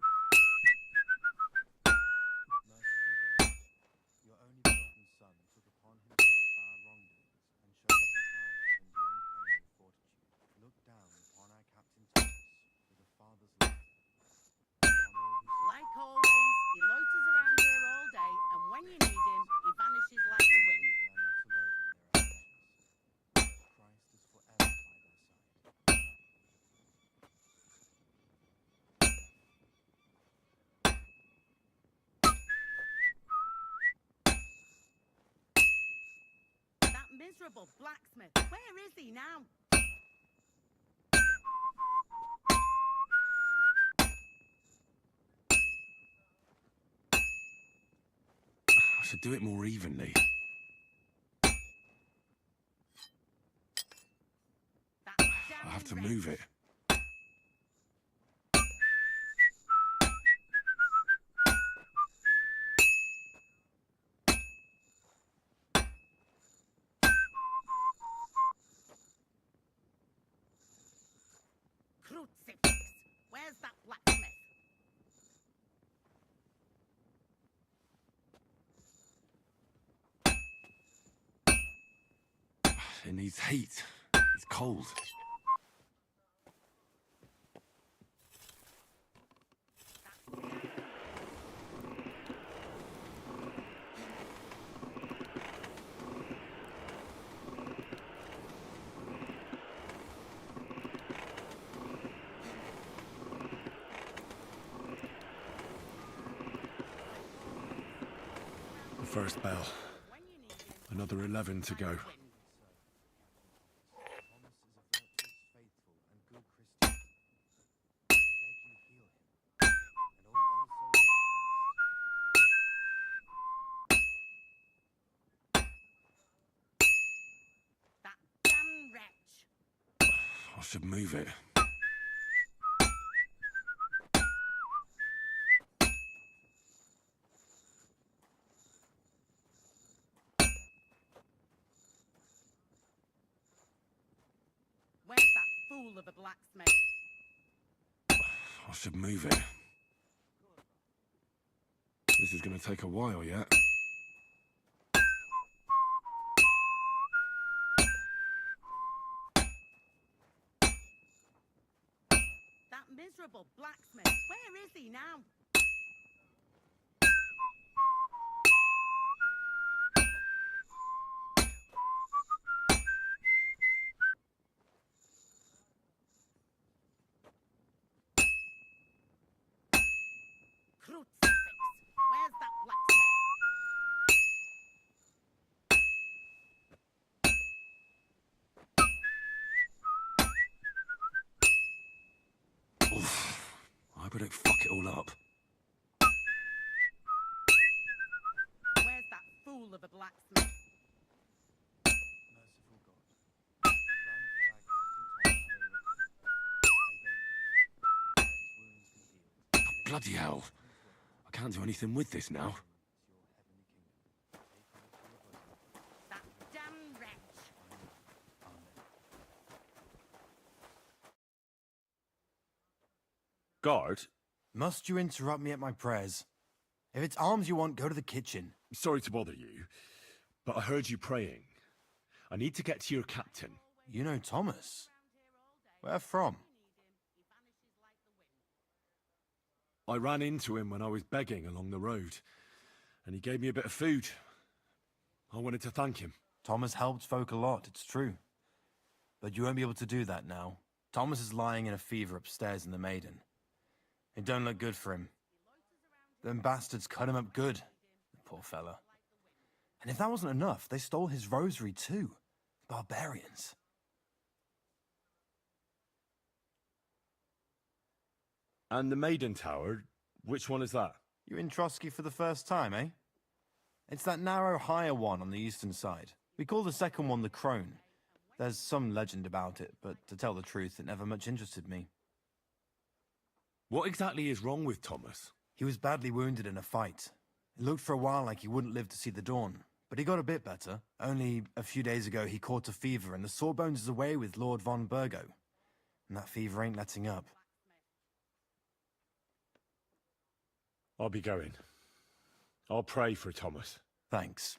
[SPEAKER 9] Your only begotten son took upon himself our wrongdoings and showed us the power of enduring pain with fortitude. Look down upon our Captain Thomas with a father's love. On all who
[SPEAKER 8] Like always, he loiters around here all day, and when you need him, he vanishes like the wind.
[SPEAKER 9] they are not alone in their afflictions, but that Christ is forever by their side.
[SPEAKER 8] That miserable blacksmith. Where is he now?
[SPEAKER 2] I should do it more evenly. I have to move it.
[SPEAKER 8] Crucifix. Where's that blacksmith?
[SPEAKER 2] It needs heat. It's cold. The first bell. Another 11 to go.
[SPEAKER 9] Thomas is a virtuous, faithful, and good Christian. I beg you heal him, and all other souls
[SPEAKER 8] That damn wretch.
[SPEAKER 2] I should move it.
[SPEAKER 8] Where's that fool of a blacksmith?
[SPEAKER 2] I should move it. This is going to take a while yet.
[SPEAKER 8] That miserable blacksmith. Where is he now? Crucifix. Where's that blacksmith?
[SPEAKER 2] Oof. I better fuck it all up.
[SPEAKER 8] Where's that fool of a blacksmith?
[SPEAKER 9] merciful God. Grant that our Captain Thomas may recover. I beg you, let his wounds be healed.
[SPEAKER 2] Bloody hell. I can't do anything with this now.
[SPEAKER 8] That damn wretch.
[SPEAKER 2] Guard?
[SPEAKER 9] Must you interrupt me at my prayers? If it's alms you want, go to the kitchen.
[SPEAKER 2] Sorry to bother you, but I heard you praying. I need to get to your captain.
[SPEAKER 9] You know Thomas? Where from?
[SPEAKER 2] I ran into him when I was begging along the road, and he gave me a bit of food. I wanted to thank him.
[SPEAKER 9] Thomas helped folk a lot, it's true. But you won't be able to do that now. Thomas is lying in a fever upstairs in the Maiden. It don't look good for him. Them bastards cut him up good, the poor fella. And if that wasn't enough, they stole his rosary too. Barbarians.
[SPEAKER 2] And the Maiden Tower, which one is that?
[SPEAKER 9] You're in Trotsky for the first time, eh? It's that narrow, higher one on the eastern side. We call the second one the Crone. There's some legend about it, but to tell the truth, it never much interested me.
[SPEAKER 2] What exactly is wrong with Thomas?
[SPEAKER 9] He was badly wounded in a fight. It looked for a while like he wouldn't live to see the dawn, but he got a bit better. Only a few days ago he caught a fever and the sawbones is away with Lord von Burgo. And that fever ain't letting up.
[SPEAKER 2] I'll be going. I'll pray for Thomas.
[SPEAKER 9] Thanks.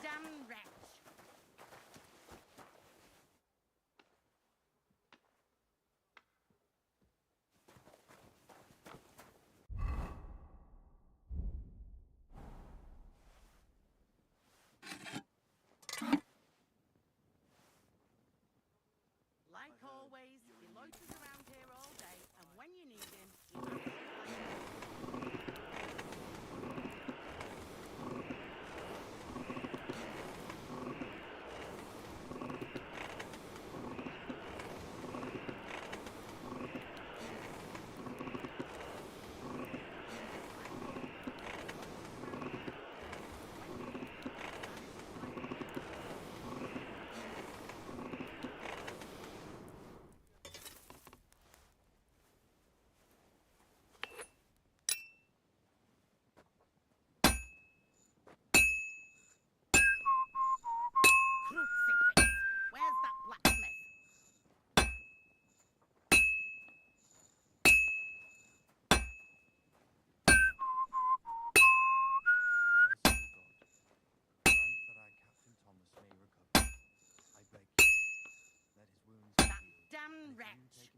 [SPEAKER 8] Damn wretch! Like always, he loiters around here all day, and when you need him, he vanishes like Crucifix! Where's that blacksmith? That damn wretch!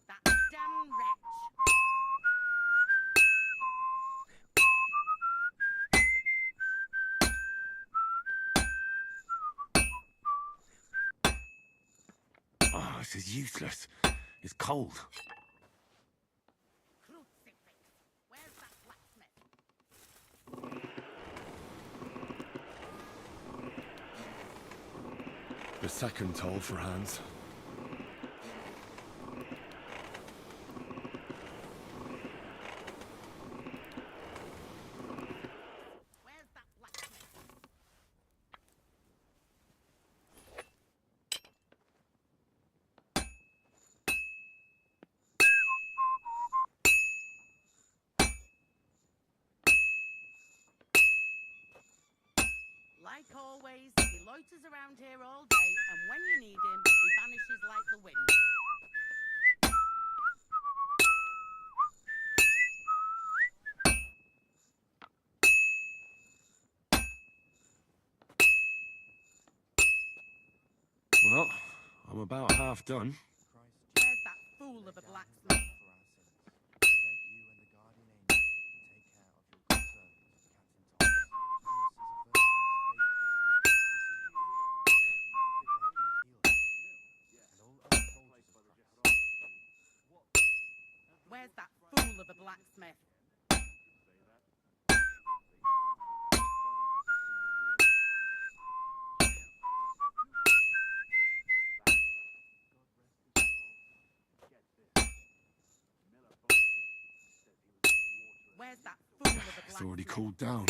[SPEAKER 8] That damn wretch!
[SPEAKER 2] Oh, this is useless. It's cold.
[SPEAKER 8] Crucifix! Where's that blacksmith?
[SPEAKER 2] The second toll for Hans.
[SPEAKER 8] Where's that blacksmith? Like always, he loiters around here all day, and when you need him, he vanishes like the wind.
[SPEAKER 2] Well, I'm about half done.
[SPEAKER 8] Where's that fool of a blacksmith? Where's that fool of a blacksmith? Where's that fool of a blacksmith?
[SPEAKER 2] It's already cooled down.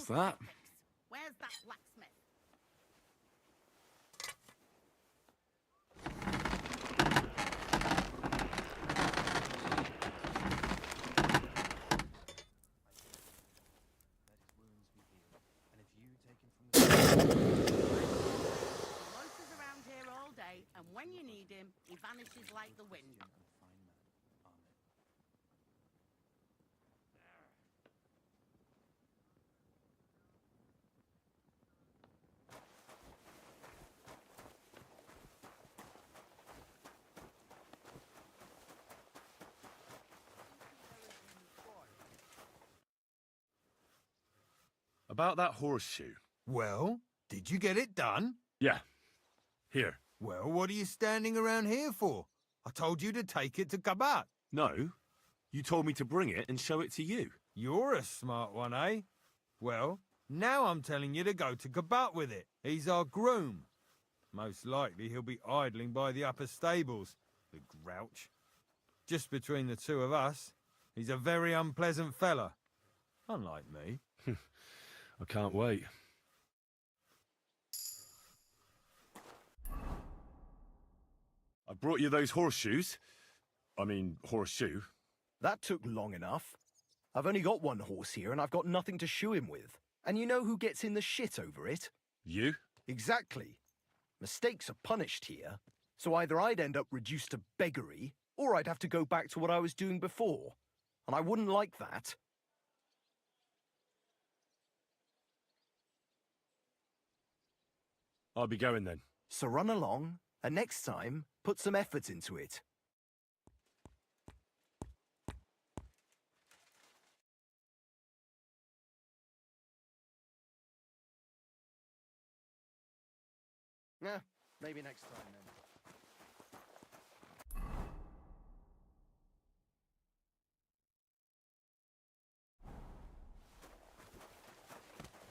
[SPEAKER 2] that?
[SPEAKER 8] Where's that blacksmith? Loiters around here all day, and when you need him, he vanishes like the wind.
[SPEAKER 2] About that horseshoe.
[SPEAKER 9] Well, did you get it done?
[SPEAKER 2] Yeah. Here.
[SPEAKER 9] Well, what are you standing around here for? I told you to take it to Kabat.
[SPEAKER 2] No. You told me to bring it and show it to you.
[SPEAKER 9] You're a smart one, eh? Well, now I'm telling you to go to Kabat with it. He's our groom. Most likely he'll be idling by the upper stables, the grouch. Just between the two of us, he's a very unpleasant fella. Unlike me.
[SPEAKER 2] I can't wait. I brought you those horseshoes. I mean, horseshoe.
[SPEAKER 17] That took long enough. I've only got one horse here and I've got nothing to shoe him with. And you know who gets in the shit over it?
[SPEAKER 2] You?
[SPEAKER 17] Exactly. Mistakes are punished here. So either I'd end up reduced to beggary, or I'd have to go back to what I was doing before. And I wouldn't like that.
[SPEAKER 2] I'll be going then.
[SPEAKER 17] So run along, and next time, put some effort into it. Yeah, maybe next time then.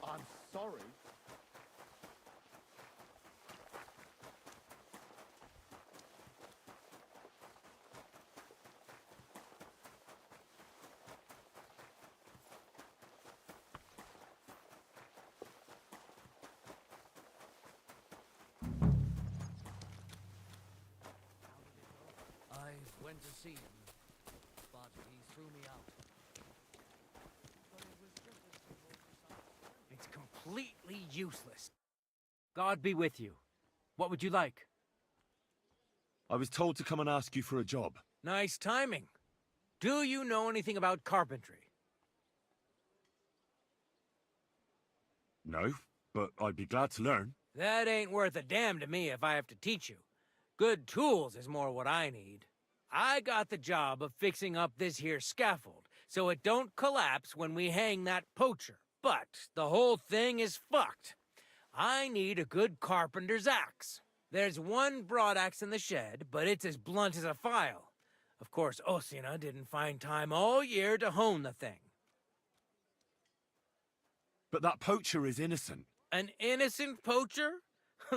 [SPEAKER 17] I'm sorry.
[SPEAKER 15] I went to see him, but he threw me out.
[SPEAKER 22] It's completely useless. God be with you. What would you like?
[SPEAKER 2] I was told to come and ask you for a job.
[SPEAKER 22] Nice timing. Do you know anything about carpentry?
[SPEAKER 2] No, but I'd be glad to learn.
[SPEAKER 22] That ain't worth a damn to me if I have to teach you. Good tools is more what I need. I got the job of fixing up this here scaffold, so it don't collapse when we hang that poacher. But the whole thing is fucked. I need a good carpenter's axe. There's one broadaxe in the shed, but it's as blunt as a file. Of course, Osina didn't find time all year to hone the thing.
[SPEAKER 2] But that poacher is innocent.
[SPEAKER 22] An innocent poacher?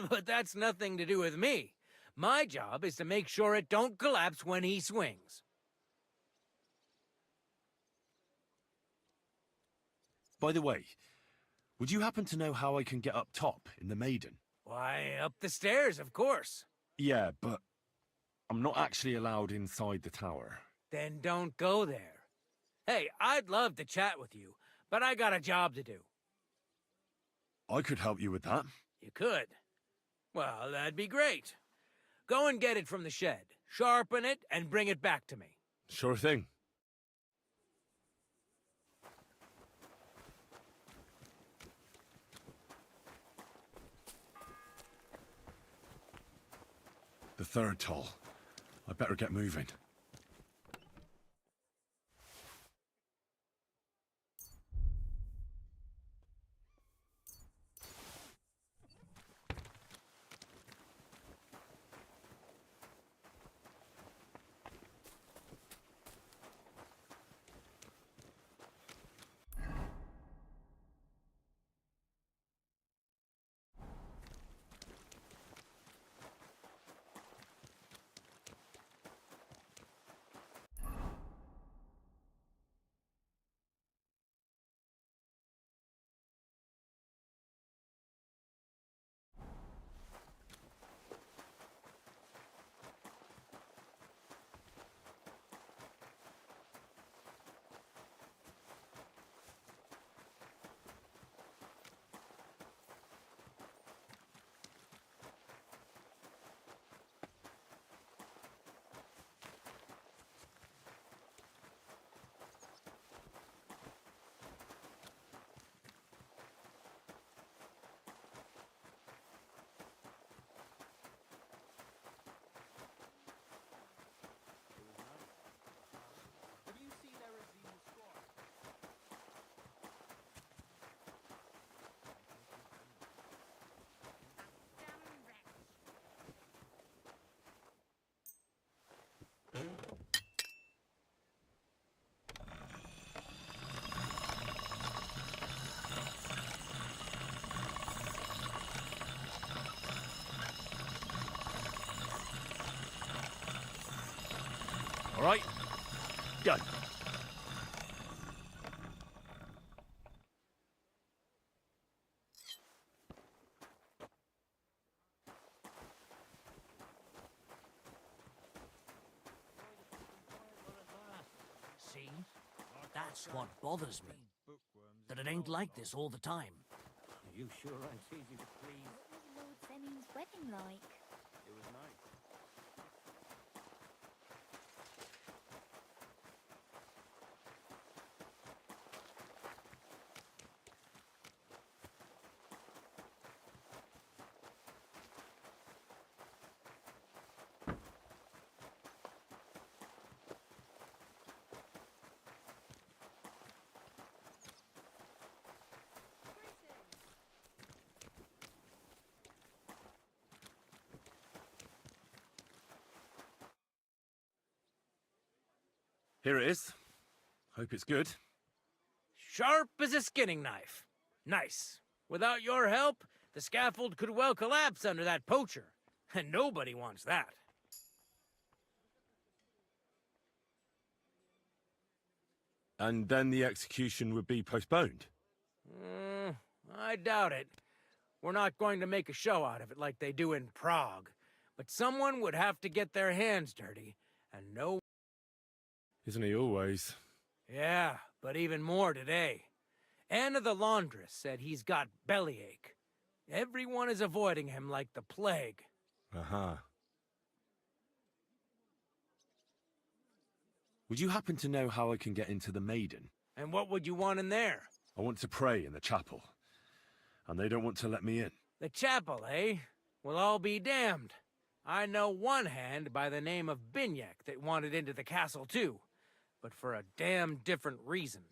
[SPEAKER 22] But that's nothing to do with me. My job is to make sure it don't collapse when he swings.
[SPEAKER 2] By the way, would you happen to know how I can get up top in the Maiden?
[SPEAKER 22] Why, up the stairs, of course.
[SPEAKER 2] Yeah, but I'm not actually allowed inside the tower.
[SPEAKER 22] Then don't go there. Hey, I'd love to chat with you, but I got a job to do.
[SPEAKER 2] I could help you with that.
[SPEAKER 22] You could? Well, that'd be great. Go and get it from the shed, sharpen it, and bring it back to me.
[SPEAKER 2] Sure thing. The third toll. I better get moving.
[SPEAKER 17] All right? Done.
[SPEAKER 15] See? That's what bothers me. That it ain't like this all the time.
[SPEAKER 14] You sure aren't easy to please.
[SPEAKER 18] What was Lord Zemming's wedding like?
[SPEAKER 17] It was nice.
[SPEAKER 2] Here it is. Hope it's good.
[SPEAKER 22] Sharp as a skinning knife. Nice. Without your help, the scaffold could well collapse under that poacher. And nobody wants that.
[SPEAKER 2] And then the execution would be postponed.
[SPEAKER 22] I doubt it. We're not going to make a show out of it like they do in Prague. But someone would have to get their hands dirty, and no...
[SPEAKER 2] Isn't he always?
[SPEAKER 22] Yeah, but even more today. Anna the laundress said he's got bellyache. Everyone is avoiding him like the plague.
[SPEAKER 2] Uh-huh. Would you happen to know how I can get into the Maiden?
[SPEAKER 22] And what would you want in there?
[SPEAKER 2] I want to pray in the chapel. And they don't want to let me in.
[SPEAKER 22] The chapel, eh? Well, I'll be damned. I know one hand by the name of Binyak that wanted into the castle too. But for a damn different reason.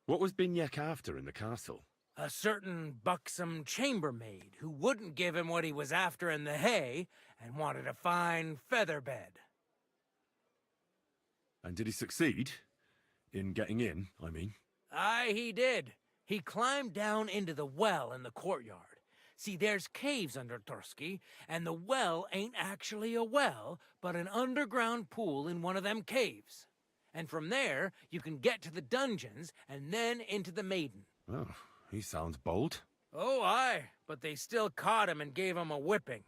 [SPEAKER 2] What was Binyak after in the castle?
[SPEAKER 22] A certain buxom chambermaid who wouldn't give him what he was after in the hay and wanted a fine feather bed.
[SPEAKER 2] And did he succeed? In getting in, I mean.
[SPEAKER 22] Aye, he did. He climbed down into the well in the courtyard. See, there's caves under Tursky, and the well ain't actually a well, but an underground pool in one of them caves. And from there, you can get to the dungeons, and then into the Maiden.
[SPEAKER 2] Oh, he sounds bold.
[SPEAKER 22] Oh, aye, but they still caught him and gave him a whipping.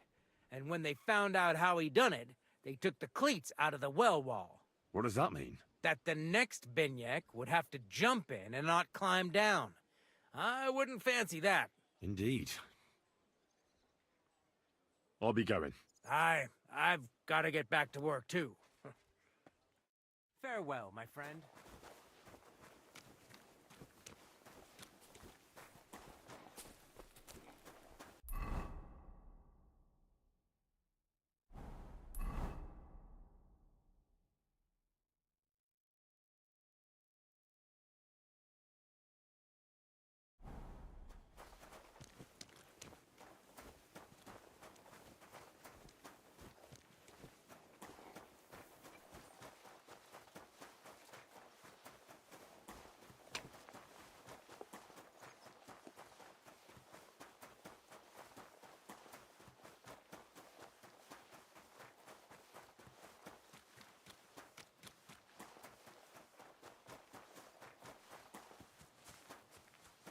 [SPEAKER 22] And when they found out how he done it, they took the cleats out of the well wall.
[SPEAKER 2] What does that mean?
[SPEAKER 22] That the next Binyak would have to jump in and not climb down. I wouldn't fancy that.
[SPEAKER 2] Indeed. I'll be going.
[SPEAKER 22] Aye, I've got to get back to work, too. Farewell, my friend.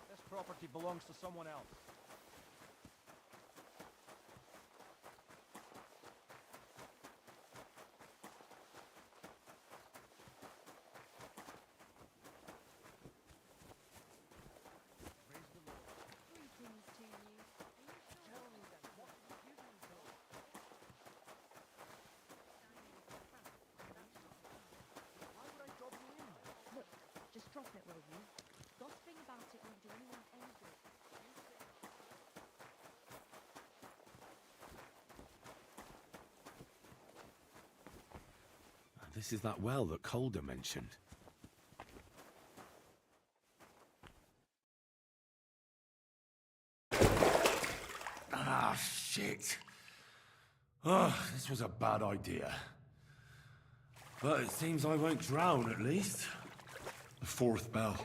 [SPEAKER 9] This property belongs to someone else.
[SPEAKER 4] Look, just drop it, will you? Gossiping about it won't do anyone any good.
[SPEAKER 2] This is that well that Calder mentioned. Ah, shit. Oh, this was a bad idea. But it seems I won't drown, at least. The fourth bell.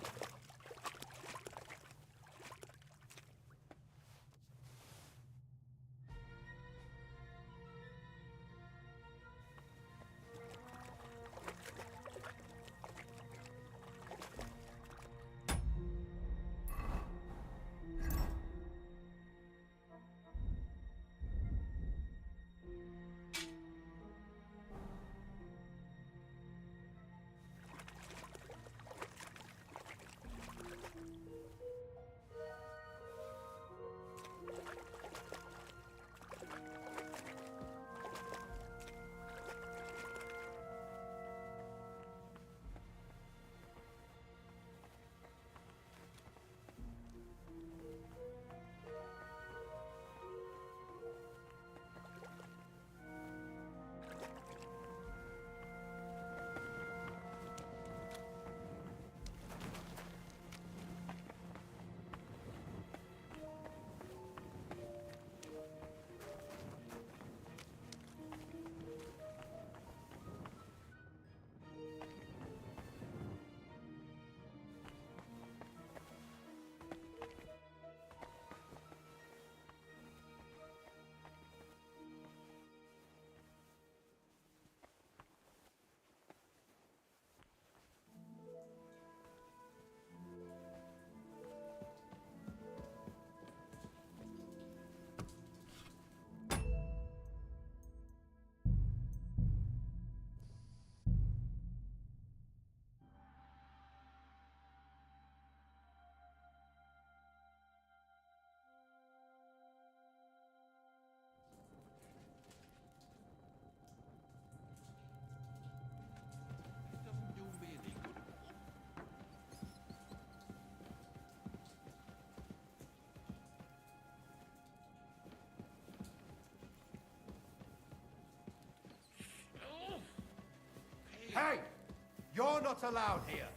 [SPEAKER 13] not allowed here.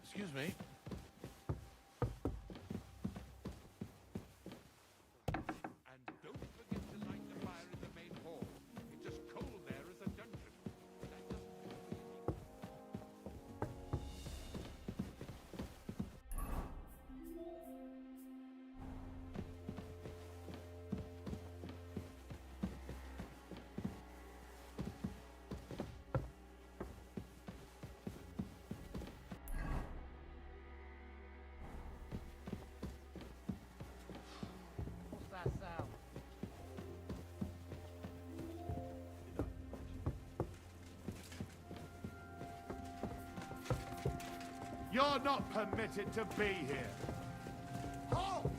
[SPEAKER 5] Excuse me. And don't forget to light the fire in the main hall. It's as cold there as a dungeon.
[SPEAKER 8] What's that sound?
[SPEAKER 5] You're not permitted to be here. Halt!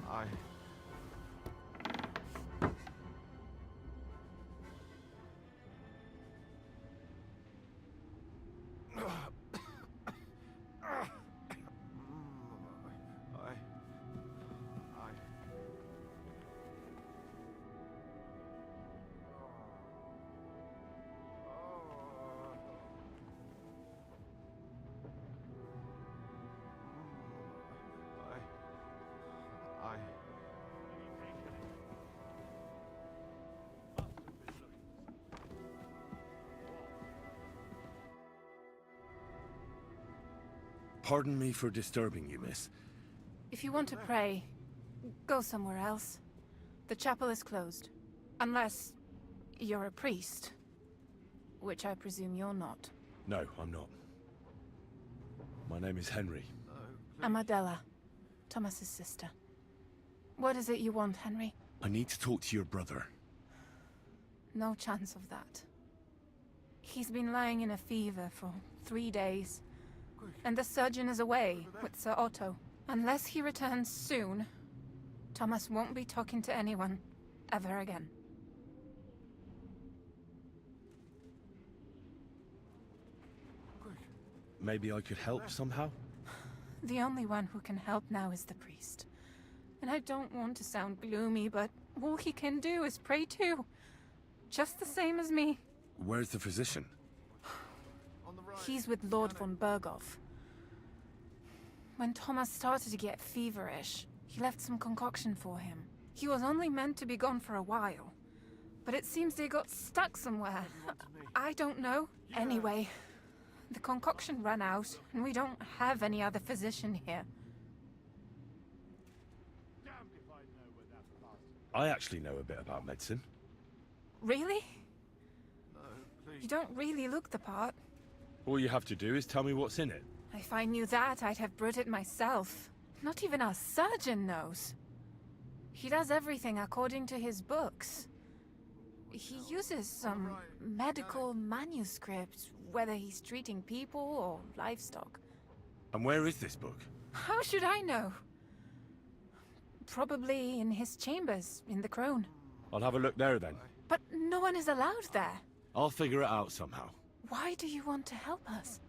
[SPEAKER 3] I...
[SPEAKER 2] Pardon me for disturbing you, miss.
[SPEAKER 6] If you want to pray, go somewhere else. The chapel is closed. Unless you're a priest. Which I presume you're not.
[SPEAKER 2] No, I'm not. My name is Henry.
[SPEAKER 6] I'm Adela, Thomas's sister. What is it you want, Henry?
[SPEAKER 2] I need to talk to your brother.
[SPEAKER 6] No chance of that. He's been lying in a fever for 3 days. And the surgeon is away with Sir Otto. Unless he returns soon, Thomas won't be talking to anyone ever again.
[SPEAKER 2] Maybe I could help somehow?
[SPEAKER 6] The only one who can help now is the priest. And I don't want to sound gloomy, but all he can do is pray too. Just the same as me.
[SPEAKER 2] Where's the physician?
[SPEAKER 6] He's with Lord von Berghoff. When Thomas started to get feverish, he left some concoction for him. He was only meant to be gone for a while. But it seems they got stuck somewhere. I don't know. Anyway, the concoction ran out, and we don't have any other physician here.
[SPEAKER 2] I actually know a bit about medicine.
[SPEAKER 6] Really? You don't really look the part.
[SPEAKER 2] All you have to do is tell me what's in it.
[SPEAKER 6] If I knew that, I'd have brewed it myself. Not even our surgeon knows. He does everything according to his books. He uses some medical manuscript, whether he's treating people or livestock.
[SPEAKER 2] And where is this book?
[SPEAKER 6] How should I know? Probably in his chambers, in the Crone.
[SPEAKER 2] I'll have a look there then.
[SPEAKER 6] But no one is allowed there.
[SPEAKER 2] I'll figure it out somehow.
[SPEAKER 6] Why do you want to help us?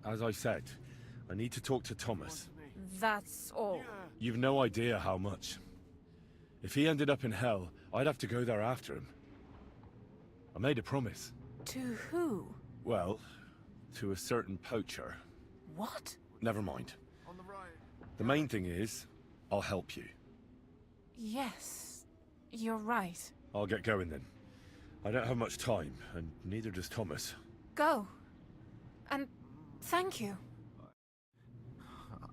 [SPEAKER 2] As I said, I need to talk to Thomas.
[SPEAKER 6] That's all.
[SPEAKER 2] You've no idea how much. If he ended up in hell, I'd have to go there after him. I made a promise.
[SPEAKER 6] To who?
[SPEAKER 2] Well, to a certain poacher.
[SPEAKER 6] What?
[SPEAKER 2] Never mind. The main thing is, I'll help you.
[SPEAKER 6] Yes, you're right.
[SPEAKER 2] I'll get going then. I don't have much time, and neither does Thomas.
[SPEAKER 6] Go. And thank you.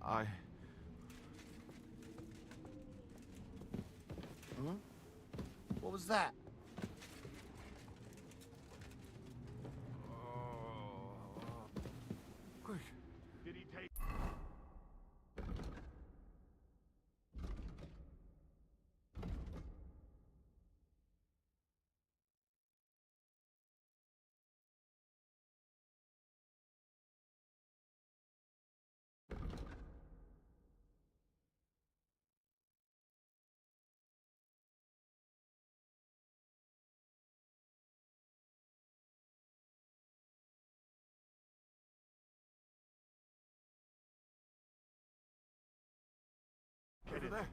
[SPEAKER 3] I...
[SPEAKER 24] Huh? What was that?
[SPEAKER 9] Over there.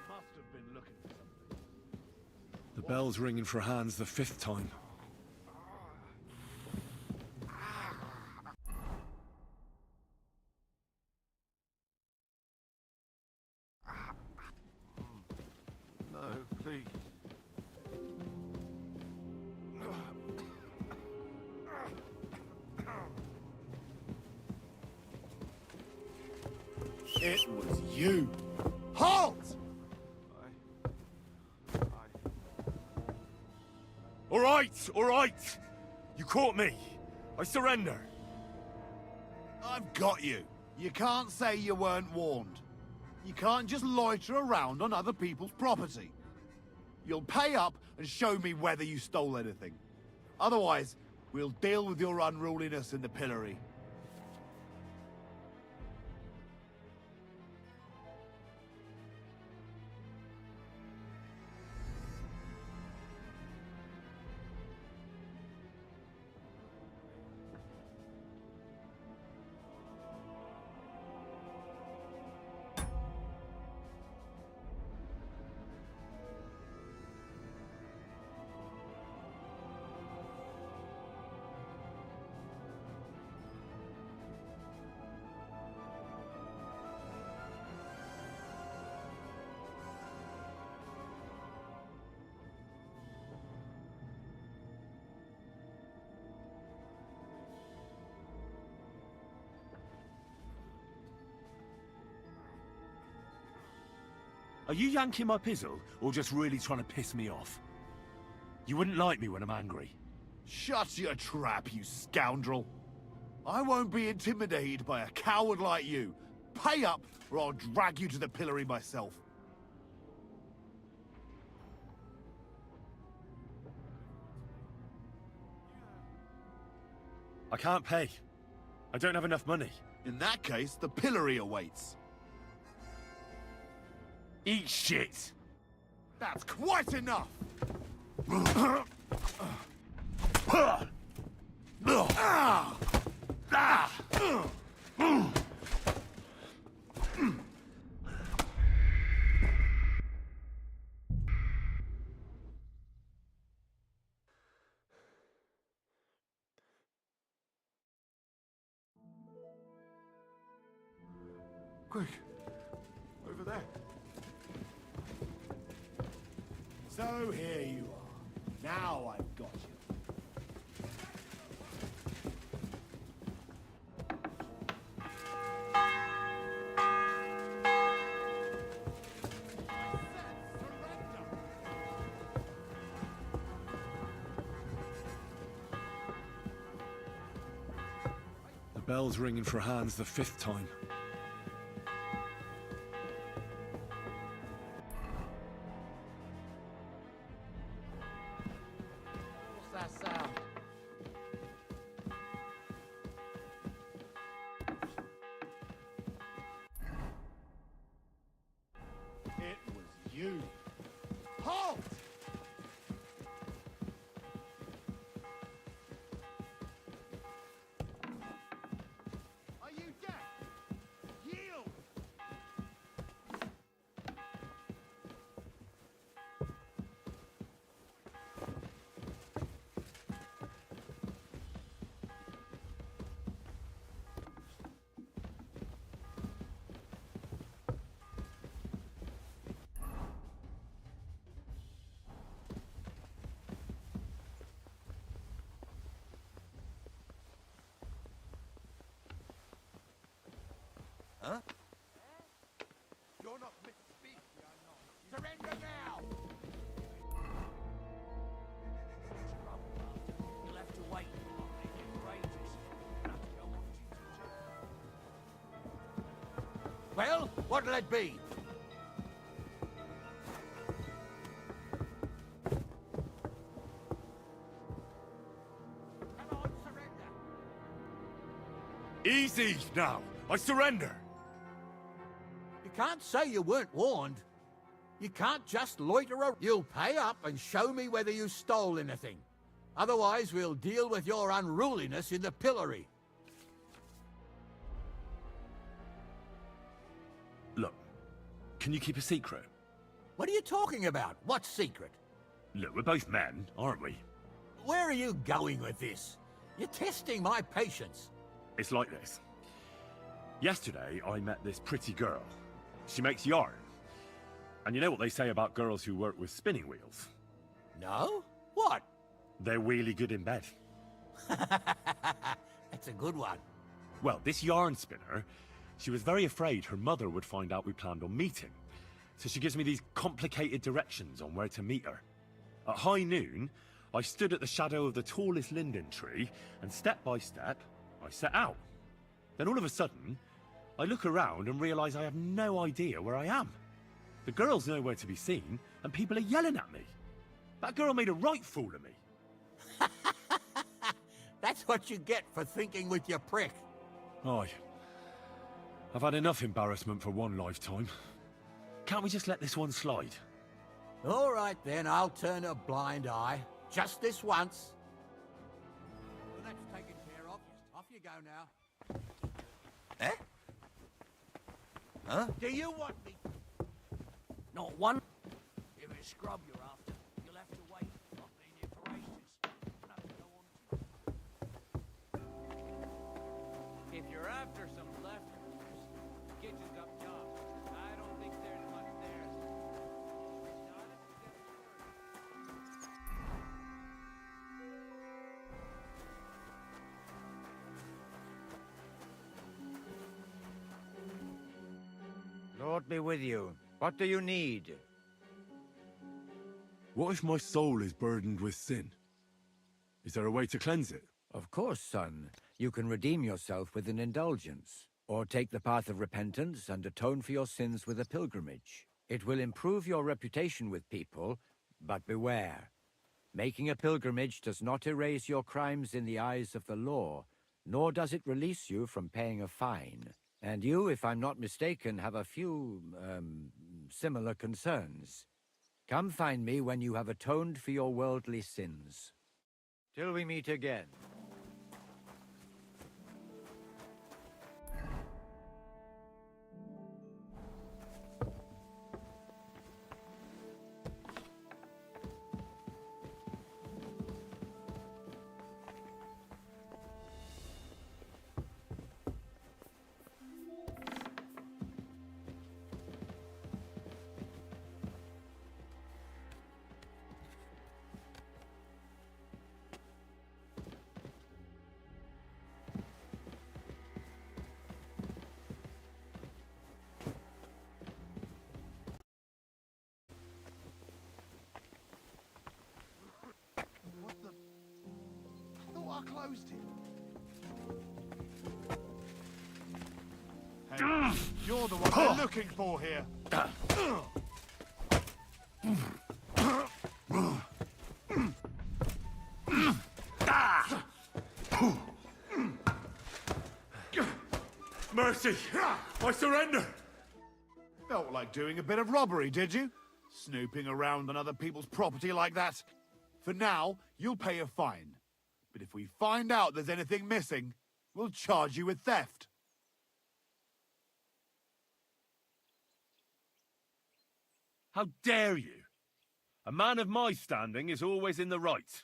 [SPEAKER 9] Must have been looking for something.
[SPEAKER 2] The bell's ringing for Hans the 5th time.
[SPEAKER 9] No, please.
[SPEAKER 1] It was you. Halt!
[SPEAKER 2] All right. You caught me. I surrender.
[SPEAKER 16] I've got you. You can't say you weren't warned. You can't just loiter around on other people's property. You'll pay up and show me whether you stole anything. Otherwise, we'll deal with your unruliness in the pillory.
[SPEAKER 2] Are you yanking my pizzle, or just really trying to piss me off? You wouldn't like me when I'm angry.
[SPEAKER 16] Shut your trap, you scoundrel. I won't be intimidated by a coward like you. Pay up, or I'll drag you to the pillory myself.
[SPEAKER 2] I can't pay. I don't have enough money.
[SPEAKER 16] In that case, the pillory awaits.
[SPEAKER 2] Eat shit!
[SPEAKER 16] That's quite enough!
[SPEAKER 9] Quick. Over there.
[SPEAKER 16] So here you are. Now I've got you.
[SPEAKER 2] The bell's ringing for Hans the 5th time.
[SPEAKER 16] What's that sound? It was you. Halt! Are you deaf? Yield!
[SPEAKER 9] Huh? You're not meant to speak, you're not. Surrender now!
[SPEAKER 15] You'll have to wait for ages. You'll have to go off.
[SPEAKER 13] Well, what'll it be?
[SPEAKER 16] Come on, surrender!
[SPEAKER 2] Easy now! I surrender!
[SPEAKER 13] You can't say you weren't warned. You can't just loiter around. You'll pay up and show me whether you stole anything. Otherwise, we'll deal with your unruliness in the pillory.
[SPEAKER 2] Look, can you keep a secret?
[SPEAKER 13] What are you talking about? What secret?
[SPEAKER 2] Look, we're both men, aren't we?
[SPEAKER 13] Where are you going with this? You're testing my patience.
[SPEAKER 2] It's like this. Yesterday, I met this pretty girl. She makes yarn. And you know what they say about girls who work with spinning wheels?
[SPEAKER 13] No? What?
[SPEAKER 2] They're really good in bed.
[SPEAKER 13] That's a good one.
[SPEAKER 2] Well, this yarn spinner, she was very afraid her mother would find out we planned on meeting. So she gives me these complicated directions on where to meet her. At high noon, I stood at the shadow of the tallest linden tree, and step by step, I set out. Then all of a sudden, I look around and realise I have no idea where I am. The girl's nowhere to be seen, and people are yelling at me. That girl made a right fool of me.
[SPEAKER 13] That's what you get for thinking with your prick.
[SPEAKER 2] Aye. I've had enough embarrassment for one lifetime. Can't we just let this one slide?
[SPEAKER 13] All right, then, I'll turn a blind eye. Just this once. Well, that's taken care of. Off you go now.
[SPEAKER 14] Eh? Huh?
[SPEAKER 24] Do you want me?
[SPEAKER 15] Not one.
[SPEAKER 24] If it's scrub you're after, you'll have to wait. I've been here for ages.
[SPEAKER 22] If you're after some leftovers, the kitchen's up top. I don't think there's much there.
[SPEAKER 10] Lord be with you. What do you need?
[SPEAKER 2] What if my soul is burdened with sin? Is there a way to cleanse it?
[SPEAKER 10] Of course, son. You can redeem yourself with an indulgence, or take the path of repentance and atone for your sins with a pilgrimage. It will improve your reputation with people, but beware. Making a pilgrimage does not erase your crimes in the eyes of the law, nor does it release you from paying a fine. And you, if I'm not mistaken, have a few, similar concerns. Come find me when you have atoned for your worldly sins. Till we meet again.
[SPEAKER 16] What the? I thought I closed it. Hey, you're the one they're looking for here.
[SPEAKER 2] Mercy! I surrender!
[SPEAKER 16] Felt like doing a bit of robbery, did you? Snooping around on other people's property like that? For now, you'll pay a fine. But if we find out there's anything missing, we'll charge you with theft.
[SPEAKER 2] How dare you? A man of my standing is always in the right.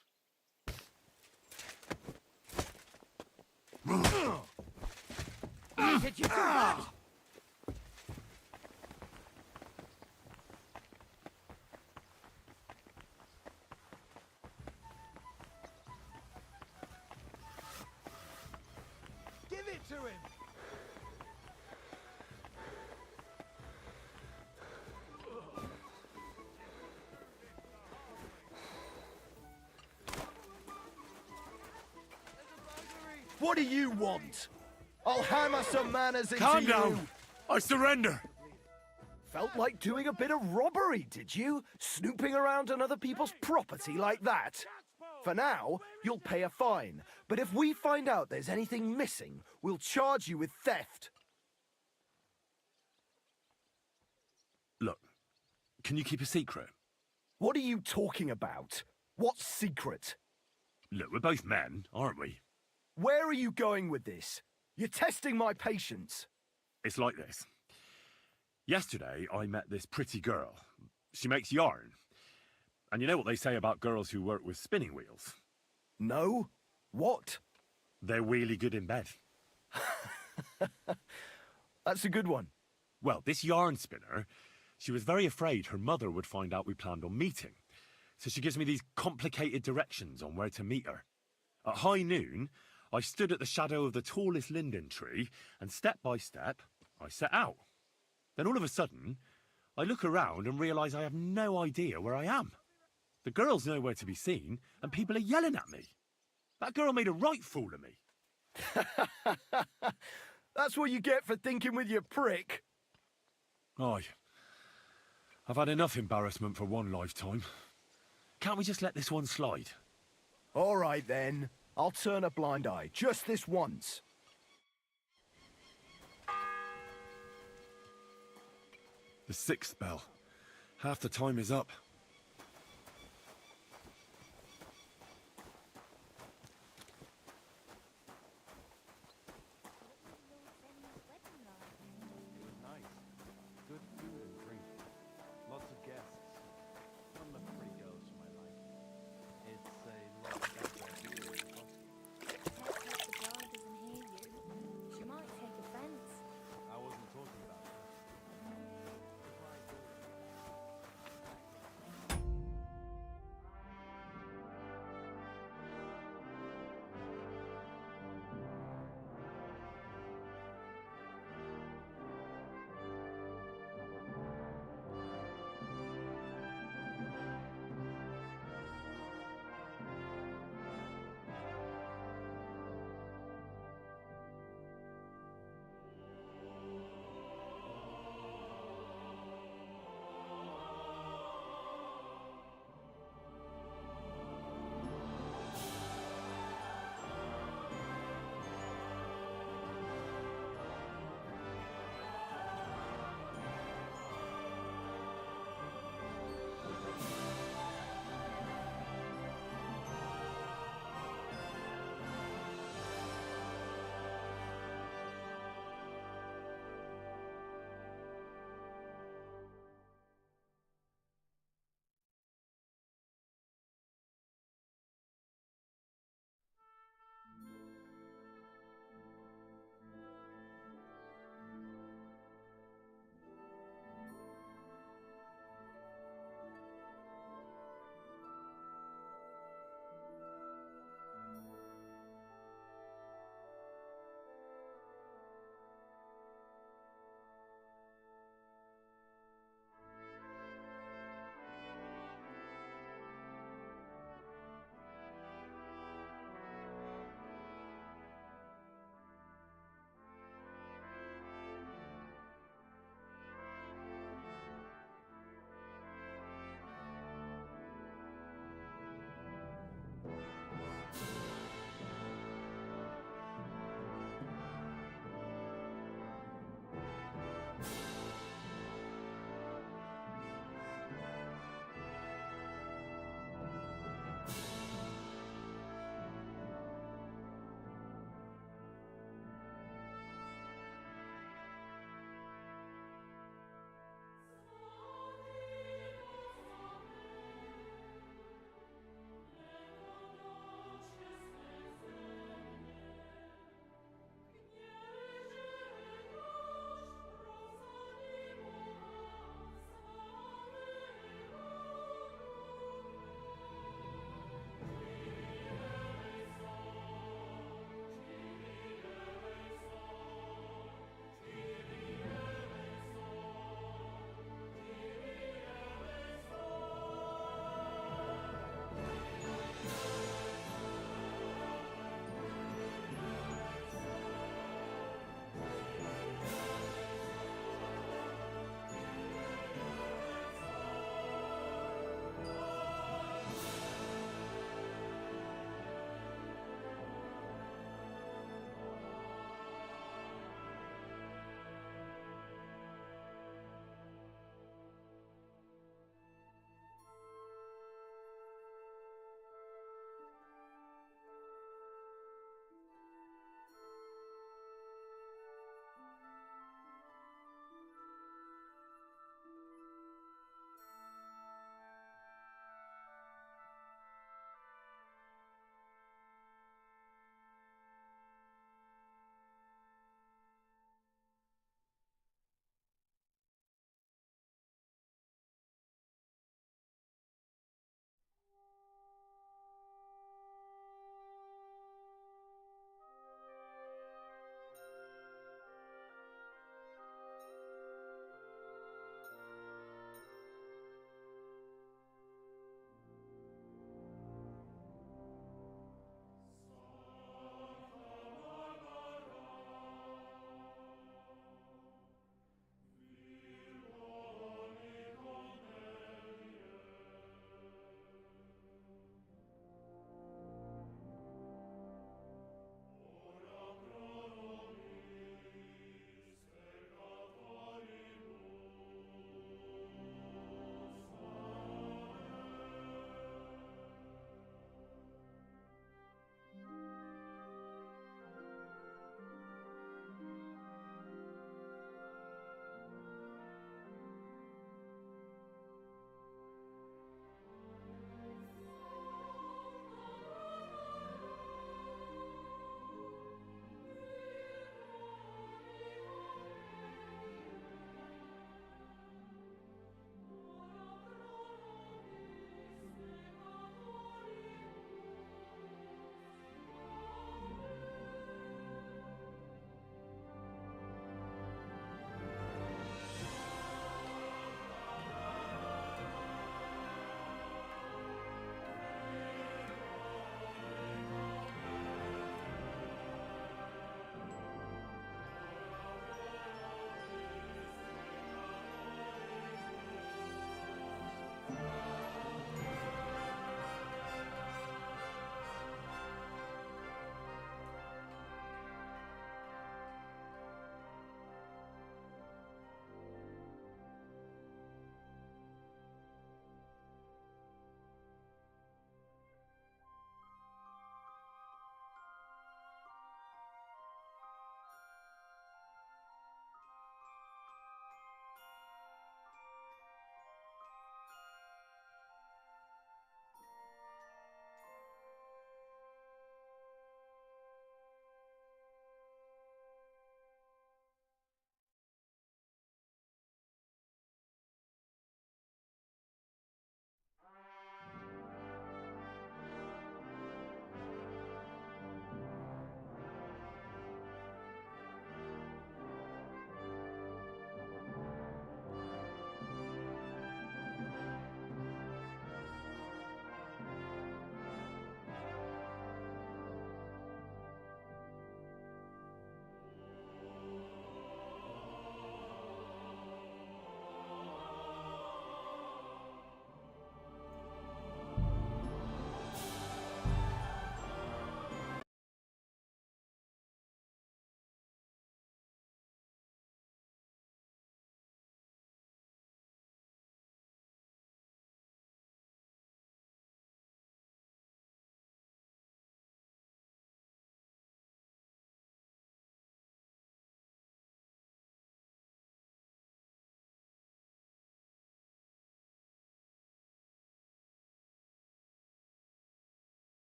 [SPEAKER 15] Hit you too hard.
[SPEAKER 16] Give it to him!
[SPEAKER 14] What do you want? I'll hammer some manners into
[SPEAKER 2] Calm
[SPEAKER 14] you.
[SPEAKER 2] down! I surrender!
[SPEAKER 14] Felt like doing a bit of robbery, did you? Snooping around on other people's property like that? For now, you'll pay a fine. But if we find out there's anything missing, we'll charge you with theft.
[SPEAKER 2] Look, can you keep a secret?
[SPEAKER 14] What are you talking about? What secret?
[SPEAKER 2] Look, we're both men, aren't we?
[SPEAKER 14] Where are you going with this? You're testing my patience.
[SPEAKER 2] It's like this. Yesterday, I met this pretty girl. She makes yarn. And you know what they say about girls who work with spinning wheels?
[SPEAKER 9] No? What?
[SPEAKER 2] They're really good in bed.
[SPEAKER 9] That's a good one.
[SPEAKER 2] Well, this yarn spinner, she was very afraid her mother would find out we planned on meeting. So she gives me these complicated directions on where to meet her. At high noon, I stood at the shadow of the tallest linden tree, and step by step, I set out. Then all of a sudden, I look around and realise I have no idea where I am. The girl's nowhere to be seen, and people are yelling at me. That girl made a right fool of me.
[SPEAKER 9] That's what you get for thinking with your prick.
[SPEAKER 2] Aye. I've had enough embarrassment for one lifetime. Can't we just let this one slide?
[SPEAKER 9] All right, then. I'll turn a blind eye, just this once.
[SPEAKER 2] The 6th bell. Half the time is up.